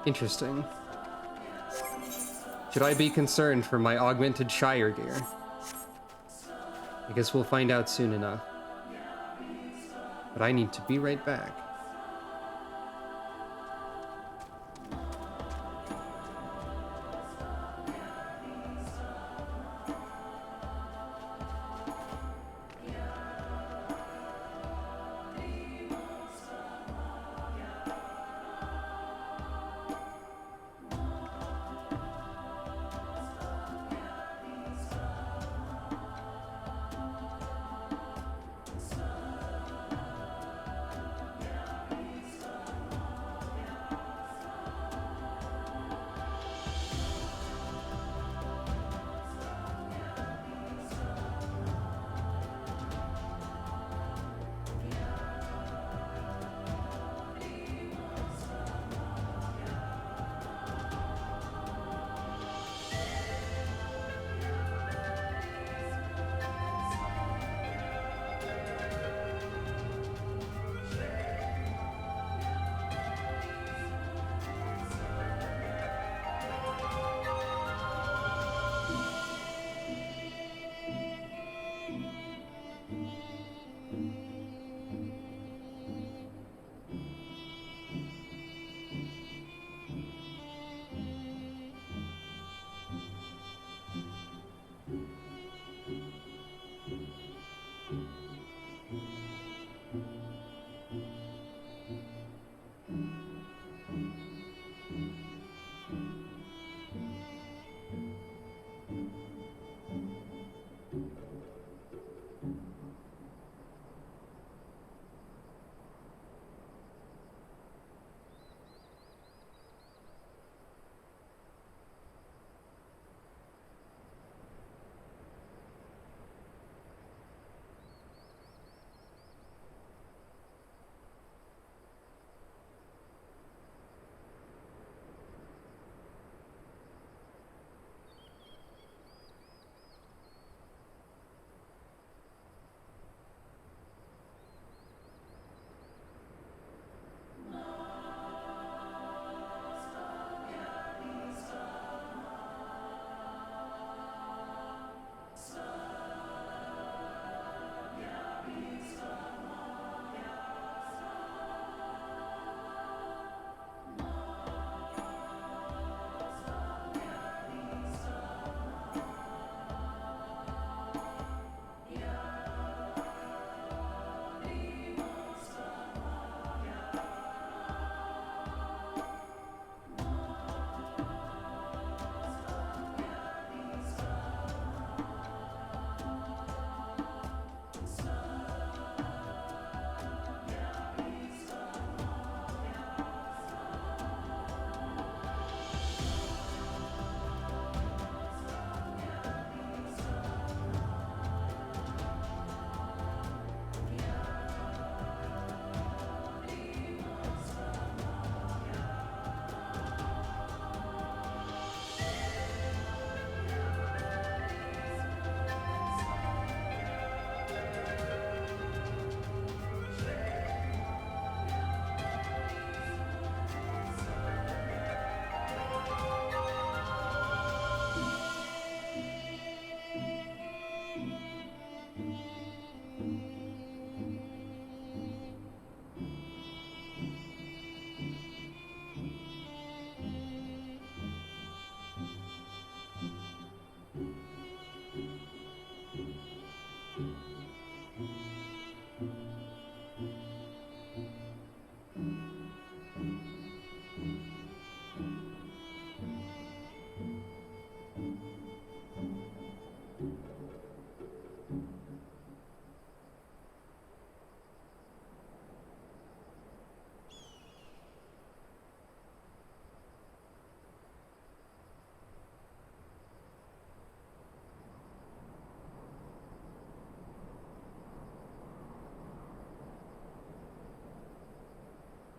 Interesting. Should I be concerned for my augmented Shire gear? I guess we'll find out soon enough. But I need to be right back.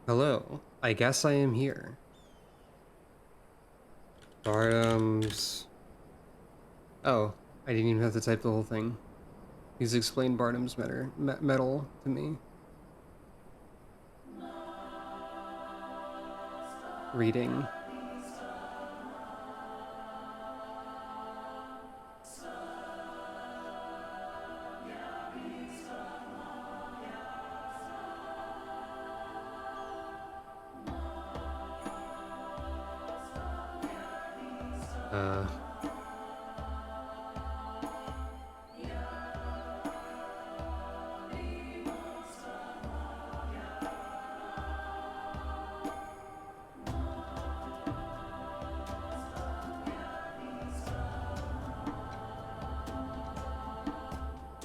Hello. I guess I am here. Bardam's... Oh, I didn't even have to type the whole thing. He's explained Bardam's mettle to me. Reading.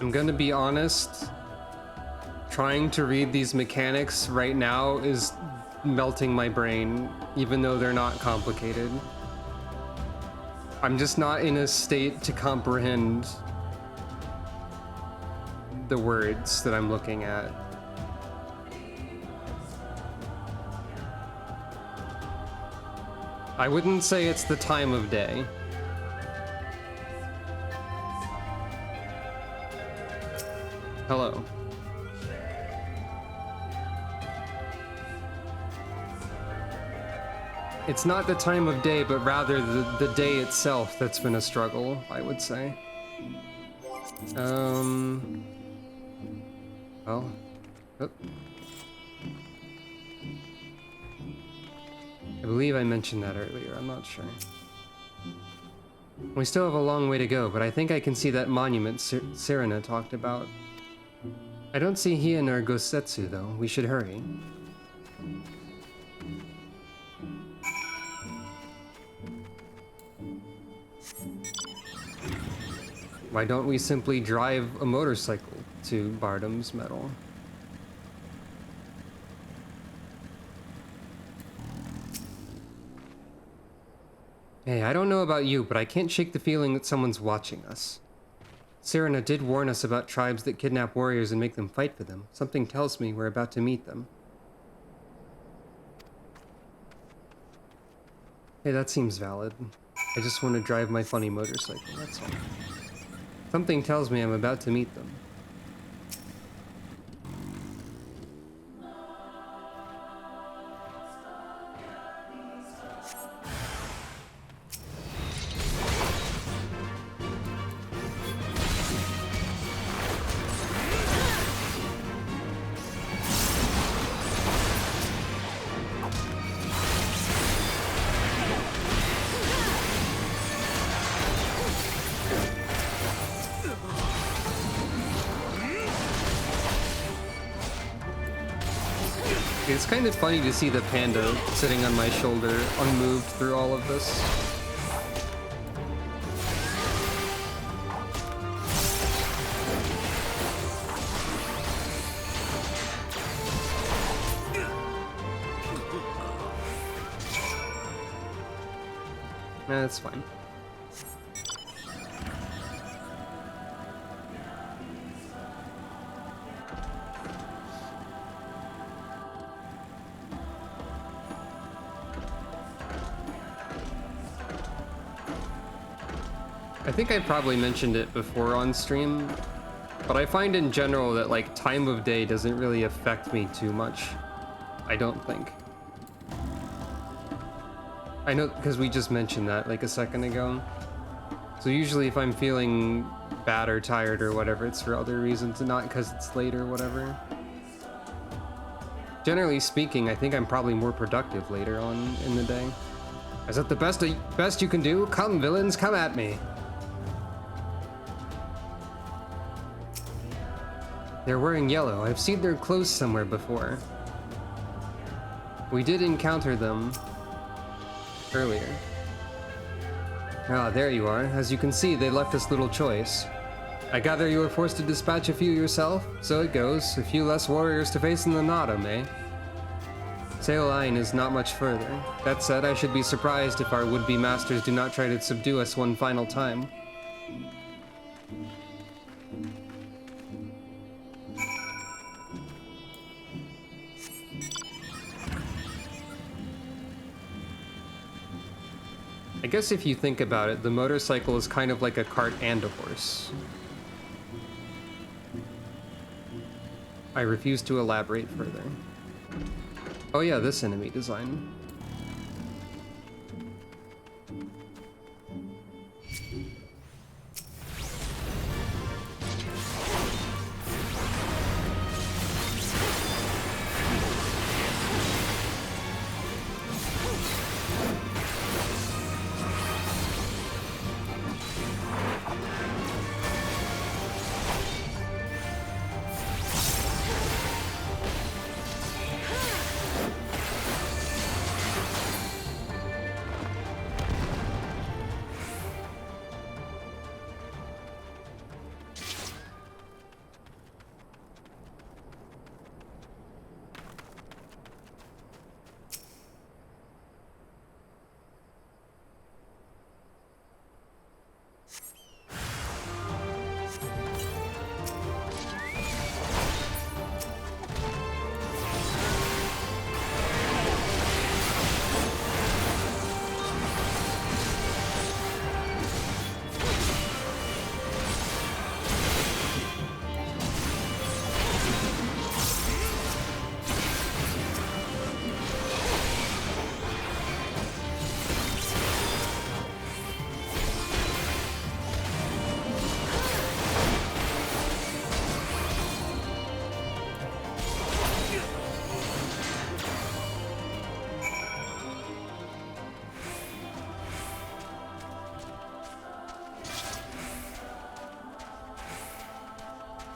I'm gonna be honest, trying to read these mechanics right now is melting my brain, even though they're not complicated. I'm just not in a state to comprehend the words that I'm looking at. I wouldn't say it's the time of day. Hello. It's not the time of day, but rather the day itself that's been a struggle, I would say. Well, oh. I believe I mentioned that earlier, I'm not sure. We still have a long way to go, but I think I can see that monument Serena talked about. I don't see Hien or Gosetsu, though. We should hurry. Why don't we simply drive a motorcycle to Bardam's Mettle? Hey, I don't know about you, but I can't shake the feeling that someone's watching us. Serena did warn us about tribes that kidnap warriors and make them fight for them. Something tells me we're about to meet them. Hey, that seems valid. I just want to drive my funny motorcycle, that's all. Something tells me I'm about to meet them. It's kind of funny to see the panda sitting on my shoulder, unmoved through all of this. That's fine. I think I probably mentioned it before on stream, but I find in general that like time of day doesn't really affect me too much. I don't think. I know, because we just mentioned that like a second ago. So usually if I'm feeling bad or tired or whatever, it's for other reasons and not because it's late or whatever. Generally speaking, I think I'm probably more productive later on in the day. Is that the best you can do? Come, villains, come at me. They're wearing yellow. I've seen their clothes somewhere before. We did encounter them earlier. Ah, there you are. As you can see, they left us little choice. I gather you were forced to dispatch a few yourself? So it goes. A few less warriors to face in the Nodum, eh? Saoline is not much further. That said, I should be surprised if our would-be masters do not try to subdue us one final time. guess if you think about it, the motorcycle is kind of like a cart and a horse. I refuse to elaborate further. Oh yeah, this enemy design.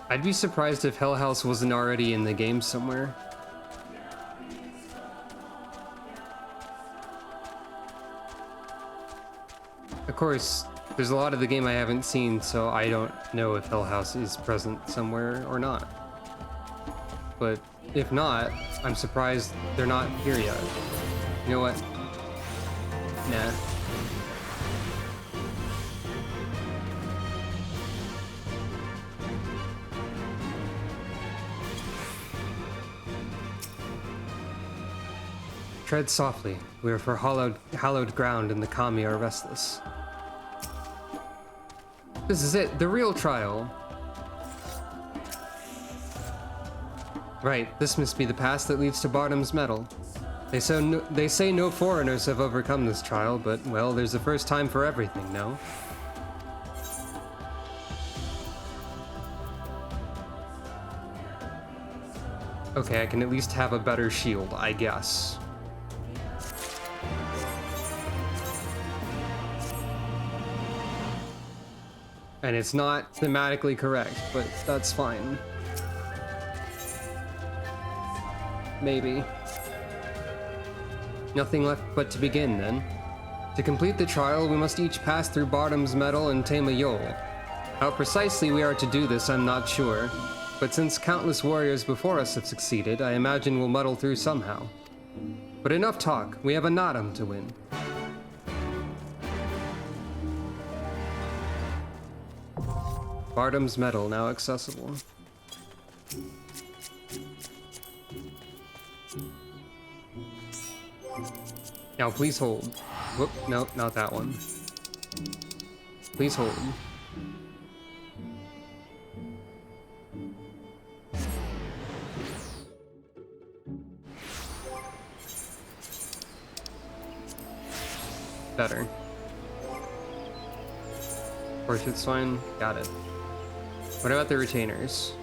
I'd be surprised if Hell House wasn't already in the game somewhere. Of course, there's a lot of the game I haven't seen, so I don't know if Hell House is present somewhere or not. But if not, I'm surprised they're not here yet. You know what? Nah. Tread softly. We are for hallowed ground, and the Kami are restless. This is it, the real trial. Right, this must be the pass that leads to Bardam's Mettle. They say no foreigners have overcome this trial, but, well, there's a first time for everything, no? Okay, I can at least have a better shield, I guess. And it's not thematically correct, but that's fine. Maybe. Nothing left but to begin, then. To complete the trial, we must each pass through Bardam's Mettle and tame a Yol. How precisely we are to do this, I'm not sure. But since countless warriors before us have succeeded, I imagine we'll muddle through somehow. But enough talk, we have a Nadam to win. Bardam's Mettle now accessible. Now please hold. Whoop, no, not that one. Please hold. Better. Portrait's fine. Got it. What about the retainers?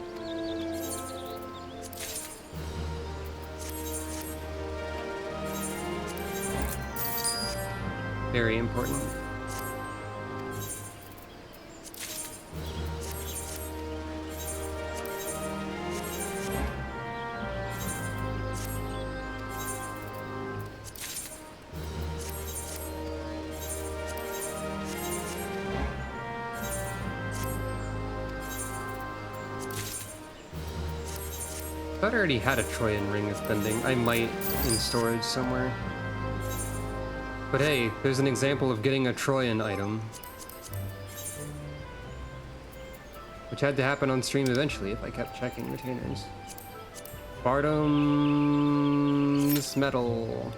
Very important. I thought I already had a Trojan ring of bending. I might in storage somewhere. But hey, there's an example of getting a Trojan item. Which had to happen on stream eventually if I kept checking retainers. Bardam's Mettle.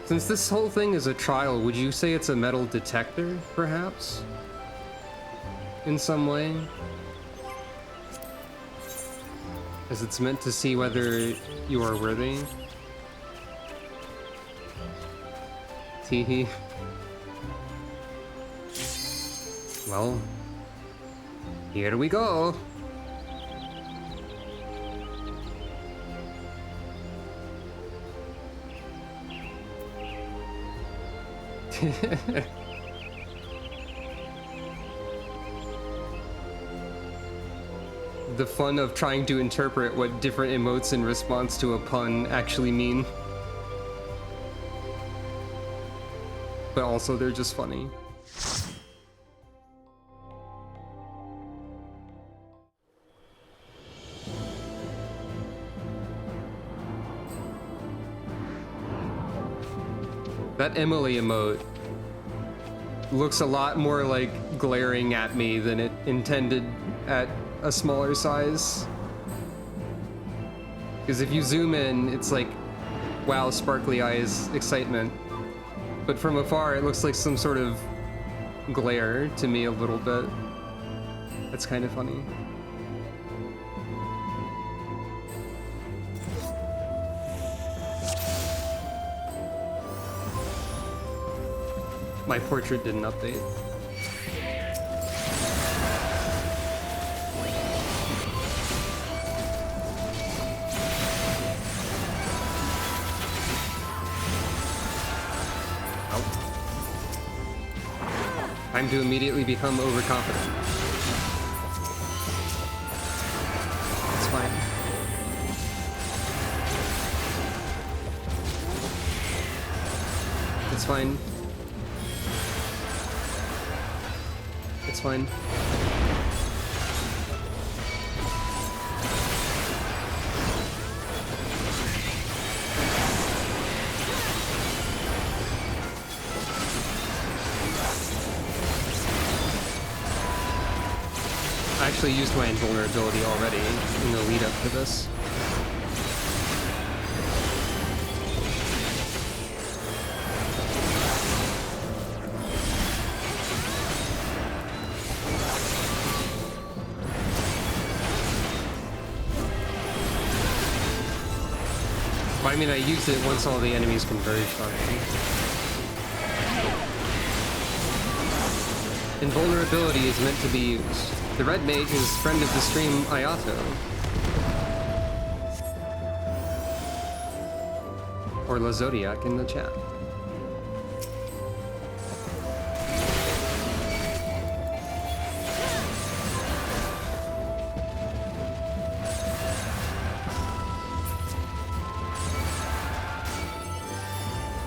Since this whole thing is a trial, would you say it's a metal detector, perhaps? In some way? As it's meant to see whether you are worthy? Teehee. Well, here we go. The fun of trying to interpret what different emotes in response to a pun actually mean. But also they're just funny. That Emily emote looks a lot more like glaring at me than it intended at a smaller size. Because if you zoom in, it's like, wow, sparkly eyes, excitement. But from afar, it looks like some sort of glare to me a little bit. That's kind of funny. My portrait didn't update. Time to immediately become overconfident. It's fine. It's fine. It's fine. I actually used my invulnerability already in the lead up to this. Well, I mean, I used it once all the enemies converged on me. Invulnerability is meant to be used. The red mage is friend of the stream Ayato. Or La Zodiac in the chat.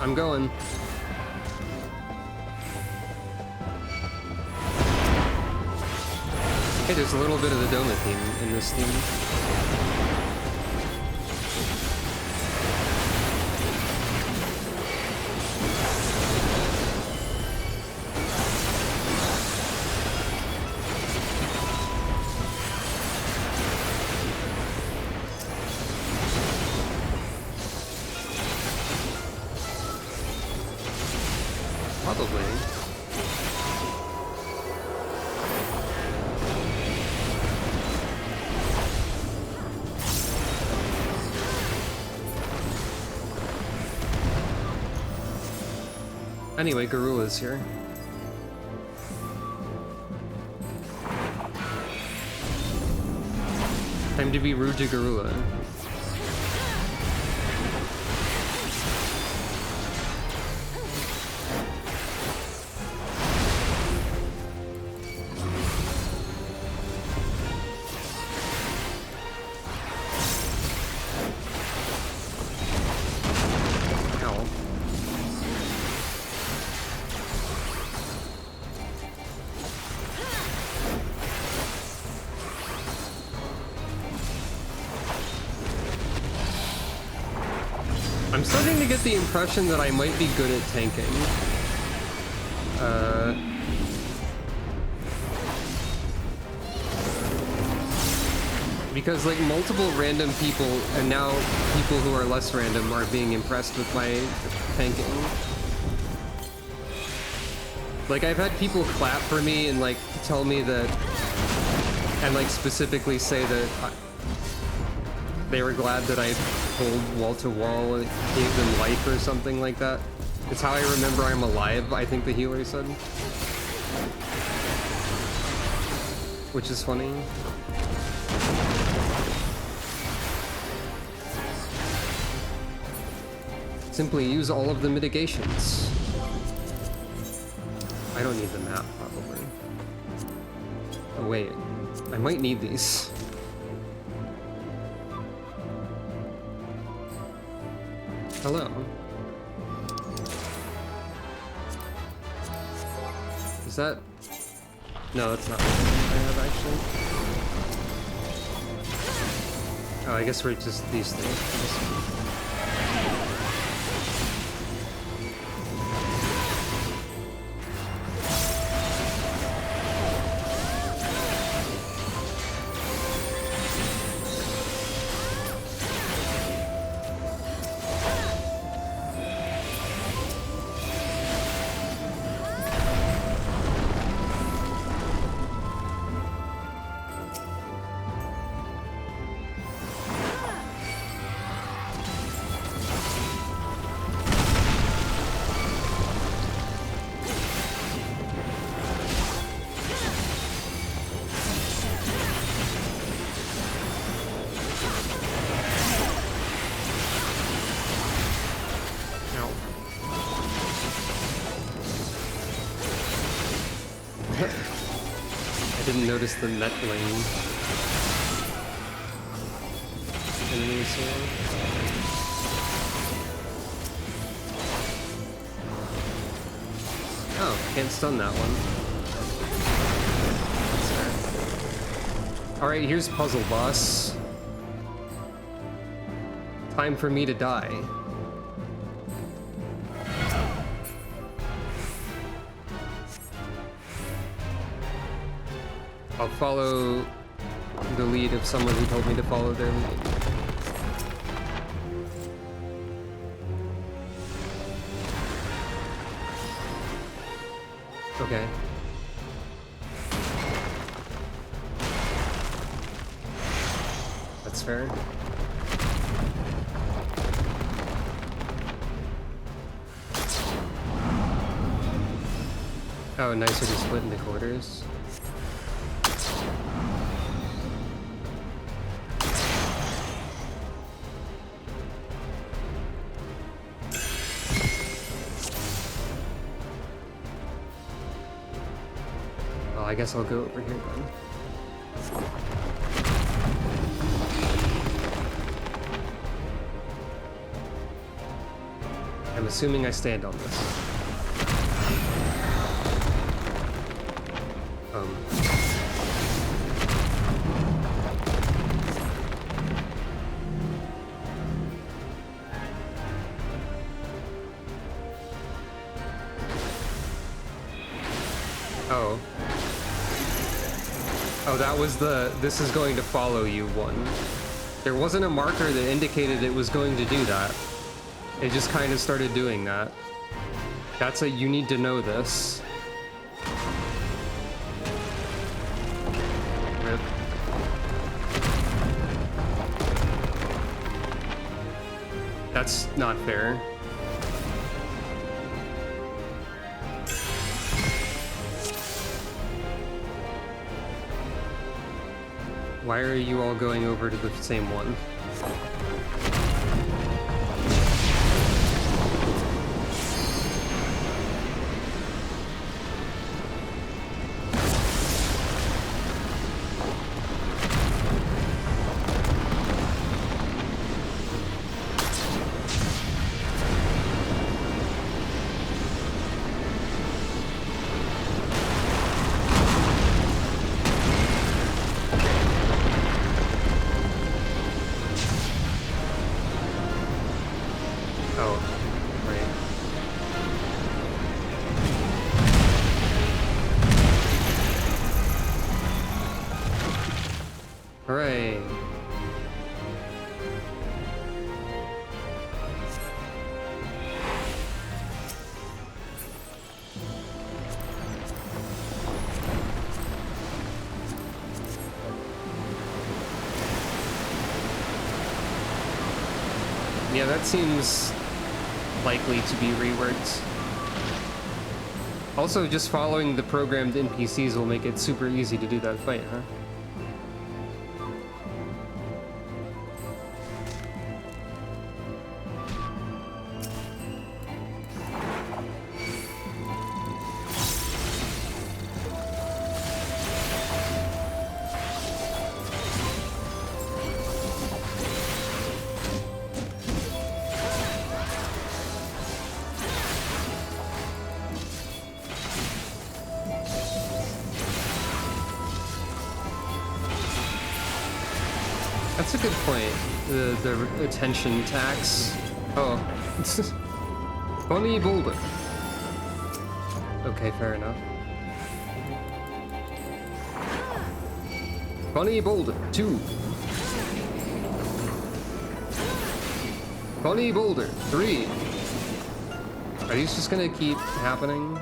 I'm going. Hey, there's a little bit of the Doma theme in this theme. Probably. Anyway, Garula's here. Time to be rude to Garula. I'm starting to get the impression that I might be good at tanking. Because like multiple random people and now people who are less random are being impressed with my tanking. Like I've had people clap for me and like tell me that, and like specifically say that they were glad that I pulled wall to wall and gave them life or something like that. It's how I remember I'm alive, I think the healer said. Which is funny. Simply use all of the mitigations. I don't need the map, probably. Oh wait, I might need these. Hello. Is that... No, that's not what I have, actually. Oh, I guess we're just these things. Notice the Mettling enemy sword. Oh, can't stun that one. That's fair. Alright, here's puzzle boss. Time for me to die. I'll follow the lead of someone who told me to follow their lead. Okay. That's fair. Oh, nicer to split into quarters. I guess I'll go over here then. I'm assuming I stand on this. Oh. Oh, that was the "this is going to follow you" one. There wasn't a marker that indicated it was going to do that. It just kind of started doing that. That's a "you need to know this." Rip. That's not fair. Why are you all going over to the same one? Yeah, that seems likely to be reworked. Also, just following the programmed NPCs will make it super easy to do that fight, huh? That's a good point. The attention tax. Oh. Funny boulder. Okay, fair enough. Funny boulder, 2. Funny boulder, 3. Are these just gonna keep happening?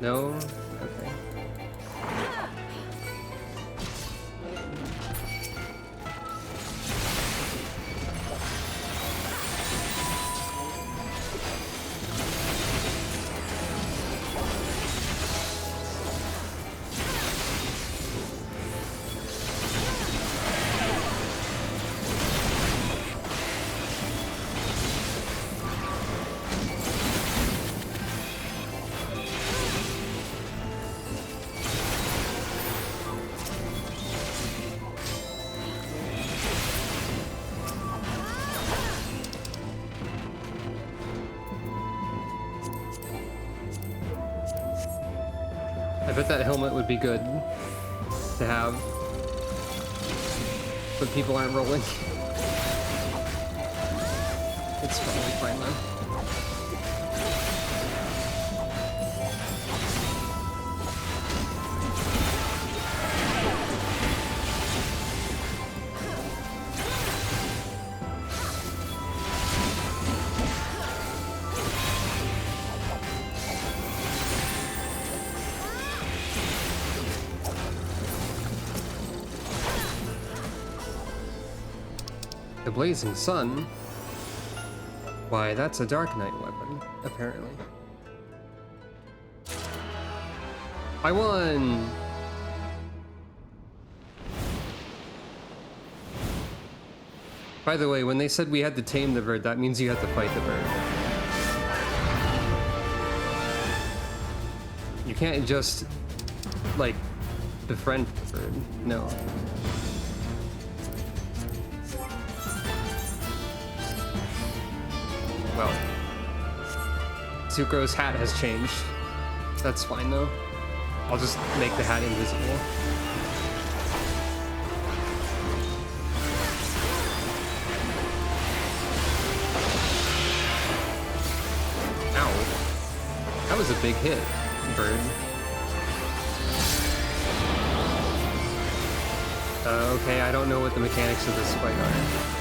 No? Okay. I bet that helmet would be good to have when people aren't rolling. It's probably fine though. The Blazing Sun? Why, that's a Dark Knight weapon, apparently. I won! By the way, when they said we had to tame the bird, that means you have to fight the bird. You can't just, like, befriend the bird. No. Well, Zuko's hat has changed. That's fine though. I'll just make the hat invisible. Ow. That was a big hit, bird. Okay, I don't know what the mechanics of this fight are.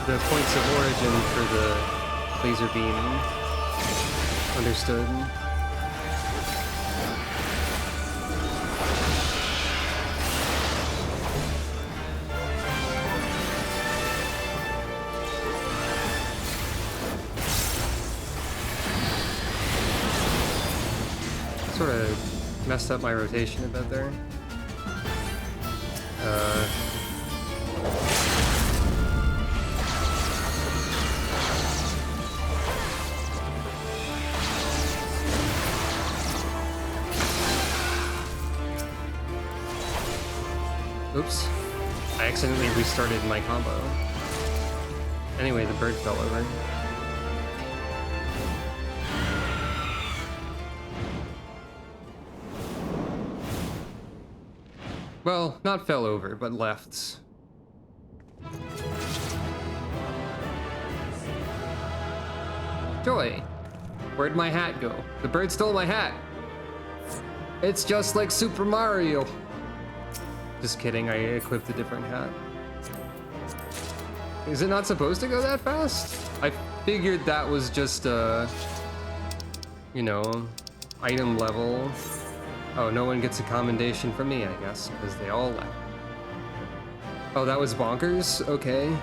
The points of origin for the laser beam. Understood. Sort of messed up my rotation a bit there. Oops. I accidentally restarted my combo. Anyway, the bird fell over. Well, not fell over, but left. Joy. Where'd my hat go? The bird stole my hat. It's just like Super Mario. Just kidding, I equipped a different hat. Is it not supposed to go that fast? I figured that was just you know, item level. Oh, no one gets a commendation from me, I guess, because they all left. Oh, that was bonkers? Okay.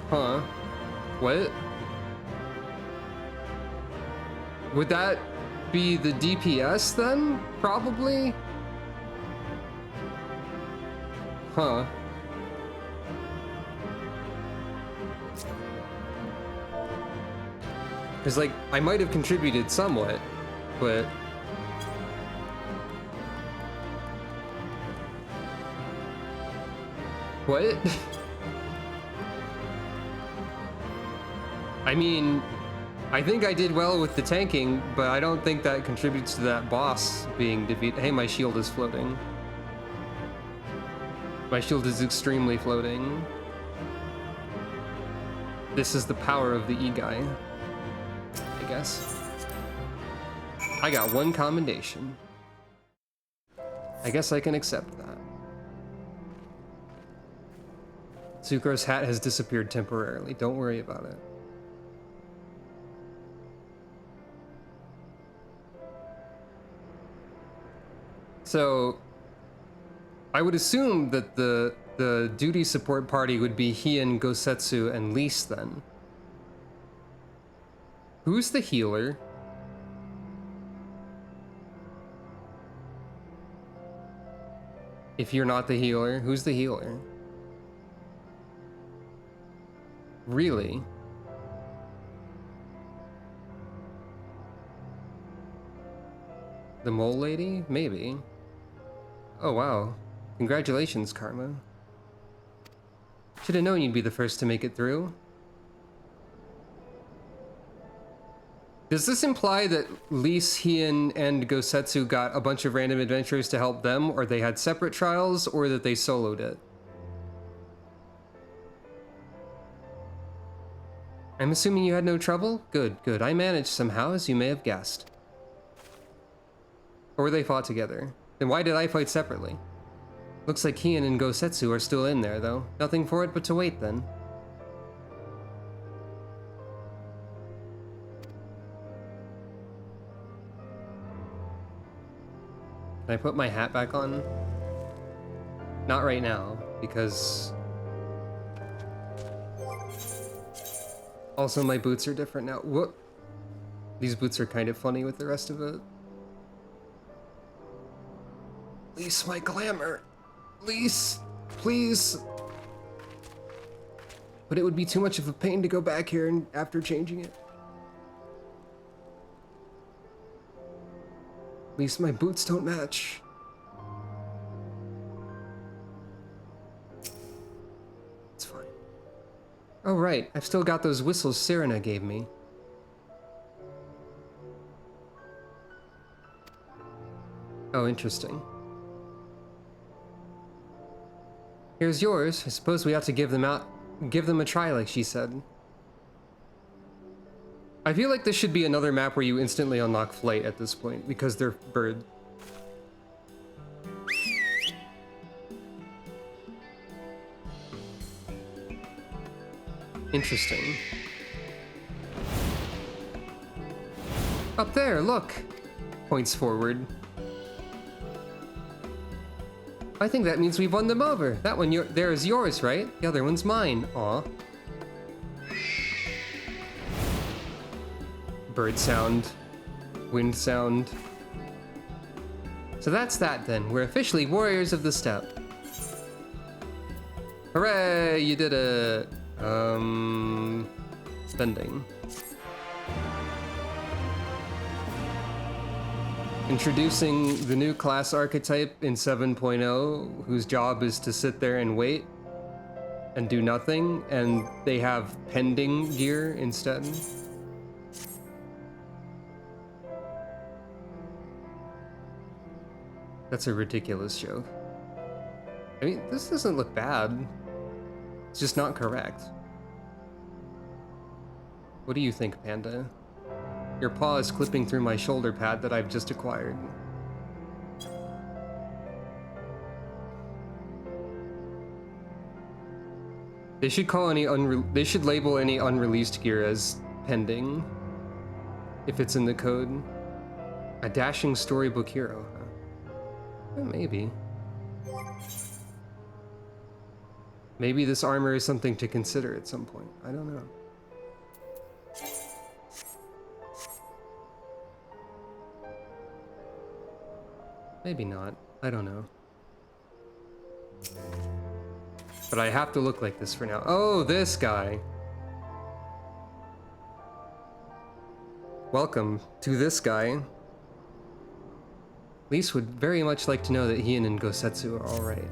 Huh. What? Would that be the DPS then? Probably? Huh. Because, like, I might have contributed somewhat, but... What? I mean, I think I did well with the tanking, but I don't think that contributes to that boss being defeated. Hey, my shield is floating. My shield is extremely floating. This is the power of the E-guy, I guess. I got one commendation. I guess I can accept that. Sucro's hat has disappeared temporarily. Don't worry about it. So, I would assume that the duty support party would be Hien, Gosetsu, and Lise then. Who's the healer? If you're not the healer, who's the healer? Really? The mole lady? Maybe. Oh wow. Congratulations, Karma. Should have known you'd be the first to make it through. Does this imply that Lise, Hien, and Gosetsu got a bunch of random adventurers to help them, or they had separate trials, or that they soloed it? I'm assuming you had no trouble? Good, good. I managed somehow, as you may have guessed. Or they fought together. Then why did I fight separately? Looks like Hien and Gosetsu are still in there, though. Nothing for it but to wait, then. Can I put my hat back on? Not right now, because... Also, my boots are different now. Whoop! These boots are kind of funny with the rest of it. Lise, my glamour. Lise, please. But it would be too much of a pain to go back here and after changing it. Lise, my boots don't match. It's fine. Oh right, I've still got those whistles Serena gave me. Oh, interesting. Here's yours. I suppose we ought to give them a try, like she said. I feel like this should be another map where you instantly unlock flight at this point, because they're bird. Interesting. Up there, look! Points forward. I think that means we've won them over. That one there is yours, right? The other one's mine. Aw. Bird sound. Wind sound. So that's that then. We're officially warriors of the steppe. Hooray! You did it. Spending. Introducing the new class archetype in 7.0, whose job is to sit there and wait and do nothing, and they have pending gear instead. That's a ridiculous joke. I mean, this doesn't look bad. It's just not correct. What do you think, Panda? Your paw is clipping through my shoulder pad that I've just acquired. They should call any they should label any unreleased gear as pending, if it's in the code. A dashing storybook hero, huh? Well, maybe. Maybe this armor is something to consider at some point. I don't know. Maybe not. I don't know. But I have to look like this for now. Oh, this guy. Welcome to this guy. Lise would very much like to know that Hien and Gosetsu are alright.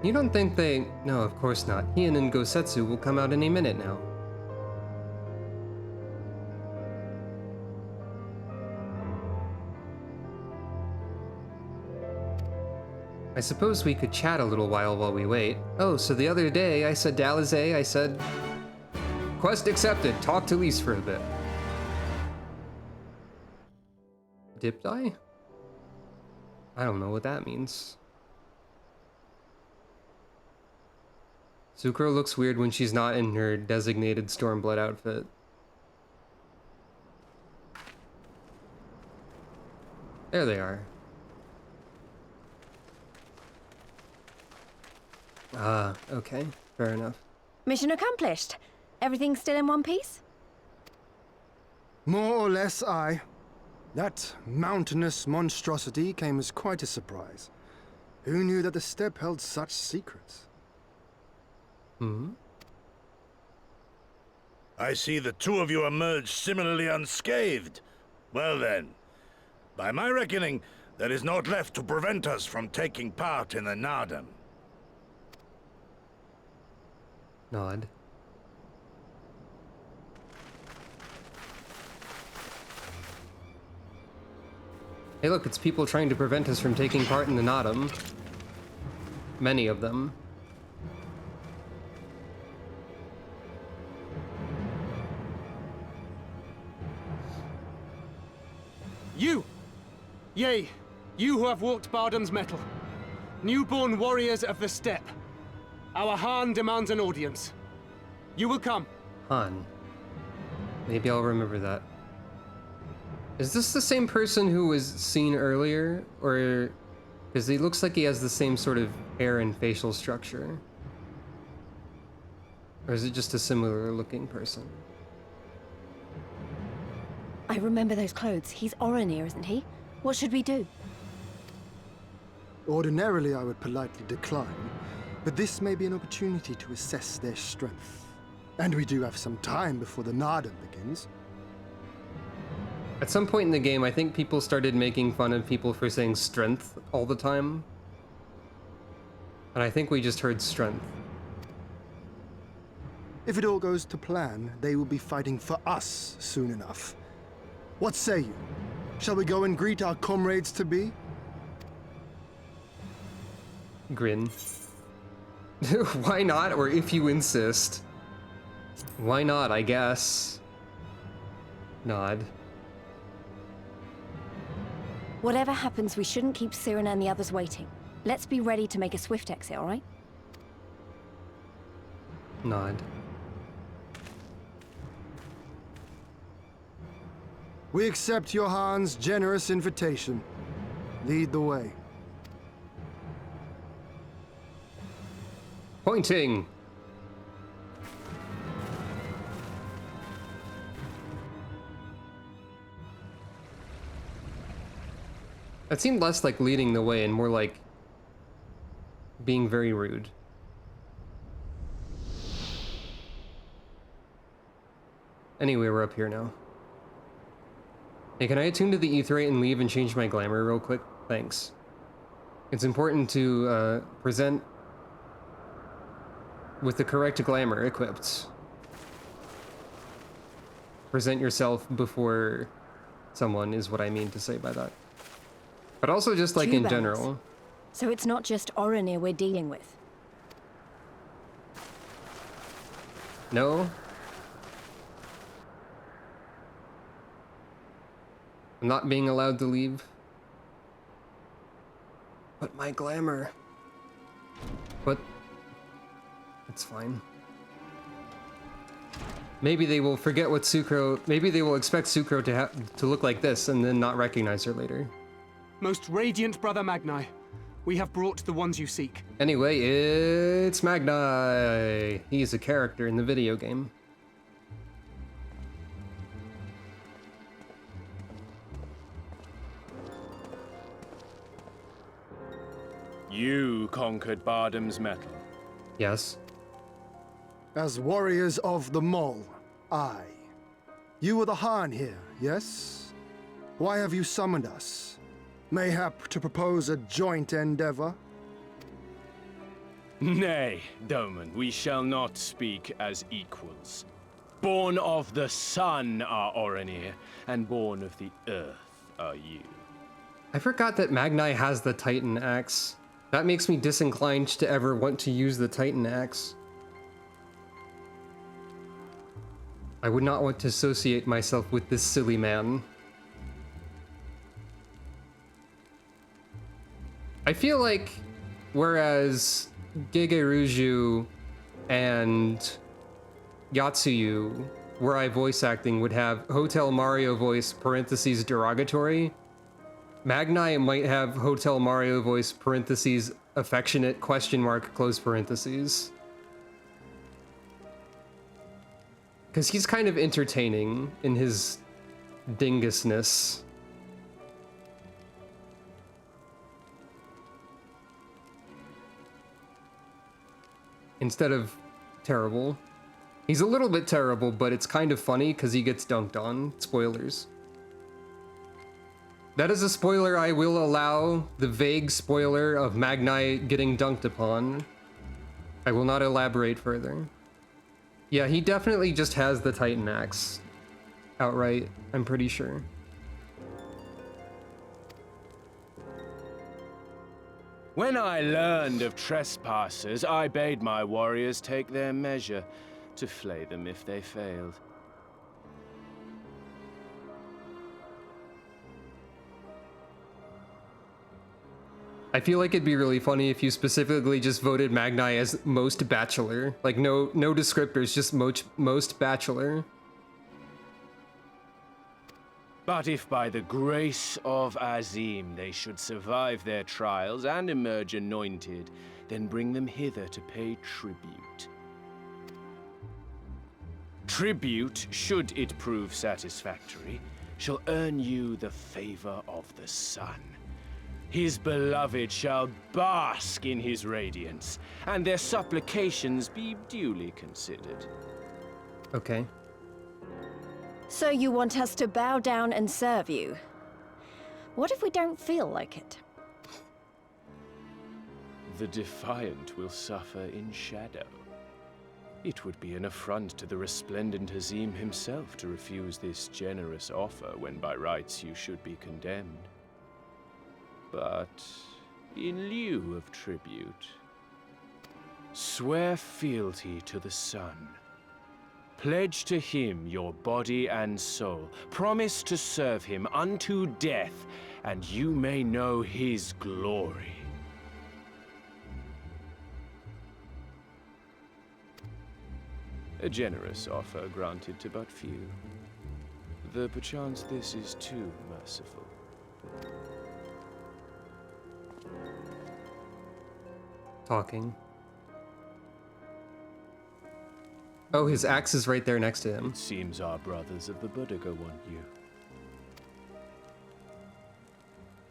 You don't think they... No, of course not. Hien and Gosetsu will come out any minute now. I suppose we could chat a little while we wait. Oh, so the other day I said Dalize, I said... Quest accepted. Talk to Lise for a bit. Dip die? I don't know what that means. Sukro looks weird when she's not in her designated Stormblood outfit. There they are. Ah, okay. Fair enough. Mission accomplished. Everything still in one piece? More or less, aye. That mountainous monstrosity came as quite a surprise. Who knew that the steppe held such secrets? Hmm? I see the two of you emerged similarly unscathed. Well then, by my reckoning, there is naught left to prevent us from taking part in the Nardam. Nod. Hey look, it's people trying to prevent us from taking part in the Nardam. Many of them. You! Yea, you who have walked Bardam's Mettle. Newborn warriors of the steppe. Our Han demands an audience. You will come. Han. Maybe I'll remember that. Is this the same person who was seen earlier? Or... because he looks like he has the same sort of hair and facial structure. Or is it just a similar looking person? I remember those clothes. He's Oronir, isn't he? What should we do? Ordinarily, I would politely decline, but this may be an opportunity to assess their strength. And we do have some time before the Nardam begins. At some point in the game, I think people started making fun of people for saying strength all the time. And I think we just heard strength. If it all goes to plan, they will be fighting for us soon enough. What say you? Shall we go and greet our comrades-to-be? Grin. Why not? Or if you insist. Why not, I guess. Nod. Whatever happens, we shouldn't keep Cyrano and the others waiting. Let's be ready to make a swift exit, all right? Nod. We accept Johan's generous invitation. Lead the way. Pointing! That seemed less like leading the way and more like being very rude. Anyway, we're up here now. Hey, can I attune to the Aetheryte and leave and change my glamour real quick? Thanks. It's important to present with the correct glamour equipped. Present yourself before someone is what I mean to say by that. But also just like in general. So it's not just Oronir we're dealing with. No. I'm not being allowed to leave. But my glamour. But it's fine. Maybe they will forget what Sucro. Maybe they will expect Sucro to look like this and then not recognize her later. Most radiant Brother Magni, we have brought the ones you seek. Anyway, it's Magni. He's a character in the video game. You conquered Bardam's Mettle. Yes. As warriors of the Mall, aye. You were the Khan here, yes? Why have you summoned us? Mayhap to propose a joint endeavor? Nay, Doman, we shall not speak as equals. Born of the sun are Orenir, and born of the earth are you. I forgot that Magni has the Titan Axe. That makes me disinclined to ever want to use the Titan Axe. I would not want to associate myself with this silly man. I feel like, whereas Gegeruju and Yatsuyu, where I voice acting, would have Hotel Mario voice parentheses derogatory, Magni might have Hotel Mario voice parentheses affectionate question mark close parentheses. Because he's kind of entertaining in his dingusness. Instead of terrible. He's a little bit terrible, but it's kind of funny because he gets dunked on. Spoilers. That is a spoiler I will allow, the vague spoiler of Magni getting dunked upon. I will not elaborate further. Yeah, he definitely just has the Titan Axe outright, I'm pretty sure. When I learned of trespassers, I bade my warriors take their measure, to flay them if they failed. I feel like it'd be really funny if you specifically just voted Magni as most bachelor. Like no descriptors, just most bachelor. But if by the grace of Azim they should survive their trials and emerge anointed, then bring them hither to pay tribute. Tribute, should it prove satisfactory, shall earn you the favor of the sun. His beloved shall bask in his radiance, and their supplications be duly considered. Okay. So you want us to bow down and serve you? What if we don't feel like it? The defiant will suffer in shadow. It would be an affront to the resplendent Azim himself to refuse this generous offer when by rights you should be condemned. But in lieu of tribute, swear fealty to the sun. Pledge to him your body and soul. Promise to serve him unto death, and you may know his glory. A generous offer granted to but few. Though perchance this is too merciful. Talking. Oh, his axe is right there next to him. It seems our brothers of the Boudica want you.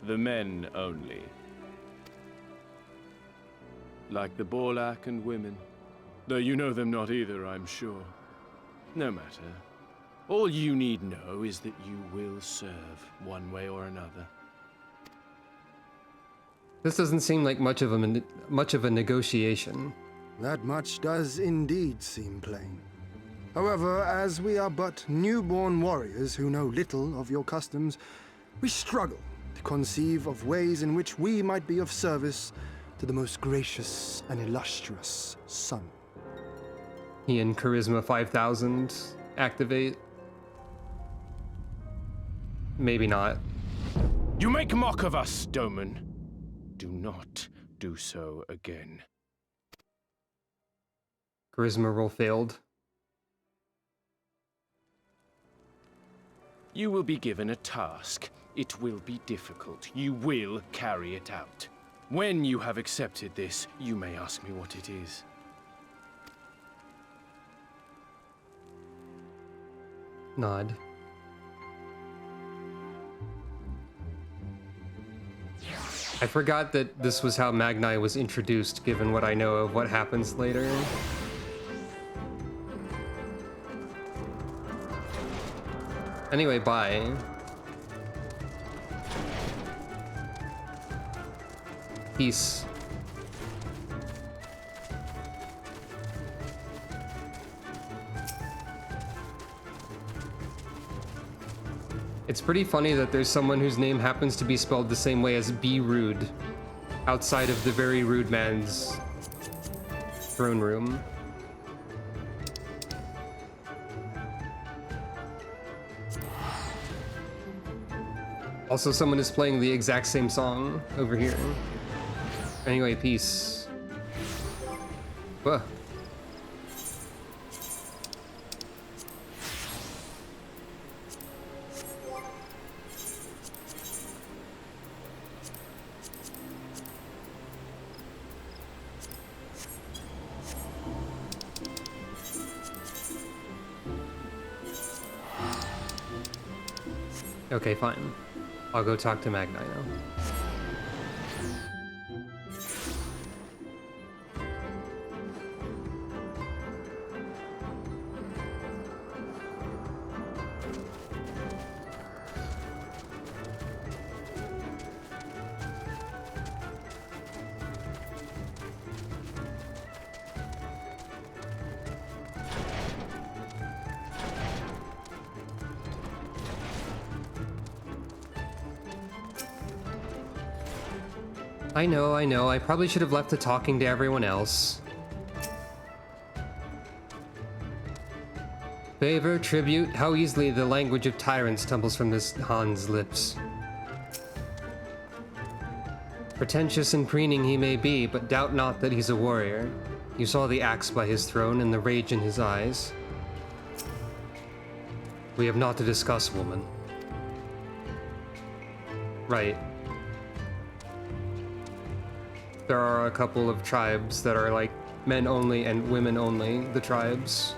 The men only. Like the Borlak and women. Though you know them not either, I'm sure. No matter. All you need know is that you will serve, one way or another. This doesn't seem like much of a negotiation. That much does indeed seem plain. However, as we are but newborn warriors who know little of your customs, we struggle to conceive of ways in which we might be of service to the most gracious and illustrious sun. He and Charisma 5000 activate. maybe not. You make mock of us, Doman. Do not do so again. Charisma roll failed. You will be given a task. It will be difficult. You will carry it out. When you have accepted this, you may ask me what it is. Nod. I forgot that this was how Magni was introduced, given what I know of what happens later. Anyway, bye. Peace. It's pretty funny that there's someone whose name happens to be spelled the same way as Be Rude outside of the very rude man's throne room. Also, someone is playing the exact same song over here. Anyway, peace. Whoa. Okay, fine. I'll go talk to Magni now. I know. I probably should have left the talking to everyone else. Favor, tribute, how easily the language of tyrants tumbles from this Han's lips. Pretentious and preening he may be, but doubt not that he's a warrior. You saw the axe by his throne and the rage in his eyes. We have not to discuss, woman. Right. There are a couple of tribes that are like men only and women only, the tribes.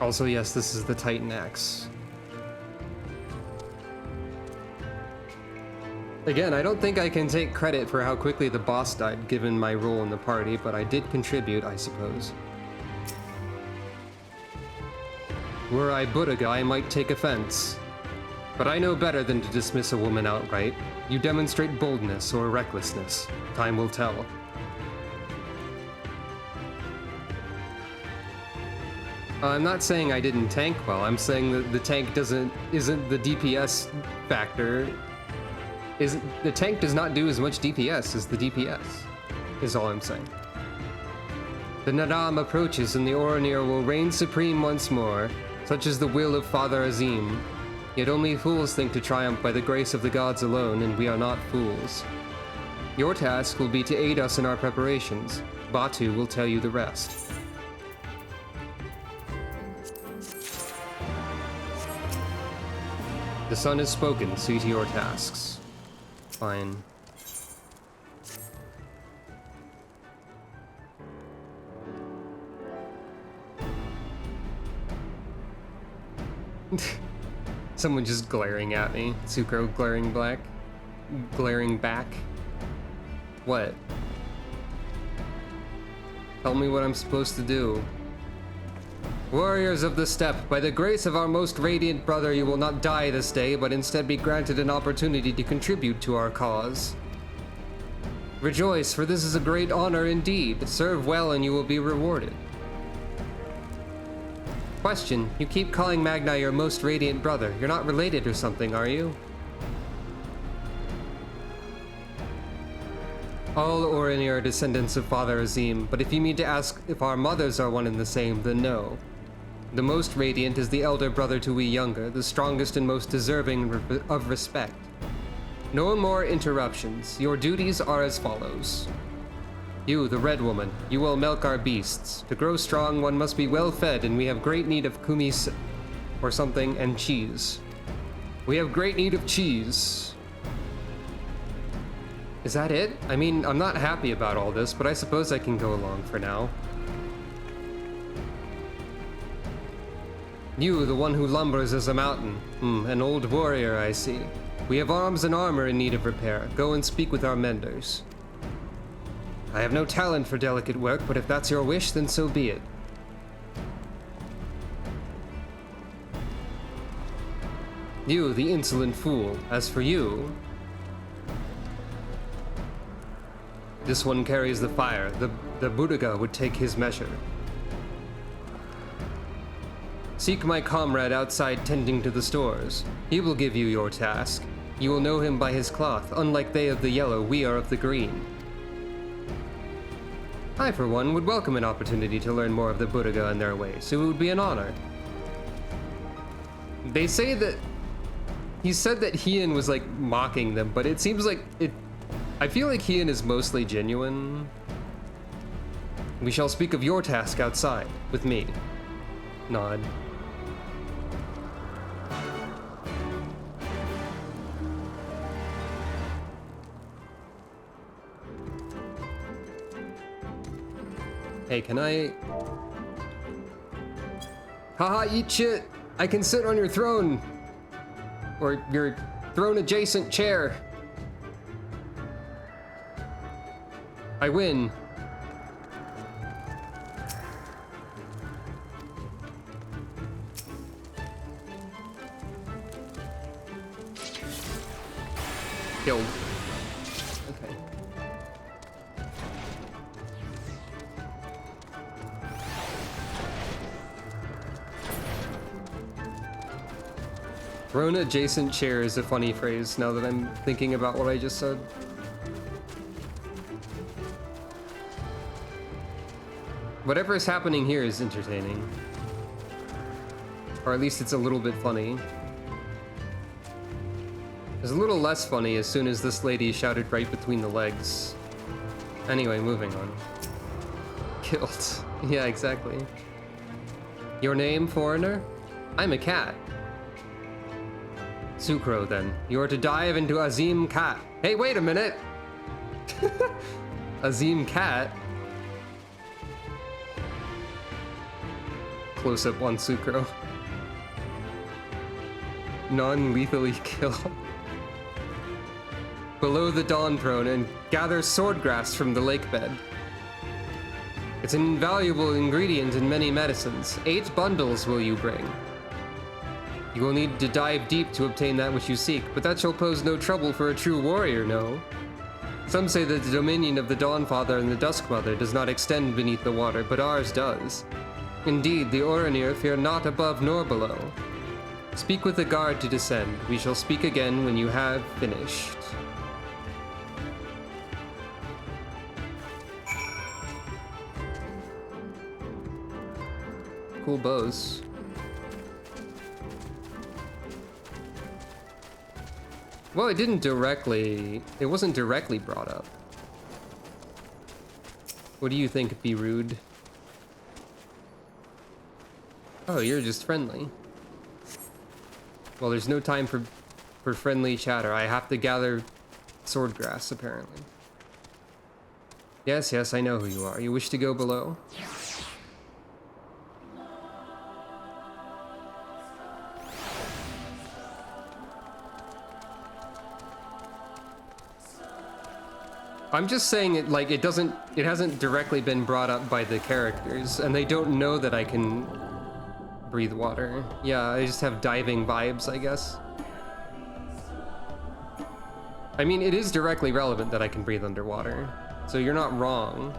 Also, yes, this is the Titan Axe. Again, I don't think I can take credit for how quickly the boss died given my role in the party, but I did contribute, I suppose. Were I Buddha, I might take offense. But I know better than to dismiss a woman outright. You demonstrate boldness or recklessness. Time will tell. I'm not saying I didn't tank well. I'm saying that the tank isn't the DPS factor. The tank does not do as much DPS as the DPS, is all I'm saying. The Nadam approaches and the Oronir will reign supreme once more. Such is the will of Father Azim. Yet only fools think to triumph by the grace of the gods alone, and we are not fools. Your task will be to aid us in our preparations. Batu will tell you the rest. The sun has spoken, see to your tasks. Fine. Someone just glaring at me. Sucro glaring back. What? Tell me what I'm supposed to do. Warriors of the Steppe, by the grace of our most radiant brother, you will not die this day, but instead be granted an opportunity to contribute to our cause. Rejoice, for this is a great honor indeed. Serve well and you will be rewarded. Question, you keep calling Magni your most radiant brother. You're not related or something, are you? All Oronir are descendants of Father Azim, but if you mean to ask if our mothers are one and the same, then no. The most radiant is the elder brother to we younger, the strongest and most deserving of respect. No more interruptions. Your duties are as follows. You, the Red Woman, you will milk our beasts. To grow strong, one must be well fed, and we have great need of kumis or something, and cheese. We have great need of cheese. Is that it? I mean, I'm not happy about all this, but I suppose I can go along for now. You, the one who lumbers as a mountain. An old warrior, I see. We have arms and armor in need of repair. Go and speak with our menders. I have no talent for delicate work, but if that's your wish, then so be it. You, the insolent fool. As for you... This one carries the fire. The Buddha would take his measure. Seek my comrade outside tending to the stores. He will give you your task. You will know him by his cloth. Unlike they of the yellow, we are of the green. I, for one, would welcome an opportunity to learn more of the Buddha and their ways. It would be an honor. They say that... He said that Hien was, like, mocking them, but it seems like it... I feel like Hien is mostly genuine. We shall speak of your task outside, with me. Nod. Hey, can I... Haha, eat shit! I can sit on your throne! Or your throne-adjacent chair. I win. Killed. Okay. Throne adjacent chair is a funny phrase now that I'm thinking about what I just said. Whatever is happening here is entertaining. Or at least it's a little bit funny. It's a little less funny as soon as this lady shouted right between the legs. Anyway, moving on. Killed. Yeah, exactly. Your name, foreigner? I'm a cat. Sucro, then. You are to dive into Azim Cat. Hey, wait a minute! Azim Cat? Close-up on Sucro. Non-lethally kill. Below the Dawn Throne and gather swordgrass from the lake bed. It's an invaluable ingredient in many medicines. 8 bundles will you bring. You will need to dive deep to obtain that which you seek, but that shall pose no trouble for a true warrior, no? Some say that the dominion of the Dawnfather and the Duskmother does not extend beneath the water, but ours does. Indeed, the Oranir fear not above nor below. Speak with the guard to descend. We shall speak again when you have finished. Cool bows. Well, it wasn't directly brought up. What do you think, Be Rude? Oh, you're just friendly. Well, there's no time for friendly chatter. I have to gather swordgrass, apparently. Yes, I know who you are. You wish to go below? I'm just saying it like it hasn't directly been brought up by the characters, and they don't know that I can breathe water. Yeah, I just have diving vibes, I guess. I mean, it is directly relevant that I can breathe underwater, so you're not wrong.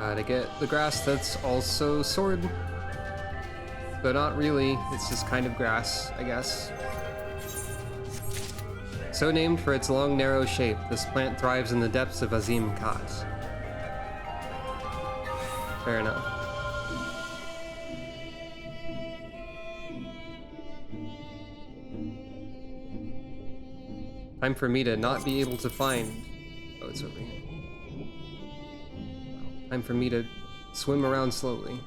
To get the grass that's also sword. But not really, it's just kind of grass, I guess. So named for its long, narrow shape, this plant thrives in the depths of Azim Khat. Fair enough. Time for me to not be able to find... Oh, it's over here. Time for me to swim around slowly.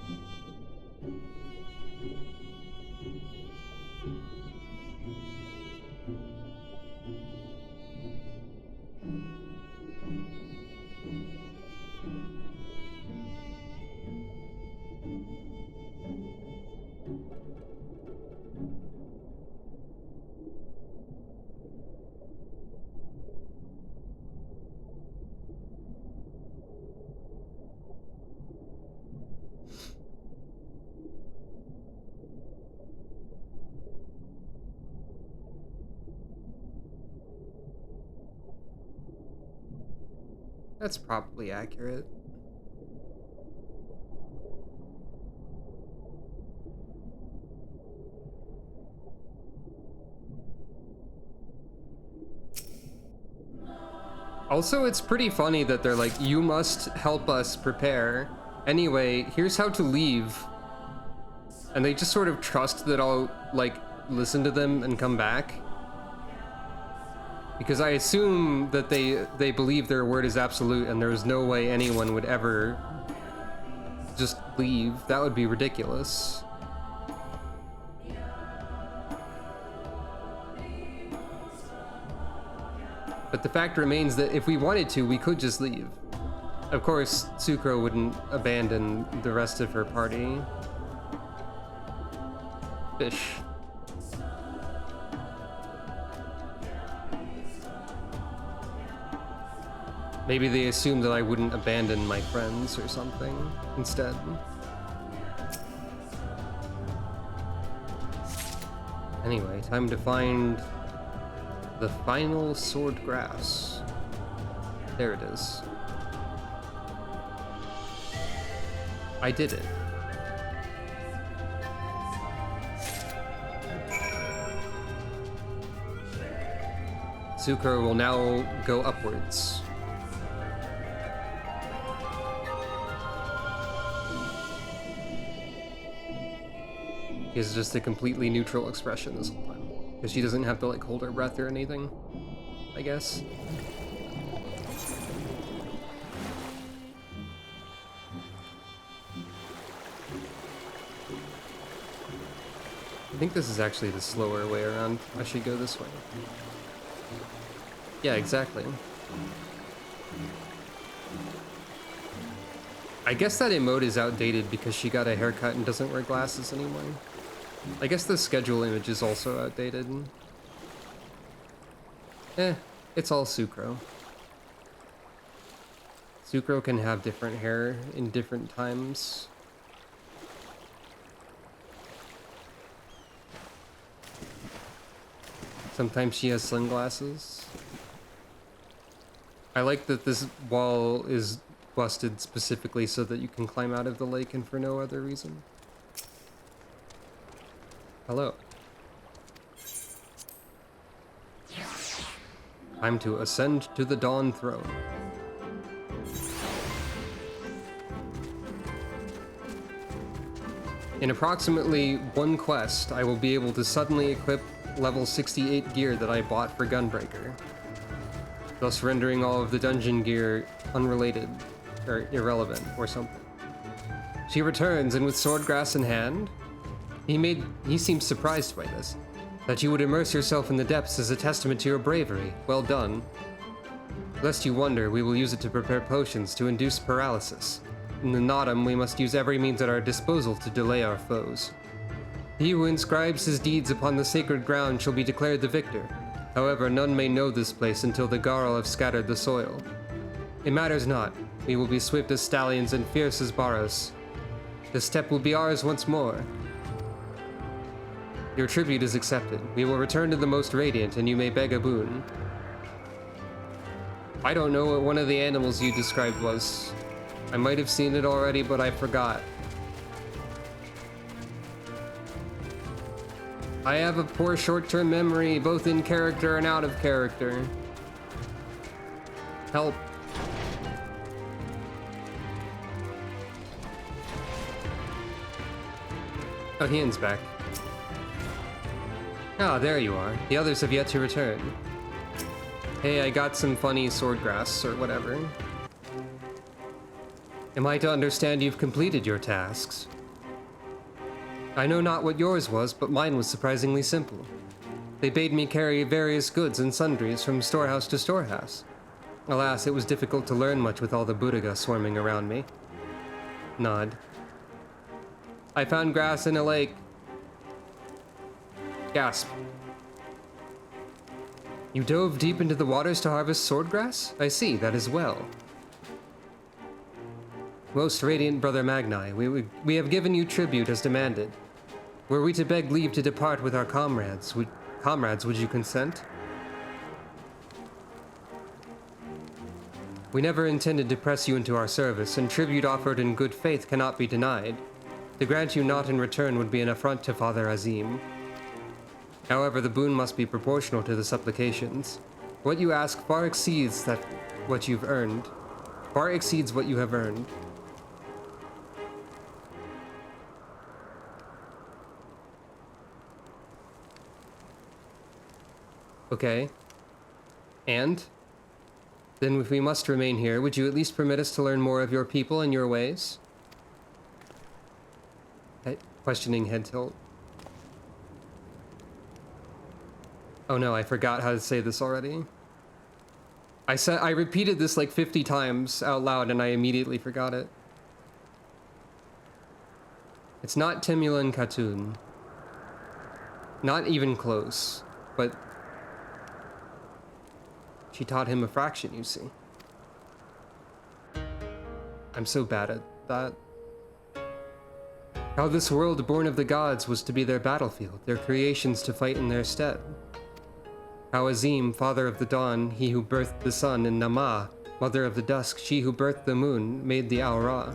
That's probably accurate. Also, it's pretty funny that they're like, you must help us prepare. Anyway, here's how to leave. And they just sort of trust that I'll, like, listen to them and come back. Because I assume that they believe their word is absolute and there's no way anyone would ever just leave. That would be ridiculous. But the fact remains that if we wanted to, we could just leave. Of course, Sucro wouldn't abandon the rest of her party. Fish. Maybe they assumed that I wouldn't abandon my friends or something instead. Anyway, time to find the final sword grass. There it is. I did it. Sucro will now go upwards. She has just a completely neutral expression this whole time. Because she doesn't have to like hold her breath or anything, I guess. I think this is actually the slower way around. I should go this way. Yeah, exactly. I guess that emote is outdated because she got a haircut and doesn't wear glasses anymore. I guess the schedule image is also outdated. It's all Sucro. Sucro can have different hair in different times. Sometimes she has sunglasses. I like that this wall is busted specifically so that you can climb out of the lake and for no other reason. Hello. Time to ascend to the Dawn Throne. In approximately one quest, I will be able to suddenly equip level 68 gear that I bought for Gunbreaker, thus rendering all of the dungeon gear unrelated, or irrelevant, or something. She returns, and with swordgrass in hand, he seems surprised by this. That you would immerse yourself in the depths is a testament to your bravery. Well done. Lest you wonder, we will use it to prepare potions to induce paralysis. In the Nodum, we must use every means at our disposal to delay our foes. He who inscribes his deeds upon the sacred ground shall be declared the victor. However, none may know this place until the Garl have scattered the soil. It matters not. We will be swift as stallions and fierce as Baros. The steppe will be ours once more. Your tribute is accepted. We will return to the Most Radiant, and you may beg a boon. I don't know what one of the animals you described was. I might have seen it already, but I forgot. I have a poor short-term memory, both in character and out of character. Help. Oh, Ian's back. Ah, there you are. The others have yet to return. Hey, I got some funny swordgrass, or whatever. Am I to understand you've completed your tasks? I know not what yours was, but mine was surprisingly simple. They bade me carry various goods and sundries from storehouse to storehouse. Alas, it was difficult to learn much with all the Buddhaga swarming around me. Nod. I found grass in a lake. Gasp. You dove deep into the waters to harvest swordgrass? I see, that is well. Most radiant Brother Magni, we have given you tribute as demanded. Were we to beg leave to depart with our comrades, would you consent? We never intended to press you into our service, and tribute offered in good faith cannot be denied. To grant you naught in return would be an affront to Father Azim. However, the boon must be proportional to the supplications. What you ask far exceeds what you've earned. Far exceeds what you have earned. Okay. And? Then if we must remain here, would you at least permit us to learn more of your people and your ways? Questioning head tilt. Oh no, I forgot how to say this already. I repeated this like 50 times out loud and I immediately forgot it. It's not Timulan Khatun. Not even close, but she taught him a fraction, you see. I'm so bad at that. How this world born of the gods was to be their battlefield, their creations to fight in their stead. How Azim, father of the dawn, he who birthed the sun, and Nama, mother of the dusk, she who birthed the moon, made the Aura.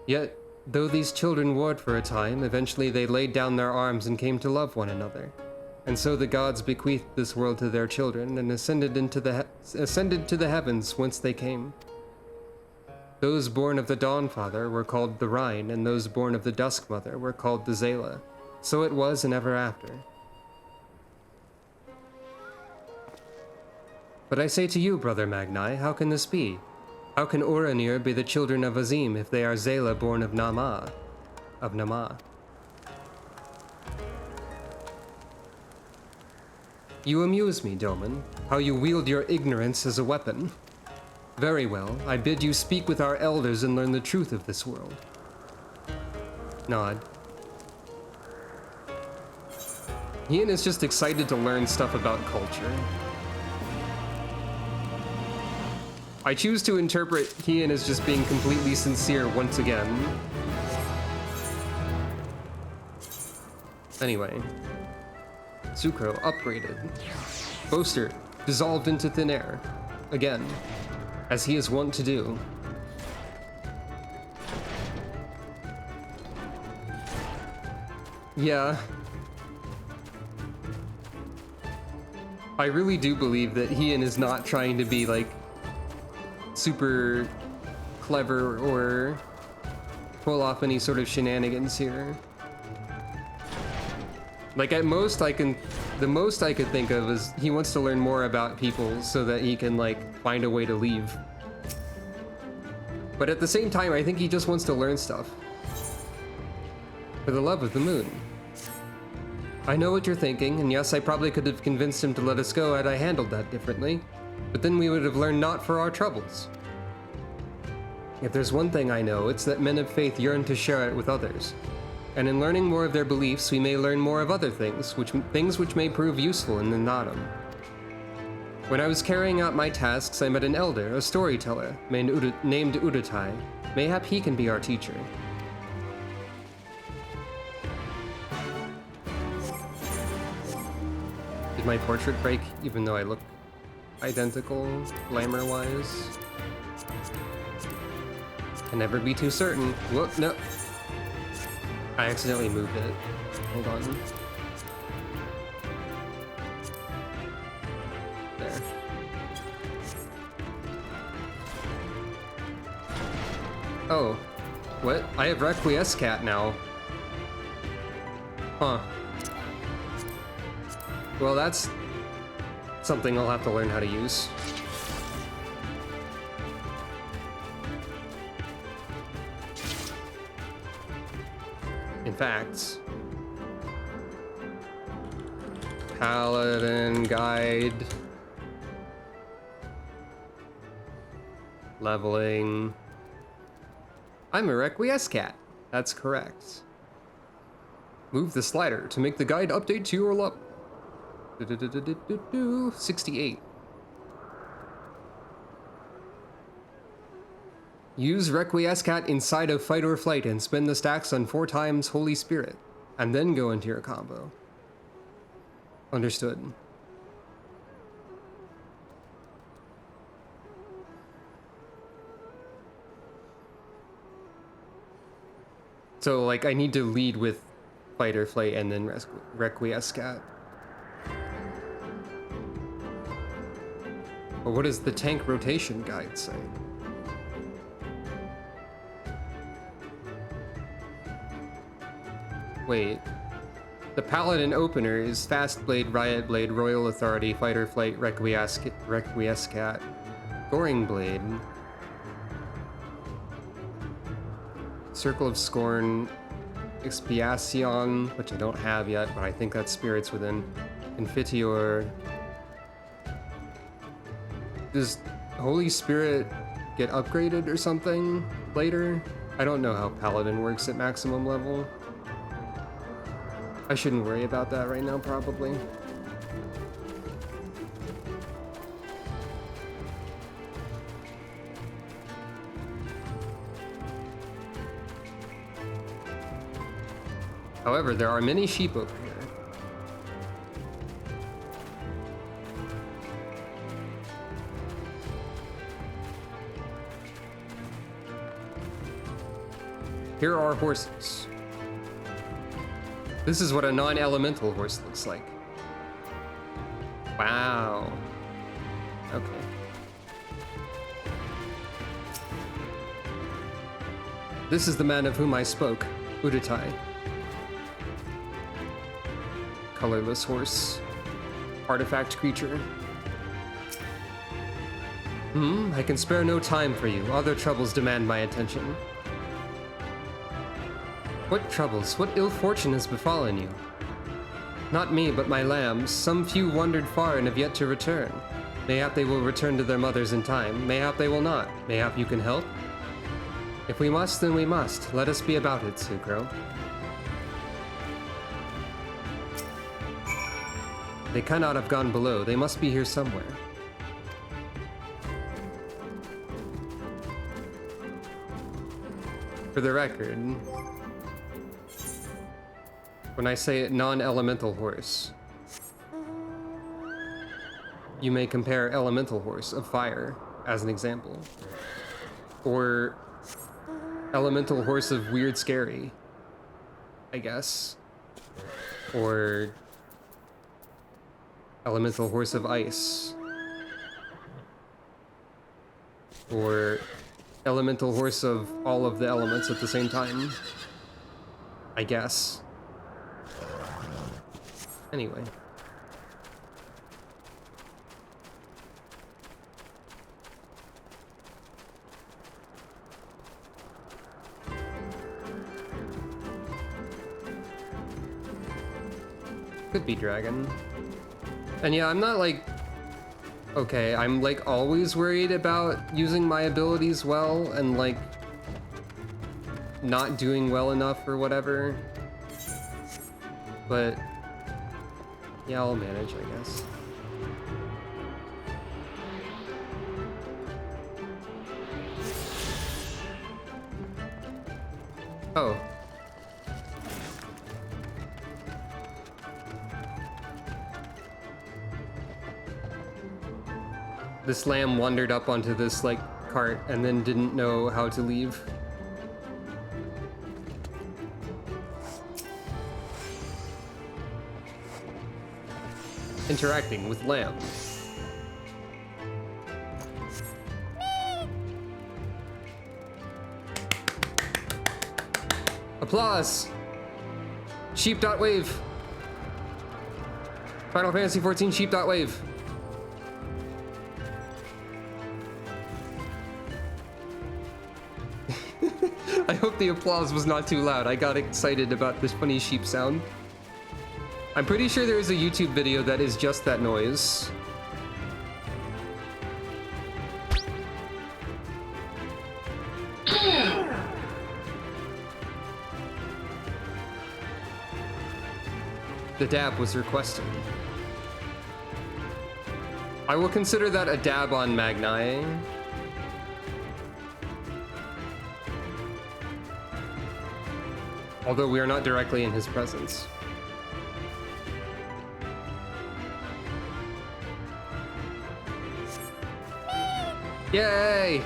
Yet, though these children warred for a time, eventually they laid down their arms and came to love one another. And so the gods bequeathed this world to their children and ascended to the heavens whence they came. Those born of the Dawn Father were called the Rhine, and those born of the Dusk Mother were called the Zela. So it was and ever after. But I say to you, Brother Magni, how can this be? How can Uranir be the children of Azim if they are Zela born of Nama? You amuse me, Doman, how you wield your ignorance as a weapon. Very well, I bid you speak with our elders and learn the truth of this world. Nod. Ian is just excited to learn stuff about culture. I choose to interpret Ian as just being completely sincere once again. Anyway. Sucro upgraded. Boaster dissolved into thin air. Again. As he is wont to do. Yeah. I really do believe that Ian is not trying to be like super clever or pull off any sort of shenanigans here. Like at most the most I could think of is he wants to learn more about people so that he can like find a way to leave. But at the same time, I think he just wants to learn stuff. For the love of the moon. I know what you're thinking, and yes, I probably could have convinced him to let us go had I handled that differently, but then we would have learned naught for our troubles. If there's one thing I know, it's that men of faith yearn to share it with others. And in learning more of their beliefs, we may learn more of other things which may prove useful in the Nadam. When I was carrying out my tasks, I met an elder, a storyteller, named Udatai. Mayhap he can be our teacher. Did my portrait break, even though I look identical, glamour-wise? Can never be too certain. Whoop, no. I accidentally moved it. Hold on. There. Oh. What? I have FFXIV now. Huh. Well, that's something I'll have to learn how to use. In fact, Paladin Guide, leveling. I'm a FFXIV. That's correct. Move the slider to make the guide update to your level. 68. Use FFXIV inside of Fight or Flight and spend the stacks on 4 times Holy Spirit, and then go into your combo. Understood. So, like, I need to lead with Fight or Flight and then FFXIV. But what does the tank rotation guide say? Wait. The Paladin opener is Fast Blade, Riot Blade, Royal Authority, Fight or Flight, FFXIV, Goring Blade, Circle of Scorn, Expiation, which I don't have yet, but I think that's Spirits Within, Confiteor. Does Holy Spirit get upgraded or something later? I don't know how Paladin works at maximum level. I shouldn't worry about that right now, probably. However, there are many sheep over here. Here are horses. This is what a non-elemental horse looks like. Wow. Okay. This is the man of whom I spoke, Udatai. Colorless horse. Artifact creature. I can spare no time for you. Other troubles demand my attention. What troubles, what ill fortune has befallen you? Not me, but my lambs. Some few wandered far and have yet to return. Mayhap they will return to their mothers in time. Mayhap they will not. Mayhap you can help? If we must, then we must. Let us be about it, Sucro. They cannot have gone below. They must be here somewhere. For the record, when I say non-elemental horse, you may compare elemental horse of fire as an example, or elemental horse of weird scary, I guess, or elemental horse of ice, or elemental horse of all of the elements at the same time, I guess. Anyway. Could be dragon. And yeah, I'm not like... Okay, I'm like always worried about using my abilities well and like not doing well enough or whatever. But yeah, I'll manage, I guess. Oh. This lamb wandered up onto this, like, cart and then didn't know how to leave. interacting with lamb. Applause! Sheep.wave. Final Fantasy XIV sheep.wave. I hope the applause was not too loud. I got excited about this funny sheep sound. I'm pretty sure there is a YouTube video that is just that noise. The dab was requested. I will consider that a dab on Magni. Although we are not directly in his presence. Yay!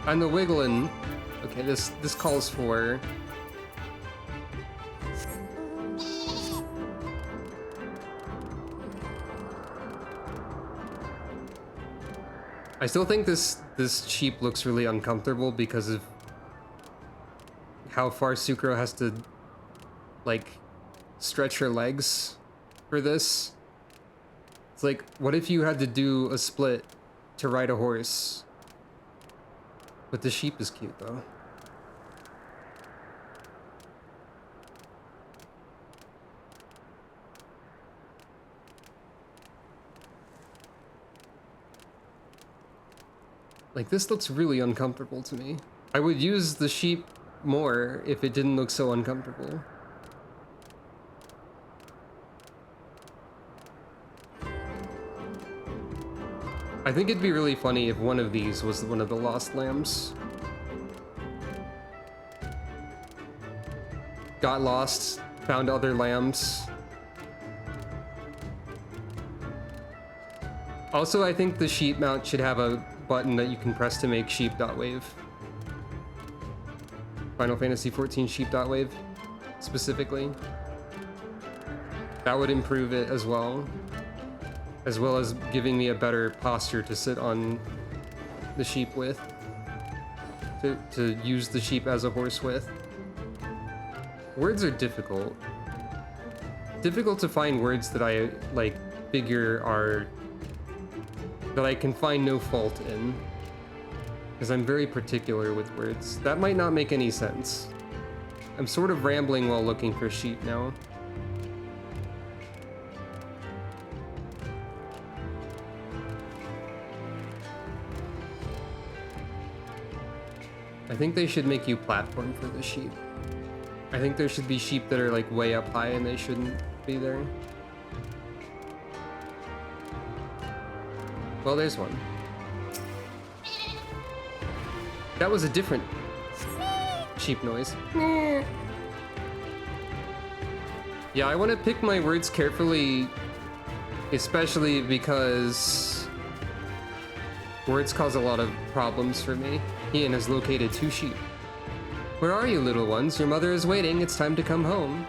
And the wiggling. Okay, this calls for. I still think this sheep looks really uncomfortable because of how far Sucro has to, like, stretch her legs for this. It's like, what if you had to do a split to ride a horse? But the sheep is cute, though. Like, this looks really uncomfortable to me. I would use the sheep more if it didn't look so uncomfortable. I think it'd be really funny if one of these was one of the lost lambs. Got lost, found other lambs. Also, I think the sheep mount should have a button that you can press to make sheep.wave. Final Fantasy XIV sheep.wave, specifically. That would improve it as well as giving me a better posture to sit on the sheep with, to use the sheep as a horse with. Words are difficult. Difficult to find words that I, like, figure are, that I can find no fault in. Because I'm very particular with words. That might not make any sense. I'm sort of rambling while looking for sheep now. I think they should make you platform for the sheep. I think there should be sheep that are like way up high and they shouldn't be there. Well, there's one. That was a different sheep noise. Yeah, I want to pick my words carefully, especially because words cause a lot of problems for me. Ian has located 2 sheep. Where are you, little ones? Your mother is waiting. It's time to come home.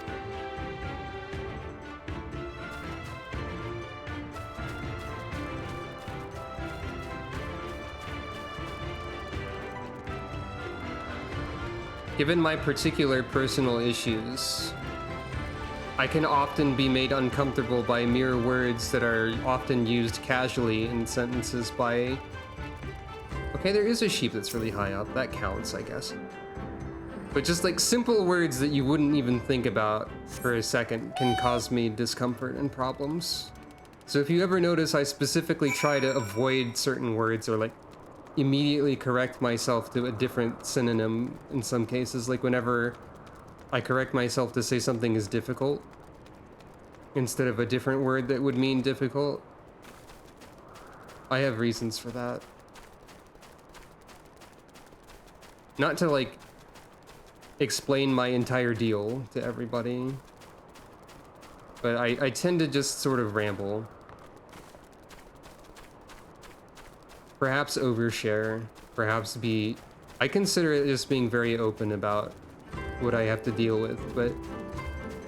Given my particular personal issues, I can often be made uncomfortable by mere words that are often used casually in sentences by... Okay, there is a sheep that's really high up. That counts, I guess. But just like simple words that you wouldn't even think about for a second can cause me discomfort and problems. So if you ever notice, I specifically try to avoid certain words or like immediately correct myself to a different synonym in some cases. Like whenever I correct myself to say something is difficult instead of a different word that would mean difficult. I have reasons for that. Not to like explain my entire deal to everybody, but I tend to just sort of ramble. Perhaps overshare, perhaps be... I consider it just being very open about what I have to deal with, but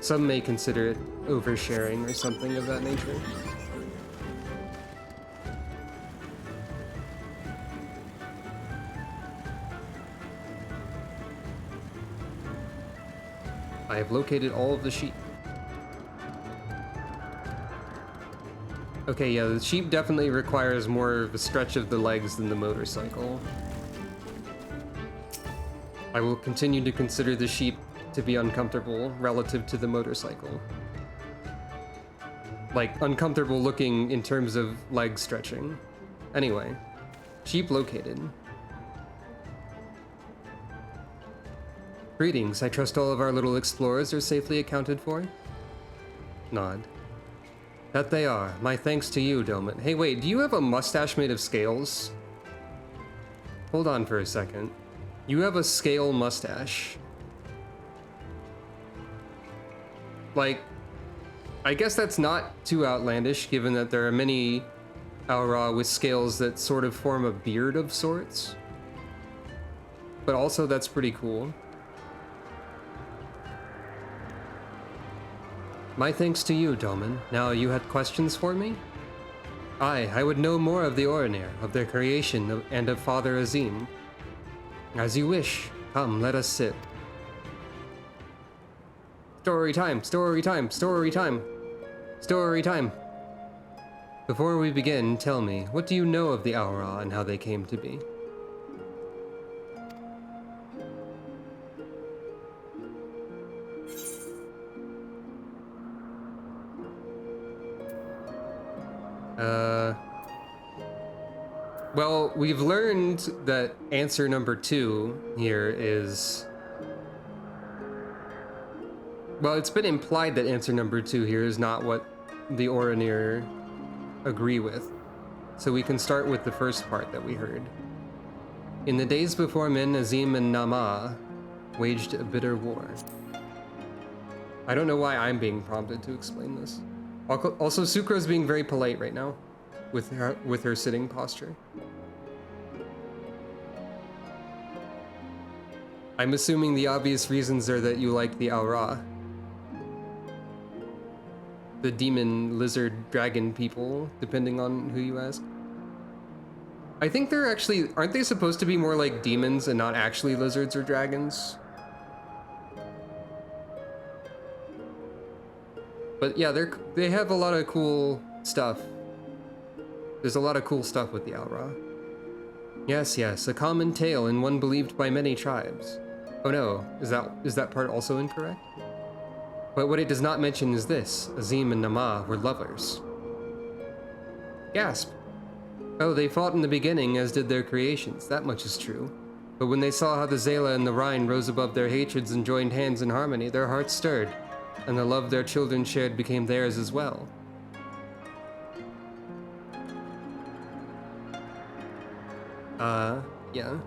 Some may consider it oversharing or something of that nature. I have located all of the sheep. Okay, yeah, the sheep definitely requires more of a stretch of the legs than the motorcycle. I will continue to consider the sheep to be uncomfortable relative to the motorcycle. Like, uncomfortable looking in terms of leg stretching. Anyway, sheep located. Greetings, I trust all of our little explorers are safely accounted for? Nod. That they are. My thanks to you, Doman. Hey, wait, do you have a mustache made of scales? Hold on for a second. You have a scale mustache. Like, I guess that's not too outlandish, given that there are many Aura with scales that sort of form a beard of sorts. But also, that's pretty cool. My thanks to you, Doman. Now, you had questions for me? I would know more of the Orinir, of their creation, and of Father Azim. As you wish. Come, let us sit. Story time, story time, story time. Story time. Before we begin, tell me, what do you know of the Aura and how they came to be? Well, we've learned that answer number 2 here is... Well, it's been implied that answer number 2 here is not what the Orinir agree with. So we can start with the first part that we heard. In the days before men, Azim and Nama waged a bitter war. I don't know why I'm being prompted to explain this. Also, Sucra's being very polite right now with her sitting posture. I'm assuming the obvious reasons are that you like the Aura. The demon, lizard, dragon people, depending on who you ask. I think they're actually... Aren't they supposed to be more like demons and not actually lizards or dragons? But yeah, they have a lot of cool stuff. There's a lot of cool stuff with the Aura. Yes, a common tale and one believed by many tribes. Oh no, is that part also incorrect? But what it does not mention is this. Azim and Nama were lovers. Gasp. Oh, they fought in the beginning, as did their creations. That much is true. But when they saw how the Zayla and the Rhine rose above their hatreds and joined hands in harmony, their hearts stirred, and the love their children shared became theirs as well. Yeah.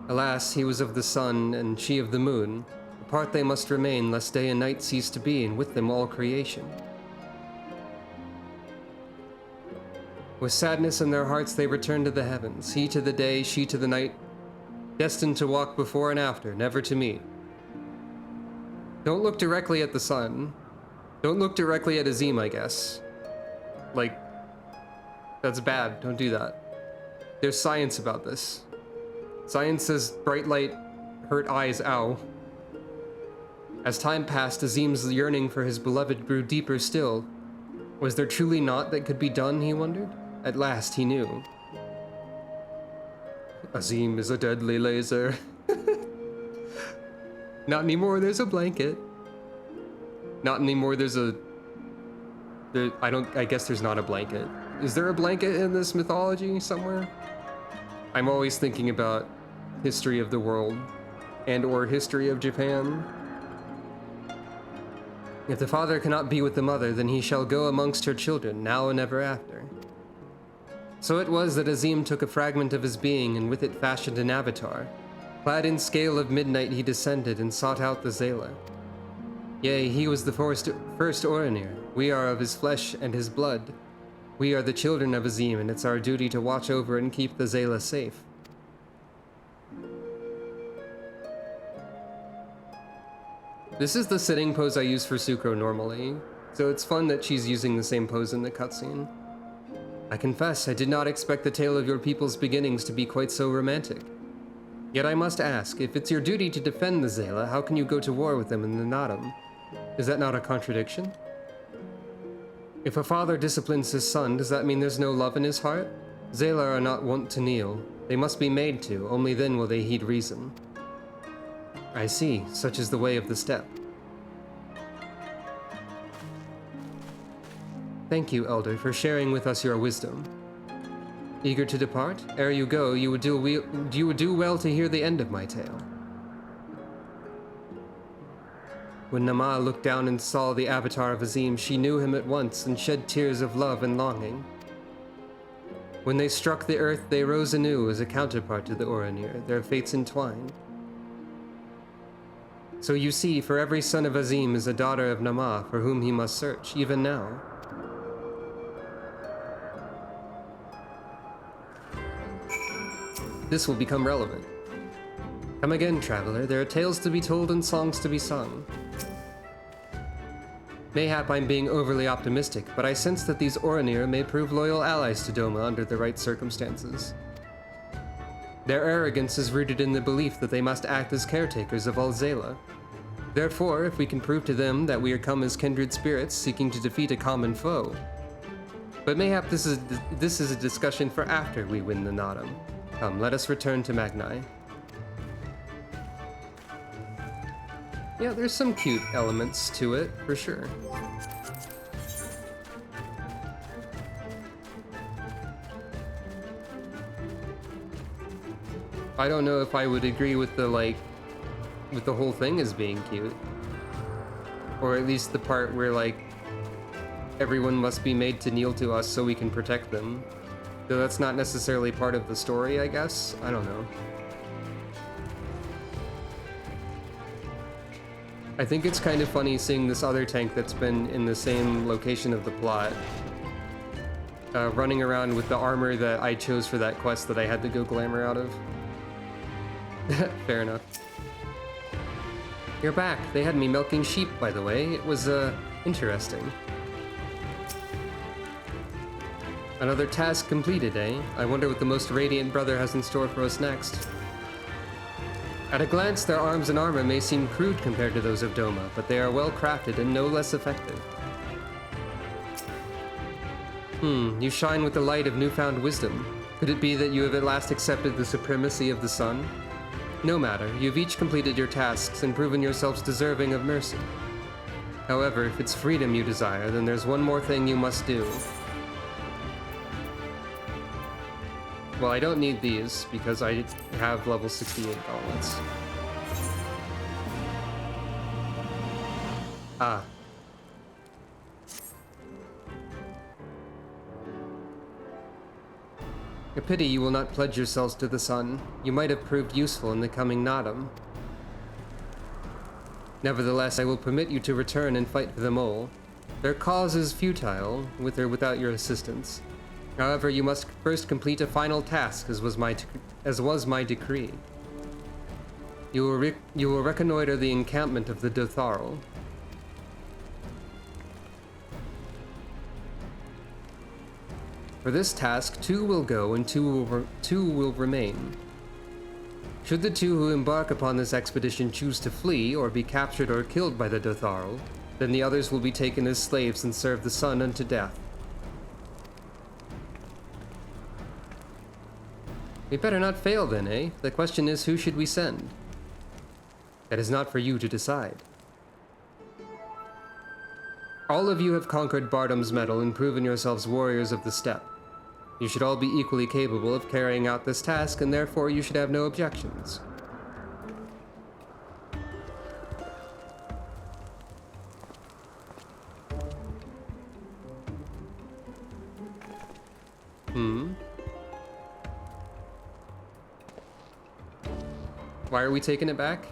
Alas, he was of the sun, and she of the moon. Apart they must remain, lest day and night cease to be, and with them all creation. With sadness in their hearts they returned to the heavens, he to the day, she to the night, destined to walk before and after, never to meet. Don't look directly at the sun. Don't look directly at Azim, I guess. Like, that's bad, don't do that. There's science about this. Science says bright light hurt eyes, ow. As time passed, Azim's yearning for his beloved grew deeper still. Was there truly naught that could be done, he wondered? At last he knew. Azim is a deadly laser. Not anymore, there's a blanket. Not anymore, there's a... I guess there's not a blanket. Is there a blanket in this mythology somewhere? I'm always thinking about history of the world and or history of Japan. If the father cannot be with the mother, then he shall go amongst her children, now and ever after. So it was that Azim took a fragment of his being and with it fashioned an avatar. Clad in scale of midnight he descended and sought out the Zayla. Yea, he was the first Orinir. We are of his flesh and his blood. We are the children of Azim, and it's our duty to watch over and keep the Zayla safe. This is the sitting pose I use for Sucro normally, so it's fun that she's using the same pose in the cutscene. I confess, I did not expect the tale of your people's beginnings to be quite so romantic. Yet I must ask, if it's your duty to defend the Zayla, how can you go to war with them in the Nadam? Is that not a contradiction? If a father disciplines his son, does that mean there's no love in his heart? Zayla are not wont to kneel. They must be made to, only then will they heed reason. I see, such is the way of the steppe. Thank you, Elder, for sharing with us your wisdom. Eager to depart? Ere you go, you would do well to hear the end of my tale. When Nama looked down and saw the avatar of Azim, she knew him at once and shed tears of love and longing. When they struck the earth, they rose anew as a counterpart to the Oranir, their fates entwined. So you see, for every son of Azim is a daughter of Nama for whom he must search, even now. This will become relevant. Come again, traveler. There are tales to be told and songs to be sung. Mayhap I'm being overly optimistic, but I sense that these Oranir may prove loyal allies to Doma under the right circumstances. Their arrogance is rooted in the belief that they must act as caretakers of all Zayla. Therefore, if we can prove to them that we are come as kindred spirits seeking to defeat a common foe. But mayhap this is a discussion for after we win the Nadam. Come, let us return to Magnai. Yeah, there's some cute elements to it, for sure. I don't know if I would agree with the, with the whole thing as being cute. Or at least the part where, everyone must be made to kneel to us so we can protect them. Though that's not necessarily part of the story, I guess? I don't know. I think it's kind of funny seeing this other tank that's been in the same location of the plot, running around with the armor that I chose for that quest that I had to go glamour out of. Fair enough. You're back. They had me milking sheep, by the way. It was, interesting. Another task completed, eh? I wonder what the most radiant brother has in store for us next. At a glance, their arms and armor may seem crude compared to those of Doma, but they are well crafted and no less effective. You shine with the light of newfound wisdom. Could it be that you have at last accepted the supremacy of the sun? No matter, you've each completed your tasks and proven yourselves deserving of mercy. However, if it's freedom you desire, then there's one more thing you must do. Well, I don't need these, because I have level 68 gauntlets. Ah. A pity you will not pledge yourselves to the sun. You might have proved useful in the coming Nadam. Nevertheless, I will permit you to return and fight for the mole. Their cause is futile, with or without your assistance. However, you must first complete a final task, as was my decree. You will reconnoiter the encampment of the Dotharl. For this task, 2 will go and 2 will remain. Should the 2 who embark upon this expedition choose to flee or be captured or killed by the Dotharl, then the others will be taken as slaves and serve the sun unto death. We better not fail then, eh? The question is, who should we send? That is not for you to decide. All of you have conquered Bardam's Mettle and proven yourselves warriors of the steppe. You should all be equally capable of carrying out this task, and therefore you should have no objections. Why are we taking it back?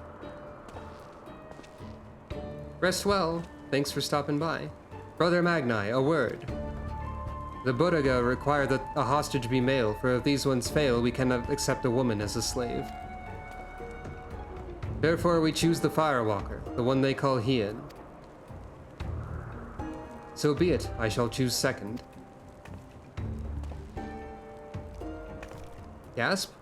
Rest well. Thanks for stopping by. Brother Magnai, a word. The Bodaga require that a hostage be male, for if these ones fail, we cannot accept a woman as a slave. Therefore we choose the Firewalker, the one they call Hien. So be it, I shall choose second. Gasp?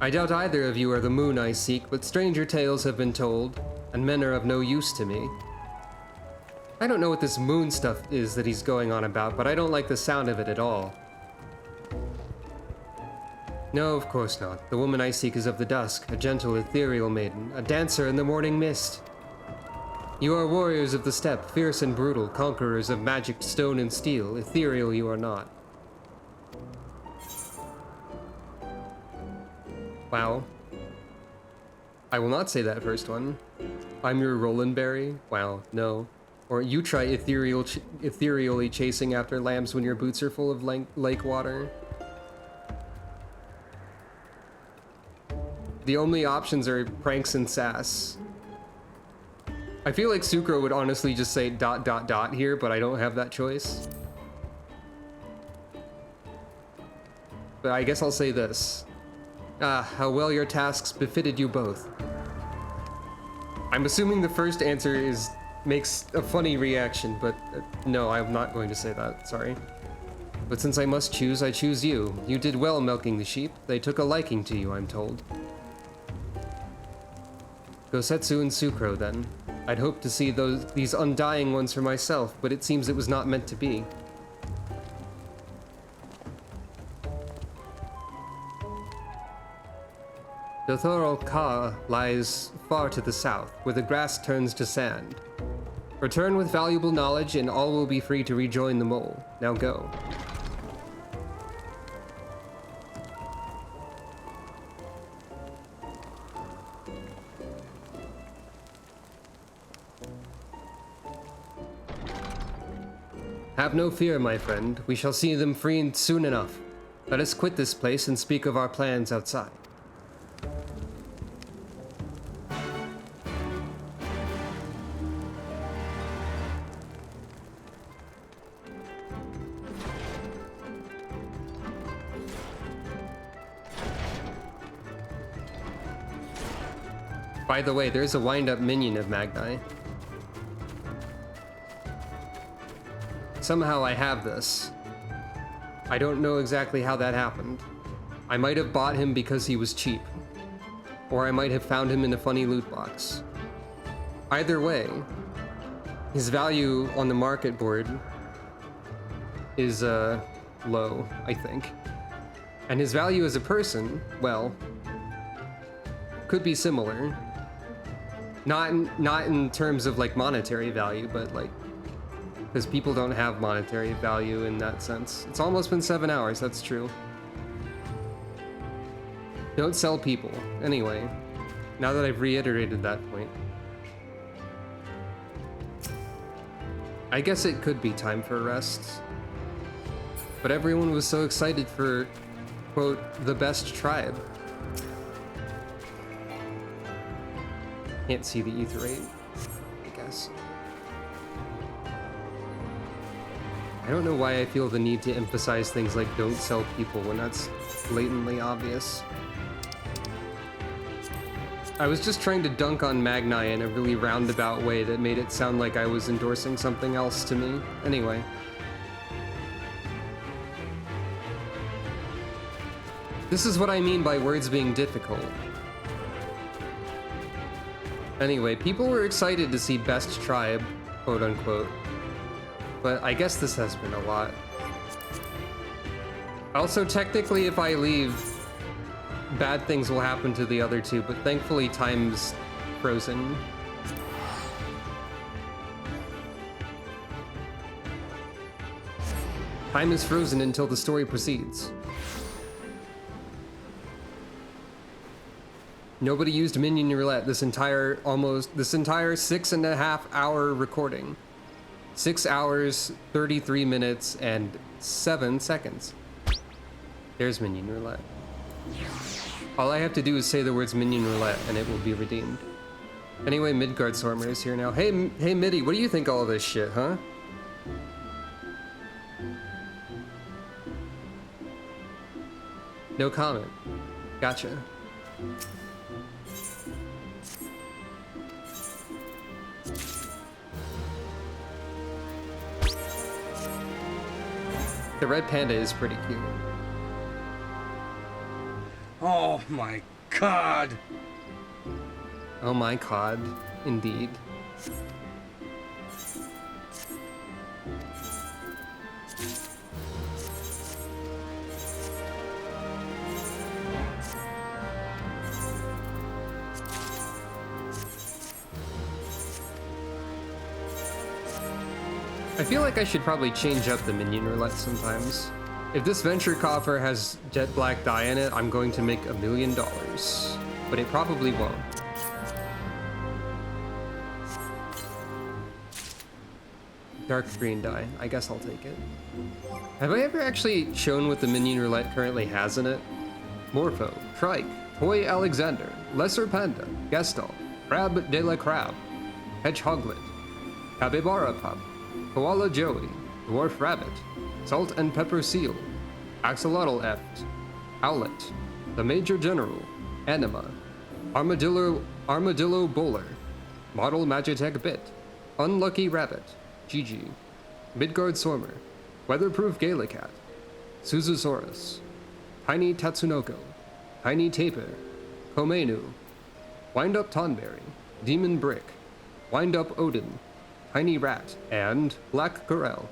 I doubt either of you are the moon I seek, but stranger tales have been told, and men are of no use to me. I don't know what this moon stuff is that he's going on about, but I don't like the sound of it at all. No, of course not. The woman I seek is of the dusk, a gentle, ethereal maiden, a dancer in the morning mist. You are warriors of the steppe, fierce and brutal, conquerors of magic stone and steel. Ethereal you are not. Wow. I will not say that first one. I'm your Rolandberry? Wow, no. Or you try ethereally chasing after lambs when your boots are full of lake water. The only options are pranks and sass. I feel like Sucro would honestly just say ... here, but I don't have that choice. But I guess I'll say this. Ah, how well your tasks befitted you both. I'm assuming the first answer makes a funny reaction, but no, I'm not going to say that, sorry. But since I must choose, I choose you. You did well milking the sheep. They took a liking to you, I'm told. Gosetsu and Sucro, then. I'd hoped to see these undying ones for myself, but it seems it was not meant to be. Dothoral Ka lies far to the south, where the grass turns to sand. Return with valuable knowledge, and all will be free to rejoin the mole. Now go. Have no fear, my friend. We shall see them freed soon enough. Let us quit this place and speak of our plans outside. By the way, there's a wind-up minion of Magni. Somehow I have this. I don't know exactly how that happened. I might have bought him because he was cheap. Or I might have found him in a funny loot box. Either way, his value on the market board is low, I think. And his value as a person, well, could be similar. Not in terms of like monetary value, but like, because people don't have monetary value in that sense. It's almost been 7 hours, that's true. Don't sell people. Anyway, now that I've reiterated that point. I guess it could be time for rest. But everyone was so excited for, quote, the best tribe. Can't see the ether rate, I guess. I don't know why I feel the need to emphasize things like don't sell people when that's blatantly obvious. I was just trying to dunk on Magni in a really roundabout way that made it sound like I was endorsing something else to me. Anyway. This is what I mean by words being difficult. Anyway, people were excited to see Best Tribe, quote unquote. But I guess this has been a lot. Also, technically, if I leave, bad things will happen to the other two, but thankfully time's frozen. Time is frozen until the story proceeds. Nobody used minion roulette this entire 6.5 hour recording. 6 hours, 33 minutes, and 7 seconds. There's minion roulette. All I have to do is say the words minion roulette and it will be redeemed. Anyway, Midgard Stormer is here now. Hey Middy, what do you think of all this shit, huh? No comment. Gotcha. The red panda is pretty cute. Oh my god! Oh my god, indeed. I feel like I should probably change up the minion roulette sometimes. If this venture coffer has jet black dye in it, I'm going to make $1 million. But it probably won't. Dark green dye. I guess I'll take it. Have I ever actually shown what the minion roulette currently has in it? Morpho, Trike, Toy Alexander, Lesser Panda, Gestal, Crab de la Crab, Hedgehoglet, Capybara Pup, Koala Joey, Dwarf Rabbit, Salt and Pepper Seal, Axolotl Eft, Owlet, The Major General, Anima, Armadillo Bowler, Model Magitech Bit, Unlucky Rabbit, Gigi, Midgard Sormer, Weatherproof Galacat, Suzusaurus, Tiny Tatsunoko, Tiny Taper, Komenu, Wind Up Tonberry, Demon Brick, Wind Up Odin, Tiny Rat, and Black Corel.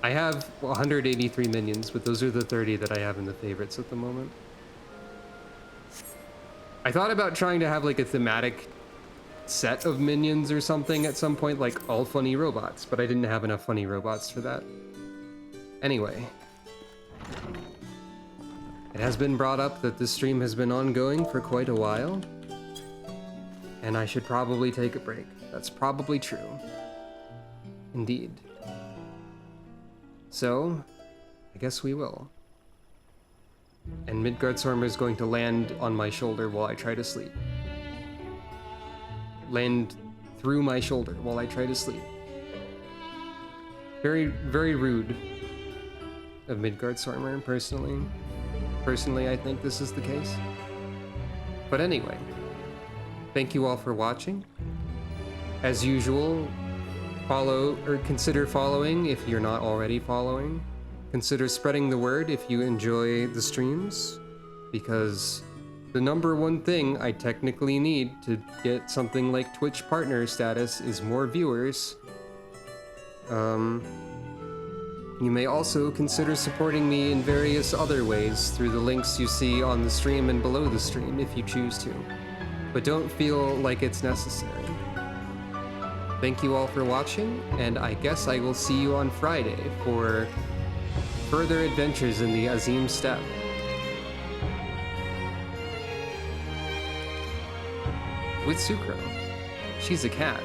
I have 183 minions, but those are the 30 that I have in the favorites at the moment. I thought about trying to have like a thematic set of minions or something at some point, like all funny robots, but I didn't have enough funny robots for that. Anyway. It has been brought up that this stream has been ongoing for quite a while, and I should probably take a break. That's probably true. Indeed. So, I guess we will. And Midgard Sormer is going to land on my shoulder while I try to sleep. Land through my shoulder while I try to sleep. Very, very rude of Midgard Sormer, personally. Personally, I think this is the case. But anyway, thank you all for watching. As usual, follow or consider following if you're not already following. Consider spreading the word if you enjoy the streams, because the number one thing I technically need to get something like Twitch partner status is more viewers. You may also consider supporting me in various other ways through the links you see on the stream and below the stream if you choose to, but don't feel like it's necessary. Thank you all for watching, and I guess I will see you on Friday for further adventures in the Azim Steppe. With Sucro. She's a cat.